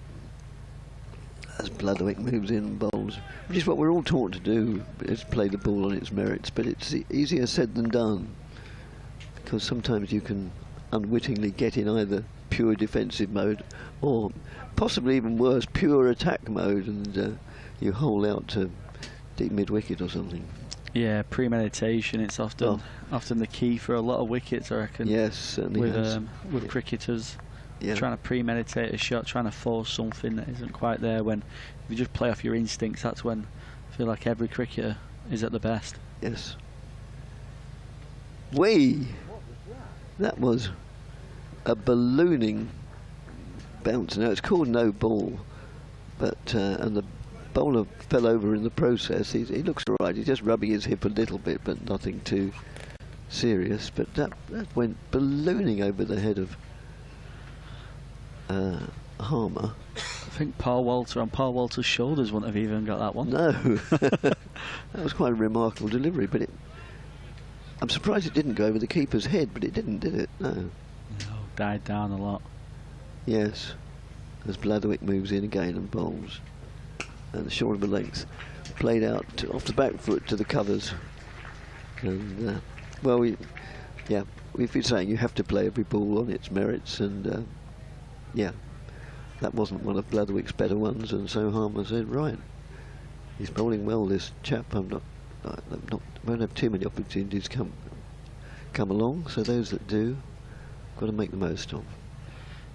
as Blatherwick moves in and bowls, which is what we're all taught to do, is play the ball on its merits, but it's easier said than done, because sometimes you can unwittingly get in either pure defensive mode or possibly even worse, pure attack mode, and you hole out to deep mid-wicket or something. Yeah, premeditation, it's often the key for a lot of wickets, I reckon. Yes, certainly with cricketers. Trying to premeditate a shot, trying to force something that isn't quite there. When if you just play off your instincts, that's when I feel like every cricketer is at the best. Yes. That was a ballooning bounce. Now it's called no ball, but and the bowler fell over in the process. He looks all right. He's just rubbing his hip a little bit, but nothing too serious. But that went ballooning over the head of Harmer. I think Paul Walter's shoulders wouldn't have even got that one. No. That was quite a remarkable delivery, but I'm surprised it didn't go over the keeper's head, but it didn't, did it? No. No, died down a lot. Yes, as Blatherwick moves in again and bowls, and the short of a length played out off the back foot to the covers. And well, we've been saying you have to play every ball on its merits, and yeah, that wasn't one of Blatherwick's better ones, and so Harmer said, right, he's bowling well, this chap. Won't have too many opportunities come along, so those that do, got to make the most of.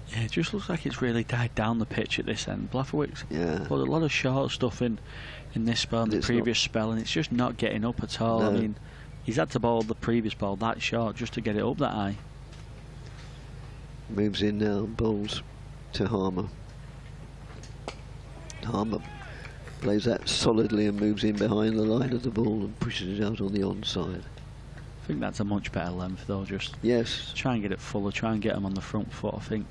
Yeah, it just looks like it's really died down the pitch at this end. Blatherwick's put a lot of short stuff in this spell and the previous spell, and it's just not getting up at all. No. I mean, he's had to bowl the previous ball that short just to get it up that high. Moves in now, bowls to Harmer. Harmer plays that solidly and moves in behind the line of the ball and pushes it out on the onside. I think that's a much better length though, just try and get it fuller, try and get them on the front foot. I think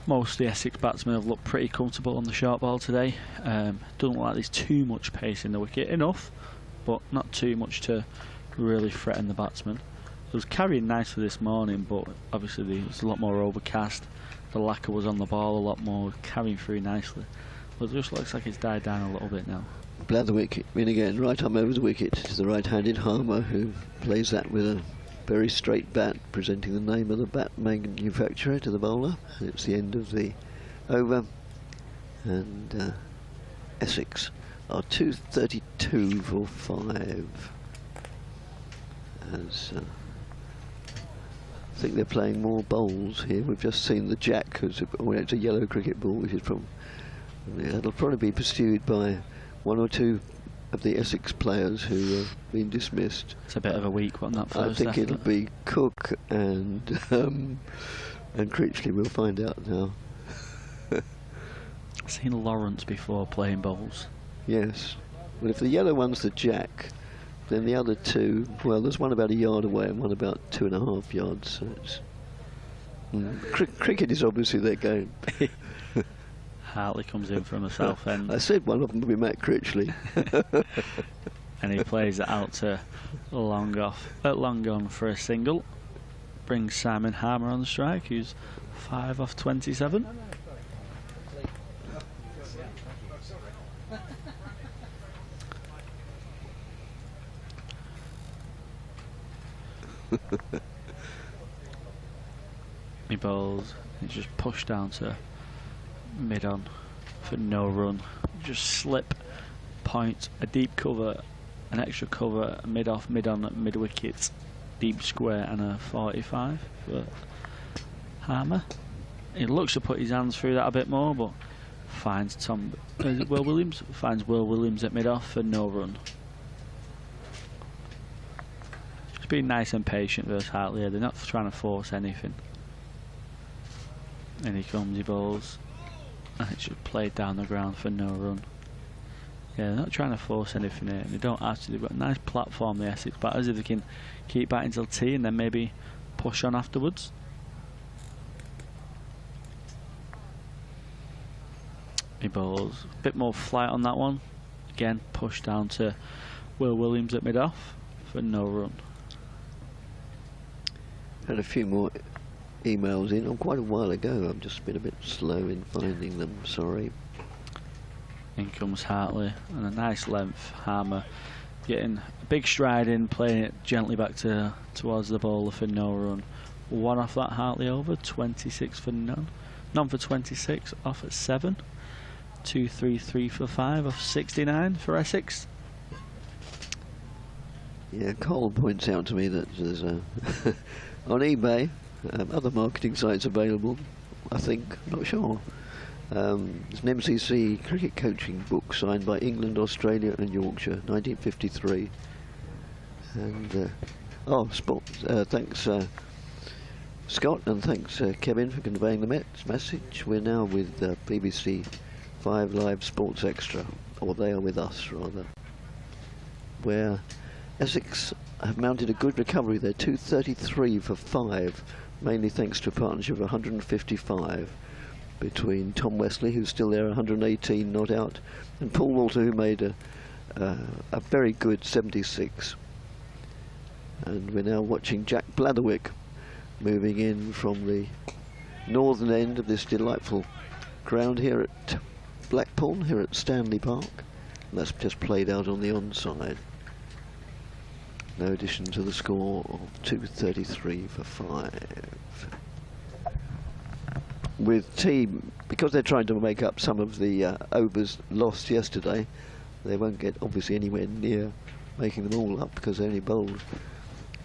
most of the Essex batsmen have looked pretty comfortable on the short ball today. Doesn't look like there's too much pace in the wicket, enough, but not too much to really threaten the batsman. It was carrying nicely this morning, but obviously there was a lot more overcast. The lacquer was on the ball a lot more, carrying through nicely. But it just looks like it's died down a little bit now. Blatherwick in again, right arm over the wicket to the right-handed Harmer, who plays that with a very straight bat, presenting the name of the bat manufacturer to the bowler. And it's the end of the over, and Essex are 232 for 5. As I think they're playing more bowls here. We've just seen the jack, it's a yellow cricket ball, which is it'll probably be pursued by one or two of the Essex players who have been dismissed. It's a bit of a weak one, that first. I think it'll be Cook and Critchley. We'll find out now. I've seen Lawrence before playing bowls. Yes. Well, if the yellow one's the jack, then the other two, well, there's one about a yard away and one about 2.5 yards. So it's, cricket is obviously their game. Hartley comes in from the south end. I said one of them would be Matt Critchley. And he plays it out to long on for a single. Brings Simon Harmer on the strike, who's 5 off 27. He bowls, he's just pushed down to mid-on for no run. Just slip, point, a deep cover, an extra cover, mid-off, mid-on, mid-wicket, deep square, and a 45 for Harmer. He looks to put his hands through that a bit more, but finds Will Williams at mid-off for no run. Just being nice and patient versus Hartley. They're not trying to force anything. And he comes, he bowls, and it's just played down the ground for no run. Yeah, they're not trying to force anything here. They don't actually. They've got a nice platform, the Essex batters, if they can keep batting till tea and then maybe push on afterwards. He bowls a bit more flight on that one. Again, push down to Will Williams at mid-off for no run. Had a few more emails in quite a while ago. I've just been a bit slow in finding them, sorry. In comes Hartley, and a nice length hammer, getting a big stride in, playing it gently back towards the bowler for no run. One off that Hartley over, 26 for none. None for 26, off at 7. 2, 3, 3 for 5 off 69 for Essex. Yeah, Cole points out to me that there's a on eBay, other marketing sites available, I think, not sure. There's an MCC cricket coaching book signed by England, Australia and Yorkshire, 1953. And, thanks Scott, and thanks Kevin for conveying the message. We're now with BBC 5 Live Sports Extra, or they are with us rather, where Essex have mounted a good recovery. They're 233 for 5, mainly thanks to a partnership of 155 between Tom Wesley, who's still there, 118 not out, and Paul Walter, who made a very good 76. And we're now watching Jack Blatherwick moving in from the northern end of this delightful ground here at Blackpool, here at Stanley Park. And that's just played out on the onside. No addition to the score of 233 for 5. With team, because they're trying to make up some of the overs lost yesterday, they won't get obviously anywhere near making them all up because they only bowled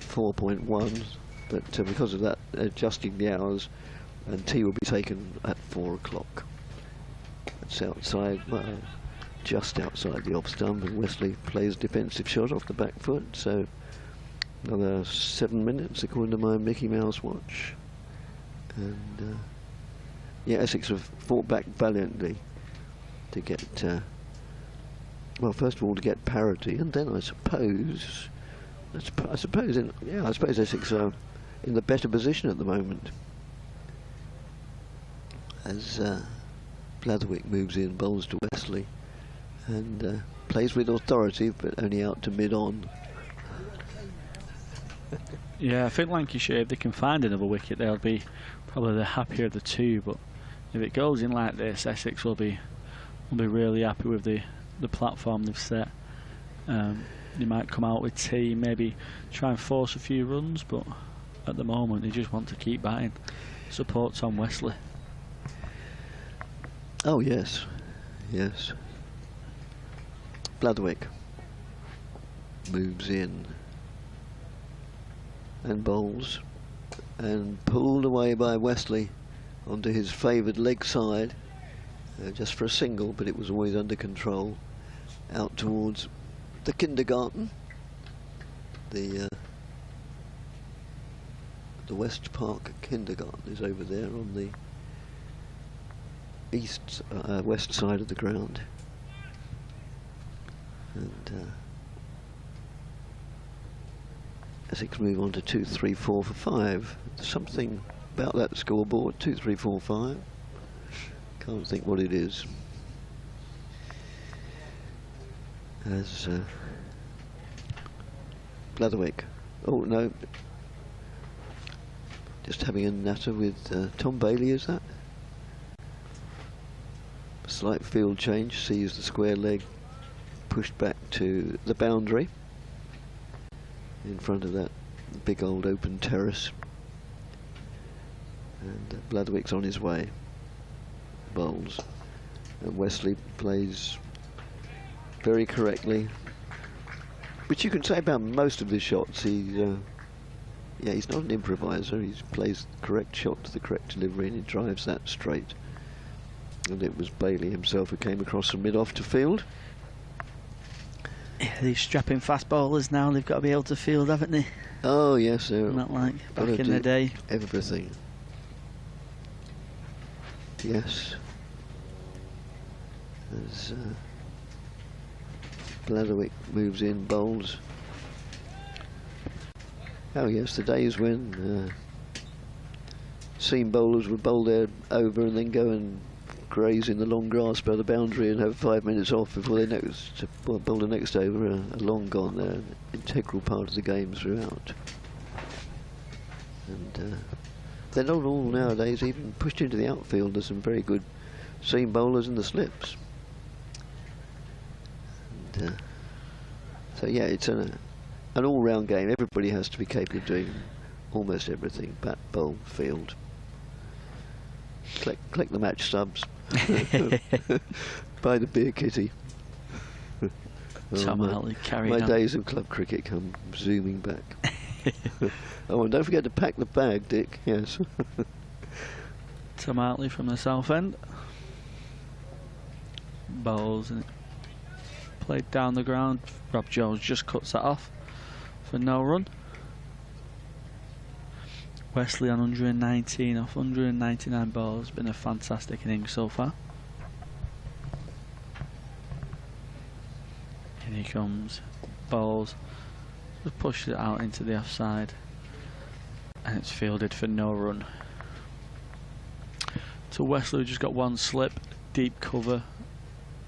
4.1, but because of that, adjusting the hours, and tea will be taken at 4 o'clock. It's outside, well, just outside the off stump, and Wesley plays defensive shot off the back foot, so another 7 minutes according to my Mickey Mouse watch. And yeah, Essex have fought back valiantly to get, well, first of all to get parity, and then I suppose Essex are in the better position at the moment as Blatherwick moves in, bowls to Wesley, and plays with authority, but only out to mid-on. Yeah, I think Lancashire, if they can find another wicket, they'll be probably the happier of the two. But if it goes in like this, Essex will be really happy with the platform they've set. They might come out with tea, maybe try and force a few runs, but at the moment they just want to keep batting. Support Tom Wesley. Oh yes, yes. Blatherwick moves in and bowls, and pulled away by Wesley onto his favoured leg side, just for a single, but it was always under control, out towards the kindergarten. The West Park kindergarten is over there on the west side of the ground, and Essex move on to 2, 3, 4 for 5. There's something about that scoreboard, 2, 3, 4, 5. Can't think what it is. As Blatherwick, oh no, just having a natter with Tom Bailey, is that? Slight field change, sees the square leg pushed back to the boundary in front of that big old open terrace, and Blatherwick's on his way, bowls, and Wesley plays very correctly, which you can say about most of his shots. Yeah, he's not an improviser. He plays the correct shot to the correct delivery, and he drives that straight. And it was Bailey himself who came across from mid-off to field. Yeah, these strapping fast bowlers now, they've got to be able to field, haven't they? Oh yes, they're not like back in the day. Everything. Yes. As Blatherwick moves in, bowls. Oh yes, the days when seam bowlers would bowl there over and then go and graze in the long grass by the boundary and have 5 minutes off before they bowl the next over, are long gone. They're an integral part of the game throughout. And they're not all nowadays even pushed into the outfield. There's some very good seam bowlers in the slips. And, so yeah, it's an all-round game. Everybody has to be capable of doing almost everything: bat, bowl, field. Collect the match subs. Buy the beer kitty. My days of club cricket come zooming back. Oh, and don't forget to pack the bag, Dick. Yes. Tom Hartley from the south end. Bowls and played down the ground. Rob Jones just cuts that off for no run. Wesley on 119 off 199 balls. Been a fantastic innings so far. And he comes. Balls. Just pushes it out into the offside. And it's fielded for no run. So Wesley just got one slip, deep cover,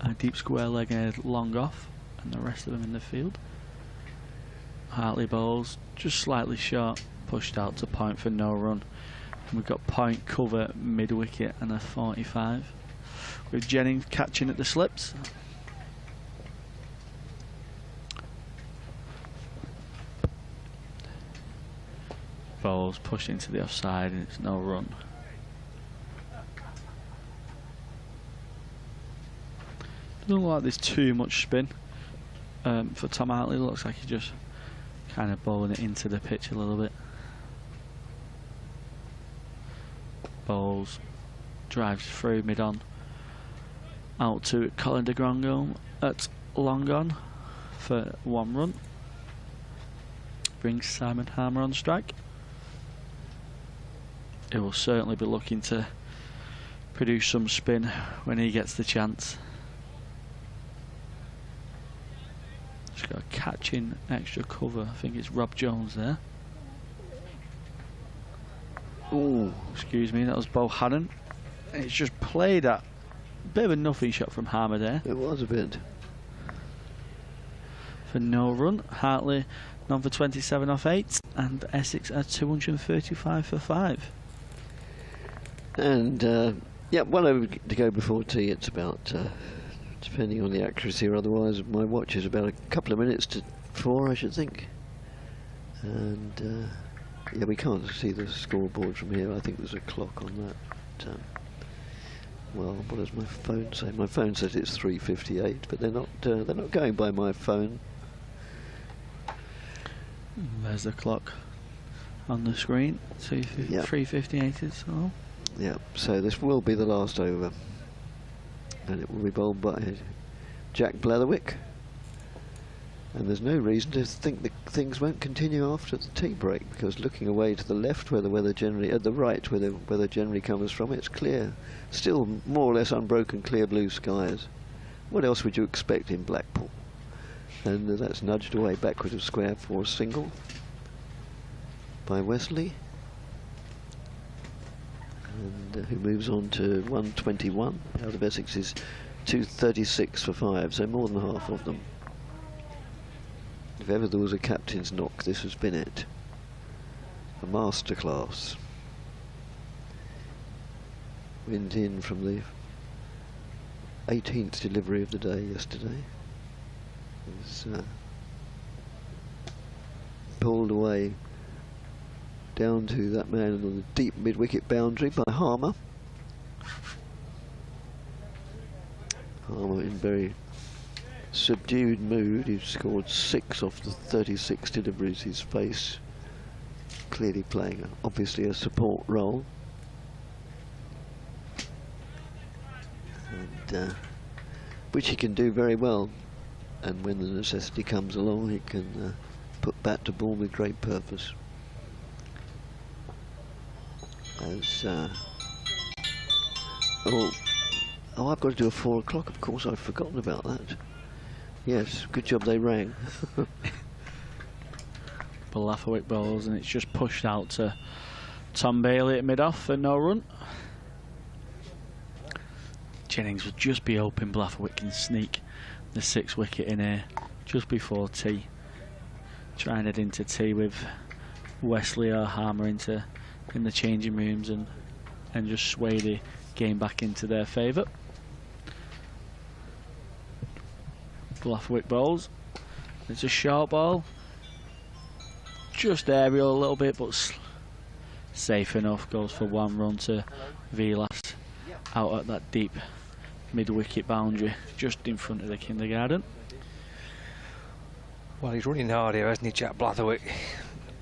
a deep square leg and a long off, and the rest of them in the field. Hartley bowls just slightly short, pushed out to point for no run. And we've got point cover mid wicket and a 45. With Jennings catching at the slips. Bowls pushed into the offside and it's no run. Doesn't look like there's too much spin for Tom Hartley. Looks like he's just kind of bowling it into the pitch a little bit. Bowls, drives through mid on, out to Colin de Grandhomme at long on for 1 run. Brings Simon Harmer on strike. He will certainly be looking to produce some spin when he gets the chance. Just got a catching extra cover. I think it's Rob Jones there. Oh, excuse me, that was Bo Hannon. It's just played at a bit of a nothing shot from Harmer there. It was a bit. For no run. Hartley none for 27 off 8, and Essex at 235 for 5. And yeah, 1 over to go before tea. It's about, depending on the accuracy or otherwise, my watch is about a couple of minutes to 4, I should think. And yeah, we can't see the scoreboard from here. I think there's a clock on that. Well, what does my phone say? My phone says it's 3:58, but they're not going by my phone. There's the clock on the screen. 3:58 is all. Yeah, so this will be the last over, and it will be bowled by Jack Blatherwick. And there's no reason to think that things won't continue after the tea break, because looking away to the left, where the weather generally, at the right, where the weather generally comes from, it's clear, still more or less unbroken, clear blue skies. What else would you expect in Blackpool? And that's nudged away backwards of square for a single by Wesley. And who moves on to 121 out of Essex's 236 for 5, so more than half of them. If ever there was a captain's knock, this has been it. A masterclass. Went in from the 18th delivery of the day yesterday. It was pulled away down to that man on the deep mid-wicket boundary by Harmer. Harmer in very subdued mood. He's scored 6 off the 36 deliveries he's faced, clearly playing obviously a support role. And, which he can do very well, and when the necessity comes along he can put bat to ball with great purpose. As Oh, I've got to do a 4 o'clock. Of course, I'd forgotten about that. Yes, good job they rang. Blatherwick bowls, and it's just pushed out to Tom Bailey at mid-off for no run. Jennings will just be open. Blatherwick can sneak the 6th wicket in here just before tea. Try and head into tea with Wesley or Harmer in the changing rooms and just sway the game back into their favour. Blatherwick bowls. It's a short ball. Just aerial a little bit, but safe enough. Goes for 1 run to Vilas out at that deep mid-wicket boundary, just in front of the kindergarten. Well, he's running hard here, hasn't he, Jack Blatherwick?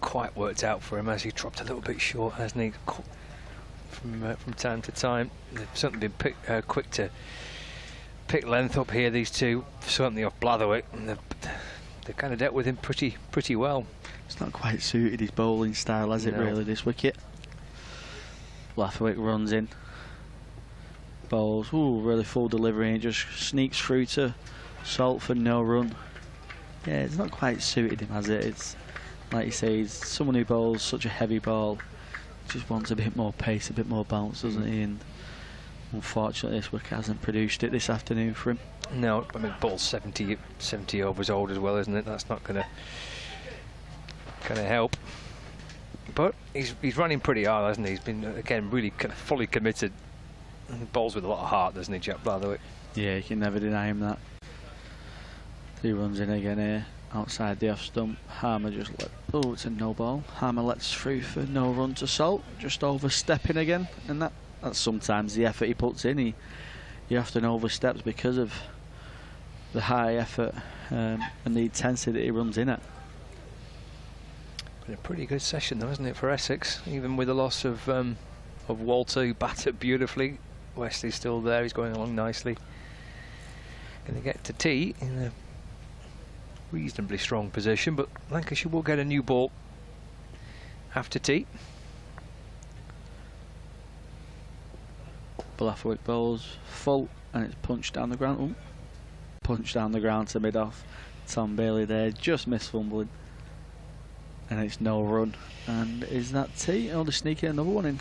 Quite worked out for him as he dropped a little bit short, hasn't he? From time to time, they've certainly been quick to pick length up here. These two, certainly off Blatherwick, and they've kind of dealt with him pretty well. It's not quite suited his bowling style, has it, really, this wicket? Blatherwick runs in, bowls, ooh, really full delivery, and just sneaks through to Salt for no run. Yeah, it's not quite suited him, has it? It's like you say, he's someone who bowls such a heavy ball, just wants a bit more pace, a bit more bounce, doesn't he? And unfortunately, this wicket hasn't produced it this afternoon for him. No, I mean, ball's 70 overs old as well, isn't it? That's not gonna help. But he's running pretty hard, hasn't he? He's been again really kind of fully committed. Bowls with a lot of heart, doesn't he, Jack Blatherwick? Yeah, you can never deny him that. 3 runs in again here, outside the off stump. Harmer just oh, it's a no ball. Harmer lets through for no run to Salt, just overstepping again, and that's sometimes the effort he puts in. He often oversteps because of the high effort and the intensity that he runs in at. Been a pretty good session though, hasn't it, for Essex? Even with the loss of Walter, who batted beautifully. Wesley's still there, he's going along nicely. Going to get to tea in a reasonably strong position, but Lancashire will get a new ball after tea. Blatherwick bowls full, and it's punched down the ground. Ooh. Punched down the ground to mid-off. Tom Bailey there, just missed fumbling. And it's no run. And is that tea? Oh, they're sneaking another one in.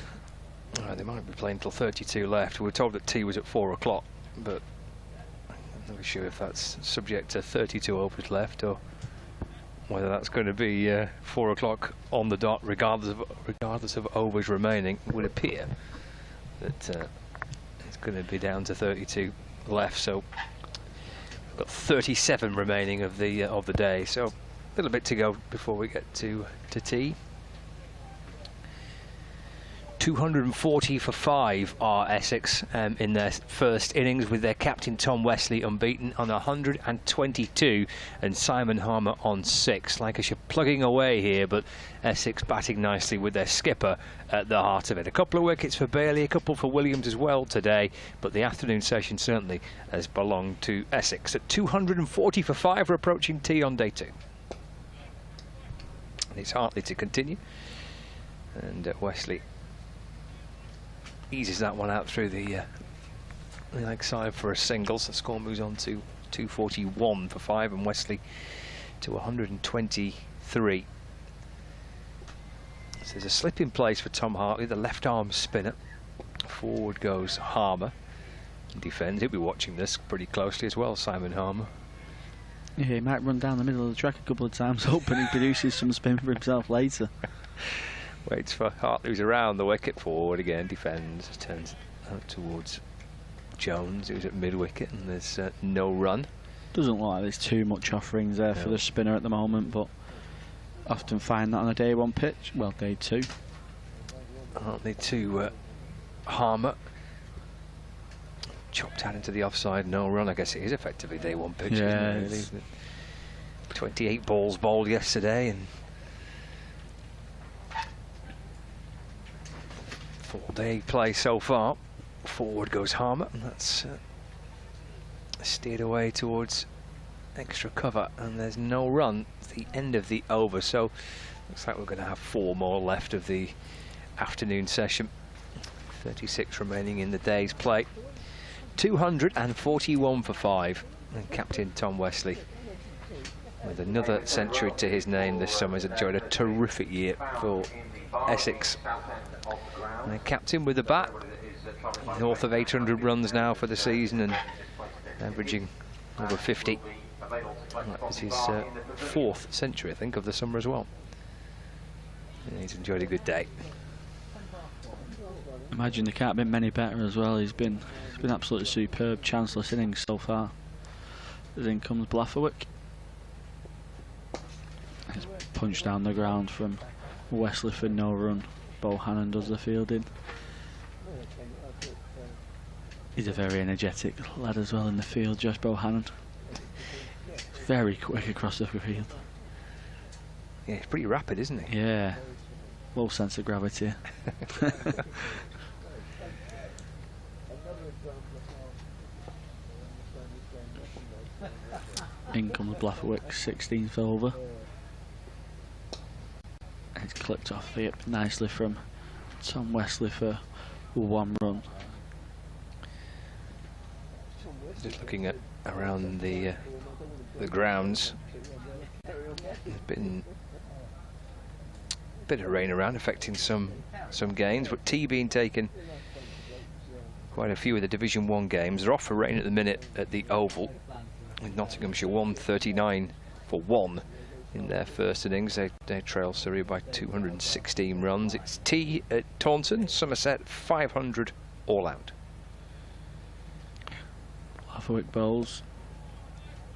They might be playing till 32 left. We were told that tea was at 4 o'clock, but I'm not sure if that's subject to 32 overs left or whether that's going to be 4 o'clock on the dot, regardless of overs remaining. It would appear that it's going to be down to 32 left. So we've got 37 remaining of the day. So a little bit to go before we get to tea. 240 for 5 are Essex in their first innings, with their captain Tom Wesley unbeaten on 122 and Simon Harmer on 6. Lancashire plugging away here, but Essex batting nicely with their skipper at the heart of it. A couple of wickets for Bailey, a couple for Williams as well today, but the afternoon session certainly has belonged to Essex. At 240 for 5, we're approaching tea on day 2. And it's Hartley to continue, and Wesley eases that one out through the leg side for a single. So the score moves on to 241 for 5, and Wesley to 123. So there's a slip in place for Tom Hartley, the left arm spinner. Forward goes Harmer. Defends. He'll be watching this pretty closely as well, Simon Harmer. Yeah, he might run down the middle of the track a couple of times, hoping he produces some spin for himself later. Waits for Hartley, who's around the wicket. Forward again, defends, turns out towards Jones, who's at mid-wicket, and there's no run. Doesn't look like there's too much offerings there for the spinner at the moment, but often find that on a day 1 pitch. Well, day 2. Hartley to Harmer. Chopped out into the offside, no run. I guess it is effectively day 1 pitch, isn't it, really? 28 balls bowled yesterday, and 4-day play so far. Forward goes Harmer, and that's steered away towards extra cover, and there's no run at the end of the over, so looks like we're going to have 4 more left of the afternoon session. 36 remaining in the day's play. 241 for 5. And captain Tom Wesley, with another century to his name this summer, has enjoyed a terrific year for Essex. And the captain with the bat, north of 800 runs now for the season and averaging over 50. That was his 4th century, I think, of the summer as well. And he's enjoyed a good day. Imagine there can't have been many better as well. He's been absolutely superb, chanceless innings so far. As in comes Blafferwick. He's punched down the ground from Wesley for no run. Bohannon does the fielding. He's a very energetic lad as well in the field, Josh Bohannon. Very quick across the field. Yeah, he's pretty rapid, isn't he? Yeah, low sense of gravity. In comes Blafferwick, 16th over. And it's clipped off the hip nicely from Tom Wesley for 1 run. Just looking at around the grounds, there's been a bit of rain around, affecting some gains, but tea being taken quite a few of the Division 1 games. They're off for rain at the minute at the Oval, with Nottinghamshire 139 for 1 in their first innings. They trail Surrey by 216 runs. It's tea at Taunton, Somerset 500 all out. Blafferwick bowls,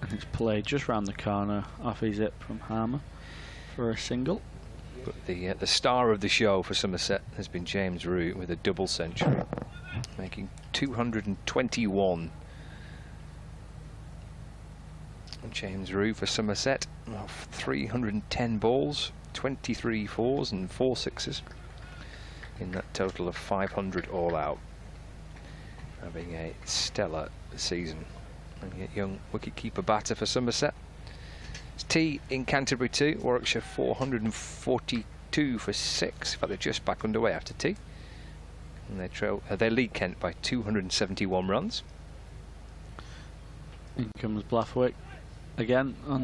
and it's played just round the corner off his hip from Harmer for a single. But the star of the show for Somerset has been James Root with a double century, making 221. And James Root for Somerset, 310 balls, 23 fours and 4 sixes in that total of 500 all out, having a stellar season. And yet young wicketkeeper batter for Somerset. It's tea in Canterbury too. Warwickshire 442 for 6. In fact, they're just back underway after tea. And they lead Kent by 271 runs. In comes Blafferwick again on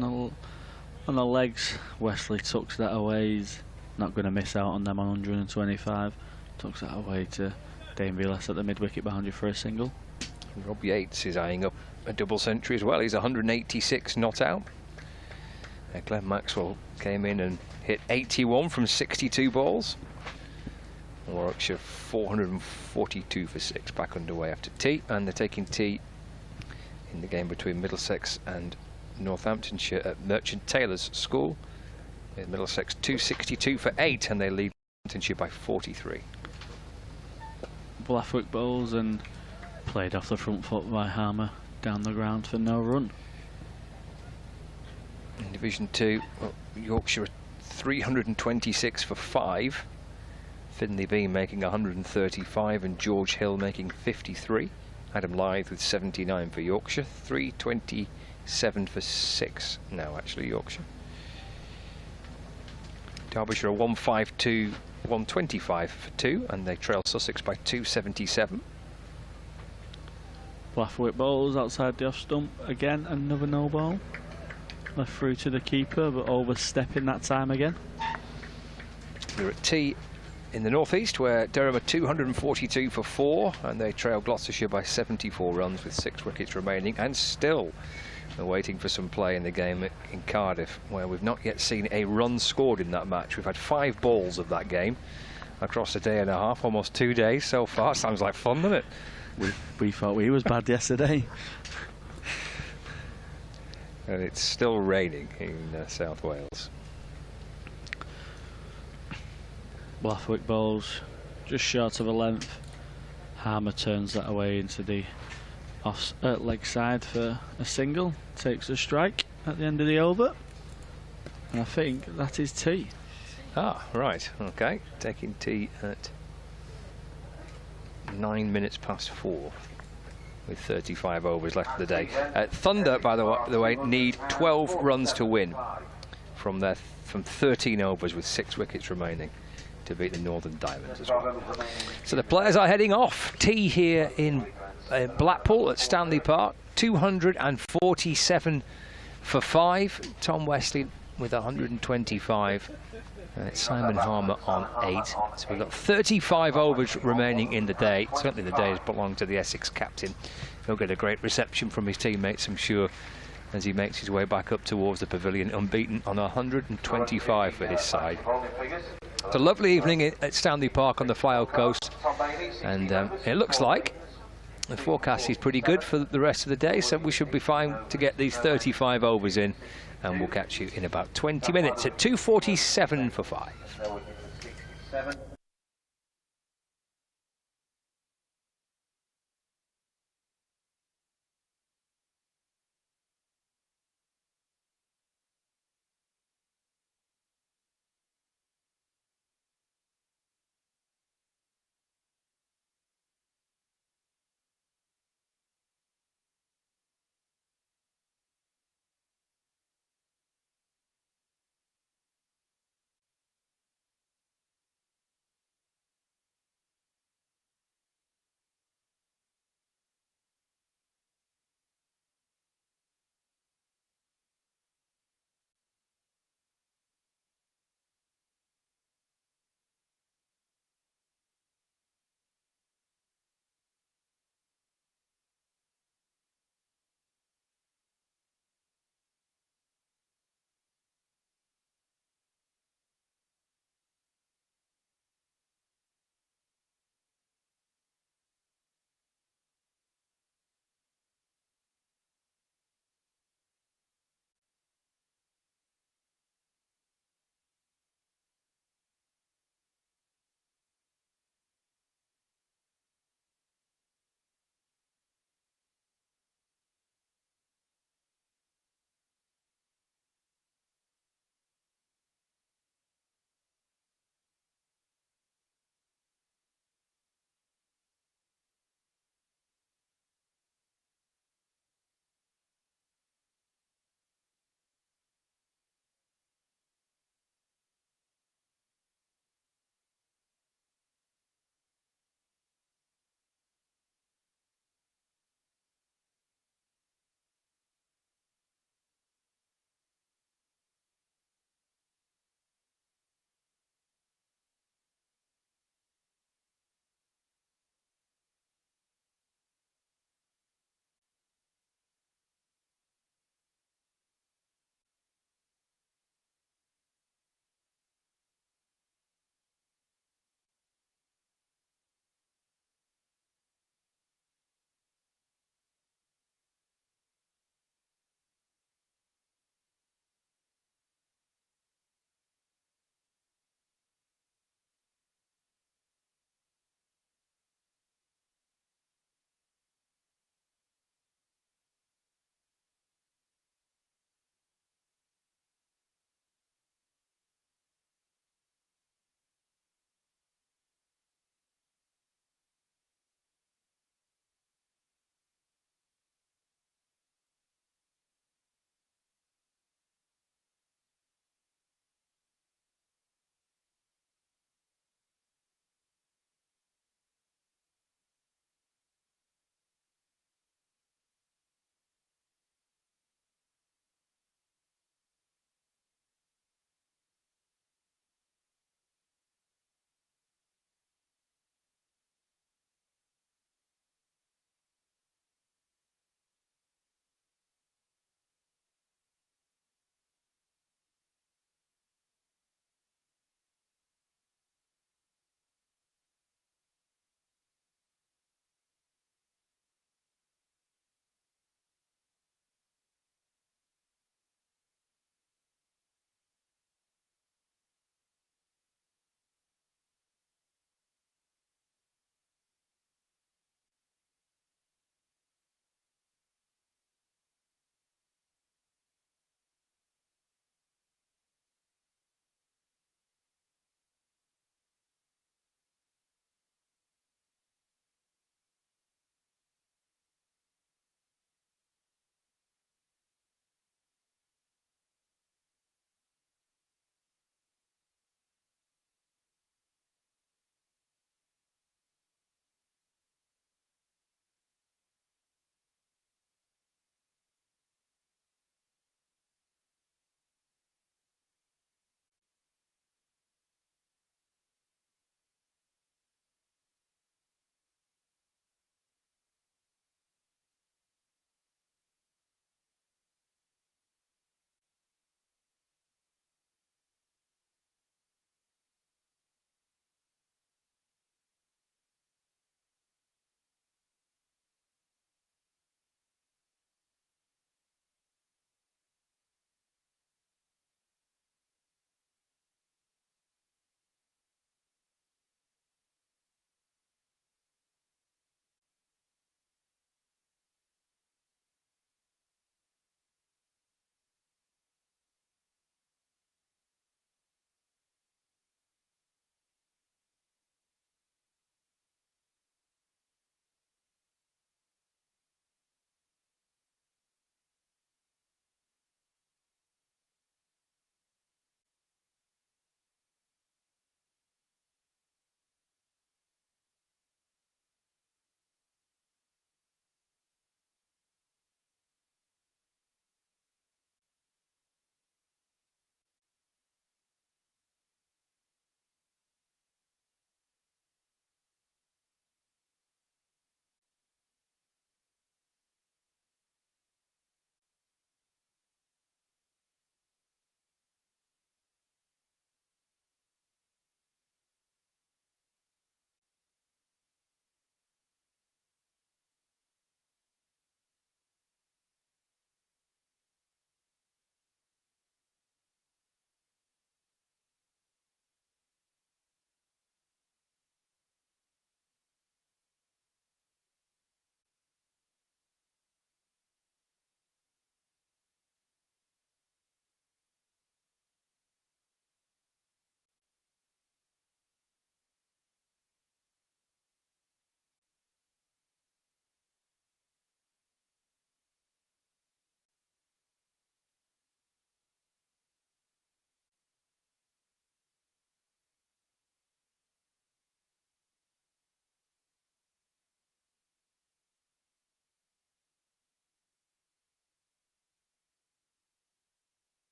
the legs. Wesley tucks that away. He's not going to miss out on them on 125. Tucks that away to Dane Vilas at the mid wicket boundary for a single. Rob Yates is eyeing up a double century as well. He's 186 not out. Glenn Maxwell came in and hit 81 from 62 balls. Warwickshire 442 for 6, back underway after tea, and they're taking tea in the game between Middlesex and Northamptonshire at Merchant Taylor's School. With Middlesex 262 for 8, and they lead Northamptonshire by 43. Blafferwick bowls and played off the front foot by Harmer down the ground for no run. In Division 2, Yorkshire 326 for 5. Finley Bean making 135 and George Hill making 53. Adam Lyth with 79 for Yorkshire. 327 for 6 now, actually, Yorkshire. Derbyshire 152, 125 for 2, and they trail Sussex by 277. Blafferwick bowls outside the off stump again, another no ball. Left through to the keeper, but overstepping that time again. We're at tea in the northeast, where Durham are 242 for 4, and they trail Gloucestershire by 74 runs with 6 wickets remaining, and still they're waiting for some play in the game in Cardiff, where we've not yet seen a run scored in that match. We've had 5 balls of that game across a day and a half, almost 2 days so far. Sounds like fun, doesn't it? We thought we was bad yesterday. And it's still raining in South Wales. Blafferwick bowls just short of a length. Harmer turns that away into the off leg side for a single. Takes a strike at the end of the over. And I think that is tea. Ah, right, okay. Taking tea at 9 minutes past 4. With 35 overs left of the day. Thunder, by the way, need 12 runs to win from 13 overs with 6 wickets remaining to beat the Northern Diamonds as well. So the players are heading off. Tee here in Blackpool at Stanley Park, 247 for 5. Tom Wesley with 125. And it's Simon Harmer on 8. So we've got 35 overs remaining in the day. Certainly the day has belonged to the Essex captain. He'll get a great reception from his teammates, I'm sure, as he makes his way back up towards the pavilion, unbeaten on 125 for his side. It's a lovely evening at Stanley Park on the Fylde coast, and it looks like the forecast is pretty good for the rest of the day, so we should be fine to get these 35 overs in, and we'll catch you in about 20 minutes at 2:47 for 5.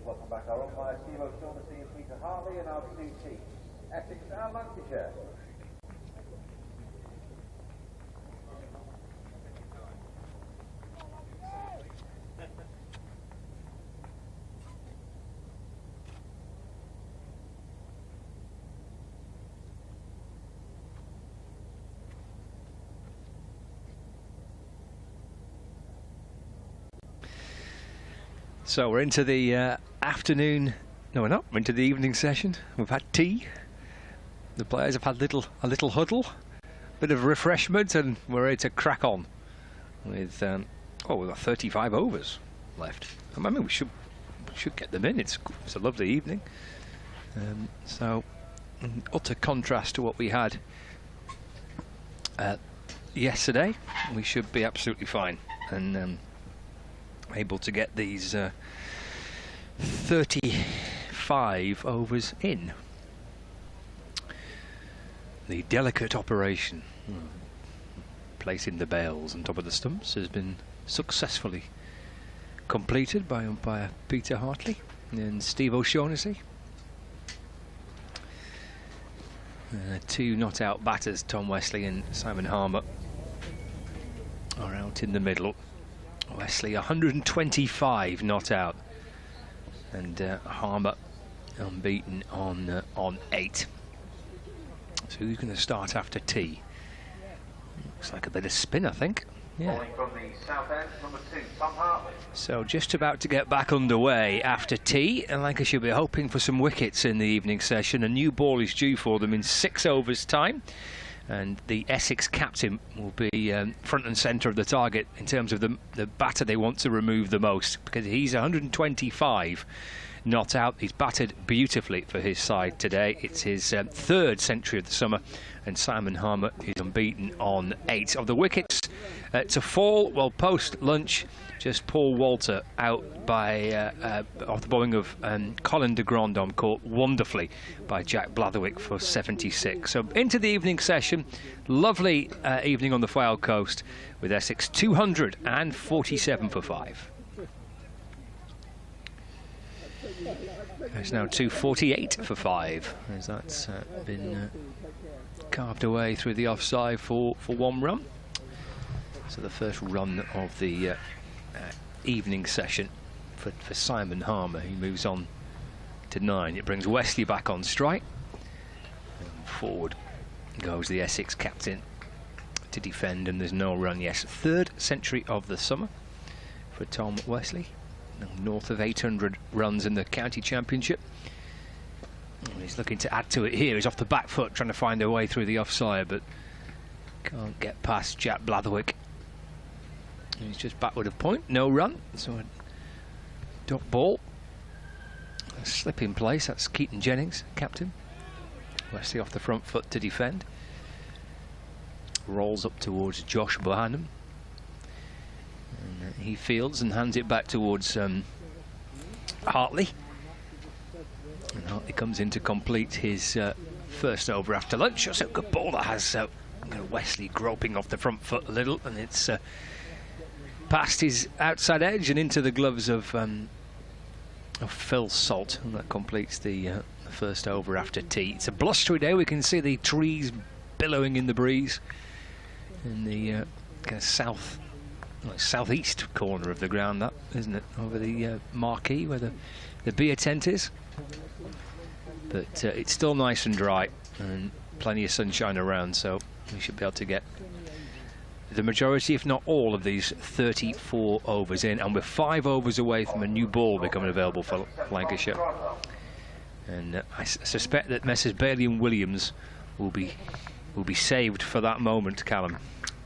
welcome back our umpire Steve O'Shaughnessy and Peter Hartley and our two teams, Essex and Lancashire. So we're into the afternoon. No, we're not. We're into the evening session. We've had tea. The players have had a little huddle, bit of refreshment, and we're ready to crack on with. We've got 35 overs left. I mean, we should get them in. It's a lovely evening. So, in utter contrast to what we had yesterday, we should be absolutely fine and able to get these 35 overs in. The delicate operation, placing the bails on top of the stumps, has been successfully completed by umpire Peter Hartley and Steve O'Shaughnessy. Two not-out batters, Tom Wesley and Simon Harmer, are out in the middle. Wesley 125 not out, and Harmer unbeaten on 8. So who's going to start after tea? Looks like a bit of spin, I think. Yeah. From the south end, number 2, Tom Hartley. So just about to get back underway after tea, and Lancashire should be hoping for some wickets in the evening session. A new ball is due for them in 6 overs' time. And the Essex captain will be front and centre of the target in terms of the batter they want to remove the most, because he's 125 not out. He's batted beautifully for his side today. It's his 3rd century of the summer, and Simon Harmer is unbeaten on 8. Of the wickets to fall, well, post lunch, just Paul Walter out by off the bowling of Colin de Grandhomme, caught wonderfully by Jack Blatherwick for 76. So into the evening session, lovely evening on the Fylde coast with Essex 247 for 5. It's now 248 for 5, as that's been carved away through the offside for 1 run. So the first run of the evening session for Simon Harmer. He moves on to 9. It brings Wesley back on strike. And forward goes the Essex captain to defend, and there's no run. Yes, 3rd century of the summer for Tom Wesley. North of 800 runs in the county championship. He's looking to add to it here. He's off the back foot, trying to find a way through the offside, but can't get past Jack Blatherwick. He's just backward of point, no run. So a dot ball, a slip in place. That's Keaton Jennings, captain. Wesley off the front foot to defend. Rolls up towards Josh Bohannon. And he fields and hands it back towards Hartley. And Hartley comes in to complete his first over after lunch. That's a good ball that has Wesley groping off the front foot a little, and it's past his outside edge and into the gloves of Phil Salt, and that completes the first over after tea. It's a blustery day. We can see the trees billowing in the breeze in the kind of southeast corner of the ground, that isn't it, over the marquee where the beer tent is. But it's still nice and dry and plenty of sunshine around, so we should be able to get the majority, if not all, of these 34 overs in, and we're 5 overs away from a new ball becoming available for Lancashire. And I suspect that Messrs Bailey and Williams will be saved for that moment, Callum.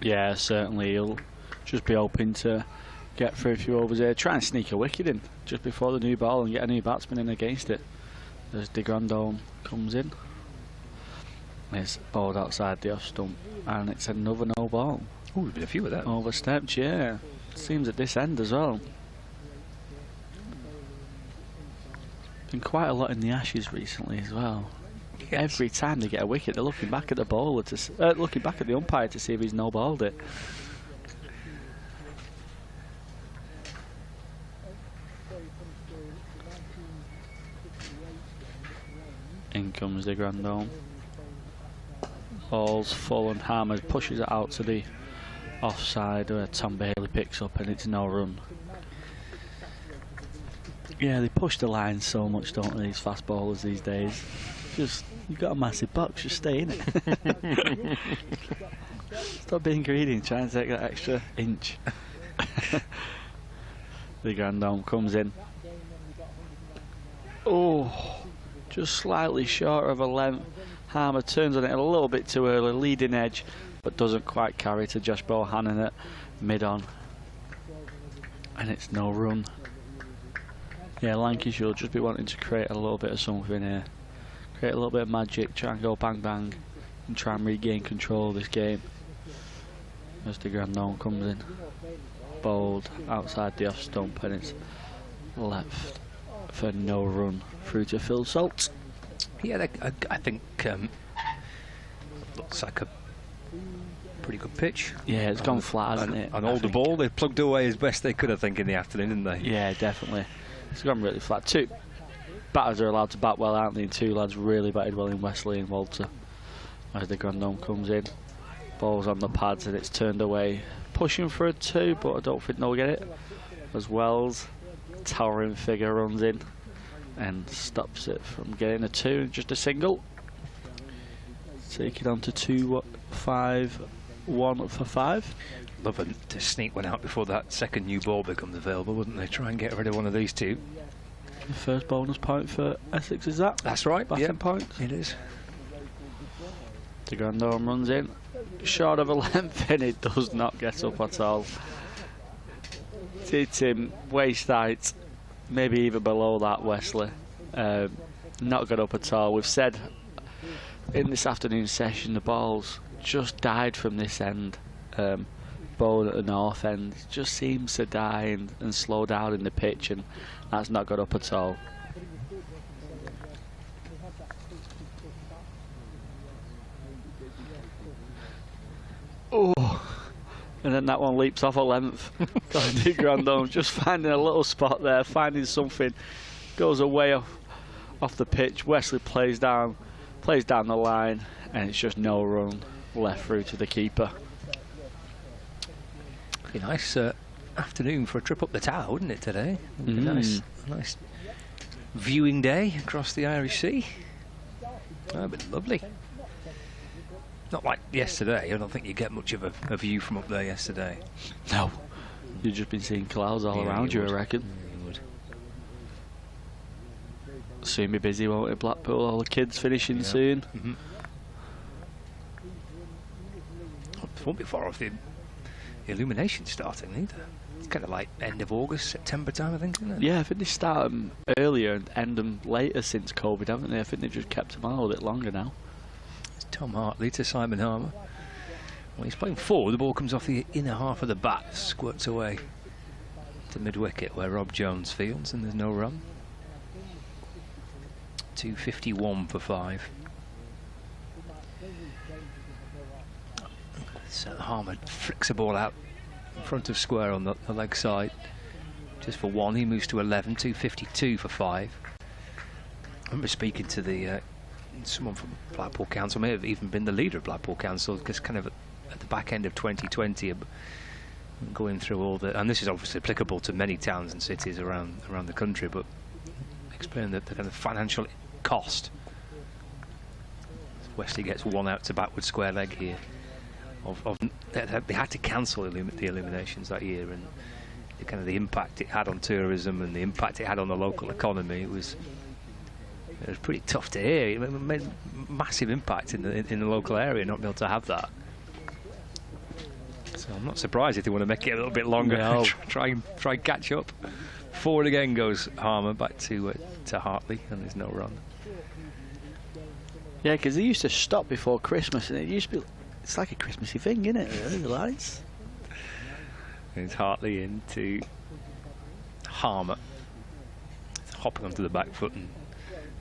Yeah, certainly. He'll just be hoping to get through a few overs here, try and sneak a wicket in just before the new ball and get a new batsman in against it. As de Grandhomme comes in, it's bowled outside the off stump, and it's another no ball. Oh, there's been a few of that. Overstepped, yeah. Seems at this end as well. Been quite a lot in the Ashes recently as well. Yes. Every time they get a wicket, they're looking back at the bowler looking back at the umpire to see if he's no balled it. comes the Grandome. Ball's full and Harmer pushes it out to the offside where Tom Bailey picks up, and it's no run. Yeah, they push the line so much, don't they, these fast bowlers these days. Just, you've got a massive box, just stay in it. Stop being greedy and try and take that extra inch. The Grandome comes in. Oh, just slightly short of a length. Harmer turns on it a little bit too early, leading edge, but doesn't quite carry to Josh Bohannon at mid-on. And it's no run. Yeah, Lancashire will just be wanting to create a little bit of something here. Create a little bit of magic, try and go bang bang, and try and regain control of this game. As the Grandome comes in. Bowled outside the off stump, and it's left for no run through to Phil Salt. Yeah, I think looks like a pretty good pitch. Yeah, it's gone flat, hasn't it? An older ball, they plugged away as best they could, I think, in the afternoon, didn't they? Yeah, definitely. It's gone really flat. Two batters are allowed to bat well, aren't they? And two lads really batted well in Wesley and Walter. As the Grandome comes in, ball's on the pads and it's turned away. Pushing for a 2, but I don't think they'll get it. As Wells, towering figure, runs in and stops it from getting a 2, just a single. Take it on to 2-5-1 for 5. Love them to sneak one out before that second new ball becomes available, wouldn't they? Try and get rid of one of these two. The first bonus point for Essex, is that? That's right. Batting point. It is. The Grandome runs in, short of a length, and it does not get up at all. It's him waist height, maybe even below that, Wesley. Not got up at all. We've said in this afternoon session the ball's just died from this end. Ball at the north end just seems to die and slow down in the pitch, and that's not got up at all. Oh, and then that one leaps off a length. Grandome just finding a little spot there, finding something, goes away off the pitch. Wesley plays down the line, and it's just no run left through to the keeper. Be nice afternoon for a trip up the tower, wouldn't it, today? Nice viewing day across the Irish Sea. That'd be lovely. Not like yesterday. I don't think you get much of a view from up there yesterday. No. You've just been seeing clouds all around you, I reckon. Yeah, you would. Soon be busy, won't it, Blackpool? All the kids finishing soon. It won't be far off the illumination starting either. It's kind of like end of August, September time, I think, isn't it? Yeah, I think they start them earlier and end them later since COVID, haven't they? I think they've just kept them on a little bit longer now. It's Tom Hartley to Simon Harmer. When he's playing forward, the ball comes off the inner half of the bat, squirts away to mid-wicket where Rob Jones fields, and there's no run. 251 for 5. So Harmer flicks the ball out in front of square on the leg side. Just for 1, he moves to 11, 252 for 5. I remember speaking to someone from Blackpool Council, may have even been the leader of Blackpool Council, because kind of at the back end of 2020, going through all the, and this is obviously applicable to many towns and cities around the country, but explain the kind of financial cost. Wesley gets 1 out to bat with square leg here. They had to cancel the illuminations that year, and the impact it had on tourism and the impact it had on the local economy. It was pretty tough to hear. It made massive impact in the local area not being able to have that. So I'm not surprised if they want to make it a little bit longer. No. try and catch up. Forward again goes Harmer, back to Hartley, and there's no run. Yeah, because they used to stop before Christmas, and it used to be. It's like a Christmassy thing, isn't it? The lights. It's Hartley into Harmer. Hopping onto the back foot and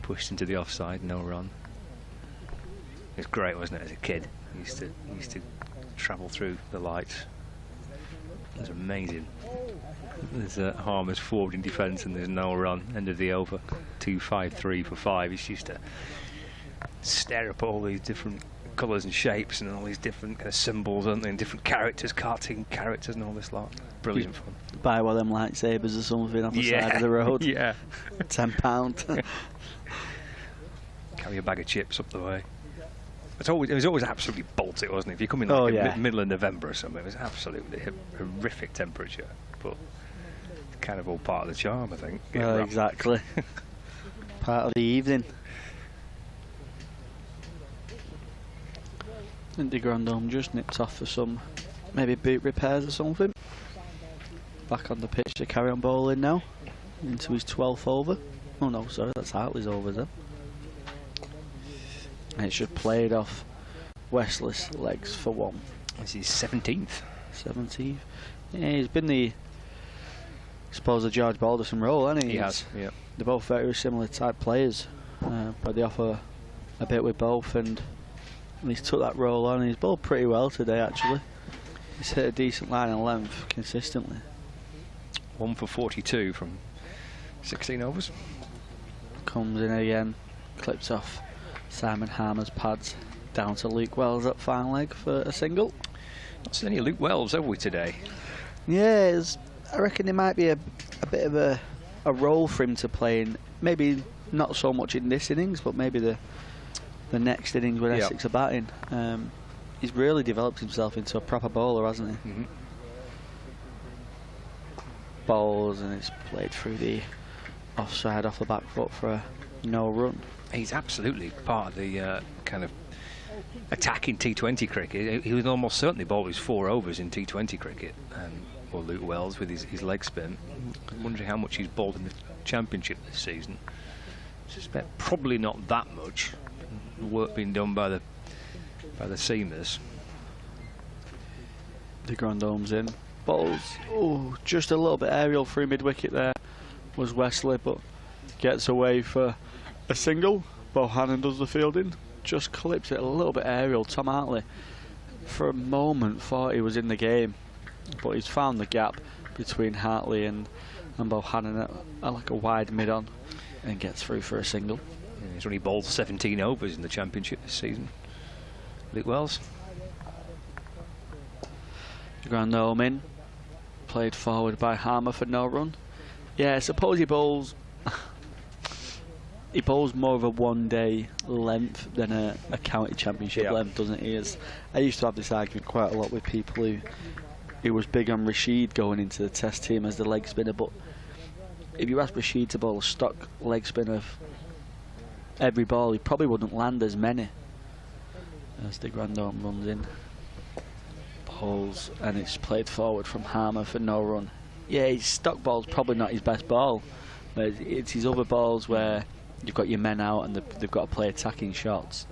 pushed into the offside, no run. It was great, wasn't it, as a kid? He used to travel through the lights. It was amazing. There's Harmer's forward in defence and there's no run. End of the over. 253 for 5. It's used to stare up at all these different colours and shapes and all these different kind of symbols, aren't they, and different characters, cartoon characters and all this lot. Brilliant fun. Buy one of them lightsabers or something on the side of the road. Yeah. £10. Carry a bag of chips up the way. It was always absolutely Baltic, wasn't it? If you come in like in middle of November or something, it was absolutely horrific temperature. But it's kind of all part of the charm, I think. Well, exactly. Part of the evening. And the Grand Dome just nipped off for some maybe boot repairs or something. Back on the pitch to carry on bowling now. Into his 12th over. Oh no, sorry, that's Hartley's over then. And it's just played off Wesley's legs for one. This is 17th. 17th. Yeah, he's been the, I suppose, the George Balderson role, hasn't he? He has, yeah. They're both very similar type players, but they offer a bit with both, and he's took that role on. He's bowled pretty well today, actually. He's hit a decent line and length consistently. 1 for 42 from 16 overs. Comes in again, clips off Simon Harmer's pads, down to Luke Wells at fine leg for a single. Not seen any Luke Wells, have we, today? Yeah, I reckon there might be a bit of a role for him to play in. Maybe not so much in this innings, but maybe the next innings when Essex are batting. He's really developed himself into a proper bowler, hasn't he? Mm-hmm. Bowls, and it's played through the offside off the back foot for a no run. He's absolutely part of the kind of attacking T20 cricket. He would almost certainly bowl his 4 overs in T20 cricket, or Luke Wells with his leg spin. I'm wondering how much he's bowled in the Championship this season. I suspect probably not that much. Work being done by the seamers. The Grand Dome's in. Bowls, just a little bit aerial through mid-wicket there was Wesley, but gets away for a single. Bohannon does the fielding, just clips it a little bit aerial. Tom Hartley for a moment thought he was in the game, but he's found the gap between Hartley and Bohannon at like a wide mid-on and gets through for a single. Yeah, he's only bowled 17 overs in the Championship this season. Luke Wells. The Grand Dome in, played forward by Harmer for no run. Yeah, I suppose he bowls more of a one-day length than a county championship length, doesn't he? I used to have this argument quite a lot with people who was big on Rashid going into the Test team as the leg spinner, but if you ask Rashid to bowl a stock leg spinner every ball, he probably wouldn't land as many. As the Grand Dome runs in, bowls, and it's played forward from Harmer for no run. Yeah, his stock ball's probably not his best ball, but it's his other balls where you've got your men out and they've got to play attacking shots.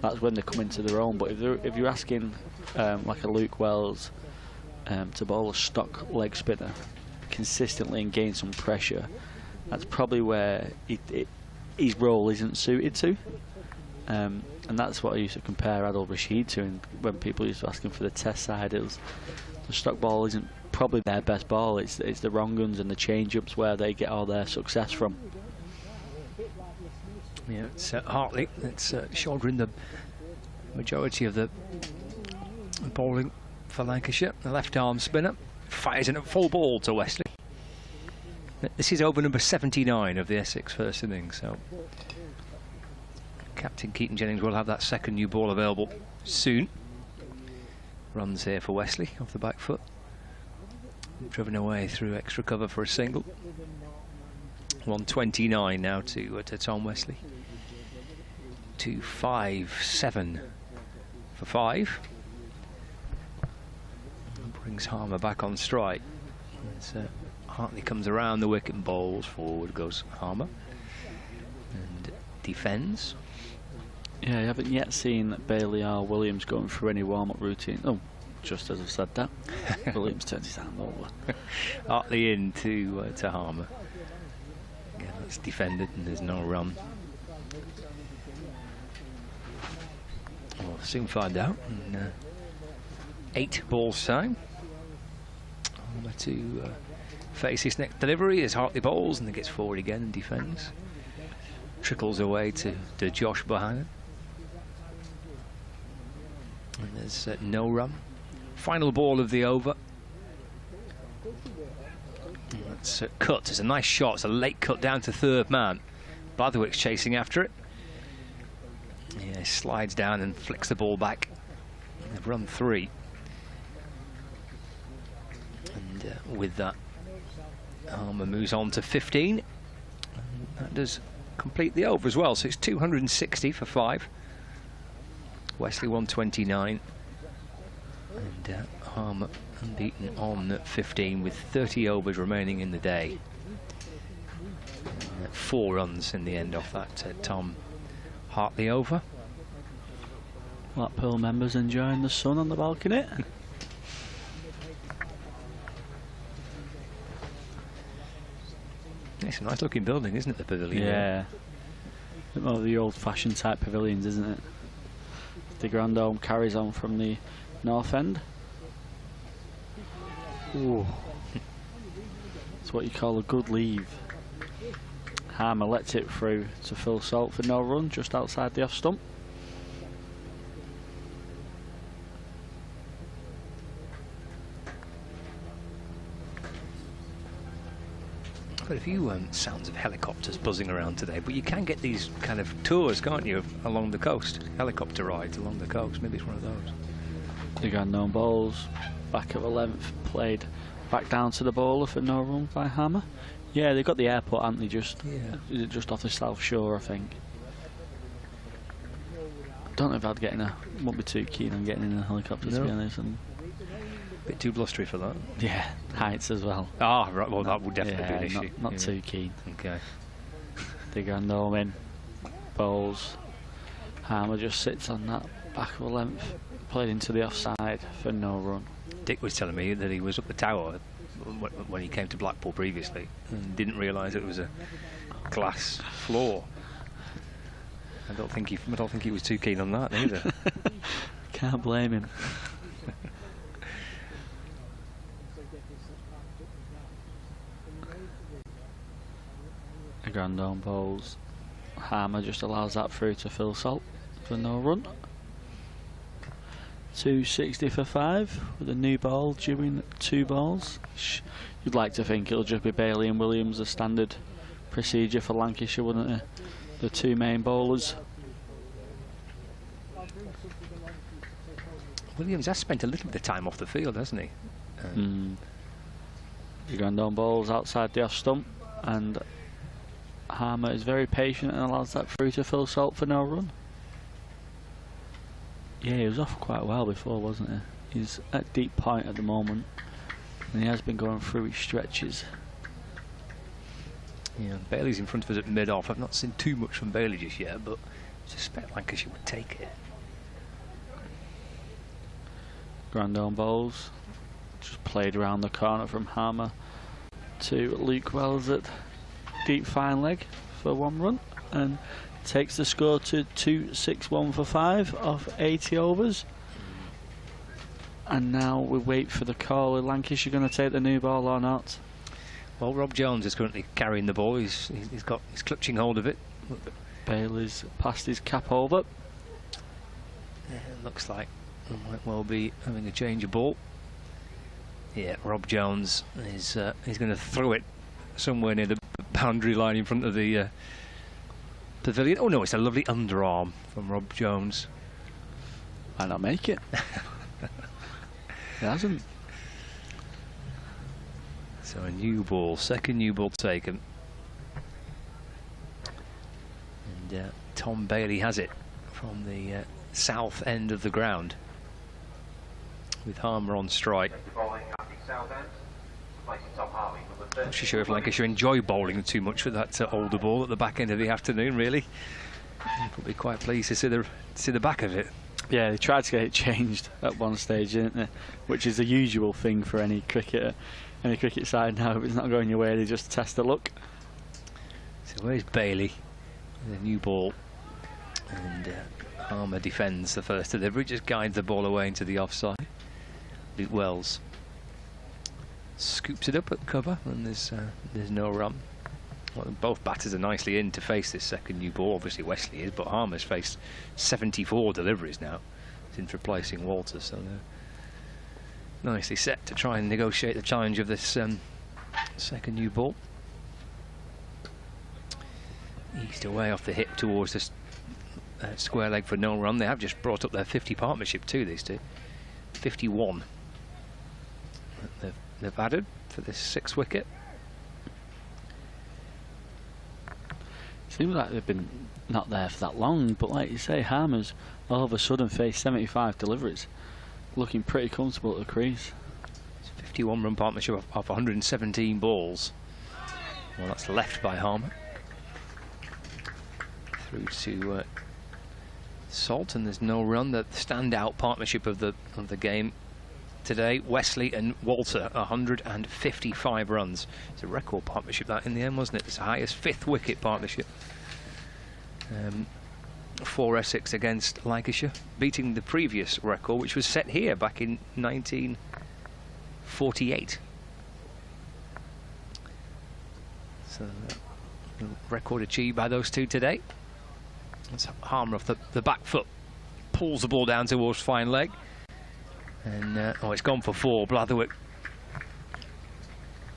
That's when they come into their own. But if you're asking like a Luke Wells to bowl a stock leg spinner consistently and gain some pressure, that's probably where his role isn't suited to. And that's what I used to compare Adil Rashid to, and when people used to ask him for the Test side, it was the stock ball isn't probably their best ball. It's the wrong guns and the change-ups where they get all their success from. Yeah, it's Hartley that's shouldering the majority of the bowling for Lancashire. The left-arm spinner fires in at full ball to Wesley. This is over number 79 of the Essex first innings, so Captain Keaton Jennings will have that second new ball available soon. Runs here for Wesley off the back foot. Driven away through extra cover for a single. 129 now to Tom Wesley. 257 for 5. Brings Harmer back on strike. As Hartley comes around the wicket and bowls forward, goes Harmer and defends. Yeah, I haven't yet seen Bailey or Williams going through any warm-up routine. Oh, just as I've said that, Williams turns his hand over. Hartley in to Harmer. Again, that's defended and there's no run. We'll soon find out in 8 balls time. Harmer to face his next delivery as Hartley bowls and then gets forward again and defends. Trickles away to Josh Bohannon. There's no run. Final ball of the over. That's cut. It's a nice shot. It's a late cut down to third man. Blatherwick's chasing after it. Yeah, slides down and flicks the ball back. They've run 3. And with that, Harmer moves on to 15. And that does complete the over as well. So it's 260 for 5. Wesley 129. And Harmer unbeaten on 15 with 30 overs remaining in the day. 4 runs in the end off that Tom Hartley over. Blackpool members enjoying the sun on the balcony. It's a nice looking building, isn't it, the pavilion? Yeah. A bit more of the old fashioned type pavilions, isn't it? The Grand Dome carries on from the north end. Ooh. It's what you call a good leave. Harmer lets it through to Phil Salt for no run, just outside the off stump. Quite a few sounds of helicopters buzzing around today, but you can get these kind of tours, can't you, along the coast? Helicopter rides along the coast. Maybe it's one of those. The Grand Dome balls back at the length, played back down to the bowler for no run by Harmer. Yeah, they've got the airport, haven't they? Just is it just off the south shore, I think. Don't know if I'd get in won't be too keen on getting in a helicopter, to be honest. And bit too blustery for that. yeah, heights as well. Ah, right. Well, that would definitely be an issue. Not too keen. Okay. The Grand Dome in, bowls. Harmer just sits on that back of the length, played into the offside for no run. Dick was telling me that he was up the tower when he came to Blackpool previously and didn't realise it was a glass floor. I don't think he was too keen on that either. Can't blame him. The Grand Dome bowls. Harmer just allows that through to Phil Salt for no run. 260 for 5 with a new ball during 2 balls. You'd like to think it'll just be Bailey and Williams, the standard procedure for Lancashire, wouldn't it? The 2 main bowlers. Williams has spent a little bit of time off the field, hasn't he? The Grand Dome balls outside the off stump, and Harmer is very patient and allows that through to Phil Salt for no run. Yeah, he was off quite well before, wasn't he? He's at deep point at the moment, and he has been going through his stretches. Yeah, Bailey's in front of us at mid-off. I've not seen too much from Bailey just yet, but I suspect Lancashire would take it. Grand Dome bowls, just played around the corner from Harmer to Luke Wells at deep fine leg for 1 run, and takes the score to 261 for 5 off 80 overs. And now we wait for the call. Are Lancashire going to take the new ball or not? Well, Rob Jones is currently carrying the ball. He's clutching hold of it. Bailey's passed his cap over. Yeah, it looks like we might well be having a change of ball. Yeah, Rob Jones is he's going to throw it somewhere near the boundary line in front of the pavilion. Oh no, it's a lovely underarm from Rob Jones. Might not make it. He hasn't. So a new ball, second new ball taken. And Tom Bailey has it from the south end of the ground, with Harmer on strike. I'm not sure if Lancashire enjoy bowling too much with that older ball at the back end of the afternoon, really. You'll be quite pleased to see the back of it. Yeah, they tried to get it changed at one stage, didn't they? Which is the usual thing for any cricketer, any cricket side now. If it's not going your way, they just test the luck. So where's Bailey with a new ball? And Harmer defends the first delivery, just guides the ball away into the offside. Luke Wells scoops it up at cover, and there's no run. Well, both batters are nicely in to face this second new ball. Obviously Wesley is, but Harmer's faced 74 deliveries now Captain's replacing Walter, so they're nicely set to try and negotiate the challenge of this second new ball. Eased away off the hip towards this square leg for no run. They have just brought up their 50 partnership too, these two. 51 they've added for this 6th wicket. Seems like they've been not there for that long, but like you say, Harmer's all of a sudden faced 75 deliveries, looking pretty comfortable at the crease. It's a 51 run partnership of 117 balls. Well, that's left by Harmer. Through to Salt, and there's no run. The standout partnership of the game today, Wesley and Walter, 155 runs. It's a record partnership that in the end, wasn't it? It's the highest 5th wicket partnership for Essex against Lancashire, beating the previous record, which was set here back in 1948. So record achieved by those two today. That's Harmer off the back foot, pulls the ball down towards fine leg, and oh, it's gone for 4. Blatherwick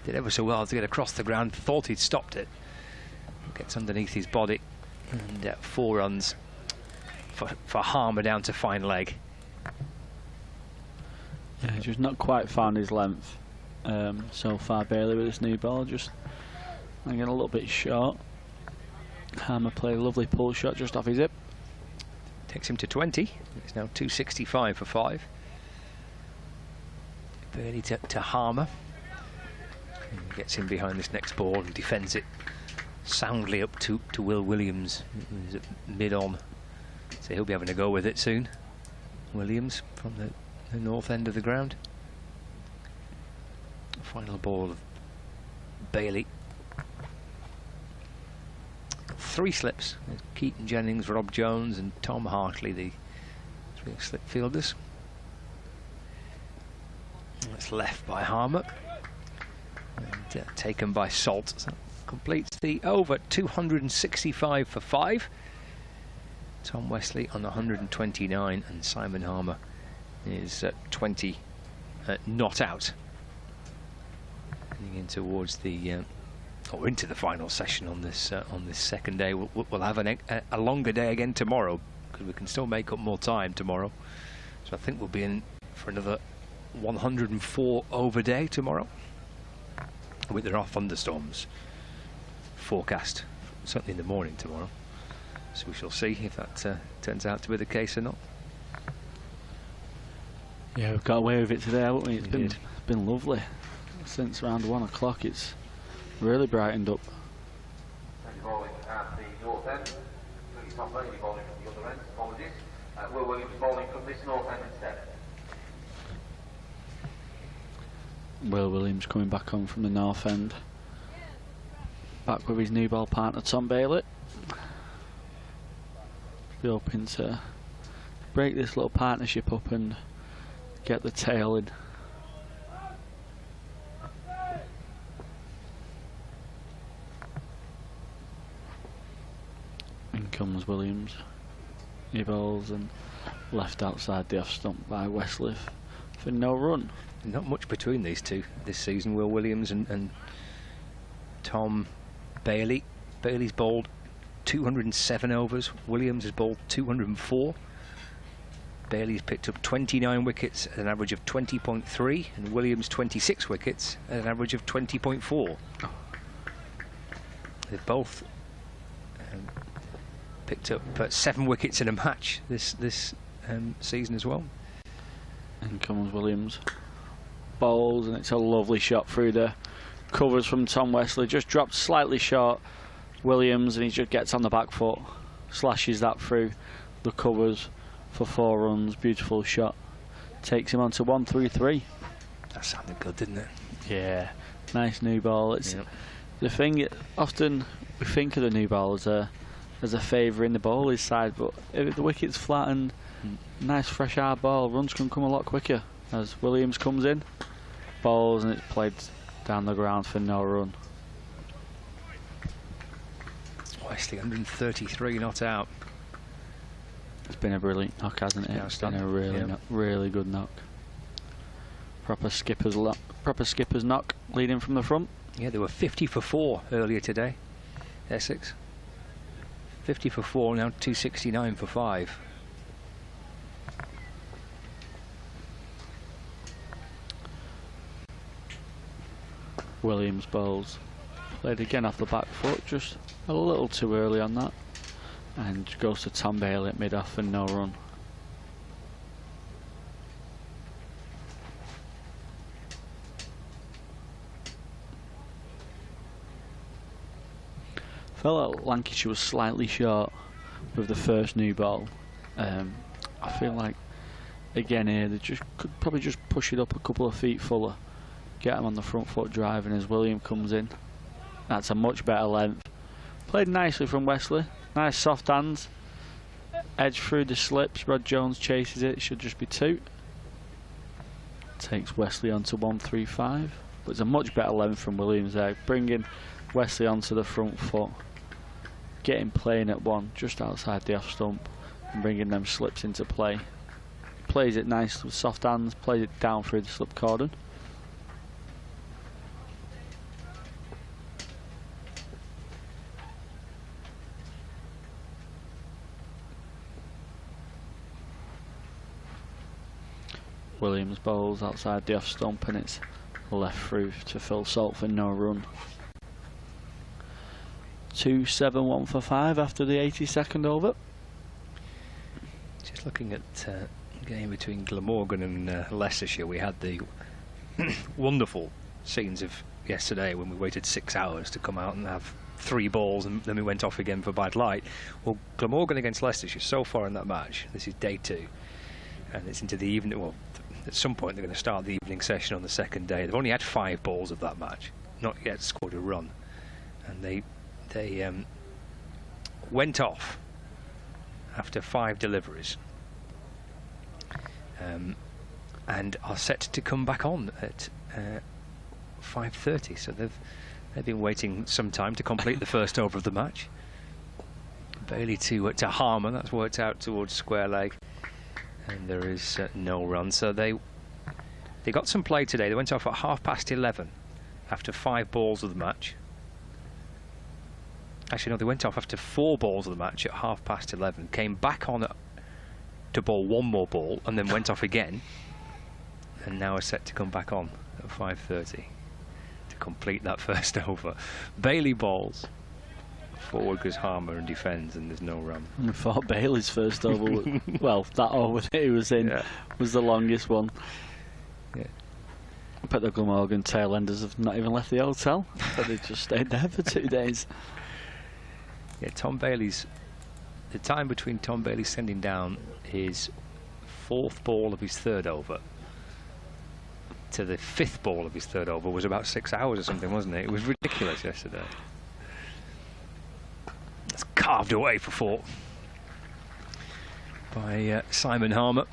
did ever so well to get across the ground, thought he'd stopped it, gets underneath his body, and 4 runs for Harmer down to fine leg. Yeah, just not quite found his length so far, Bailey, with this new ball, just hanging a little bit short. Harmer played a lovely pull shot just off his hip. Takes him to 20. It's now 265 for 5. Bailey to Harmer. And gets in behind this next ball and defends it soundly up to Will Williams. He's at mid-on, so he'll be having a go with it soon. Williams from the north end of the ground. Final ball of Bailey. 3 slips. There's Keaton Jennings, Rob Jones and Tom Hartley, the 3 slip fielders. That's left by Harmer and taken by Salt. So that completes the over. 265 for 5. Tom Wesley on 129 and Simon Harmer is 20 not out. Heading in towards the or into the final session on this second day. We'll have a longer day again tomorrow, because we can still make up more time tomorrow. So I think we'll be in for another 104 over day tomorrow. But there are thunderstorms forecast, certainly in the morning tomorrow. So we shall see if that turns out to be the case or not. Yeah, we've got away with it today, haven't we? It's been lovely. Since around 1 o'clock, it's really brightened up. Bowling at the north end. Please not only bowling from the other end. Apologies. Will Williams bowling from this north end instead. Will Williams coming back on from the north end. Back with his new ball partner Tom Bailey. Be hoping to break this little partnership up and get the tail in. In comes Williams. He bowls and left outside the off stump by Wesley for no run. Not much between these two this season, Will Williams and Tom Bailey. Bailey's bowled 207 overs. Williams has bowled 204. Bailey's picked up 29 wickets at an average of 20.3, and Williams 26 wickets at an average of 20.4. They've both picked up 7 wickets in a match this season as well. And comes Williams. Bowls, and it's a lovely shot through the covers from Tom Wesley. Just dropped slightly short Williams, and he just gets on the back foot, slashes that through the covers for 4 runs. Beautiful shot. Takes him on to 133. That sounded good, didn't it? Yeah, nice new ball. It's the thing. Often we think of the new ball as a favour in the bowler's side, but if the wicket's flat and nice fresh hard ball, runs can come a lot quicker. As Williams comes in, bowls, and it's played down the ground for no run. Wesley 133 not out. It's been a brilliant knock, hasn't it? It's been a really good knock. Proper skipper's knock, leading from the front. Yeah, they were 50 for 4 earlier today, Essex. 50 for 4, now 269 for 5. Williams bowls. Played again off the back foot, just a little too early on that. And goes to Tom Bailey at mid-off and no run. Felt like Lancashire was slightly short with the first new ball. I feel like again here they could probably just push it up a couple of feet fuller, get him on the front foot driving as William comes in. That's a much better length. Played nicely from Wesley. Nice soft hands. Edge through the slips. Rod Jones chases it. Should just be 2. Takes Wesley on to 135. But it's a much better length from Williams there. Bringing Wesley onto the front foot. Getting playing at 1 just outside the off stump. And bringing them slips into play. Plays it nice with soft hands. Plays it down through the slip cordon. Williams bowls outside the off stump and it's left through to Phil Salt for no run. 2-7-1 for 5 after the 82nd over. Just looking at the game between Glamorgan and Leicestershire, we had the wonderful scenes of yesterday when we waited 6 hours to come out and have 3 balls and then we went off again for bad light. Well, Glamorgan against Leicestershire so far in that match, this is day 2 and it's into the evening. Well, at some point they're going to start the evening session on the second day. They've only had 5 balls of that match, not yet scored a run, and they went off after 5 deliveries and are set to come back on at 5:30. So they've been waiting some time to complete the first over of the match. Bailey to Harmer, that's worked out towards square leg. And there is no run, so they got some play today. They went off at 11:30 after 5 balls of the match. Actually, no, they went off after 4 balls of the match at 11:30. Came back on to bowl 1 more ball, and then went off again. And now are set to come back on at 5:30 to complete that first over. Bailey bowls. Forward goes Harmer and defends, and there's no run. I thought Bailey's first over, well, that over that he was in was the longest one. Yeah. I bet the Glamorgan tailenders have not even left the hotel, but they've just stayed there for 2 days. Yeah, Tom Bailey's, the time between Tom Bailey sending down his 4th ball of his 3rd over to the 5th ball of his 3rd over was about 6 hours or something, wasn't it? It was ridiculous yesterday. It's carved away for 4 by Simon Harmer.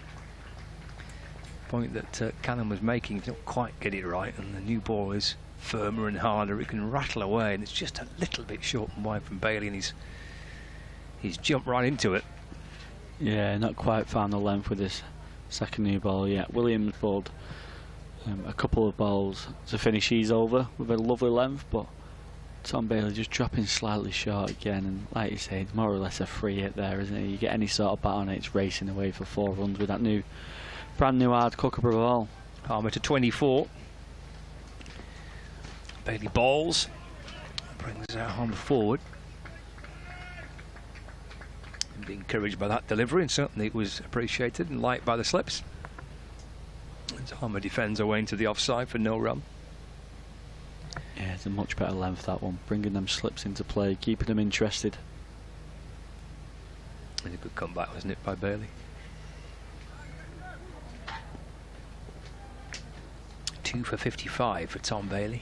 Point that Cannon was making, didn't quite get it right, and the new ball is firmer and harder. It can rattle away, and it's just a little bit short and wide from Bailey, and he's jumped right into it. Yeah, not quite found the length with this second new ball yet. Williams bowled a couple of balls to finish his over with a lovely length, but Tom Bailey just dropping slightly short again, and like you said, more or less a free hit there, isn't it? You get any sort of bat on it, it's racing away for 4 runs with that brand new hard Kookaburra ball. Harmer to 24. Bailey bowls, brings Harmer forward. And being encouraged by that delivery, and certainly it was appreciated and liked by the slips. As Harmer defends away into the offside for no run. Yeah, it's a much better length, that one, bringing them slips into play, keeping them interested. It's a good comeback, wasn't it, by Bailey? 2 for 55 for Tom Bailey.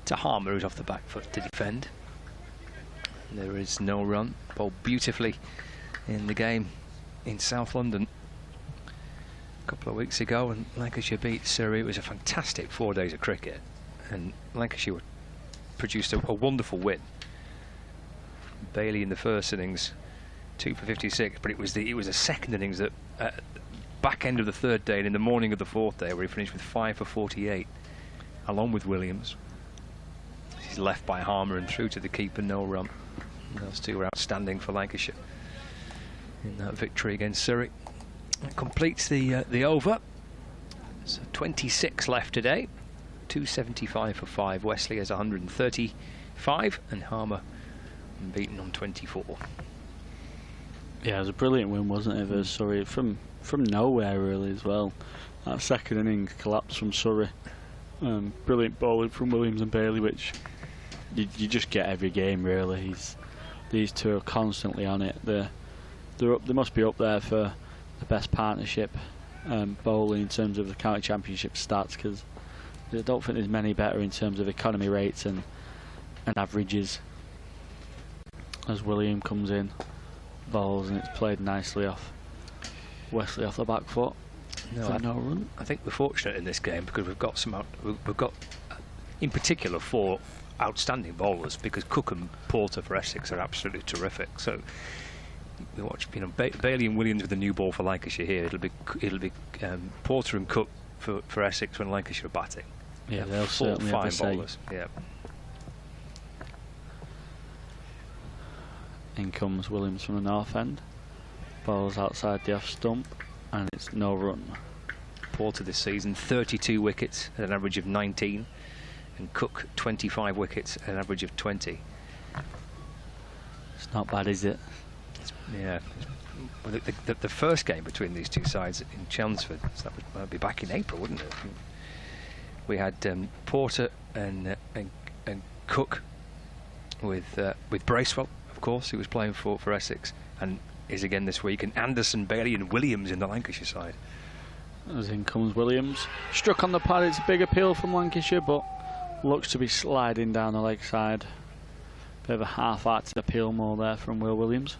To Harmer, who's off the back foot to defend. There is no run. Bowled beautifully in the game in South London a couple of weeks ago, and Lancashire beat Surrey. It was a fantastic 4 days of cricket, and Lancashire produced a wonderful win. Bailey in the first innings 2 for 56, but it was the second innings that back end of the third day and in the morning of the fourth day where he finished with 5 for 48, along with Williams. He's left by Harmer and through to the keeper, no run. And those two were outstanding for Lancashire in that victory against Surrey. That completes the over. So 26 left today. 275 for 5. Wesley has 135 and Harmer beaten on 24. Yeah, it was a brilliant win, wasn't it, versus Surrey, from nowhere really as well. That second innings collapse from Surrey. Brilliant bowling from Williams and Bailey, which you just get every game really. These two are constantly on it. They must be up there for the best partnership bowling in terms of the county championship stats, because I don't think there's many better in terms of economy rates and averages. As William comes in, bowls, and it's played nicely off Wesley off the back foot. No run. I think we're fortunate in this game because we've got in particular 4 outstanding bowlers, because Cook and Porter for Essex are absolutely terrific. So we watch, Bailey and Williams with the new ball for Lancashire here. It'll be Porter and Cook for Essex when Lancashire are batting. Yeah, they'll certainly fine have a say. bowlers. Yeah. In comes Williams from the north end. Bowls outside the off stump, and it's no run. Porter this season 32 wickets at an average of 19, and Cook 25 wickets at an average of 20. It's not bad, is it? Yeah. Well, the first game between these two sides in Chelmsford, so that would be back in April, wouldn't it? We had Porter and Cook with Bracewell, of course, who was playing for Essex and is again this week, and Anderson, Bailey and Williams in the Lancashire side. As in comes Williams. Struck on the pad, it's a big appeal from Lancashire, but looks to be sliding down the leg side. Bit of a half-hearted appeal more there from Will Williams.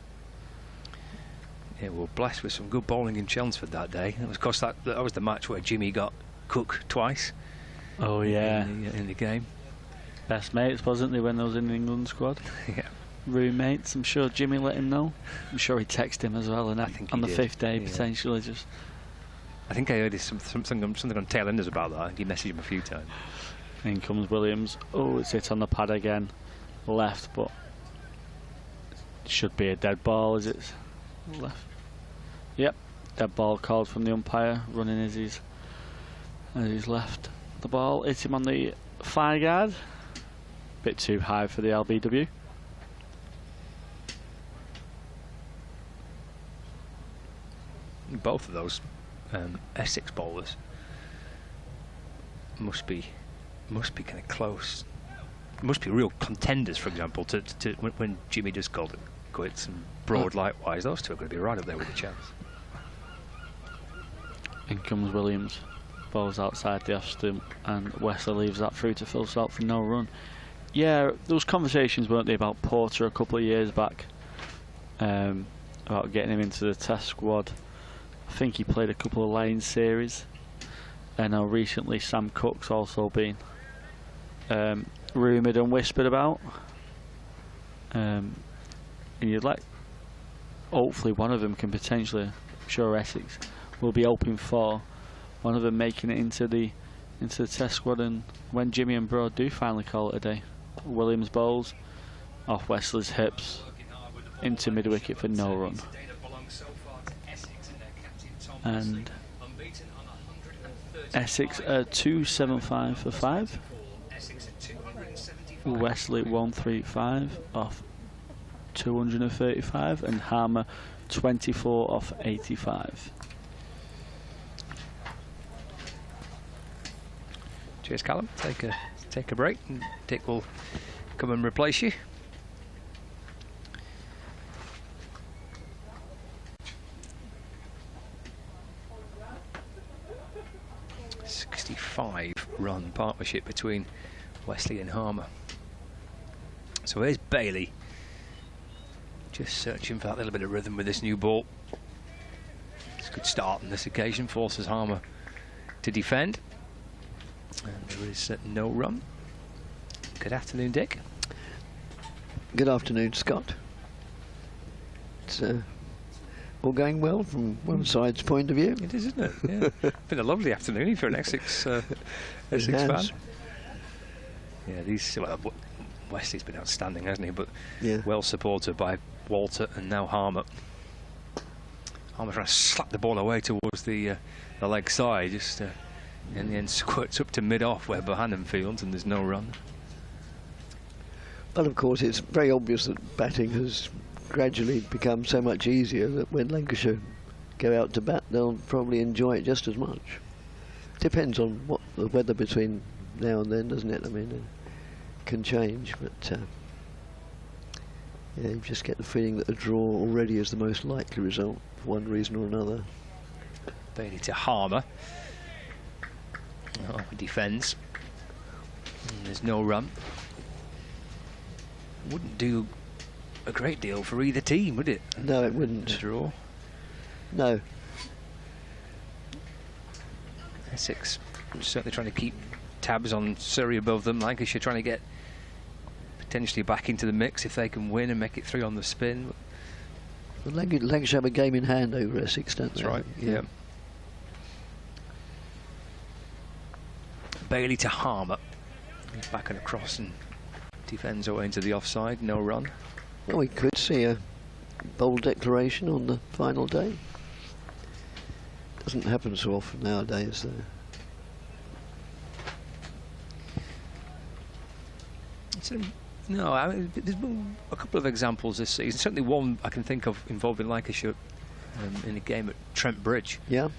Yeah, we were blessed with some good bowling in Chelmsford that day. It was, of course, that was the match where Jimmy got Cook twice. Oh yeah, in the game. Best mates, wasn't they, when they was in the England squad? Yeah. Roommates. I'm sure Jimmy let him know. I'm sure he texted him as well, and on the 5th day potentially just. I think I heard something on Tailenders about that. He messaged him a few times. In comes Williams. Oh, it's hit on the pad again, left, but it should be a dead ball. Is it left? Yep, dead ball called from the umpire. Running as he's left the ball. Hit him on the fire guard. Bit too high for the LBW. Both of those Essex bowlers must be kind of close. Must be real contenders, for example, to when Jimmy just called it quits, and Broad likewise. Those two are going to be right up there with a chance. In comes Williams. Ball's outside the off stump, and Wesley leaves that through to Phil Salt for no run. Yeah, those conversations, weren't they, about Porter a couple of years back, about getting him into the Test squad. I think he played a couple of Lions series, and now recently Sam Cook's also been rumoured and whispered about. And you'd like, hopefully one of them can potentially, I'm sure Essex will be hoping for one of them making it into the Test squad, and when Jimmy and Broad do finally call it a day. Williams bowls off Wesley's hips into mid wicket for no run. And Essex 275 for 5. Wesley 135 off 235, and Harmer 24 off 85. Cheers, Callum. Take a break, and Dick will come and replace you. Run partnership between Wesley and Harmer. So here's Bailey, just searching for that little bit of rhythm with this new ball. It's a good start on this occasion, forces Harmer to defend, and there is no run. Good afternoon, Dick. Good afternoon, Scott. It's all going well from one side's point of view. It is, isn't it? Yeah. Been a lovely afternoon if you're an Essex fan. Yeah, Wesley's been outstanding, hasn't he? But well supported by Walter and now Harmer. Harmer trying to slap the ball away towards the leg side, just in the end squirts up to mid-off where Bohannon fields, and there's no run. But of course it's very obvious that batting has gradually become so much easier that when Lancashire go out to bat, they'll probably enjoy it just as much. Depends on what the weather between now and then, doesn't it? I mean, it can change, but yeah, you just get the feeling that a draw already is the most likely result for one reason or another. Bailey to Harmer. Oh, defends. And there's no run. Wouldn't do a great deal for either team, would it? No, it wouldn't. A draw. No. Essex certainly trying to keep tabs on Surrey above them. Lancashire trying to get potentially back into the mix if they can win and make it 3 on the spin. Well, Lancashire have a game in hand over Essex, don't they? That's right, yeah. Bailey to Harmer. He's back and across and defends away into the offside. No run. Well, we could see a bold declaration on the final day. Doesn't happen so often nowadays, though. No, I mean, there's been a couple of examples this season. Certainly one I can think of involving Lancashire in a game at Trent Bridge. Yeah.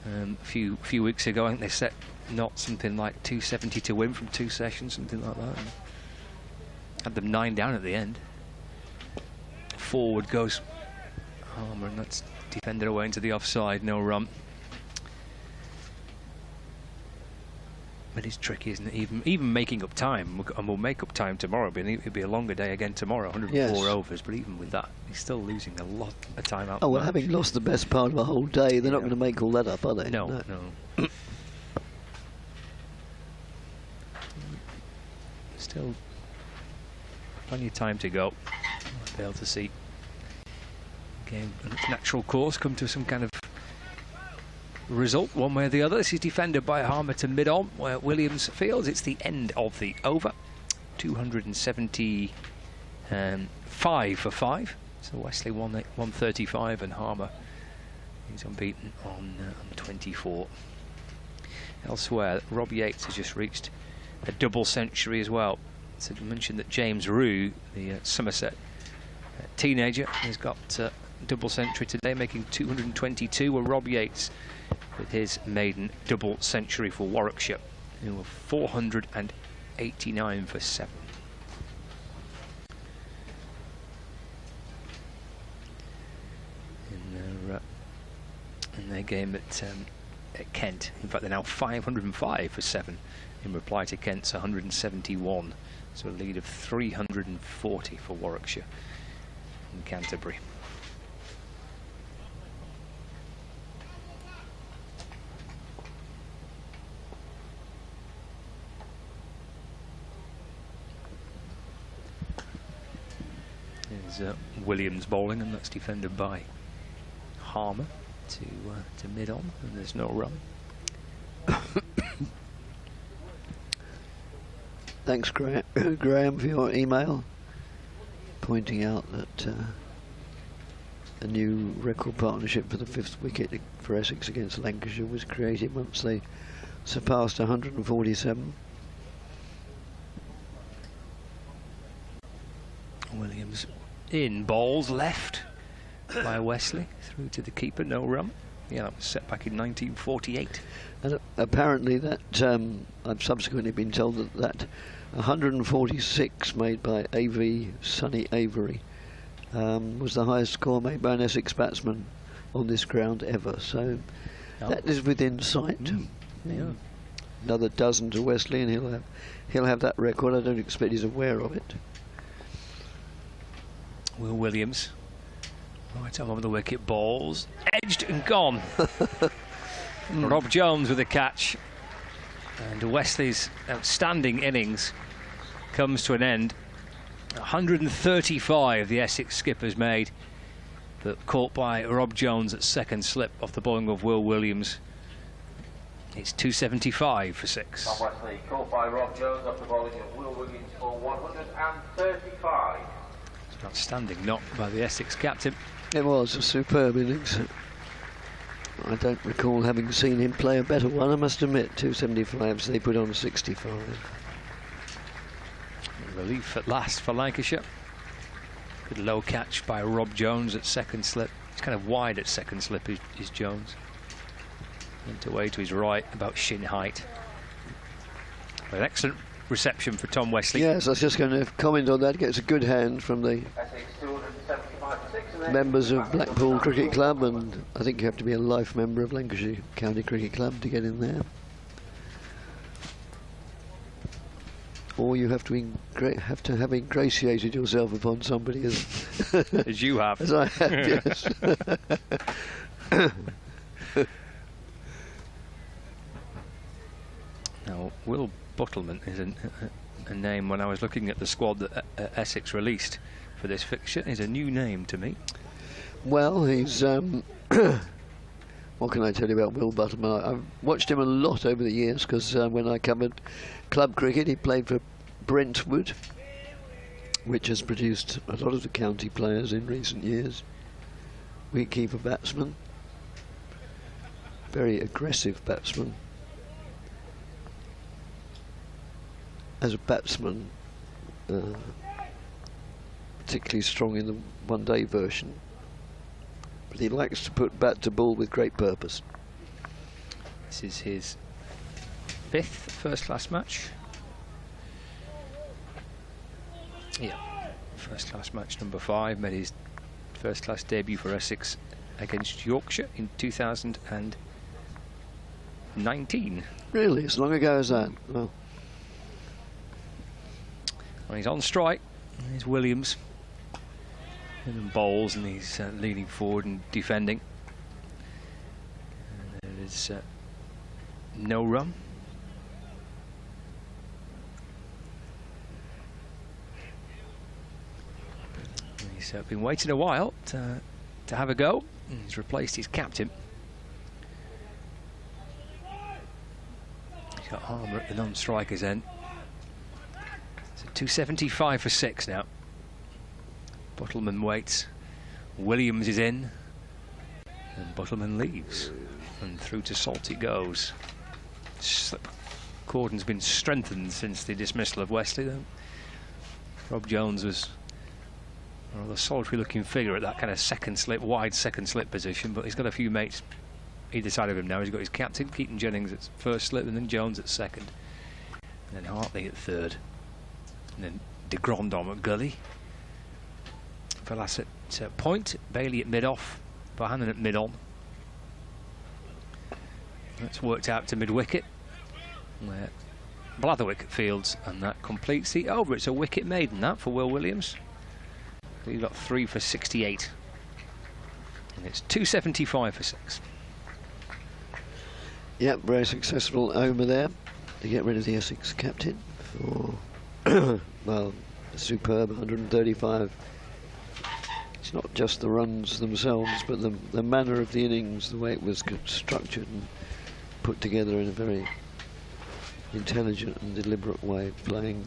A few weeks ago, I think they set not something like 270 to win from 2 sessions, something like that. And had them 9 down at the end. Forward goes Harmer, and that's defended away into the offside. No run. But it's tricky, isn't it? Even making up time, and we'll make up time tomorrow. It'll be a longer day again tomorrow, 104 overs. But even with that, he's still losing a lot of time out. Oh, well, having lost the best part of a whole day, they're not going to make all that up, are they? No, no. Still plenty of time to go. I'll be able to see game in its natural course come to some kind of result one way or the other. This is defended by Harmer to mid-on where Williams fields. It's the end of the over. 275 for 5. So Wesley 135 and Harmer is unbeaten on 24. Elsewhere, Rob Yates has just reached a double century as well. So to mention that James Rue, the Somerset teenager, has got a double century today, making 222. Where Rob Yates with his maiden double century for Warwickshire, who were 489 for 7. In their game at Kent. In fact, they're now 505 for 7 in reply to Kent's 171. So a lead of 340 for Warwickshire and Canterbury. There's Williams bowling, and that's defended by Harmer to mid-on, and there's no run. Thanks, Graham, for your email pointing out that a new record partnership for the 5th wicket for Essex against Lancashire was created once they surpassed 147. Williams in, bowls left by Wesley through to the keeper, no run. Yeah, that was set back in 1948. And apparently that I've subsequently been told that 146 made by Sonny Avery was the highest score made by an Essex batsman on this ground ever. So that is within sight. Yeah. Another dozen to Wesley, and he'll have that record. I don't expect he's aware of it. Will Williams, right over the wicket, balls edged and gone. Rob Jones with a catch, and Wesley's outstanding innings comes to an end. 135 the Essex skipper's made but caught by Rob Jones at second slip off the bowling of Will Williams. It's 275 for 6. Tom Wesley caught by Rob Jones off the bowling of Will Williams for 135. It's an outstanding knock by the Essex captain. It was a superb innings. I don't recall having seen him play a better one, I must admit. 275, so they put on 65. Relief at last for Lancashire. Good low catch by Rob Jones at second slip. It's kind of wide at second slip, is Jones. Went away to his right, about shin height. An excellent reception for Tom Wesley. Yes, I was just going to comment on that. Gets a good hand from the members of Blackpool Cricket Club, and I think you have to be a life member of Lancashire County Cricket Club to get in there. Or you have to have ingratiated yourself upon somebody as, as you have. As I have, yes. Now, Will Buttleman is a name, when I was looking at the squad that Essex released for this fixture, is a new name to me. Well, he's what can I tell you about Will Buttleman? I've watched him a lot over the years, because when I covered club cricket, he played for Brentwood, which has produced a lot of the county players in recent years. Wicketkeeper batsman, very aggressive batsman. As a batsman, particularly strong in the one-day version, but he likes to put bat to ball with great purpose. This is his 5th first-class match. Yeah, first-class match number 5. Made his first-class debut for Essex against Yorkshire in 2019. Really, as long ago as that? Well. Well, he's on strike. There's Williams. And bowls, and he's leaning forward and defending. And there is no run. He's been waiting a while to have a go. He's replaced his captain. He's got Harmer at the non-striker's end. 275 for 6 now. Buttleman waits. Williams is in. And Buttleman leaves. And through to Salt it goes. Slip cordon's been strengthened since the dismissal of Wesley, though. Rob Jones was a rather solitary looking figure at that kind of second slip, wide second slip position, but he's got a few mates either side of him now. He's got his captain, Keaton Jennings, at first slip, and then Jones at second. And then Hartley at third. And then de Grandhomme at gully. Velas at point, Bailey at mid-off, Bohannon at mid-on. That's worked out to mid-wicket, where Blatherwick fields, and that completes the over. It's a wicket maiden, that, for Will Williams. He got 3 for 68. And it's 275 for 6. Yep, very successful over there to get rid of the Essex captain for well, a superb 135. It's not just the runs themselves, but the manner of the innings, the way it was structured and put together in a very intelligent and deliberate way,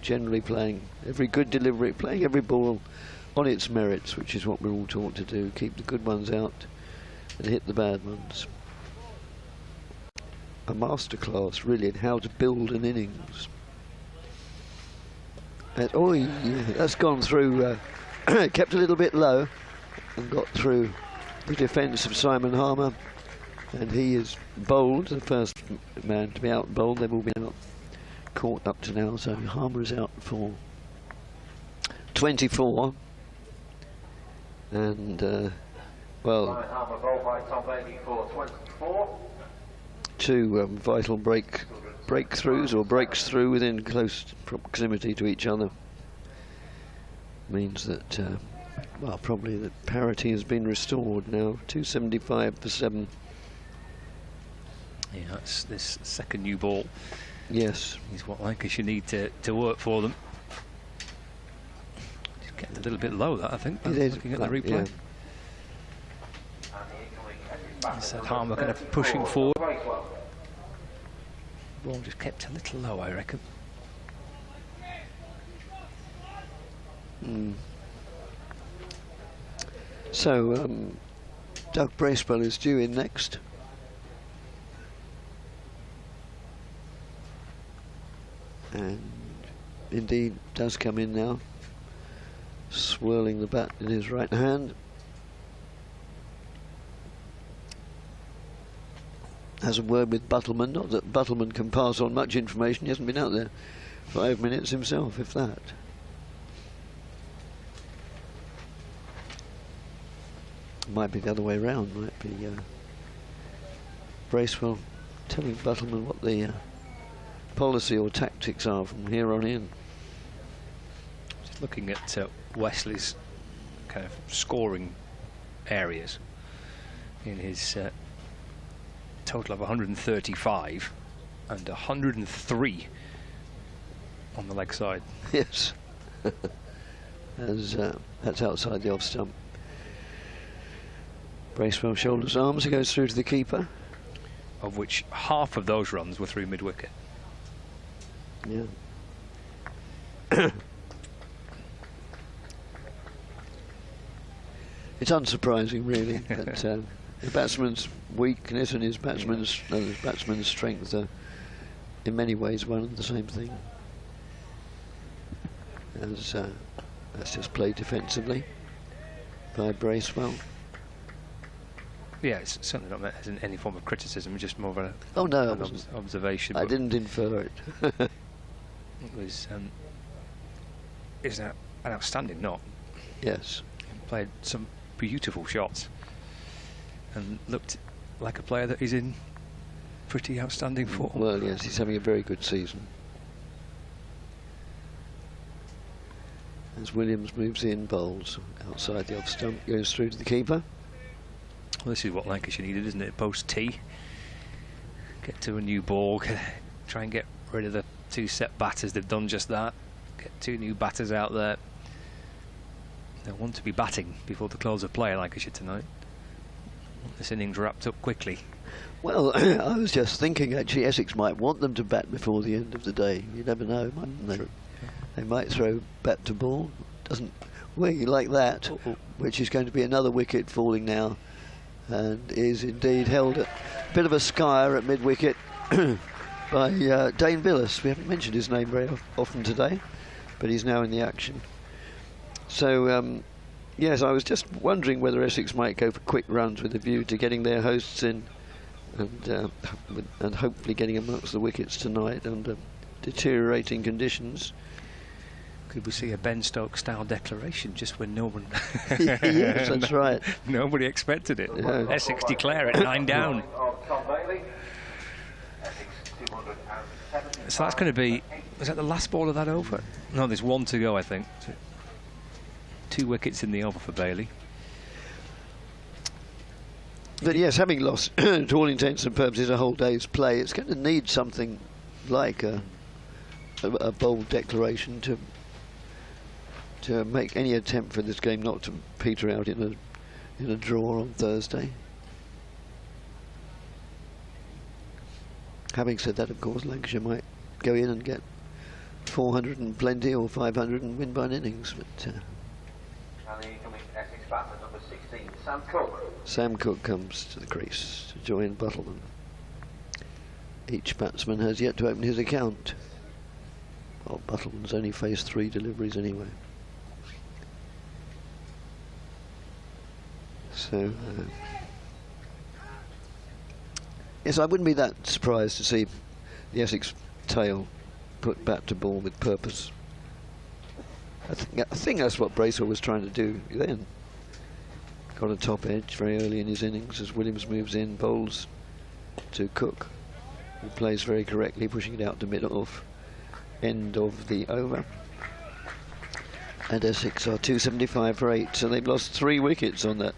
generally playing every good delivery, playing every ball on its merits, which is what we're all taught to do. Keep the good ones out and hit the bad ones. A masterclass, really, in how to build an innings. And, oh, yeah, that's gone through, kept a little bit low and got through the defence of Simon Harmer, and he is bowled, the first man to be out bowled. They've all been out caught up to now, so Harmer is out for 24. And well, two vital breakthroughs or breaks through within close proximity to each other means that well, probably that parity has been restored now. 275 for 7. Yeah, that's this second new ball. Yes, is what Lancashire need to work for them. It's getting a little bit low, that, I think. It is, looking at the replay. Is that Harmer kind of pushing forward? Ball just kept a little low, I reckon. So, Doug Bracewell is due in next. And indeed does come in now, swirling the bat in his right hand. Has a word with Buttleman, not that Buttleman can pass on much information, he hasn't been out there 5 minutes himself, if that. Might be the other way round, might be Bracewell telling Buttleman what the policy or tactics are from here on in. Just looking at Wesley's kind of scoring areas in his total of 135 and 103 on the leg side. Yes. As that's outside the off stump. Bracewell shoulders arms, it goes through to the keeper. Of which half of those runs were through mid-wicket. Yeah. It's unsurprising, really, that the batsman's weakness and his batsman's strength are in many ways one and the same thing. As that's just played defensively by Bracewell. Yeah, it's certainly not meant as in any form of criticism, just more of an observation. I didn't infer it. It was an outstanding knock. Yes. Played some beautiful shots and looked like a player that is in pretty outstanding form. Well, yes, he's having a very good season. As Williams moves in, bowls outside the off stump, goes through to the keeper. Well, this is what Lancashire needed, isn't it? Post tee, get to a new ball, try and get rid of the two set batters. They've done just that. Get two new batters out there. They want to be batting before the close of play, Lancashire tonight. This innings wrapped up quickly. Well, I was just thinking actually Essex might want them to bat before the end of the day. You never know, mightn't they? They might throw bat to ball. Doesn't wing like that, which is going to be another wicket falling now. And is indeed held at a bit of a scare at mid-wicket by Dane Villas. We haven't mentioned his name very often today, but he's now in the action. So, yes, I was just wondering whether Essex might go for quick runs with a view to getting their hosts in and hopefully getting amongst the wickets tonight under deteriorating conditions. Could we see a Ben Stokes style declaration just when no one... Yes, that's right. Nobody expected it. Yeah. Essex declare it 9 down. So that's going to be... Is that the last ball of that over? No, there's one to go, I think. 2 wickets in the over for Bailey. But yes, having lost, to all intents and purposes, a whole day's play, it's going to need something like a bold declaration to make any attempt for this game not to peter out in a draw on Thursday. Having said that, of course, Lancashire might go in and get 400 and plenty or 500 and win by an innings. But And the incoming Essex batsman, number 16, Sam Cook. Sam Cook comes to the crease to join Buttleman. Each batsman has yet to open his account. Well, Buttleman's only faced 3 deliveries anyway. So, yes, I wouldn't be that surprised to see the Essex tail put bat to ball with purpose. I think that's what Bracewell was trying to do then. Got a top edge very early in his innings as Williams moves in, bowls to Cook, who plays very correctly, pushing it out to mid-off, end of the over. And Essex are 275 for 8, so they've lost 3 wickets on that.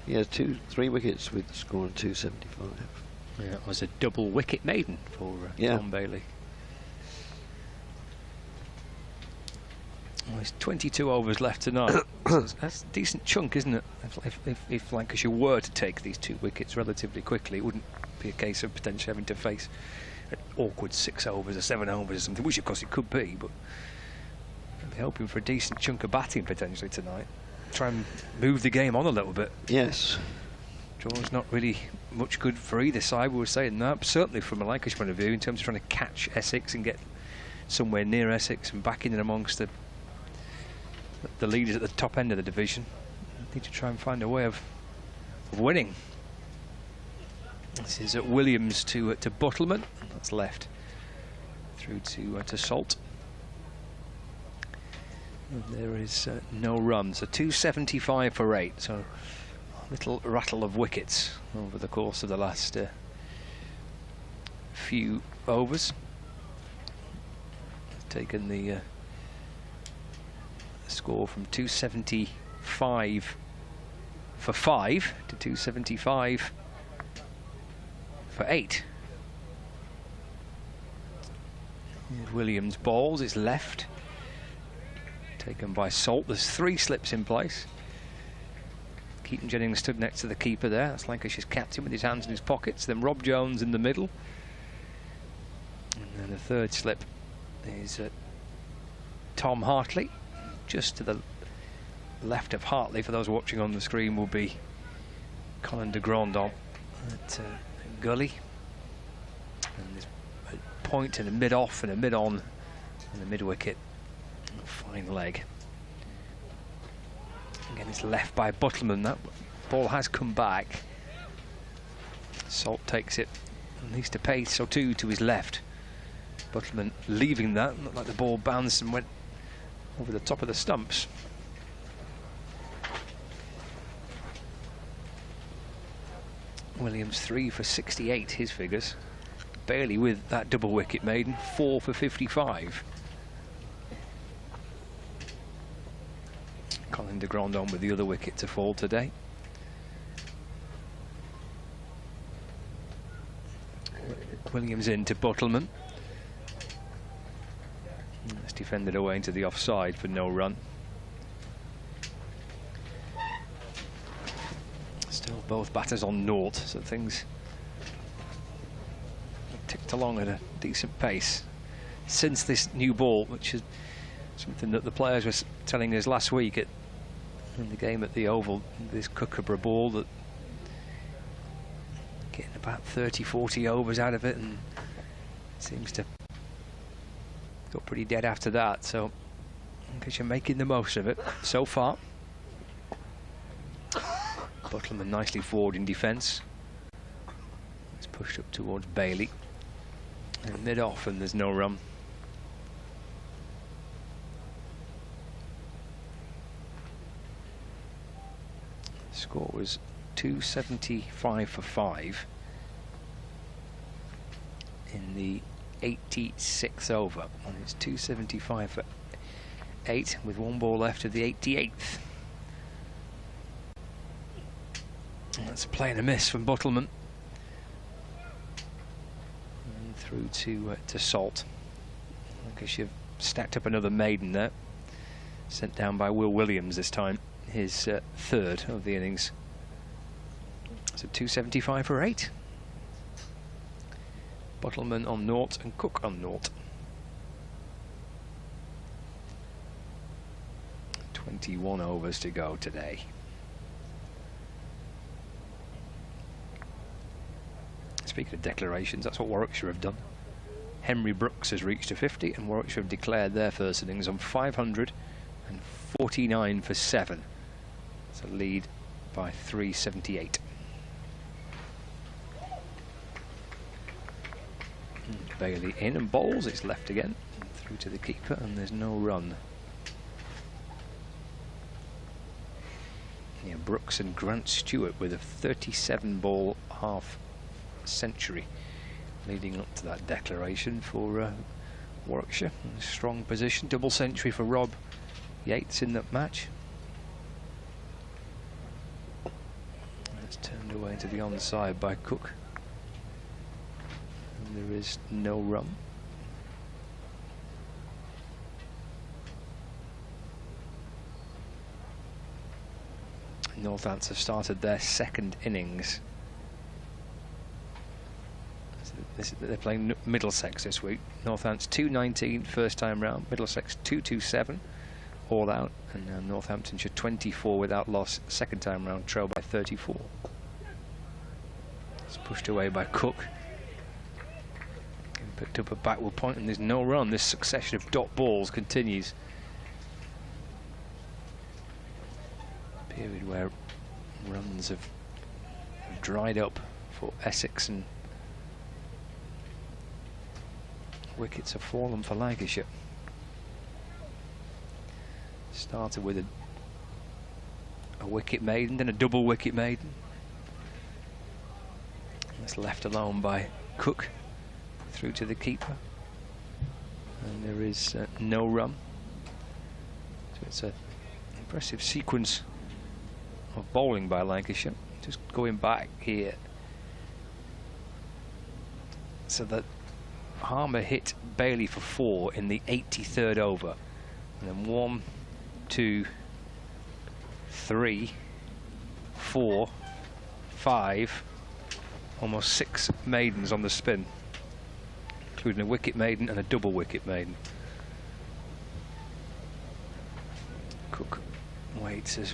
Yes, 3 wickets with the score of 275. Yeah, it was a double wicket maiden for Tom Bailey. Well, there's 22 overs left tonight. So that's a decent chunk, isn't it? If Lancashire were to take these 2 wickets relatively quickly, it wouldn't be a case of potentially having to face an awkward 6 overs or 7 overs or something, which of course it could be, but they're hoping for a decent chunk of batting potentially tonight. Try and move the game on a little bit. Yes. Draw's not really much good for either side, we were saying that, but certainly from a Lancashire point of view, in terms of trying to catch Essex and get somewhere near Essex and back in and amongst the leaders at the top end of the division. Need to try and find a way of winning. This is at Williams to Buttleman. That's left through to Salt. And there is no run, so 275 for 8. So a little rattle of wickets over the course of the last few overs. Taken the score from 275 for 5 to 275 for 8. Williams bowls, it's left, taken by Salt. There's 3 slips in place. Keaton Jennings stood next to the keeper there. That's Lancashire's captain with his hands in his pockets. Then Rob Jones in the middle. And then the 3rd slip is Tom Hartley. Just to the left of Hartley, for those watching on the screen, will be Colin de Grandon at Gully. And there's a point and a mid-off and a mid-on and a mid-wicket. Fine leg. Again, it's left by Buttleman. That ball has come back. Salt takes it, at least a pace or 2 to his left. Buttleman leaving that. Looked like the ball bounced and went over the top of the stumps. Williams 3 for 68, his figures. Bailey with that double wicket maiden, 4 for 55. Colin de Grandon with the other wicket to fall today. Williams into Buttleman. That's defended away into the offside for no run. Still both batters on naught, so things ticked along at a decent pace since this new ball, which is something that the players were telling us last week in the game at the Oval. This Kookaburra ball that getting about 30-40 overs out of it, and it seems to go pretty dead after that, so because you're making the most of it so far. Buttleman nicely forward in defence. It's pushed up towards Bailey and mid-off, and there's no run. The score was 275 for 5 in the 86th over, and it's 275 for 8 with 1 ball left of the 88th. And that's a play and a miss from Buttleman. And through to Salt. I guess you've stacked up another maiden there. Sent down by Will Williams this time, his 3rd of the innings. So 275 for 8. Buttleman on naught and Cook on naught. 21 overs to go today. Speaking of declarations, that's what Warwickshire have done. Henry Brooks has reached a 50, and Warwickshire have declared their first innings on 549 for 7. It's a lead by 378. And Bailey in and bowls, it's left again, through to the keeper, and there's no run. Yeah, Brooks and Grant Stewart with a 37-ball half century leading up to that declaration for Warwickshire. A strong position, double century for Rob Yates in that match. That's turned away to the onside by Cook, and there is no run. Northants have started their second innings. They're playing Middlesex this week. Northants 219 first time round, Middlesex 227 all out, and now Northamptonshire 24 without loss second time round, trail by 34. It's pushed away by Cook. And picked up a backward point, and there's no run. This succession of dot balls continues. Period where runs have dried up for Essex and wickets have fallen for Lancashire. Started with a wicket maiden, then a double wicket maiden. That's left alone by Cook through to the keeper, and there is no run. So it's an impressive sequence of bowling by Lancashire. Just going back here, so that Harmer hit Bailey for 4 in the 83rd over, and then 1, 2, 3, 4, 5, almost 6 maidens on the spin, including a wicket maiden and a double wicket maiden. Cook waits as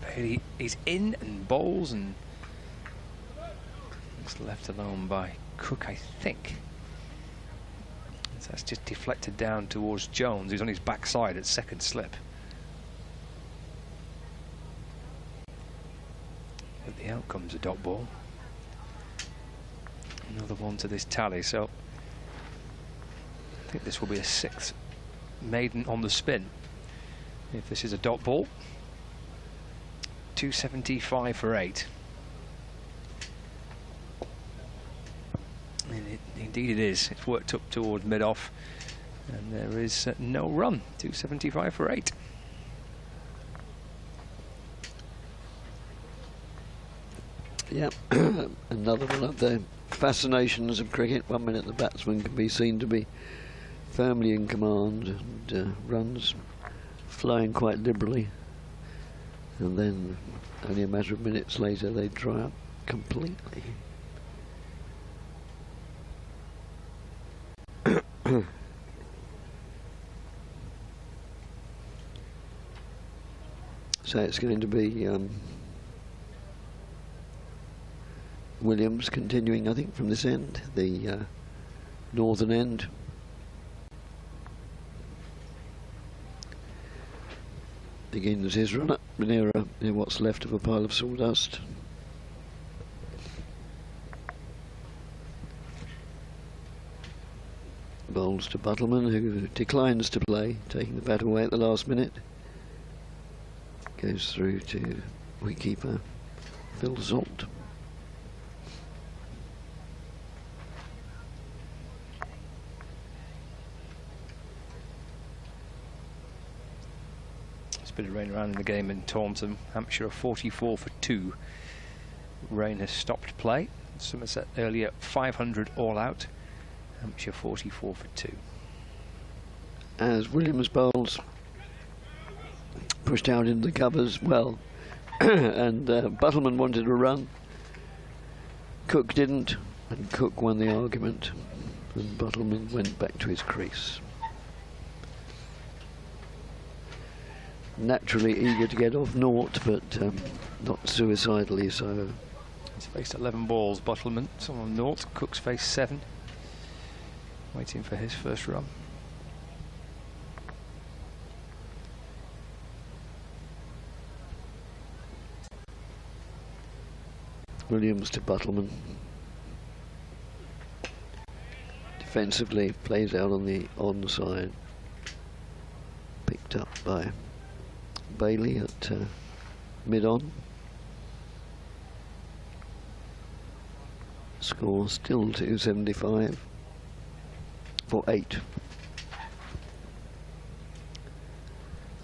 Bailey is in and bowls, and it's left alone by Cook, I think. So that's just deflected down towards Jones, who's on his backside at second slip. But the outcome's a dot ball. Another one to this tally, so I think this will be a 6th maiden on the spin if this is a dot ball. 275 for 8. And indeed it is. It's worked up towards mid-off, and there is no run. 275 for 8. Yep, another one of the fascinations of cricket. 1 minute the batsman can be seen to be firmly in command and runs flowing quite liberally, and then only a matter of minutes later they dry up completely. So it's going to be Williams continuing, I think, from this end, the northern end. Begins his run up near what's left of a pile of sawdust. Bowls to Buttleman, who declines to play, taking the bat away at the last minute. Goes through to wicketkeeper Phil Zolt. There's a bit of rain around in the game in Taunton. Hampshire are 44 for 2. Rain has stopped play. Somerset earlier 500 all out. Hampshire 44 for 2. As Williams bowls, pushed out into the covers well, and Buttleman wanted a run. Cook didn't, and Cook won the argument, and Buttleman went back to his crease. Naturally eager to get off naught, but not suicidally so. He's faced 11 balls, Buttleman, some on naught. Cook's faced 7. Waiting for his first run. Williams to Buttleman. Defensively plays out on the onside. Picked up by Bailey at mid-on. Score still 275 for 8.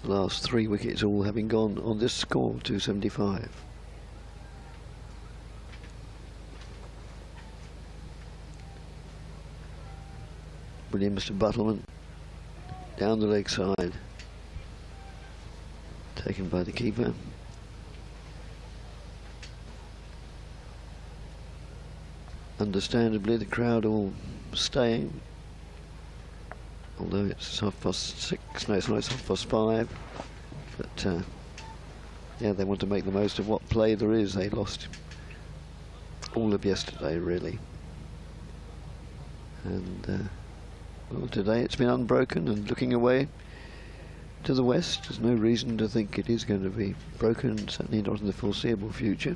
Last 3 wickets all having gone on this score, 275. Williams to Buttleman, down the leg side, taken by the keeper. understandably, the crowd all staying. Although it's 6:30, no, it's not, it's 5:30. But yeah, they want to make the most of what play there is. They lost all of yesterday, really. And well, today it's been unbroken and looking away to the west. There's no reason to think it is going to be broken, certainly not in the foreseeable future.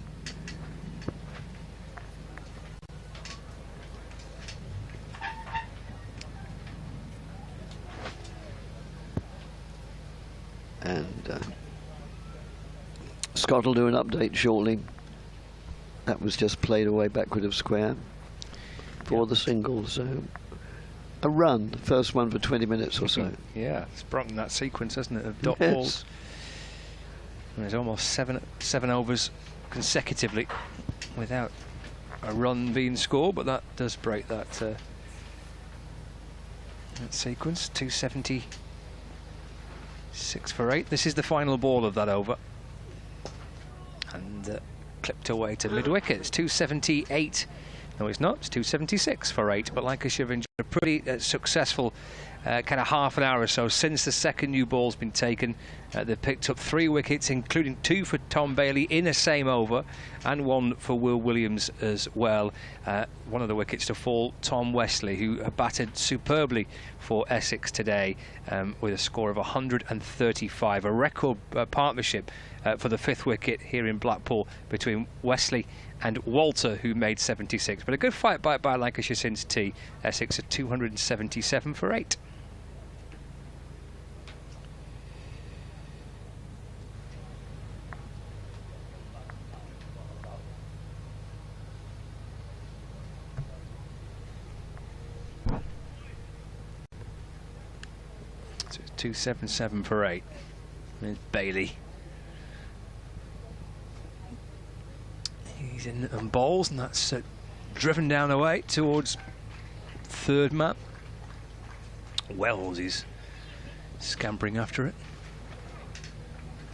And Scott will do an update shortly. That was just played away backward of square for the singles. So a run, the first one for 20 minutes or so. Yeah, it's broken that sequence, hasn't it, of dot balls. And there's almost seven overs consecutively without a run being scored, but that does break that that sequence. 276 for 8. This is the final ball of that over, and clipped away to mid-wicket. It's 278. No, it's not. It's 276 for 8. But Lancashire have enjoyed a pretty successful kind of half an hour or so since the second new ball's been taken. They've picked up 3 wickets, including 2 for Tom Bailey in a same over, and 1 for Will Williams as well. One of the wickets to fall, Tom Wesley, who batted superbly for Essex today with a score of 135, a record partnership for the 5th wicket here in Blackpool between Wesley and Walter, who made 76. But a good fight by Lancashire since tea. Essex at 277 for 8. So it's 277 for 8. There's Bailey. He's in and bowls, and that's driven down away towards third man. Wells is scampering after it,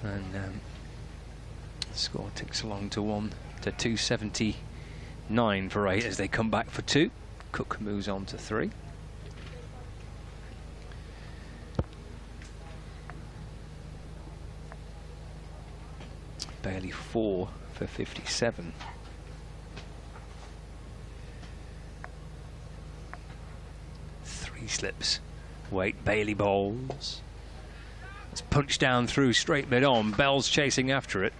and the score ticks along to 279 for 8 as they come back for 2. Cook moves on to 3. Bailey 4 for 57. Slips. Wait, Bailey bowls. It's punched down through straight mid-on. Bell's chasing after it.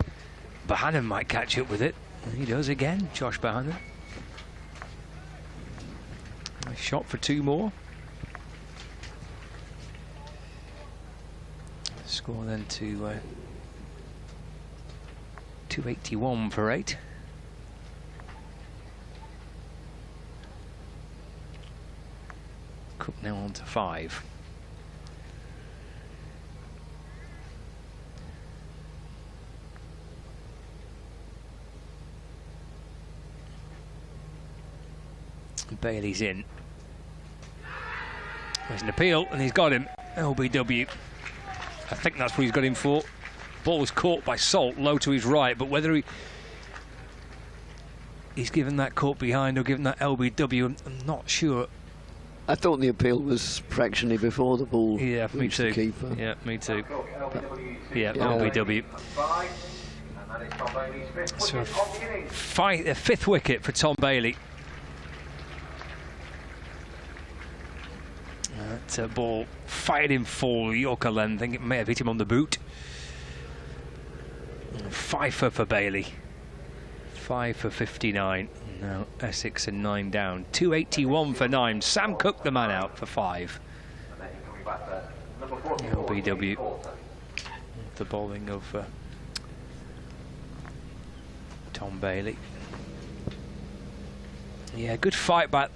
Bohannon might catch up with it. And he does again, Josh Bohannon. Nice shot for 2 more. Score then to 281 for 8. Cook now on to 5. Bailey's in. There's an appeal, and he's got him. LBW. I think that's what he's got him for. Ball was caught by Salt low to his right, but whether he's given that caught behind or given that LBW, I'm not sure. I thought the appeal was fractionally before the ball. Yeah, me too. The keeper. Yeah, me too. Yeah, LBW. So a 5th wicket for Tom Bailey. That ball fired him full Yorker length. I think it may have hit him on the boot. 5 for Bailey. 5 for 59. Now Essex and 9 down. 281 for 9. Sam Cook the man out for 5. LBW. The bowling of Tom Bailey. Yeah, good fight by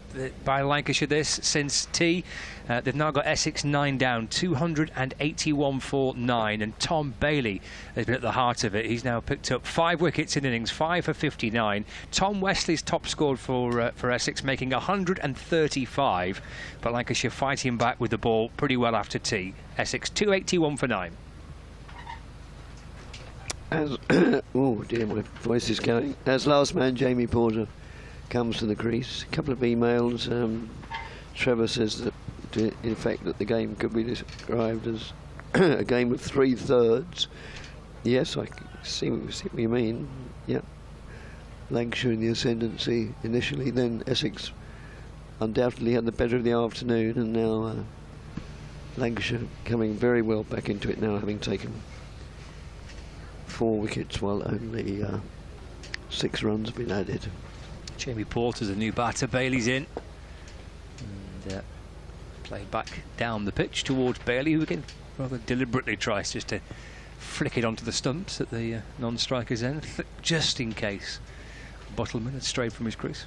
Lancashire this since tea. They've now got Essex 9 down, 281 for 9, and Tom Bailey has been at the heart of it. He's now picked up 5 wickets in innings, 5 for 59. Tom Wesley's top scored for Essex, making 135, but Lancashire fighting back with the ball pretty well after tea. Essex 281 for 9. As oh dear, my voice is going. As last man, Jamie Porter comes to the crease. A couple of emails. Trevor says that, in fact, that the game could be described as a game of 3/3. Yes, I see what you mean. Yep. Lancashire in the ascendancy initially, then Essex undoubtedly had the better of the afternoon, and now Lancashire coming very well back into it now, having taken 4 wickets while only 6 runs have been added. Jamie Porter's a new batter. Bailey's in. And played back down the pitch towards Bailey, who again rather deliberately tries just to flick it onto the stumps at the non-striker's end, just in case Buttleman had strayed from his crease.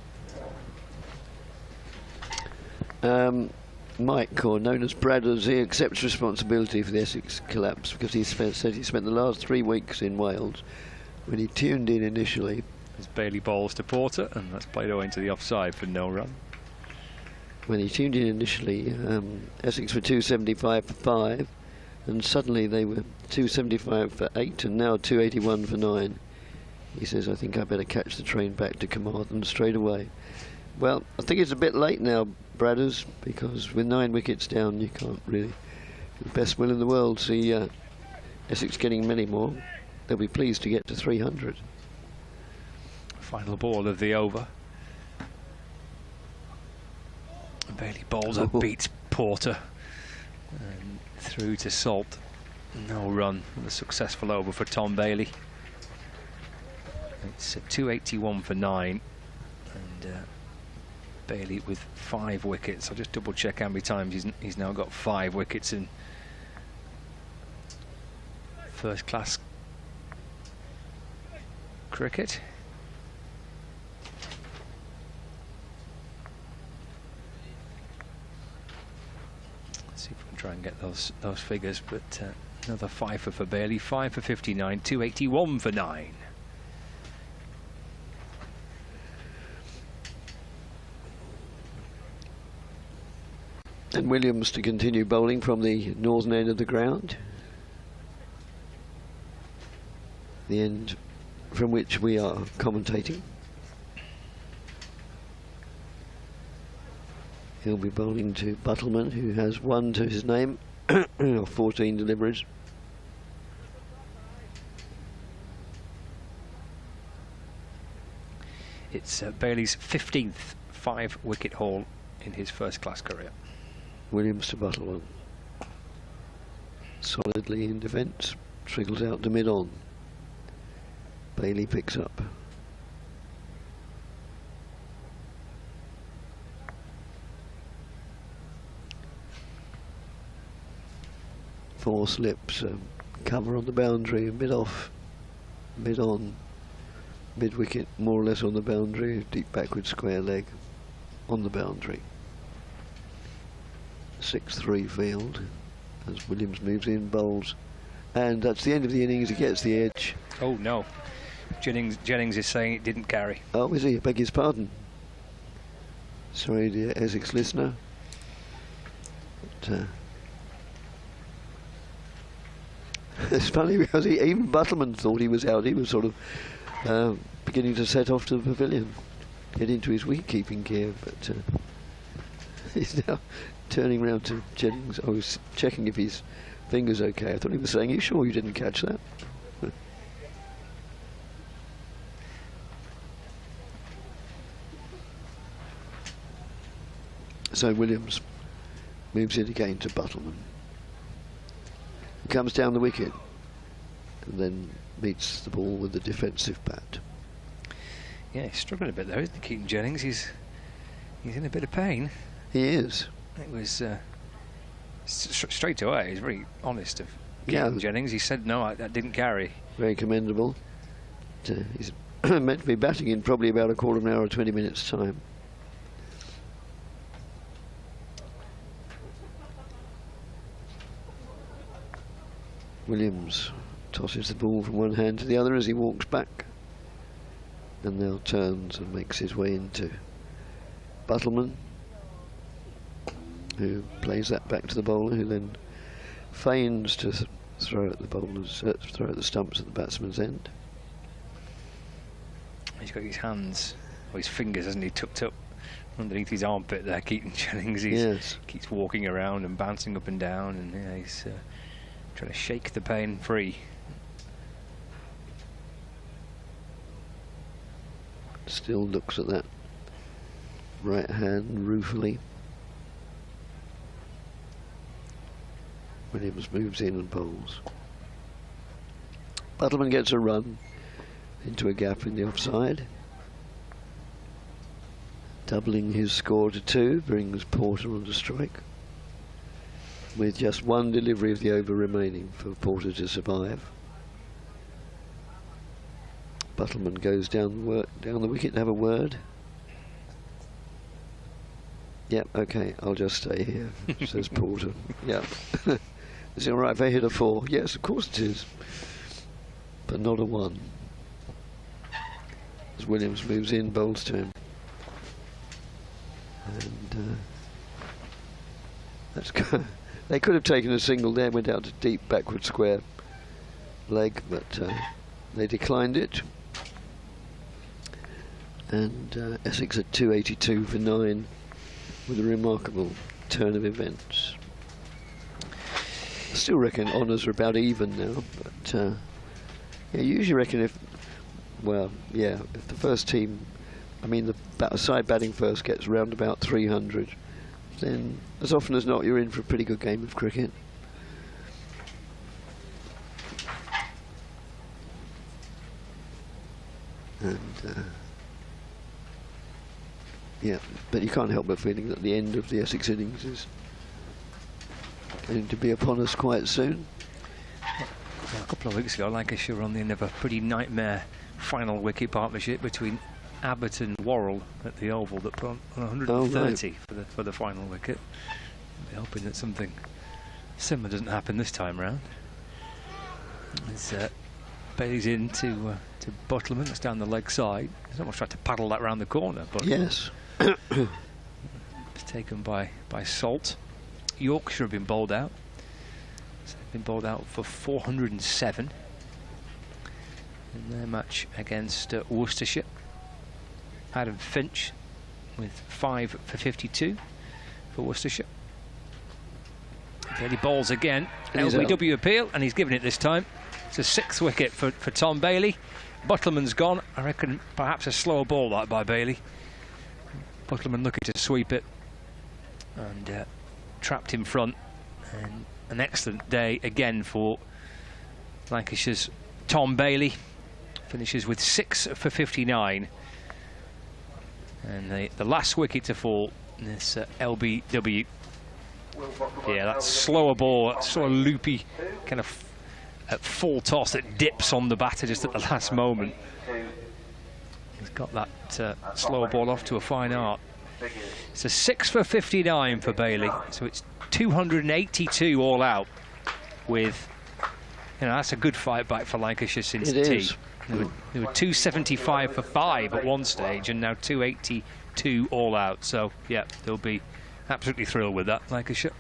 Mike, or known as Bradders, he accepts responsibility for the Essex collapse because he said he spent the last 3 weeks in Wales. When he tuned in initially, as Bailey bowls to Porter, and that's played away into the offside for no run. When he tuned in initially, Essex were 275 for 5, and suddenly they were 275 for 8, and now 281 for 9. He says, I think I better catch the train back to Carmarthen straight away. Well, I think it's a bit late now, Bradders, because with 9 wickets down, you can't really, with the best will in the world, see Essex getting many more. They'll be pleased to get to 300. Final ball of the over. Bailey bowls up, beats Porter, and through to Salt. No run. A successful over for Tom Bailey. It's 281 for 9, and Bailey with 5 wickets. I'll just double check how many times he's now got 5 wickets in first class cricket. Let's see if we can try and get those figures, but another 5 for Bailey, 5 for 59, 281 for 9. And Williams to continue bowling from the northern end of the ground, the end from which we are commentating. He'll be bowling to Buttleman, who has 1 to his name, 14 deliveries. It's Bailey's 15th 5-wicket haul in his first-class career. Williams to Buttleman. Solidly in defence, trickles out to mid-on. Bailey picks up. Four slips, cover on the boundary, mid-off, mid-on, mid-wicket, more or less on the boundary, deep backward square leg on the boundary. 6-3 field as Williams moves in, bowls, and that's the end of the innings. He gets the edge. Oh no, Jennings is saying it didn't carry. Oh, is he? I beg his pardon. Sorry, dear Essex listener. But, it's funny because even Buttleman thought he was out. He was sort of beginning to set off to the pavilion, get into his wicket-keeping gear, but he's now turning round to Jennings. I was checking if his finger's okay. I thought he was saying, "Are you sure you didn't catch that?" So Williams moves it again to Buttleman. He comes down the wicket and then meets the ball with the defensive bat. Yeah, he's struggling a bit there, isn't he, Keaton Jennings? He's in a bit of pain. He is. It was straight away. He's very honest of Keaton Jennings. He said, "No, that didn't carry." Very commendable. He's meant to be batting in probably about a quarter of an hour or 20 minutes' time. Williams tosses the ball from one hand to the other as he walks back, and now turns and makes his way into Buttleman, who plays that back to the bowler, who then feigns to throw at the bowlers, throw at the stumps at the batsman's end. He's got his hands his fingers, hasn't he, tucked up underneath his armpit there, Keaton Jennings. He keeps walking around and bouncing up and down, and yeah, he's trying to shake the pain free. Still looks at that right hand ruefully. Williams moves in and bowls. Buttleman gets a run into a gap in the offside. Doubling his score to 2 brings Porter on to strike, with just one delivery of the over remaining for Porter to survive. Buttleman goes down the wicket to have a word. Yep, okay, I'll just stay here, says Porter. Yep. Is it alright if I hit a 4? Yes, of course it is. But not a 1. As Williams moves in, bowls to him. And that's they could have taken a single there, went out to deep backward square leg, but they declined it. And Essex at 282 for 9 with a remarkable turn of events. I still reckon honours are about even now, but yeah, you usually reckon if the first team, I mean the side batting first, gets round about 300, then as often as not you're in for a pretty good game of cricket. And yeah, but you can't help but feeling that the end of the Essex innings is going to be upon us quite soon. A couple of weeks ago, Lancashire were on the end of a pretty nightmare final wicket partnership between Abbott and Worrell at the Oval that put on 130 for the final wicket. We're hoping that something similar doesn't happen this time round. As Bailey's in to Buttleman, that's down the leg side. He's almost tried to paddle that round the corner, but yes. It's taken by Salt. Yorkshire have been bowled out. So they've been bowled out for 407 in their match against Worcestershire. Adam Finch with 5 for 52 for Worcestershire. Bailey bowls again. LBW appeal, and he's given it this time. It's a 6th wicket for Tom Bailey. Buttleman's gone. I reckon perhaps a slower ball that by Bailey. Buttleman looking to sweep it and trapped in front. And an excellent day again for Lancashire's Tom Bailey. Finishes with 6 for 59. And the last wicket to fall, this LBW. Yeah, that slower ball, that sort of loopy kind of full toss that dips on the batter just at the last moment. He's got that slower ball off to a fine art. It's a 6 for 59 for Bailey, so it's 282 all out. With, that's a good fight back for Lancashire since tea. They were 275 for 5 at one stage, and now 282 all out. So yeah, they'll be absolutely thrilled with that, Lancashire.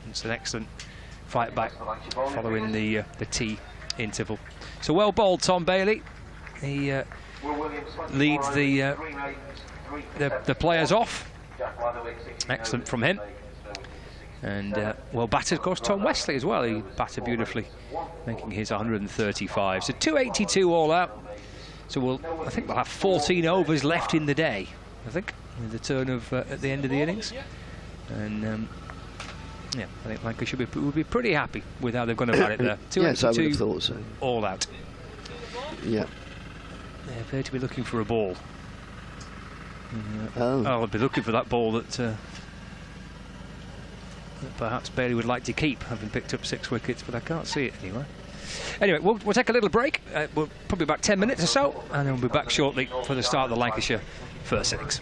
It's an excellent fight back following the tea interval. So well bowled, Tom Bailey. He leads the players off. Excellent from him. And well batted, of course, Tom Wesley as well. He batted beautifully, making his 135. So 282 all out. So I think we'll have 14 overs left in the day, I think, with the turn of at the end of the innings. And yeah, I think Lancashire will be pretty happy with how they've gone about it there. 282 yes, I would have thought so. All out. Yeah. They appear to be looking for a ball. Oh. I'll be looking for that ball that perhaps Bailey would like to keep, having picked up 6 wickets, but I can't see it anyway. Anyway, we'll take a little break. We'll probably about 10 minutes or so, and then we'll be back shortly for the start of the Lancashire first innings.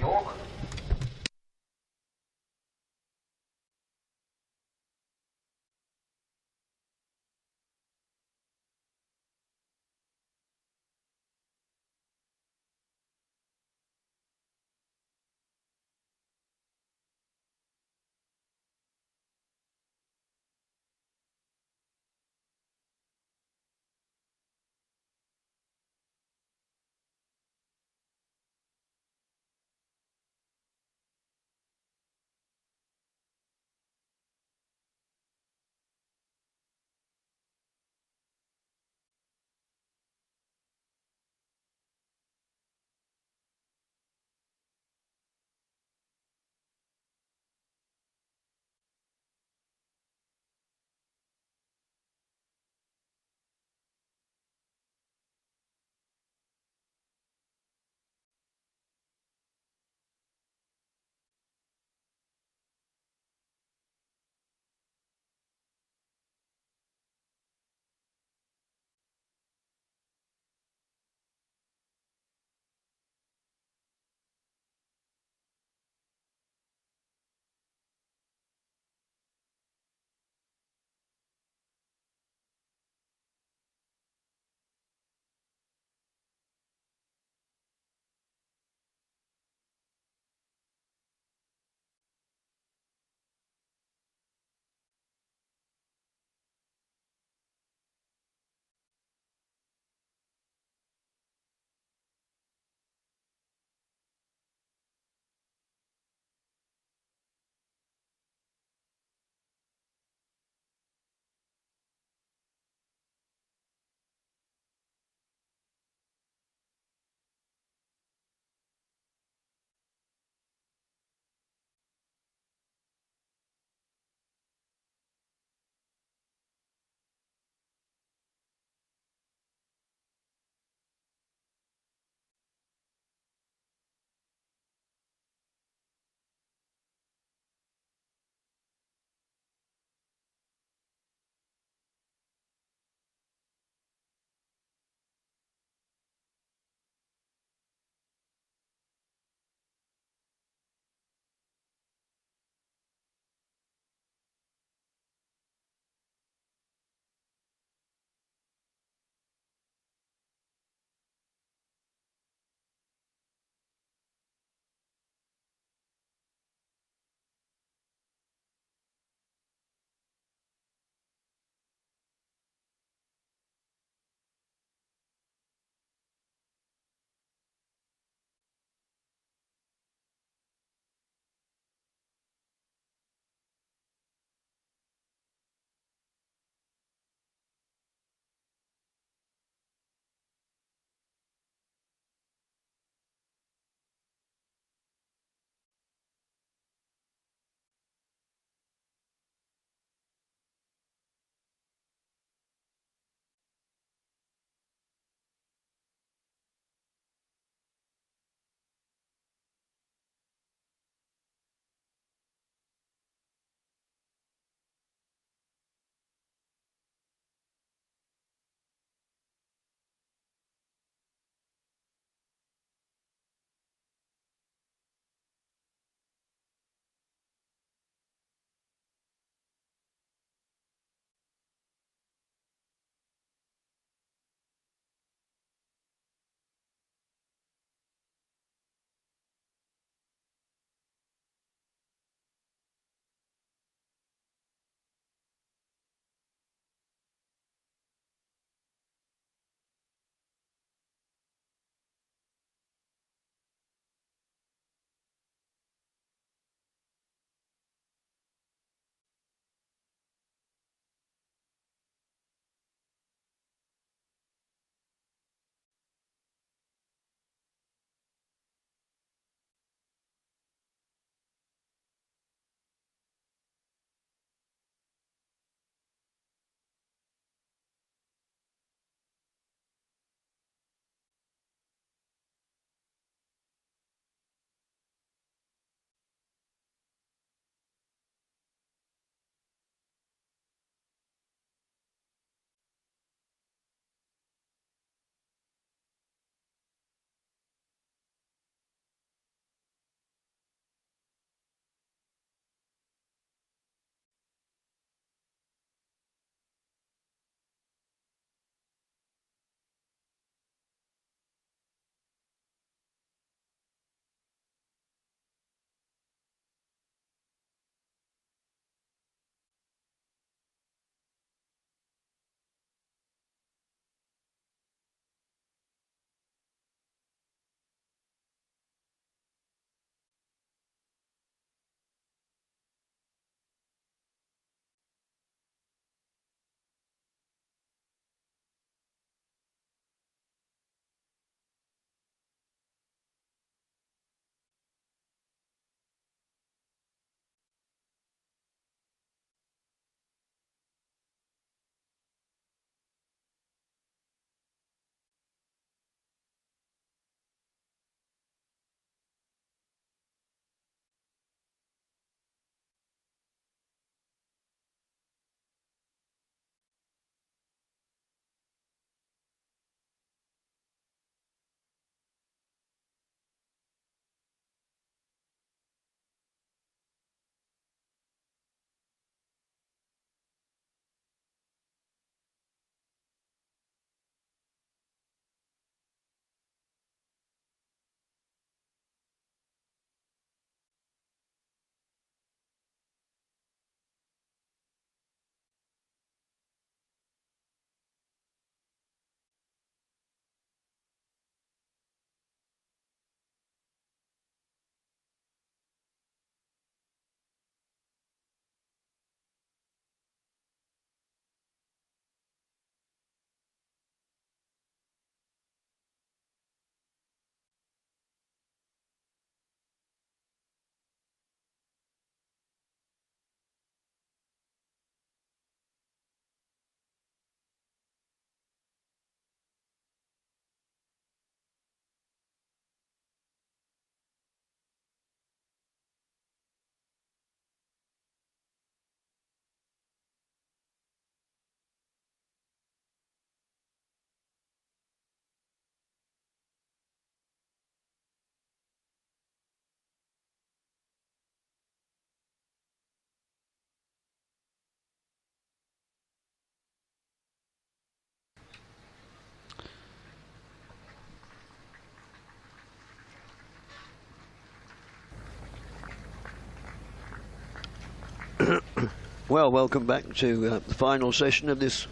Well, welcome back to the final session of this.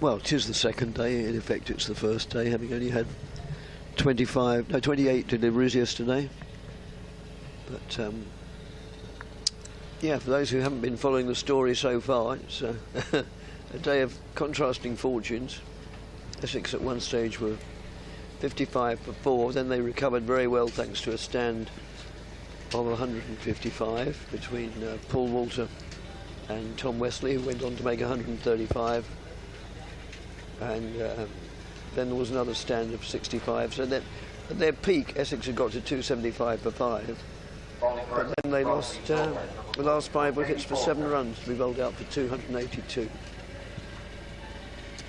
Well, it is the second day. In effect, it's the first day, having only had 28 deliveries yesterday. But yeah, for those who haven't been following the story so far, it's a day of contrasting fortunes. Essex at one stage were 55 for 4, then they recovered very well thanks to a stand of 155 between Paul Walter and Tom Wesley, who went on to make 135, and then there was another stand of 65. So that at their peak, Essex had got to 275 for 5, but then they lost the last 5 wickets for 7 runs to be bowled out for 282.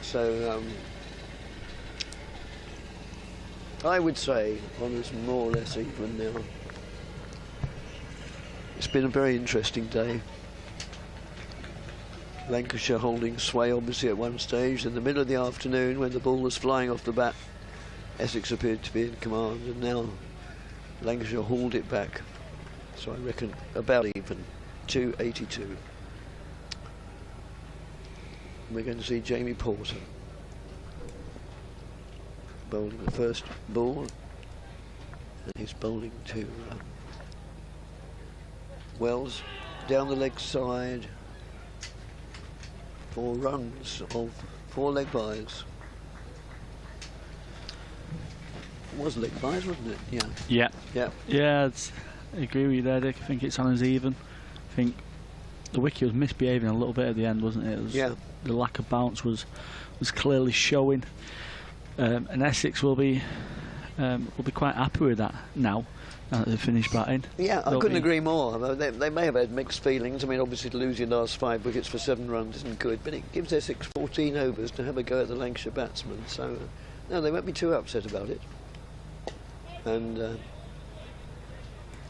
So I would say honours more or less even now. It's been a very interesting day. Lancashire holding sway obviously at one stage. In the middle of the afternoon, when the ball was flying off the bat, Essex appeared to be in command, and now Lancashire hauled it back. So I reckon about even, 282. We're going to see Jamie Porter bowling the first ball, and he's bowling to Wells down the leg side. 4 runs of 4 leg byes. It was leg byes, wasn't it? Yeah. Yeah. Yeah. Yeah, I agree with you there, Dick. I think it's on as even. I think the wicket was misbehaving a little bit at the end, wasn't it? Yeah. The lack of bounce was clearly showing, and Essex will be quite happy with that now that they've finished batting. Yeah, I couldn't agree more. They may have had mixed feelings. I mean, obviously to lose your last 5 wickets for 7 runs isn't good, but it gives Essex 14 overs to have a go at the Lancashire batsmen. So no, they won't be too upset about it. And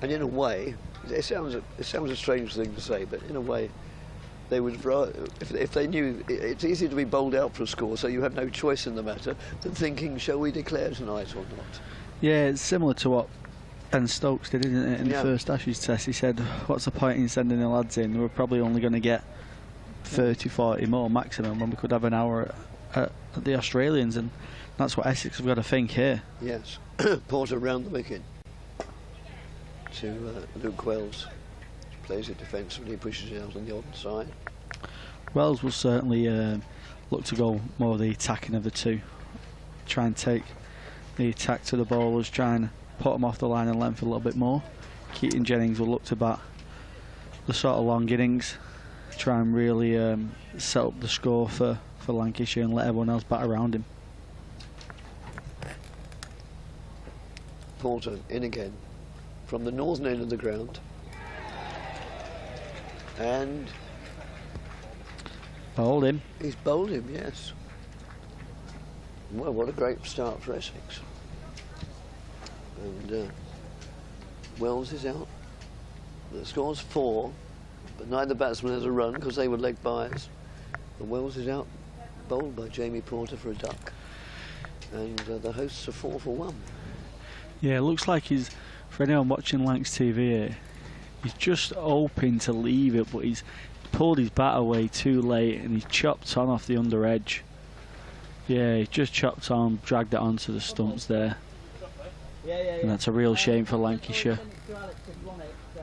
in a way, it sounds a strange thing to say, but in a way, they would, if they knew it's easy to be bowled out for a score, so you have no choice in the matter, than thinking, shall we declare tonight or not? Yeah, it's similar to what Ben Stokes did, isn't it, in the first Ashes test. He said, what's the point in sending the lads in? We're probably only going to get 30, 40 more maximum when we could have an hour at the Australians, and that's what Essex have got to think here. Yes. Porter round the wicket to Luke Wells. Plays it defensively, pushes it out on the odd side. Wells will certainly look to go more of the attacking of the two. Try and take the attack to the bowlers, try and put them off the line and length a little bit more. Keaton Jennings will look to bat the sort of long innings, try and really set up the score for Lancashire and let everyone else bat around him. Porter in again from the northern end of the ground, and bowled him. He's bowled him, yes. Well, what a great start for Essex. And Wells is out. The score's 4, but neither batsman has a run because they were leg byes. And Wells is out, bowled by Jamie Porter for a duck. And the hosts are 4 for 1. Yeah, it looks like he's, for anyone watching Lancs TV here, he's just hoping to leave it, but he's pulled his bat away too late and he's chopped on off the under edge. Yeah, he's just chopped on, dragged it onto the stumps there. And that's a real shame for Lancashire.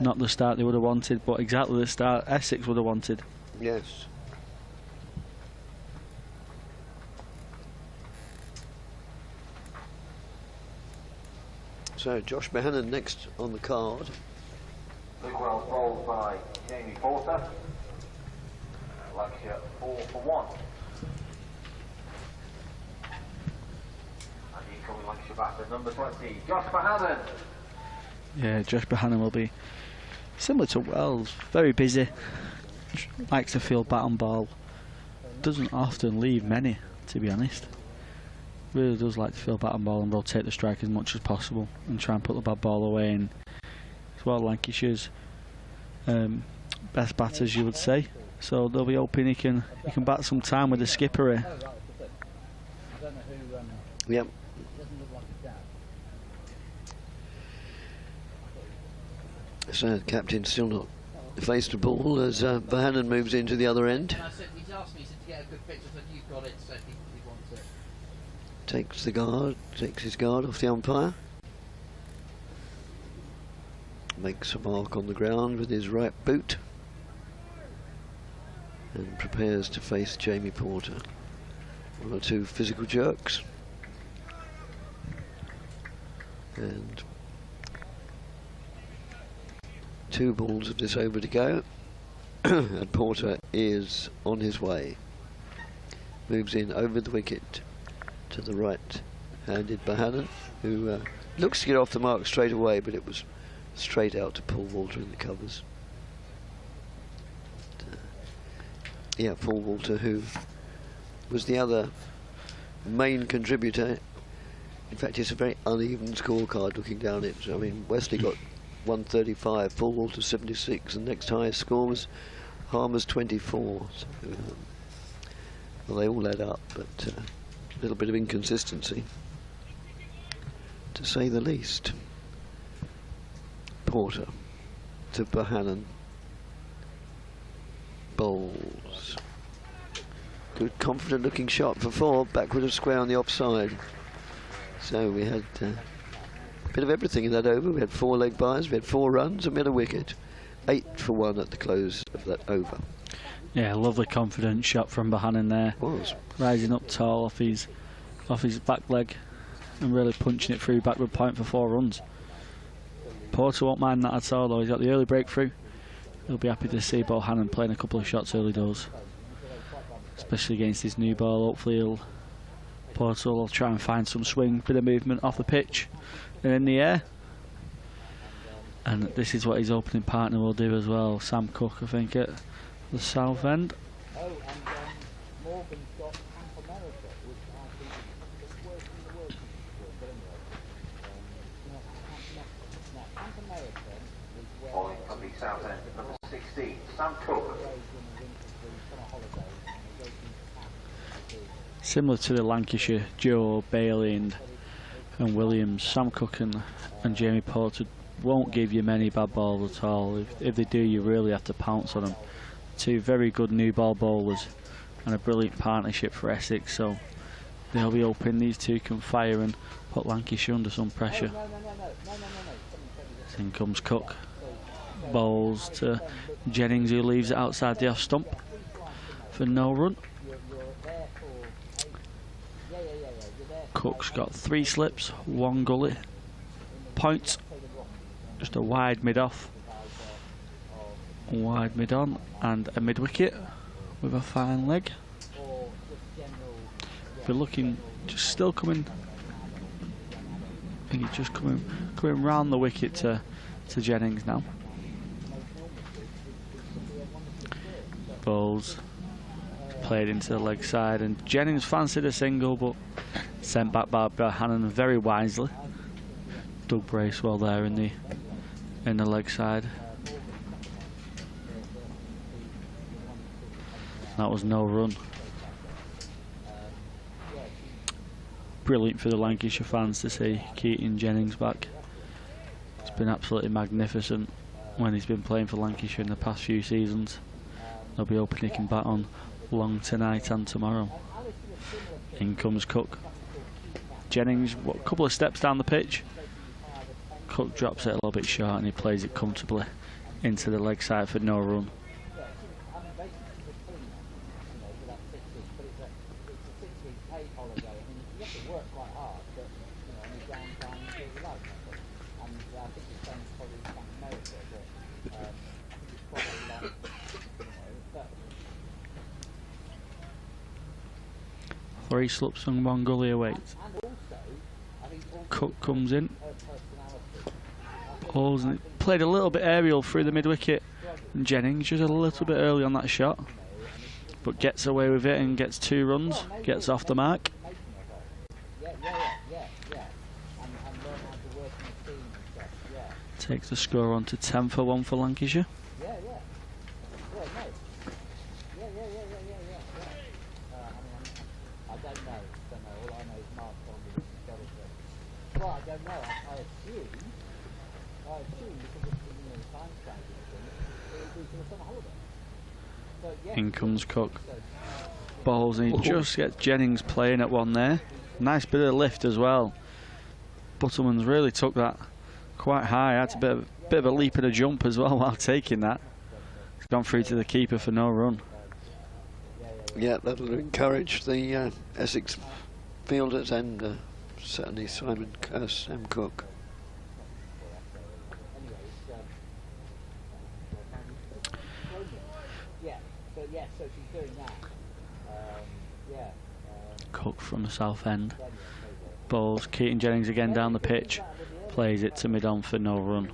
Not the start they would have wanted, but exactly the start Essex would have wanted. Yes. So Josh Behannon next on the card. Luke Wells bowled by Jamie Porter. Lancashire 4 for 1. And the incoming Lancashire batter, number 20, Josh Behannon. Yeah, Josh Behannon will be similar to Wells, very busy, likes to field bat and ball, doesn't often leave many, to be honest. Really does like to field bat and ball and rotate the strike as much as possible and try and put the bad ball away. And as well, Lancashire's best batters, you would say. So they'll be hoping he can bat some time with the skipper here. Yep. So the captain still not faced a ball as Bohannon moves into the other end. And I said, he's asked me to get a good picture, so you've got it, so if he wants it. Takes his guard off the umpire. Makes a mark on the ground with his right boot. And prepares to face Jamie Porter. One or two physical jerks. And 2 balls of this over to go. And Porter is on his way. Moves in over the wicket to the right-handed Bohannon, who looks to get off the mark straight away, but it was straight out to Paul Walter in the covers. Yeah, Paul Walter, who was the other main contributor. In fact, it's a very uneven scorecard looking down it. I mean, Wesley got 135, Paul Walter 76, and next highest score was Harmer's 24. So, well, they all add up, but a little bit of inconsistency, to say the least. Porter to Bohannon. Bowls. Good, confident looking shot for 4, backward of square on the offside. So we had a bit of everything in that over. We had 4 leg byes, we had 4 runs, and we had a wicket. 8 for 1 at the close of that over. Yeah, lovely confident shot from Bohannon there. Was. Rising up tall off his back leg and really punching it through backward point for 4 runs. Porter won't mind that at all though. He's got the early breakthrough. He'll be happy to see Bohannon playing a couple of shots early doors, especially against his new ball. Hopefully Porter will try and find some swing, bit of movement off the pitch and in the air. And this is what his opening partner will do as well. Sam Cook, I think, at the south end. Oh, and Morgan's got Camp America, which I think is worse than the worst but anyway. Camp America is where... Bowling from the south end, number 16, Sam Cook. Similar to the Lancashire duo, Bailey and Williams, Sam Cook and Jamie Porter won't give you many bad balls at all. If they do, you really have to pounce on them. 2 very good new ball bowlers and a brilliant partnership for Essex, so they'll be hoping these 2 can fire and put Lancashire under some pressure. In comes Cook, bowls to Jennings, who leaves it outside the off stump for no run. Cook's got 3 slips, 1 gully, points, just a wide mid off, wide mid on, and a mid wicket with a fine leg. We're looking, just still coming. I think he's just coming round the wicket to Jennings now. Bowls played into the leg side, and Jennings fancied a single, but sent back by Bohannon very wisely. Doug Bracewell there in the leg side. That was no run. Brilliant for the Lancashire fans to see Keaton Jennings back. It's been absolutely magnificent when he's been playing for Lancashire in the past few seasons. They'll be hoping he can bat on long tonight and tomorrow. In comes Cook. Jennings, a couple of steps down the pitch. Cook drops it a little bit short and he plays it comfortably into the leg side for no run. Three slips and 1 gully awaits. Cook comes in, pulls, and it played a little bit aerial through the mid wicket, and Jennings just a little bit early on that shot, but gets away with it and gets 2 runs, gets off the mark. Takes the score on to 10 for 1 for Lancashire. Well, I don't know. I assume because of the time frame, it would be In comes Cook. Balls, and he just gets Jennings playing at one there. Nice bit of lift as well. Butterman's really took that quite high. Had a bit of a leap and a jump as well while taking that. It's gone through to the keeper for no run. Yeah, that'll encourage the Essex fielders and certainly Sam Cook. Cook from the south end. Balls, Keaton Jennings again down the pitch. Plays it to mid-on for no run.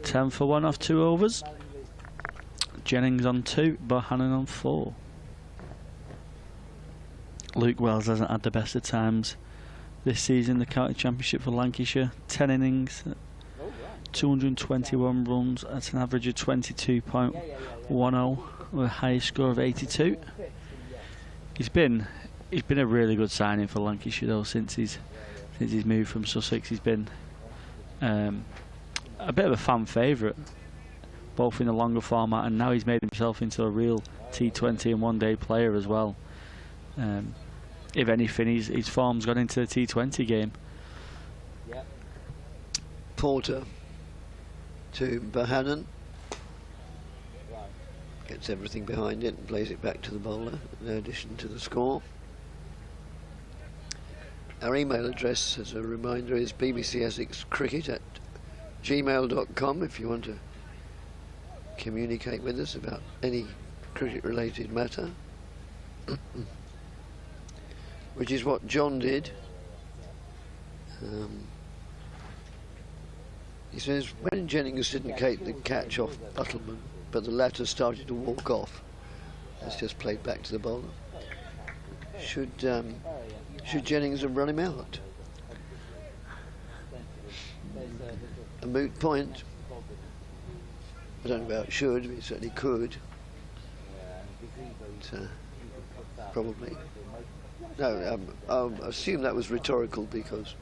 10 for 1 off 2 overs. Jennings on 2, Bohannon on 4. Luke Wells hasn't had the best of times this season, the county championship for Lancashire. 10 innings, 221 runs at an average of 22.10 with a highest score of 82. He's been a really good signing for Lancashire though since he's moved from Sussex. He's been a bit of a fan favourite, both in the longer format, and now he's made himself into a real T20 and one-day player as well. If anything, his form's gone into the T20 game. Porter to Bohannon. Gets everything behind it and plays it back to the bowler, no addition to the score. Our email address, as a reminder, is bbcessexcricket@gmail.com if you want to communicate with us about any cricket-related matter. Which is what John did. He says, when Jennings didn't take the catch off Butterman, but the latter started to walk off, that's just played back to the bowler. Should Jennings have run him out? A moot point. I don't know about should, but he certainly could. But, probably. No, I'll assume that was rhetorical because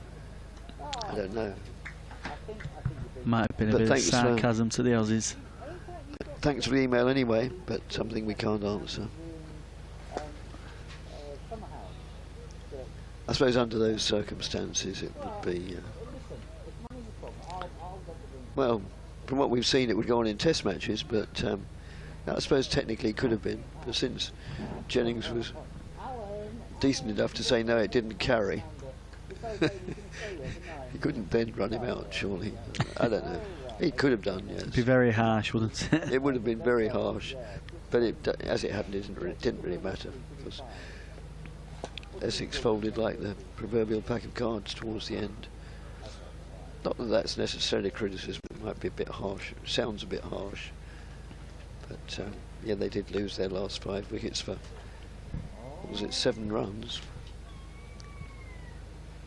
I don't know. Might have been a bit of sarcasm to the Aussies. Thanks for the email anyway, but something we can't answer. I suppose under those circumstances it would be well, from what we've seen it would go on in test matches, but I suppose technically it could have been, but since Jennings was decent enough to say no, it didn't carry. He couldn't then run him out, surely. I don't know. He could have done, yes. It'd be very harsh, wouldn't it? It would have been very harsh, but as it happened, it didn't really matter because Essex folded like the proverbial pack of cards towards the end. Not that that's necessarily criticism. It might be a bit harsh. It sounds a bit harsh, but yeah, they did lose their last 5 wickets for, what was it, 7 runs.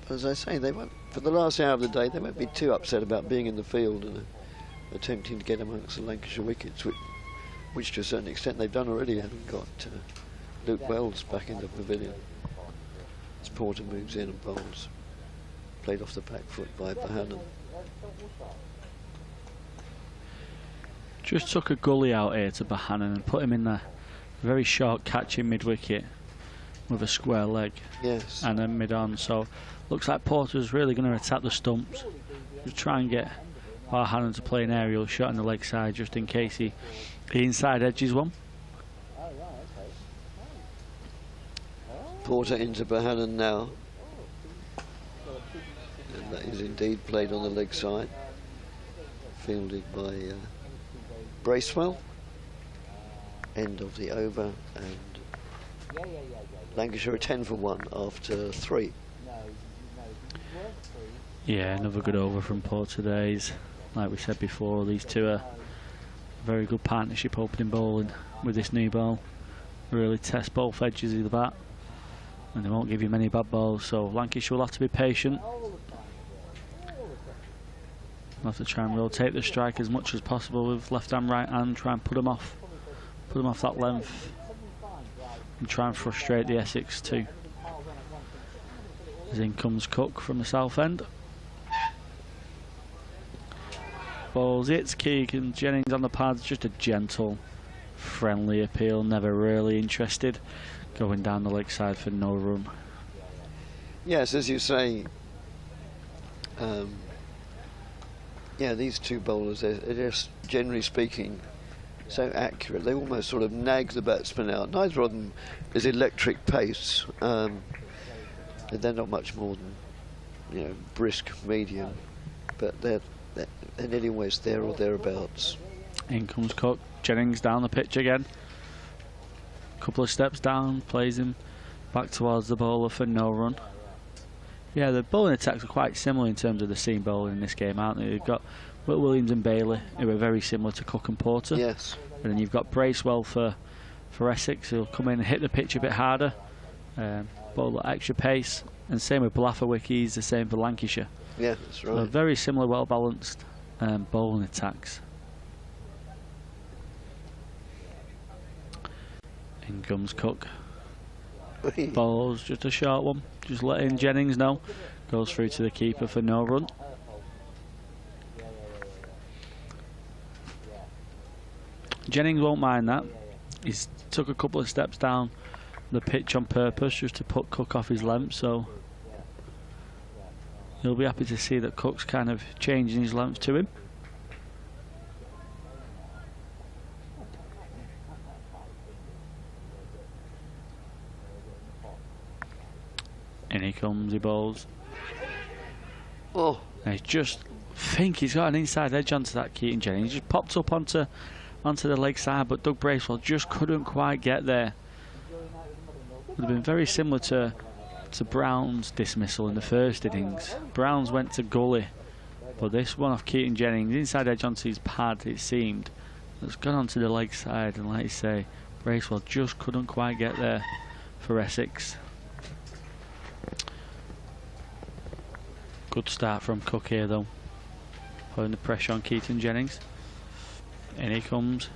But as I say, they won't, for the last hour of the day, they won't be too upset about being in the field and attempting to get amongst the Lancashire wickets, which to a certain extent they've done already, having got Luke Wells back in the pavilion. As Porter moves in and bowls, played off the back foot by Bohannon. Just took a gully out here to Bohannon and put him in there. Very short catch in mid-wicket with a square leg. Yes. And then mid-on, so looks like Porter's really going to attack the stumps. Just try and get Bohannon to play an aerial shot on the leg side just in case he inside edges one. Porter into Bohannon now. And that is indeed played on the leg side. Fielded by Bracewell. End of the over, and Lancashire are 10 for 1 after 3. Yeah, another good over from Porter days. Like we said before, these two are a very good partnership opening bowling with this new ball. Really test both edges of the bat, and they won't give you many bad balls, so Lancashire will have to be patient. We'll have to try and rotate the strike as much as possible with left hand, right hand, try and put them off that length and try and frustrate the Essex too. As in comes Cook from the south end. Balls, it's Keegan Jennings on the pads, just a gentle, friendly appeal, never really interested. Going down the leg side for no run. Yes, as you say, yeah, these two bowlers, they're just, generally speaking, so accurate. They almost sort of nag the batsman out. Neither of them is electric pace. They're not much more than, you know, brisk medium, but they're nearly always there or thereabouts. In comes Cook. Jennings down the pitch again. Couple of steps down, plays him back towards the bowler for no run. Yeah, the bowling attacks are quite similar in terms of the seam bowling in this game, aren't they? You've got Will Williams and Bailey, who are very similar to Cook and Porter. Yes. And then you've got Bracewell for Essex, who'll come in and hit the pitch a bit harder, bowl at extra pace. And same with Blafferwick, he's the same for Lancashire. Yeah, that's right. So very similar, well-balanced bowling attacks. In comes Cook. Balls, just a short one. Just letting Jennings know. Goes through to the keeper for no run. Jennings won't mind that. He's took a couple of steps down the pitch on purpose just to put Cook off his length, so he'll be happy to see that Cook's kind of changing his length to him. In he comes, he bowls. Oh. And he's just, think he's got an inside edge onto that Keaton Jennings. He just popped up onto the leg side, but Doug Bracewell just couldn't quite get there. Would have been very similar to Brown's dismissal in the first innings. Brown's went to gully, but this one off Keaton Jennings, inside edge onto his pad, it seemed. It's gone onto the leg side, and like you say, Bracewell just couldn't quite get there for Essex. Good start from Cook here though, putting the pressure on Keaton Jennings. In he comes,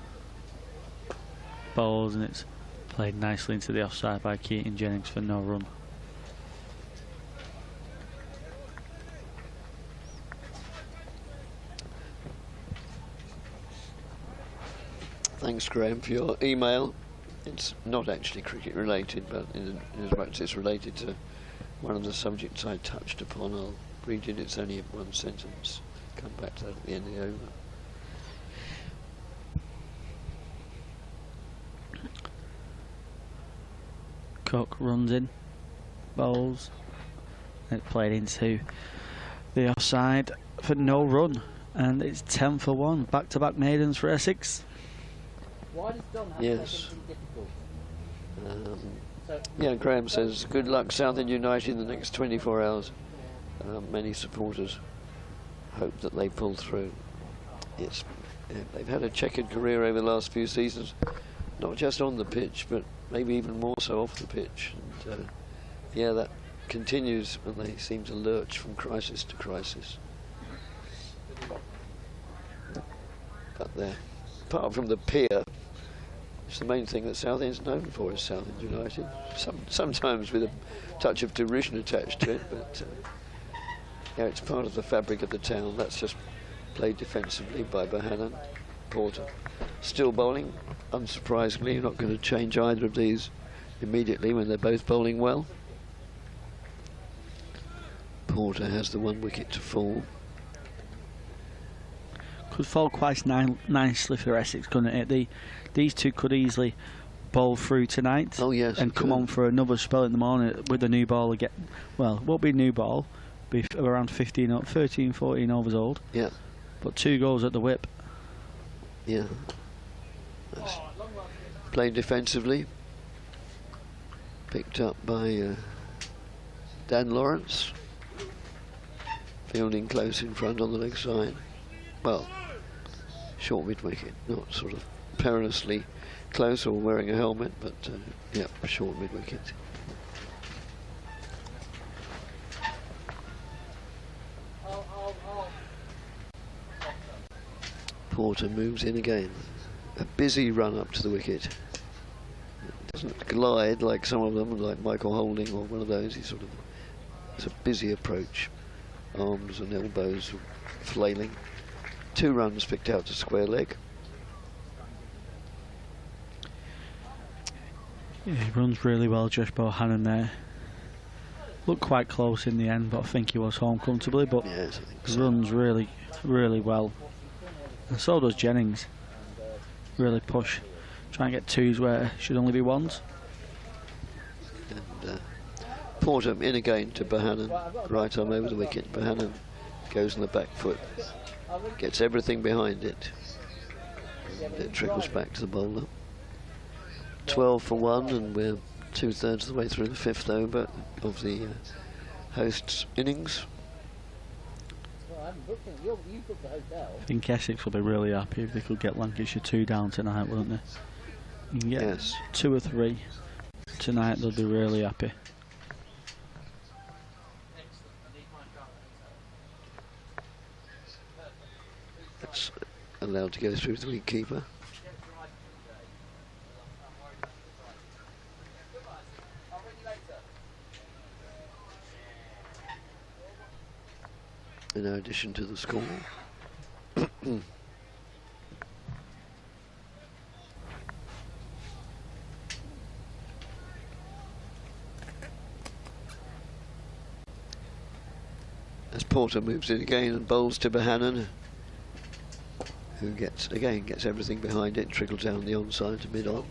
bowls, and it's played nicely into the offside by Keaton Jennings for no run. Thanks, Graham, for your email. It's not actually cricket related, but in as much as it's related to one of the subjects I touched upon, I'll read it. It's only one sentence. Come back to that at the end of the over. Cook runs in, bowls, and it's played into the offside for no run, and it's 10 for 1. Back-to-back maidens for Essex. Yes. Yeah, Graham says, good luck Southend United in the next 24 hours. Many supporters hope that they pull through. They've had a checkered career over the last few seasons, not just on the pitch, but maybe even more so off the pitch. And yeah, that continues when they seem to lurch from crisis to crisis. But there, apart from the pier, it's the main thing that Southend's known for, is Southend United. Sometimes with a touch of derision attached to it, but yeah, it's part of the fabric of the town. That's just played defensively by Bohannon. Porter still bowling. Unsurprisingly, you're not going to change either of these immediately when they're both bowling well. Porter has the 1 wicket to fall. Could fall quite nicely for Essex, couldn't it? These two could easily bowl through tonight. Oh yes, and come on for another spell in the morning with a new ball again. Well, it won't be a new ball, be around 13, 14 overs old. Yeah. But 2 goals at the whip. Yeah. That's played defensively. Picked up by Dan Lawrence. Fielding close in front on the leg side. Well, short mid-wicket, not sort of perilously close or wearing a helmet, but yeah, short mid-wicket. Porter moves in again. A busy run up to the wicket. It doesn't glide like some of them, like Michael Holding or one of those. It's a busy approach. Arms and elbows flailing. 2 runs picked out to square leg. Yeah, he runs really well, Josh Bohannon there. Looked quite close in the end, but I think he was home comfortably. But yes, I think he so. runs really, really well. And so does Jennings. Really push. Try and get 2s where it should only be 1s. And Porter in again to Bohannon. Right arm over the wicket. Bohannon goes on the back foot. Gets everything behind it. And it trickles back to the bowler. 12 for 1, and we're 2/3 of the way through the 5th over of the host's innings. I think Essex will be really happy if they could get Lancashire 2 down tonight, wouldn't they? You can get Yes. 2 or 3 tonight, they'll be really happy. That's allowed to go through the wicketkeeper. In addition to the score. As Porter moves in again and bowls to Bohannon, who gets everything behind it, trickles down the onside to mid-on.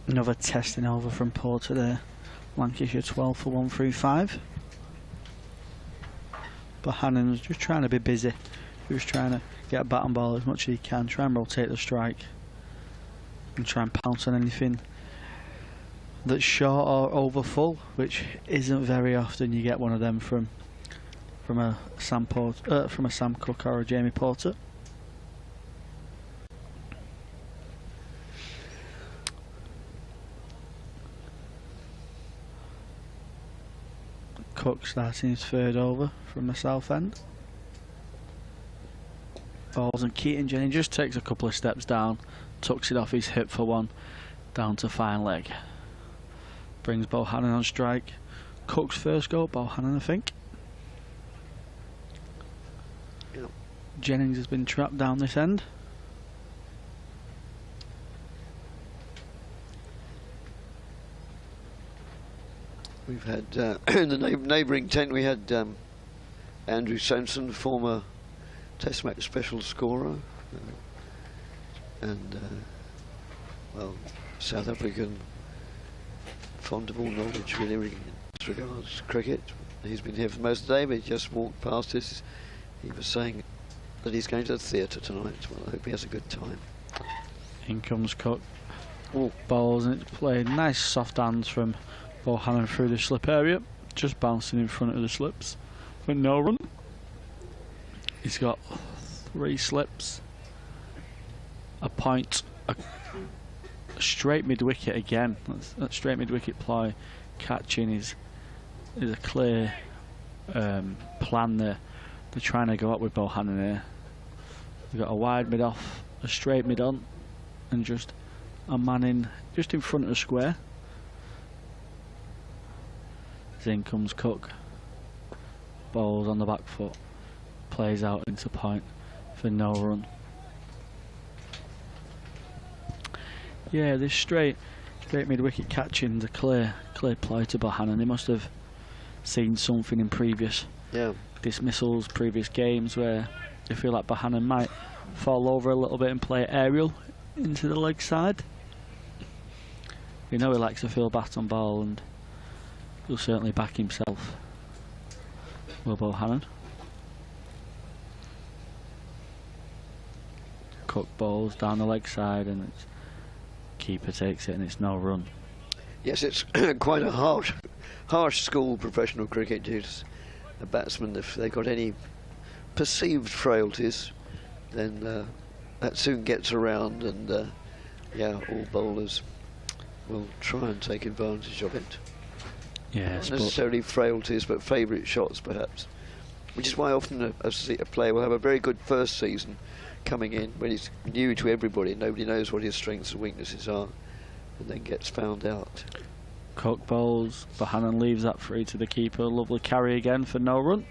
Another testing over from Porter there. Lancashire 12 for 135. Bohannon was just trying to be busy. He was trying to get a bat and ball as much as he can, try and rotate the strike and try and pounce on anything that's short or over full, which isn't very often you get one of them from a Sam Cook or a Jamie Porter. Cook starting his 3rd over from the south end. Balls and Keaton Jennings just takes a couple of steps down, tucks it off his hip for 1, down to fine leg. Brings Bohannon on strike. Cook's first go, Bohannon I think. Yep. Jennings has been trapped down this end. We've had in the neighbouring tent we had Andrew Sampson, former Test match special scorer, and well, South African, fond of all knowledge really as regards cricket. He's been here for most of the day, but he just walked past us. He was saying that he's going to the theatre tonight. Well, I hope he has a good time. In comes Cook. Balls, and it's played nice soft hands from Bohannon through the slip area, just bouncing in front of the slips for no run. He's got 3 slips, a point, a straight mid wicket again. That straight mid wicket ply catching is a clear plan there. They're trying to go up with Bohannon here. They've got a wide mid off, a straight mid on, and just a man in just in front of the square. In comes Cook, bowls on the back foot, plays out into point for no run. Yeah, this straight mid wicket catching the clear play to Bohannon. They must have seen something in previous dismissals, previous games where they feel like Bohannon might fall over a little bit and play aerial into the leg side. You know he likes to feel bat on ball, and he'll certainly back himself. Will Bohannon. Cook bowls down the leg side, and it's keeper takes it, and it's no run. Yes, it's quite a harsh school professional cricket. It's a batsman, if they got any perceived frailties, then that soon gets around, and yeah, all bowlers will try and take advantage of it. Yes, not necessarily frailties, but favourite shots perhaps, which is why often a player will have a very good first season coming in when he's new to everybody. Nobody knows what his strengths and weaknesses are, and then gets found out. Cook bowls, Bohannon leaves that free to the keeper. Lovely carry again for no run.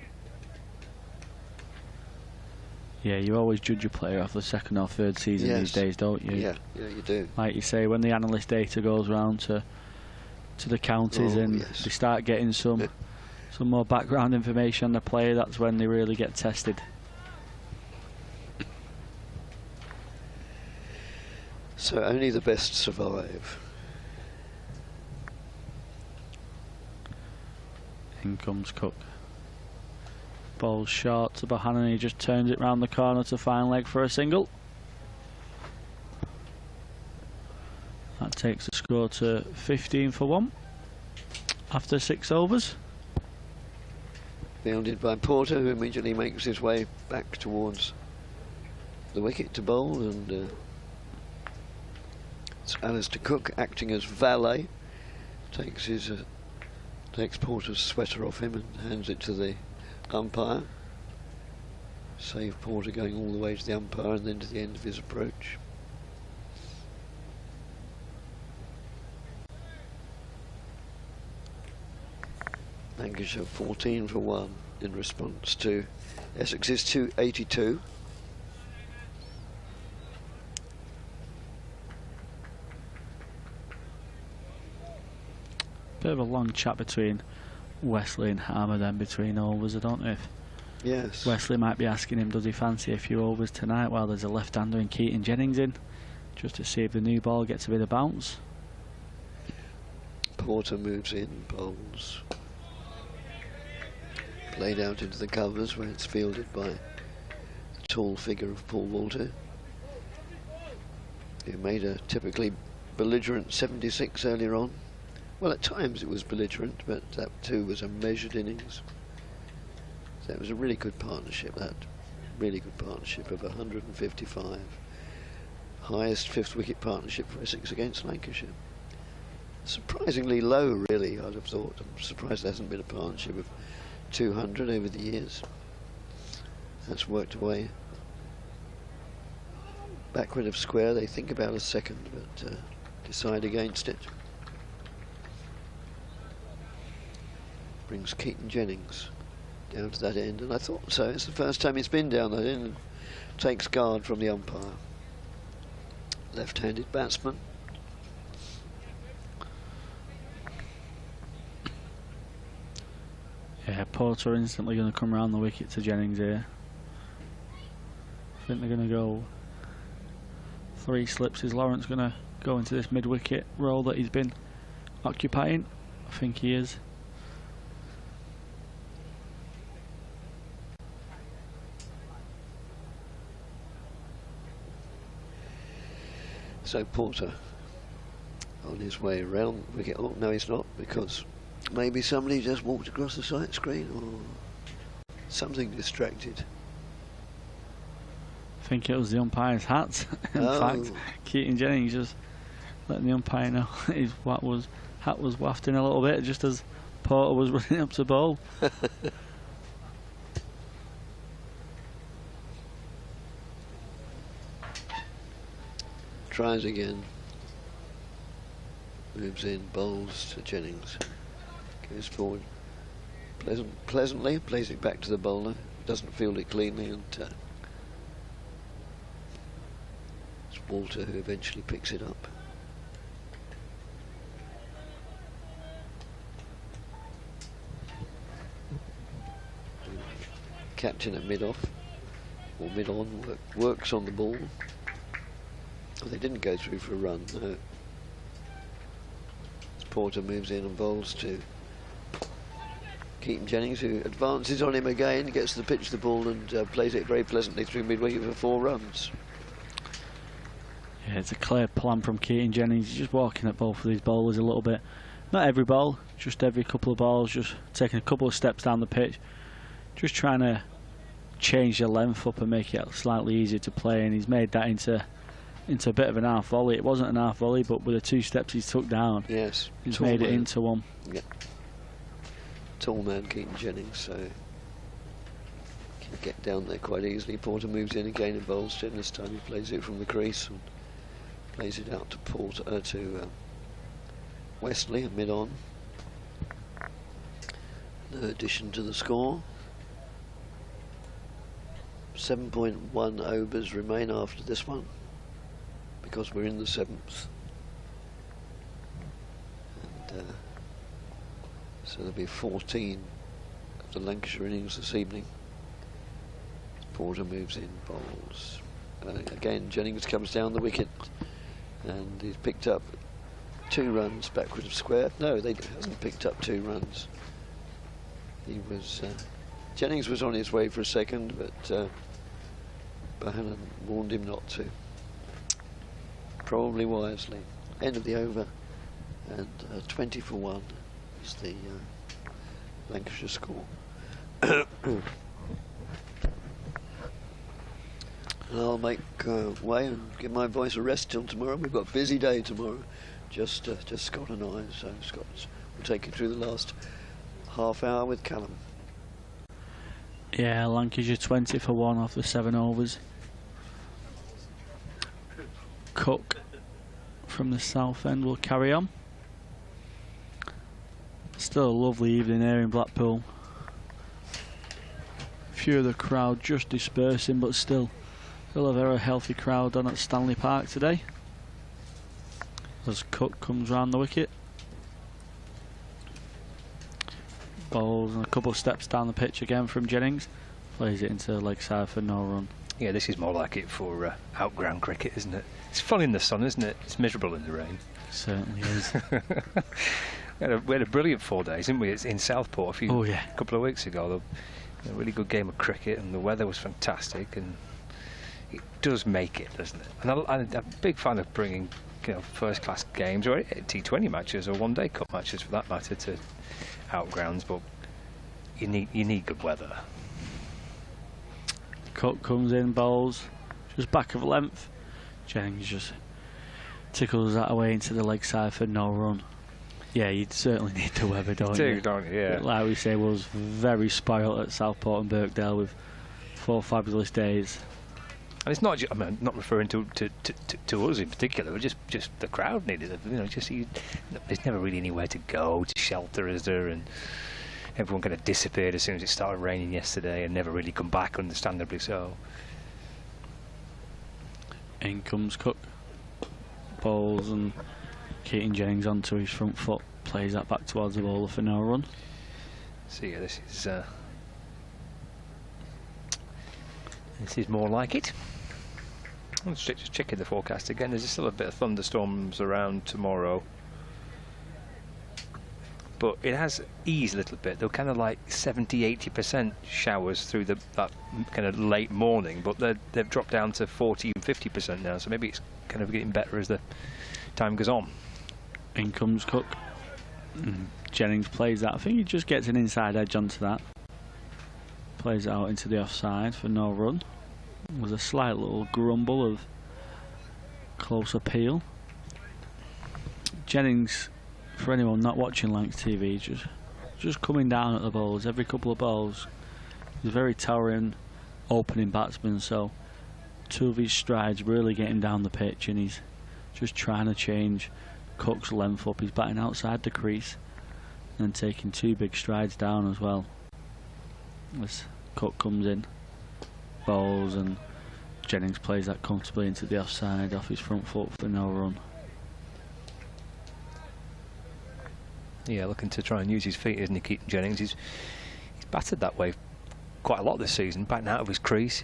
Yeah, you always judge your player off the second or third season these days, don't you? Yeah, you do. Like you say, when the analyst data goes round to the counties and they start getting some more background information on the player, that's when they really get tested. So only the best survive. In comes Cook. Ball short to Bohannon, he just turns it round the corner to fine leg for a single. That takes the score to 15 for 1 after 6 overs. Fielded by Porter, who immediately makes his way back towards the wicket to bowl, and it's Alistair Cook acting as valet. Takes Porter's sweater off him and hands it to the umpire. Save Porter going all the way to the umpire and then to the end of his approach. Lancashire 14 for 1 in response to Essex's 282. Bit of a long chat between Wesley and Harmer then between overs. I don't know if Wesley might be asking him, does he fancy a few overs tonight while there's a left-hander and Keaton Jennings in, just to see if the new ball gets a bit of bounce. Porter moves in, bowls. Played out into the covers where it's fielded by the tall figure of Paul Walter, who made a typically belligerent 76 earlier on. Well, at times it was belligerent, but that too was a measured innings. So it was a really good partnership, that really good partnership of 155. Highest 5th wicket partnership for Essex against Lancashire. Surprisingly low, really, I'd have thought. I'm surprised there hasn't been a partnership of 200 over the years. That's worked away. Backward of square, they think about a second, but decide against it. Brings Keaton Jennings down to that end, and I thought so. It's the first time he's been down that end. Takes guard from the umpire. Left-handed batsman. Yeah, Porter instantly going to come around the wicket to Jennings here. I think they're going to go 3 slips. Is Lawrence going to go into this mid-wicket role that he's been occupying? I think he is. So Porter on his way around the wicket. Oh, no, he's not, because maybe somebody just walked across the sight screen or something distracted. I think it was the umpire's hat. In fact, Keaton Jennings just letting the umpire know his hat was wafting a little bit just as Porter was running up to bowl. Tries again. Moves in, bowls to Jennings. Goes forward pleasantly, plays it back to the bowler. Doesn't field it cleanly, and it's Walter who eventually picks it up. Captain at mid-off, or mid-on, works on the ball. Oh, they didn't go through for a run, no. Porter moves in and bowls to Keaton Jennings, who advances on him again, gets to the pitch the ball and plays it very pleasantly through mid-wicket for 4 runs. Yeah, it's a clear plan from Keaton Jennings. He's just walking at both of these bowlers a little bit. Not every ball, just every couple of balls, just taking a couple of steps down the pitch. Just trying to change the length up and make it slightly easier to play, and he's made that into a bit of an half volley. It wasn't an half volley, but with the 2 steps he's took down, yes, he's made it into one. Yeah. Tall man Keaton Jennings, so can get down there quite easily. Porter moves in again and bowls to him. This time he plays it from the crease and plays it out to Porter, to Wesley, mid-on. No addition to the score. 7.1 overs remain after this one, because we're in the 7th. And so there'll be 14 of the Lancashire innings this evening. Porter moves in, bowls. Again, Jennings comes down the wicket, and he's picked up 2 runs backwards of square. No, they hasn't picked up 2 runs. He was Jennings was on his way for a second, but Bohannon warned him not to. Probably wisely. End of the over, and 20 for 1 is the Lancashire score. And I'll make way and give my voice a rest till tomorrow. We've got a busy day tomorrow. Just Scott and I. So Scott will take you through the last half hour with Callum. Yeah, Lancashire 20 for 1 off the 7 overs. Cook from the south end will carry on. Still a lovely evening here in Blackpool. Few of the crowd just dispersing, but still a very healthy crowd on at Stanley Park today. As Cook comes round the wicket. Bowls and a couple of steps down the pitch again from Jennings. Plays it into the leg side for no run. Yeah, this is more like it for outground cricket, isn't it? It's fun in the sun, isn't it? It's miserable in the rain. It certainly is. we had a brilliant 4 days, didn't we? It's in Southport a couple of weeks ago. A really good game of cricket, and the weather was fantastic, and it does make it, doesn't it? And I'm a big fan of bringing, first-class games or T20 matches or one-day cup matches, for that matter, to outgrounds. But you need good weather. Cook comes in, bowls just back of length. Jennings just tickles that away into the leg side for no run. Yeah, you'd certainly need the weather, don't you? Don't you? Yeah. Like we say, was very spoilt at Southport and Birkdale with 4 fabulous days. And it's not. I'm not referring to us in particular. But just the crowd needed it. There's never really anywhere to go to shelter, is there? And everyone kind of disappeared as soon as it started raining yesterday, and never really come back, understandably so. In comes Cook, bowls, and Keaton Jennings onto his front foot, plays that back towards the bowler for no run. So yeah, this is more like it. Let's just checking the forecast again. There's still a bit of thunderstorms around tomorrow, but it has eased a little bit. They're kind of like 70-80% showers through that kind of late morning, but they've dropped down to 40 and 50% now. So maybe it's kind of getting better as the time goes on. In comes Cook. Jennings plays that. I think he just gets an inside edge onto that. Plays it out into the offside for no run. With a slight little grumble of close appeal. Jennings, for anyone not watching Lancs TV, just coming down at the bowls. Every couple of balls, he's a very towering opening batsman, so 2 of his strides really getting down the pitch, and he's just trying to change Cook's length up. He's batting outside the crease and taking 2 big strides down as well. As Cook comes in, bowls, and Jennings plays that comfortably into the offside off his front foot for no run. Yeah, looking to try and use his feet, isn't he, Keaton Jennings? He's batted that way quite a lot this season, batting out of his crease.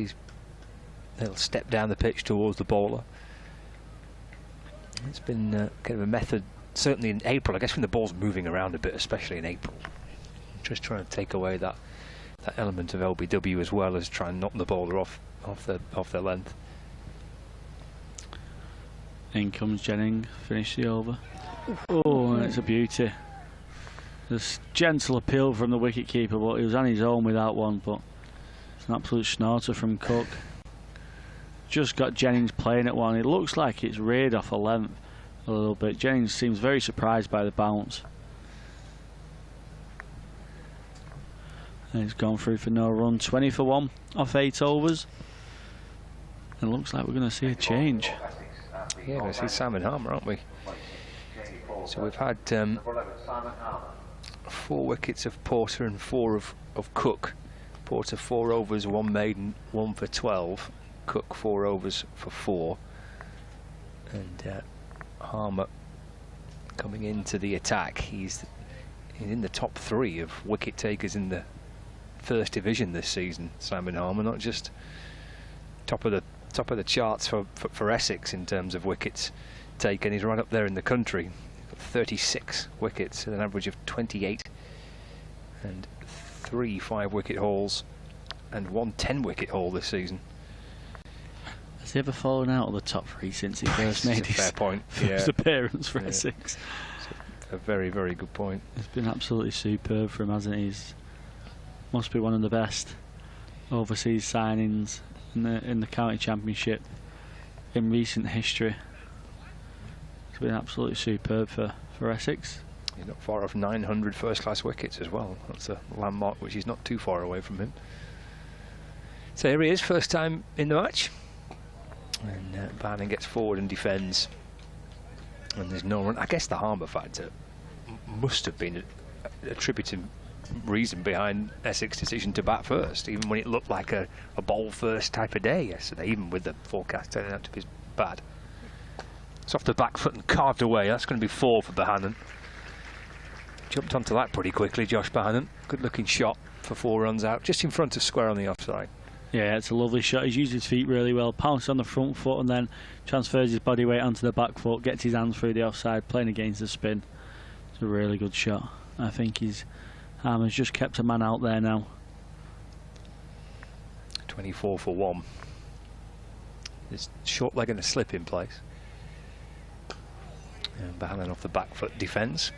He'll step down the pitch towards the bowler. It's been kind of a method, certainly in April, I guess, when the ball's moving around a bit, especially in April. Just trying to take away that element of LBW, as well as try and knock the bowler off their length. In comes Jennings, finish the over. Oh, and it's a beauty. There's gentle appeal from the wicket-keeper, but he was on his own without one, but it's an absolute snorter from Cook. Just got Jennings playing at one. It looks like it's reared off a length a little bit. Jennings seems very surprised by the bounce. And he's gone through for no run. 20 for 1 off 8 overs. And it looks like we're going to see a change. Yeah, we're going to see Simon Harmer, aren't we? So we've had 4 wickets of Porter and 4 of Cook. Porter 4 overs, 1 maiden, 1 for 12. Cook 4 overs for 4. And Harmer coming into the attack. He's in the top 3 of wicket takers in the First Division this season. Simon Harmer, not just top of the charts for Essex in terms of wickets taken. He's right up there in the country. 36 wickets at an average of 28, and 3 5-wicket hauls and 1 10-wicket haul this season. Has he ever fallen out of the top 3 since he first made his fair point. first appearance for Essex? A very, very good point. It's been absolutely superb for him, hasn't he? He's must be one of the best overseas signings in the county championship in recent history. It's been absolutely superb for Essex. He's not far off 900 first-class wickets as well. That's a landmark which is not too far away from him. So here he is, first time in the match. And Bannon gets forward and defends. And there's no run. I guess the Harmer factor must have been a attributing reason behind Essex' decision to bat first, even when it looked like a bowl first type of day yesterday, even with the forecast turning out to be bad. It's off the back foot and carved away. That's going to be 4 for Bohannon. Jumped onto that pretty quickly, Josh Bohannon. Good looking shot for 4 runs out, just in front of square on the offside. Yeah, it's a lovely shot. He's used his feet really well, pounced on the front foot and then transfers his body weight onto the back foot, gets his hands through the offside, playing against the spin. It's a really good shot. I think Harmer's just kept a man out there now. 24 for 1. There's short leg and a slip in place. And Bohannon off the back foot defence.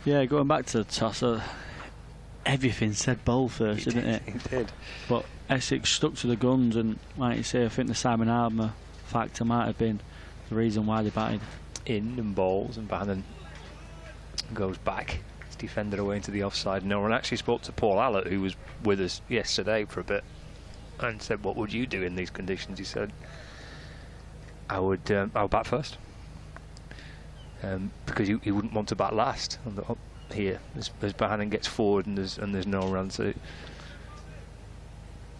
Yeah, going back to the toss, everything said bowl first, didn't it? It did. But Essex stuck to the guns, and like you say, I think the Simon Harmer factor might have been the reason why they batted. In and bowls, and Bohannon goes back. It's defended away into the offside. No one actually spoke to Paul Allott, who was with us yesterday for a bit, and said, "What would you do in these conditions?" He said, "I would bat first." Because he wouldn't want to bat last here as Bohannon gets forward and there's no run. So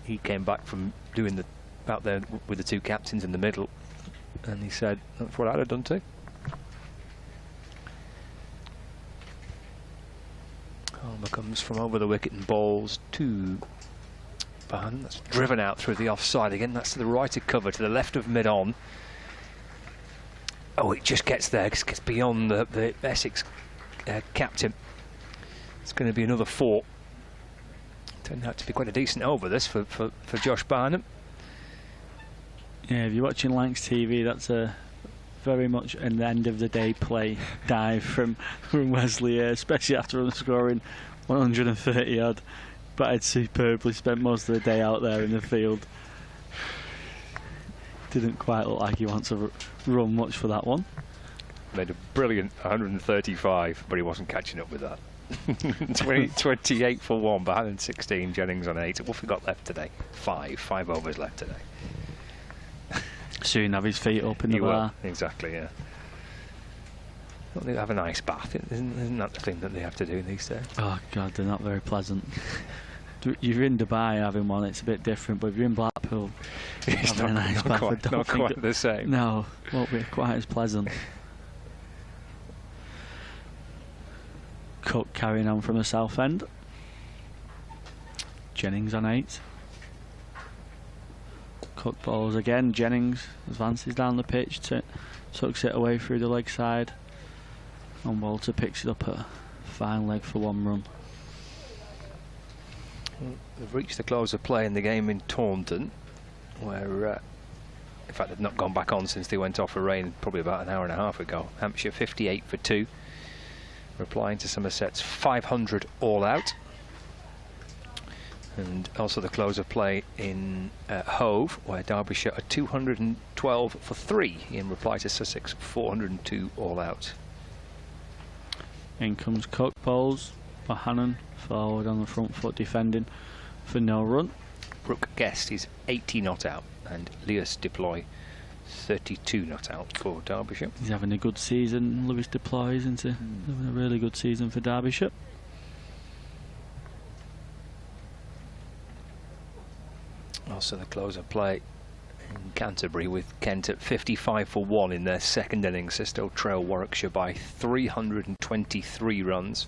he came back from doing out there with the 2 captains in the middle, and he said that's what I'd have done too. Harmer comes from over the wicket and bowls to Bohannon. That's driven out through the offside again. That's to the right of cover, to the left of mid-on. Oh, it just gets there, gets beyond the Essex captain. It's going to be another 4. Turned out to be quite a decent over this for Josh Bohannon. Yeah, if you're watching Lancs TV, that's a very much an end of the day play dive from Wesley, especially after scoring 130 odd. Batted superbly, spent most of the day out there in the field. Didn't quite look like he wants to run much for that one. Made a brilliant 135, but he wasn't catching up with that. 28 for 1, Bohannon 16, Jennings on 8. What have we got left today? 5 overs left today. Soon have his feet up in the bar. Exactly, yeah. Don't they have an ice bath? Isn't that the thing that they have to do these days? Oh God, they're not very pleasant. You're in Dubai having one, it's a bit different, but if you're in Blackpool, it's not quite the same. No, won't be quite as pleasant. Cook carrying on from the south end. Jennings on 8. Cook bowls again. Jennings advances down the pitch, tucks it away through the leg side, and Walter picks it up at a fine leg for 1 run. They've reached the close of play in the game in Taunton, where in fact they've not gone back on since they went off for rain probably about an hour and a half ago. Hampshire 58 for 2, replying to Somerset's 500 all out. And also the close of play in Hove, where Derbyshire are 212 for 3 in reply to Sussex 402 all out. In comes Cook, bowls. Bohannon forward on the front foot defending for no run. Brooke Guest is 80 not out, and Leas Deploy 32 not out for Derbyshire. He's having a good season, Lewis Deploy, isn't he? Having a really good season for Derbyshire. Also the close of play in Canterbury with Kent at 55 for 1 in their second innings. They still trail Warwickshire by 323 runs.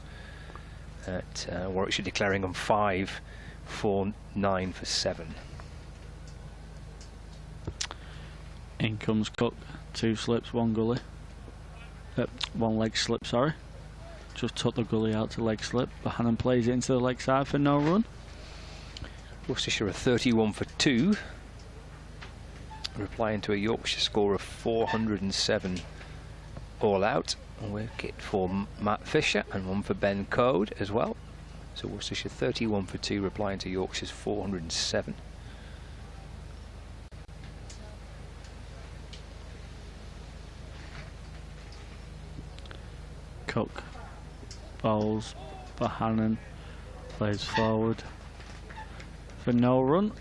At Warwickshire declaring on 5 for 9 for 7. In comes Cook, 2 slips, 1 gully. 1 leg slip, sorry. Just took the gully out to leg slip. Bohannon plays it into the leg side for no run. Worcestershire are 31 for 2. Replying to a Yorkshire score of 407 all out. A wicket for Matt Fisher and 1 for Ben Code as well. So Worcestershire 31 for 2, replying to Yorkshire's 407. Cook bowls, Bohannon plays forward for no run.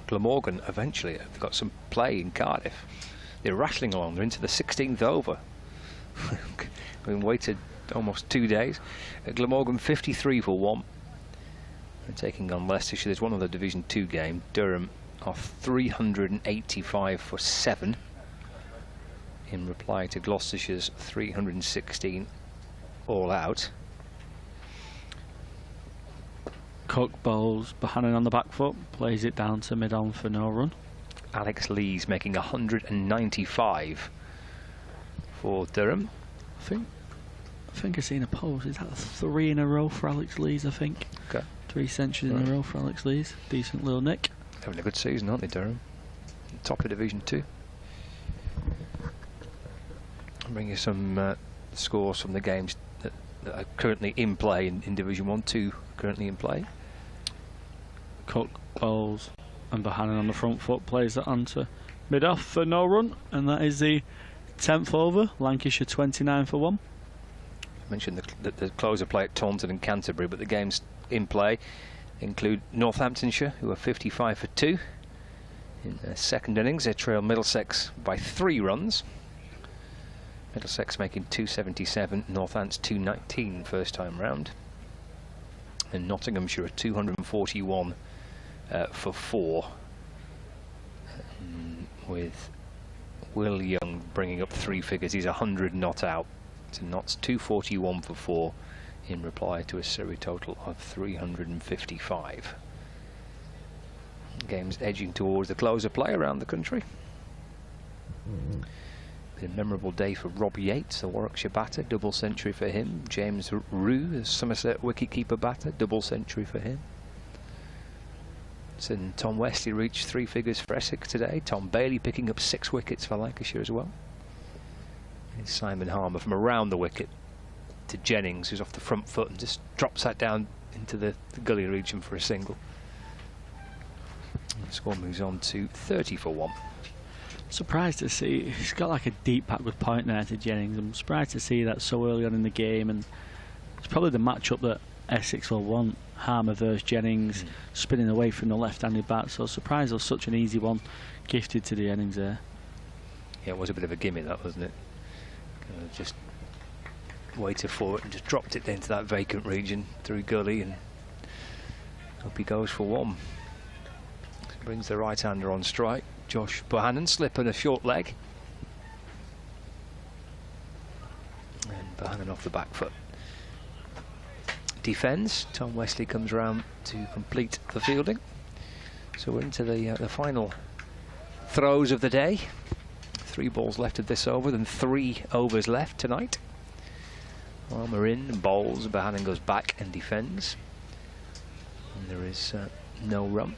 Glamorgan eventually have got some play in Cardiff. They're rattling along, they're into the 16th over. Been waited almost 2 days. Glamorgan 53 for 1. They're taking on Leicestershire. There's one other Division 2 game. Durham are 385 for 7. In reply to Gloucestershire's 316 all out. Cook bowls, Bohannon on the back foot, plays it down to mid-on for no run. Alex Lees making 195 for Durham. I think I've seen a post. Is that 3 in a row for Alex Lees, I think? Okay. 3 centuries in a row for Alex Lees. Decent little nick. Having a good season, aren't they, Durham? Top of Division 2. I'll bring you some scores from the games that are currently in play in Division 1. 2 currently in play. Cook bowls and Bohannon on the front foot plays that onto mid-off for no run, and that is the 10th over. Lancashire 29 for 1. I mentioned the closer play at Taunton and Canterbury, but the games in play include Northamptonshire, who are 55 for 2 in their second innings. They trail Middlesex by 3 runs. Middlesex making 277, Northants 219 first time round. And Nottinghamshire are 241 for 4, with Will Young bringing up 3 figures. He's 100 not out. So Notts 241 for 4 in reply to a Surrey total of 355. Games edging towards the close of play around the country. A memorable day for Rob Yates, the Warwickshire batter, double century for him. James Rue, the Somerset wicketkeeper batter, double century for him. And Tom Westley reached 3 figures for Essex today. Tom Bailey picking up 6 wickets for Lancashire as well. And Simon Harmer from around the wicket to Jennings, who's off the front foot and just drops that down into the gully region for a single. And the score moves on to 30 for 1. Surprised to see he's got like a deep backward point there to Jennings. I'm surprised to see that so early on in the game, and it's probably the matchup that Essex will want. Harmer versus Jennings, spinning away from the left-handed bat. So surprised it was such an easy one gifted to the Jennings there. Yeah, it was a bit of a gimme, that, wasn't it? Kind of just waited for it and just dropped it into that vacant region through gully, and up he goes for 1. Brings the right-hander on strike. Josh Bohannon slipping a short leg, and Bohannon off the back foot. Defends. Tom Westley comes round to complete the fielding. So we're into the final throws of the day. 3 balls left of this over, then 3 overs left tonight. Harmer in and bowls. Bohannon goes back and defends. And there is no run.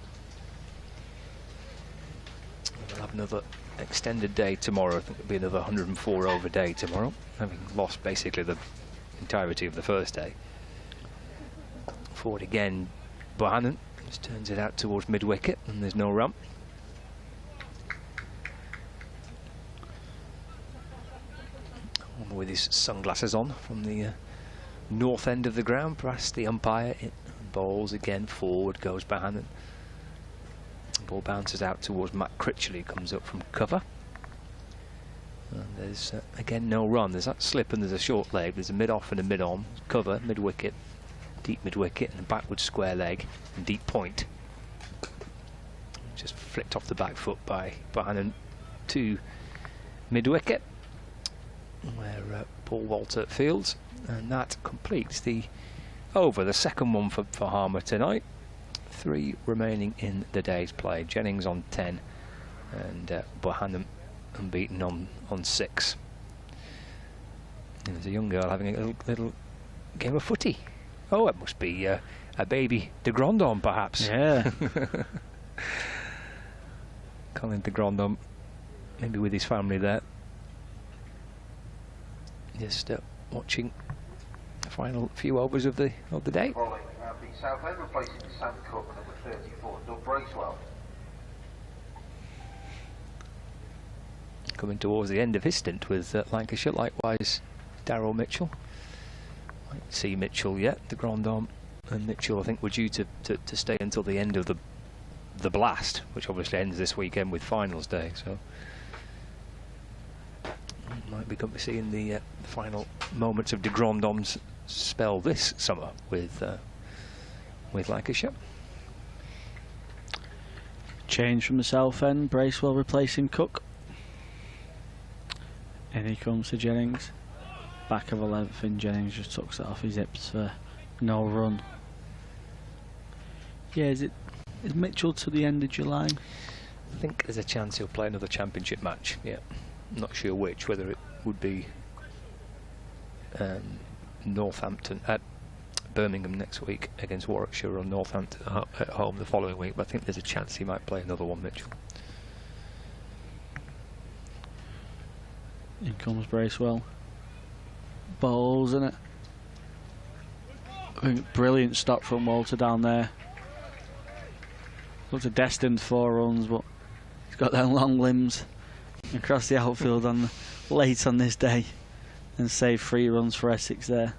We'll have another extended day tomorrow. I think it'll be another 104 over day tomorrow, having lost basically the entirety of the first day. Forward again, Bohannon just turns it out towards mid-wicket, and there's no run. With his sunglasses on from the north end of the ground, past the umpire. It bowls again, forward goes Bohannon. Ball bounces out towards Matt Critchley, who comes up from cover. And there's again no run. There's that slip and there's a short leg. There's a mid-off and a mid-on. Cover, mid-wicket, deep mid-wicket, and a backward square leg and deep point. Just flicked off the back foot by Bohannon to mid-wicket, where Paul Walter fields, and that completes the over, the second one for Harmer tonight. 3 remaining in the day's play. Jennings on 10 and Bohannon unbeaten on 6. And there's a young girl having a little game of footy. Oh, it must be a baby de Grandhomme, perhaps. Yeah. Colin de Grandhomme, maybe with his family there. Just watching the final few overs of the day. Bowling at the south end, replacing Sam Cook, number 34, Doug Bracewell. Coming towards the end of his stint with Lancashire, likewise Darryl Mitchell. Might see Mitchell yet. De Grandhomme and Mitchell, I think, were due to stay until the end of the blast, which obviously ends this weekend with finals day. So might be seeing the final moments of de Grandhomme's spell this summer with Lancashire. Change from the south end. Bracewell replacing Cook. And he comes to Jennings. Back of 11th, and Jennings just tucks it off his hips for no run. Yeah, is Mitchell to the end of July? I think there's a chance he'll play another championship match. Yeah, I'm not sure which. Whether it would be Northampton at Birmingham next week against Warwickshire, or Northampton at home the following week. But I think there's a chance he might play another one, Mitchell. In comes Bracewell. Bowls, isn't it? I think brilliant stop from Walter down there. Looks destined 4 runs, but he's got them long limbs across the outfield late on this day, and saved 3 runs for Essex there.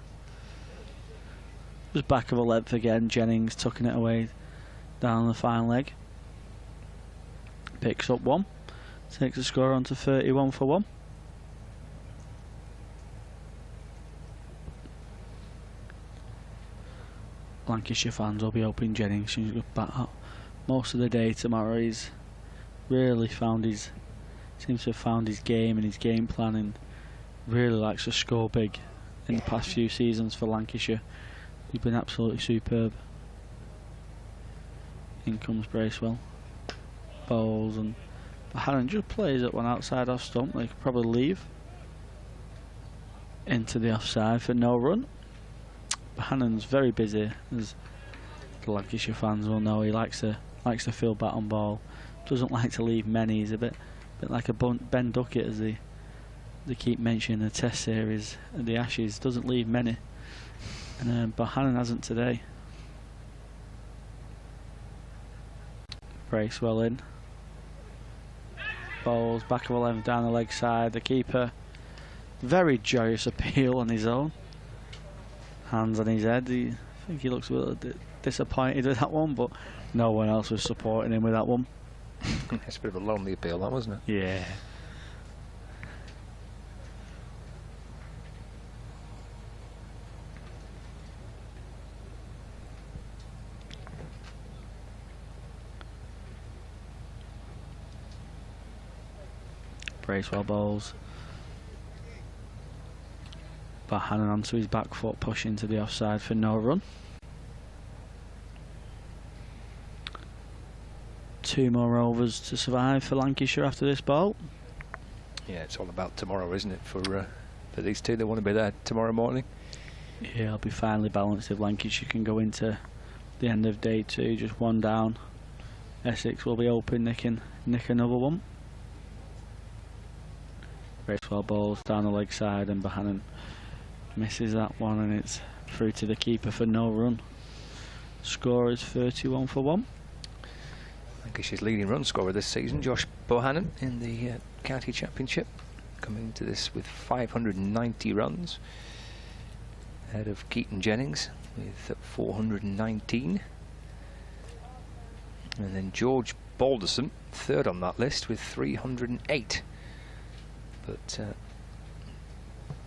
Just back of 11th again. Jennings tucking it away down the final leg. Picks up 1. Takes the score on to 31 for 1. Lancashire fans will be hoping Jennings can go back up most of the day tomorrow. He's really seems to have found his game and his game plan, and really likes to score big in the past few seasons for Lancashire. He's been absolutely superb. In comes Bracewell. Bowls, and Bohannon just plays at one outside off stump. They could probably leave. Into the offside for no run. Bohannon's very busy, as the Lancashire fans will know. He likes to fill bat on ball. Doesn't like to leave many. He's a bit like a Ben Duckett, as they keep mentioning the Test series at the Ashes. Doesn't leave many, and Bohannon hasn't today. Bracewell in. Bowls, back of 11 down the leg side. The keeper, very joyous appeal on his own. Hands on his head. I think he looks a little disappointed with that one, but no one else was supporting him with that one. It's a bit of a lonely appeal, that, wasn't it? Yeah. Bracewell bowls. Bohannon onto his back foot, push into the offside for no run. 2 more overs to survive for Lancashire after this ball. Yeah, it's all about tomorrow, isn't it, for these two? They want to be there tomorrow morning. Yeah, it'll be finely balanced if Lancashire can go into the end of day 2 just 1 down. Essex will be open, nick another one. Bracewell bowls down the leg side, and Bohannon misses that one, and it's through to the keeper for no run. Score is 31 for 1. Lancashire's leading run scorer this season, Josh Bohannon, in the county championship, coming into this with 590 runs, ahead of Keaton Jennings with 419, and then George Balderson, third on that list with 308. But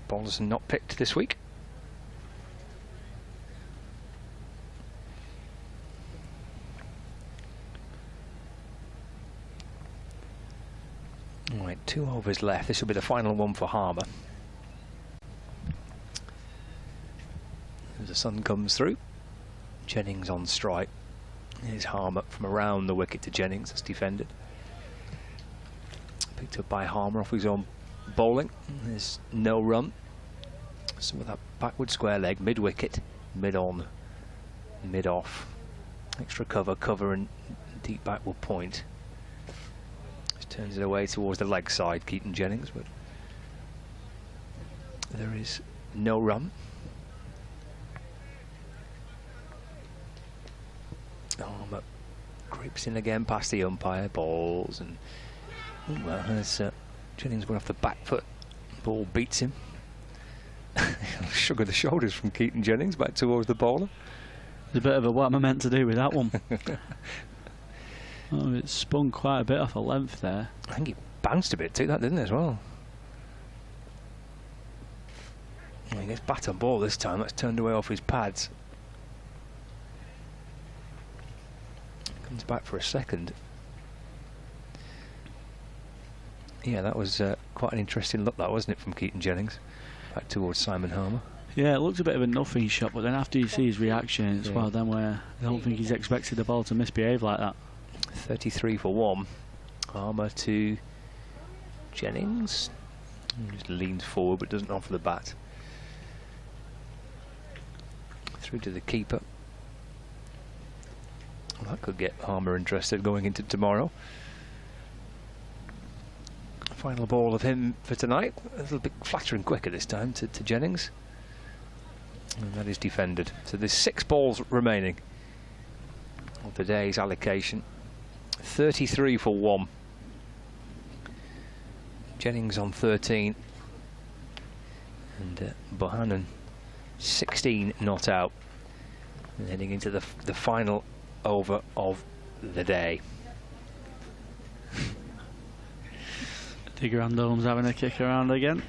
Balderson not picked this week. Right, 2 overs left. This will be the final one for Harmer. As the sun comes through, Jennings on strike. Here's Harmer from around the wicket to Jennings as defended. Picked up by Harmer off his own bowling. There's no run. Some of that backward square leg, mid-wicket, mid-on, mid-off. Extra cover and deep backward point. Just turns it away towards the leg side, Keaton Jennings, but there is no run. Harmer creeps in again past the umpire, balls, and well, as Jennings went off the back foot, ball beats him. Shrug of the shoulders from Keaton Jennings back towards the bowler. It's a bit of a what am I meant to do with that one? Oh, it spun quite a bit off a length there. I think he bounced a bit too, that didn't it, as well? He gets bat on ball this time. That's turned away off his pads. Comes back for a second. Yeah, that was quite an interesting look, that wasn't it, from Keaton Jennings back towards Simon Harmer. Yeah, it looked a bit of a nothing shot, but then after you see his reaction, it's one of them where I don't think he's expected the ball to misbehave like that. 33 for 1. Harmer to Jennings. Just leans forward but doesn't offer the bat. Through to the keeper. Well, that could get Harmer interested going into tomorrow. Final ball of him for tonight. A little bit flatter and quicker this time to Jennings. And that is defended. So there's 6 balls remaining of the day's allocation. 33 for 1. Jennings on 13. And Bohannon 16 not out. And heading into the final over of the day. De Grandome's having a kick around again.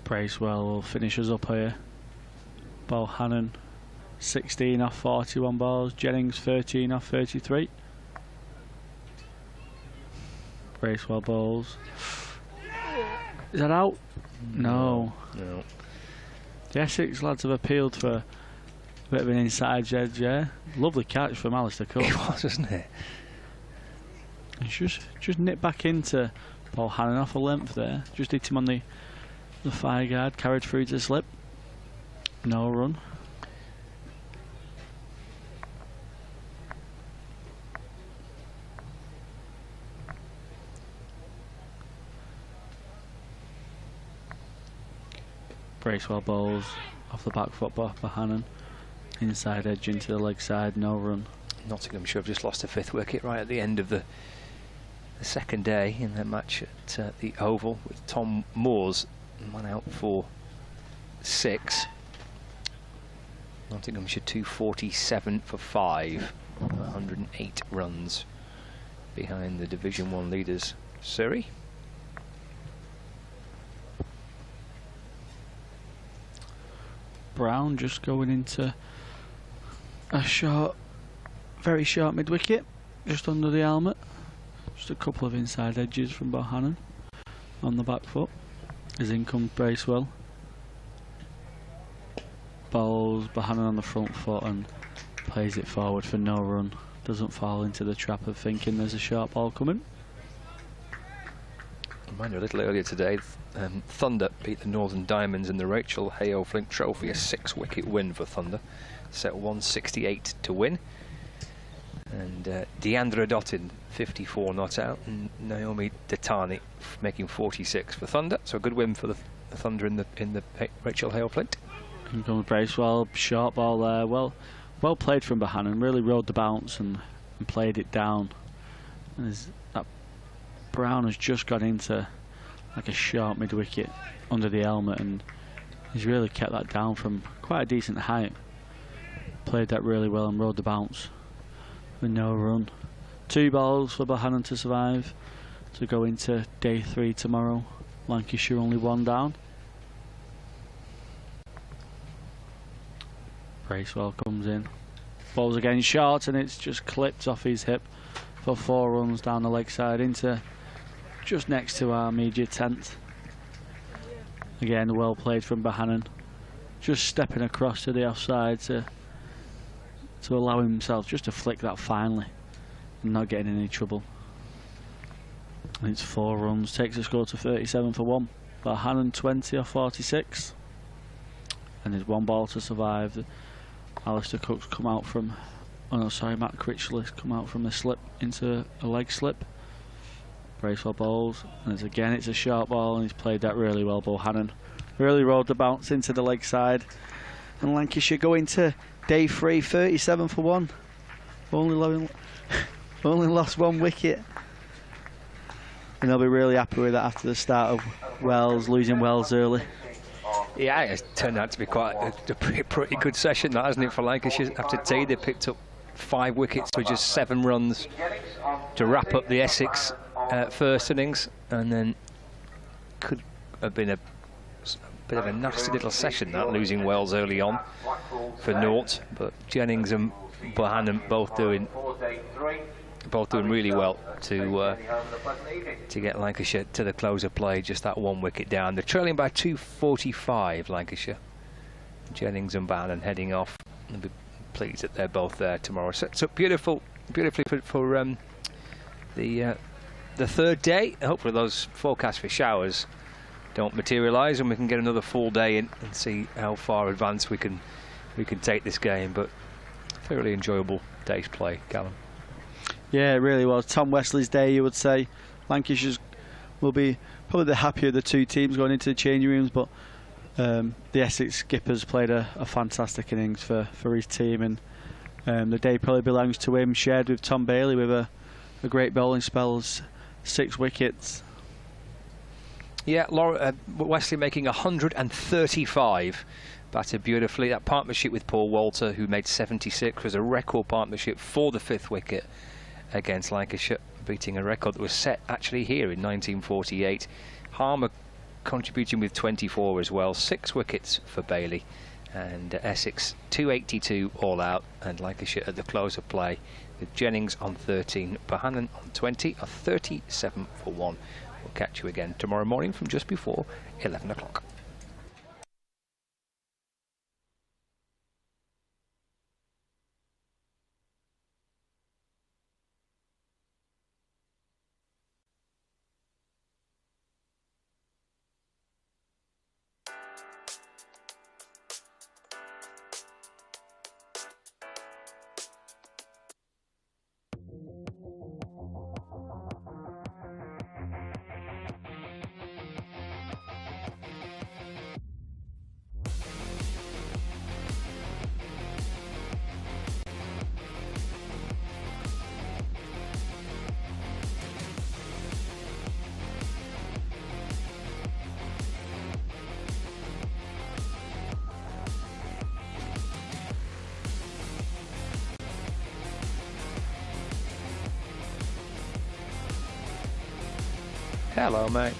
Bracewell will finish us up here. Bohannon 16 off 41 balls. Jennings 13 off 33. Bracewell bowls. Is that out? No. No. The Essex lads have appealed for a bit of an inside edge there. Lovely catch from Alistair Cook. It was, wasn't it? It's just nipped back into Bohannon off a length there. Just hit him on the fire guard, carried through to slip. No run. Bracewell bowls off the back foot by Bohannon. Inside edge into the leg side, no run. Nottinghamshire have just lost a 5th wicket right at the end of the second day in their match at the Oval, with Tom Moores one out for 6. Nottinghamshire 247 for 5, 108 runs behind the Division 1 leaders Surrey. Brown just going into a short, very short mid-wicket, just under the helmet. Just a couple of inside edges from Bohannon on the back foot. As in comes Bracewell. Bowls Bohannon on the front foot and plays it forward for no run. Doesn't fall into the trap of thinking there's a sharp ball coming. Reminder, a little earlier today, Thunder beat the Northern Diamonds in the Rachel Hale Flint Trophy, a 6-wicket win for Thunder, set 168 to win. And Deandra Dottin 54 not out, and Naomi Detani making 46 for Thunder. So a good win for the Thunder in the Rachel Hale Flint. And comes Bracewell, short ball there. Well played from Bohannon. Really rode the bounce and played it down. And that Brown has just got into like a sharp mid-wicket under the helmet and He's really kept that down from quite a decent height. Played that really well and rode the bounce with no run. 2 balls for Bohannon to survive to go into day 3 tomorrow. Lancashire only 1 down. Bracewell comes in. Ball's again short and it's just clipped off his hip for 4 runs down the leg side into just next to our media tent. Again, well played from Bohannon. Just stepping across to the offside to allow himself just to flick that finally and not getting in any trouble. And it's 4 runs, takes the score to 37 for 1. Bohannon 20 off 46. And there's 1 ball to survive. Alistair Cook's come out from, oh no, sorry, Matt Critchley's come out from the slip into a leg slip. Bracewell bowls, and it's a short ball, and he's played that really well. Bohannon really rode the bounce into the leg side, and Lancashire go into day 3, 37 for 1. Only lost 1 wicket, and they'll be really happy with that after the start of Wells, losing Wells early. Yeah, it's turned out to be quite a pretty good session, that, hasn't it, for Lancashire? After tea, they picked up 5 wickets with just 7 runs to wrap up the Essex first innings, and then could have been a bit of a nasty little session, that, losing Wells early on for naught. But Jennings and Bohannon both doing really well to get Lancashire to the close of play, just that 1 wicket down. They're trailing by 245, Lancashire. Jennings and Bohannon heading off. I'll be pleased that they're both there tomorrow. So beautifully for the 3rd day. Hopefully those forecasts for showers don't materialise and we can get another full day in and see how far advanced we can take this game. But thoroughly enjoyable day's play, Callum. Yeah, it really was. Tom Wesley's day, you would say. Lancashire's will be probably the happier of the 2 teams going into the changing rooms, but the Essex skippers played a fantastic innings for his team, and the day probably belongs to him, shared with Tom Bailey with a great bowling spell, 6 wickets. Yeah, Wesley making 135, batted beautifully. That partnership with Paul Walter, who made 76, was a record partnership for the 5th wicket against Lancashire, beating a record that was set actually here in 1948. Harmer contributing with 24 as well. 6 wickets for Bailey, and Essex 282 all out, and Lancashire at the close of play with Jennings on 13, Bohannon on 20, a 37 for 1. We'll catch you again tomorrow morning from just before 11 o'clock. Hello, mate.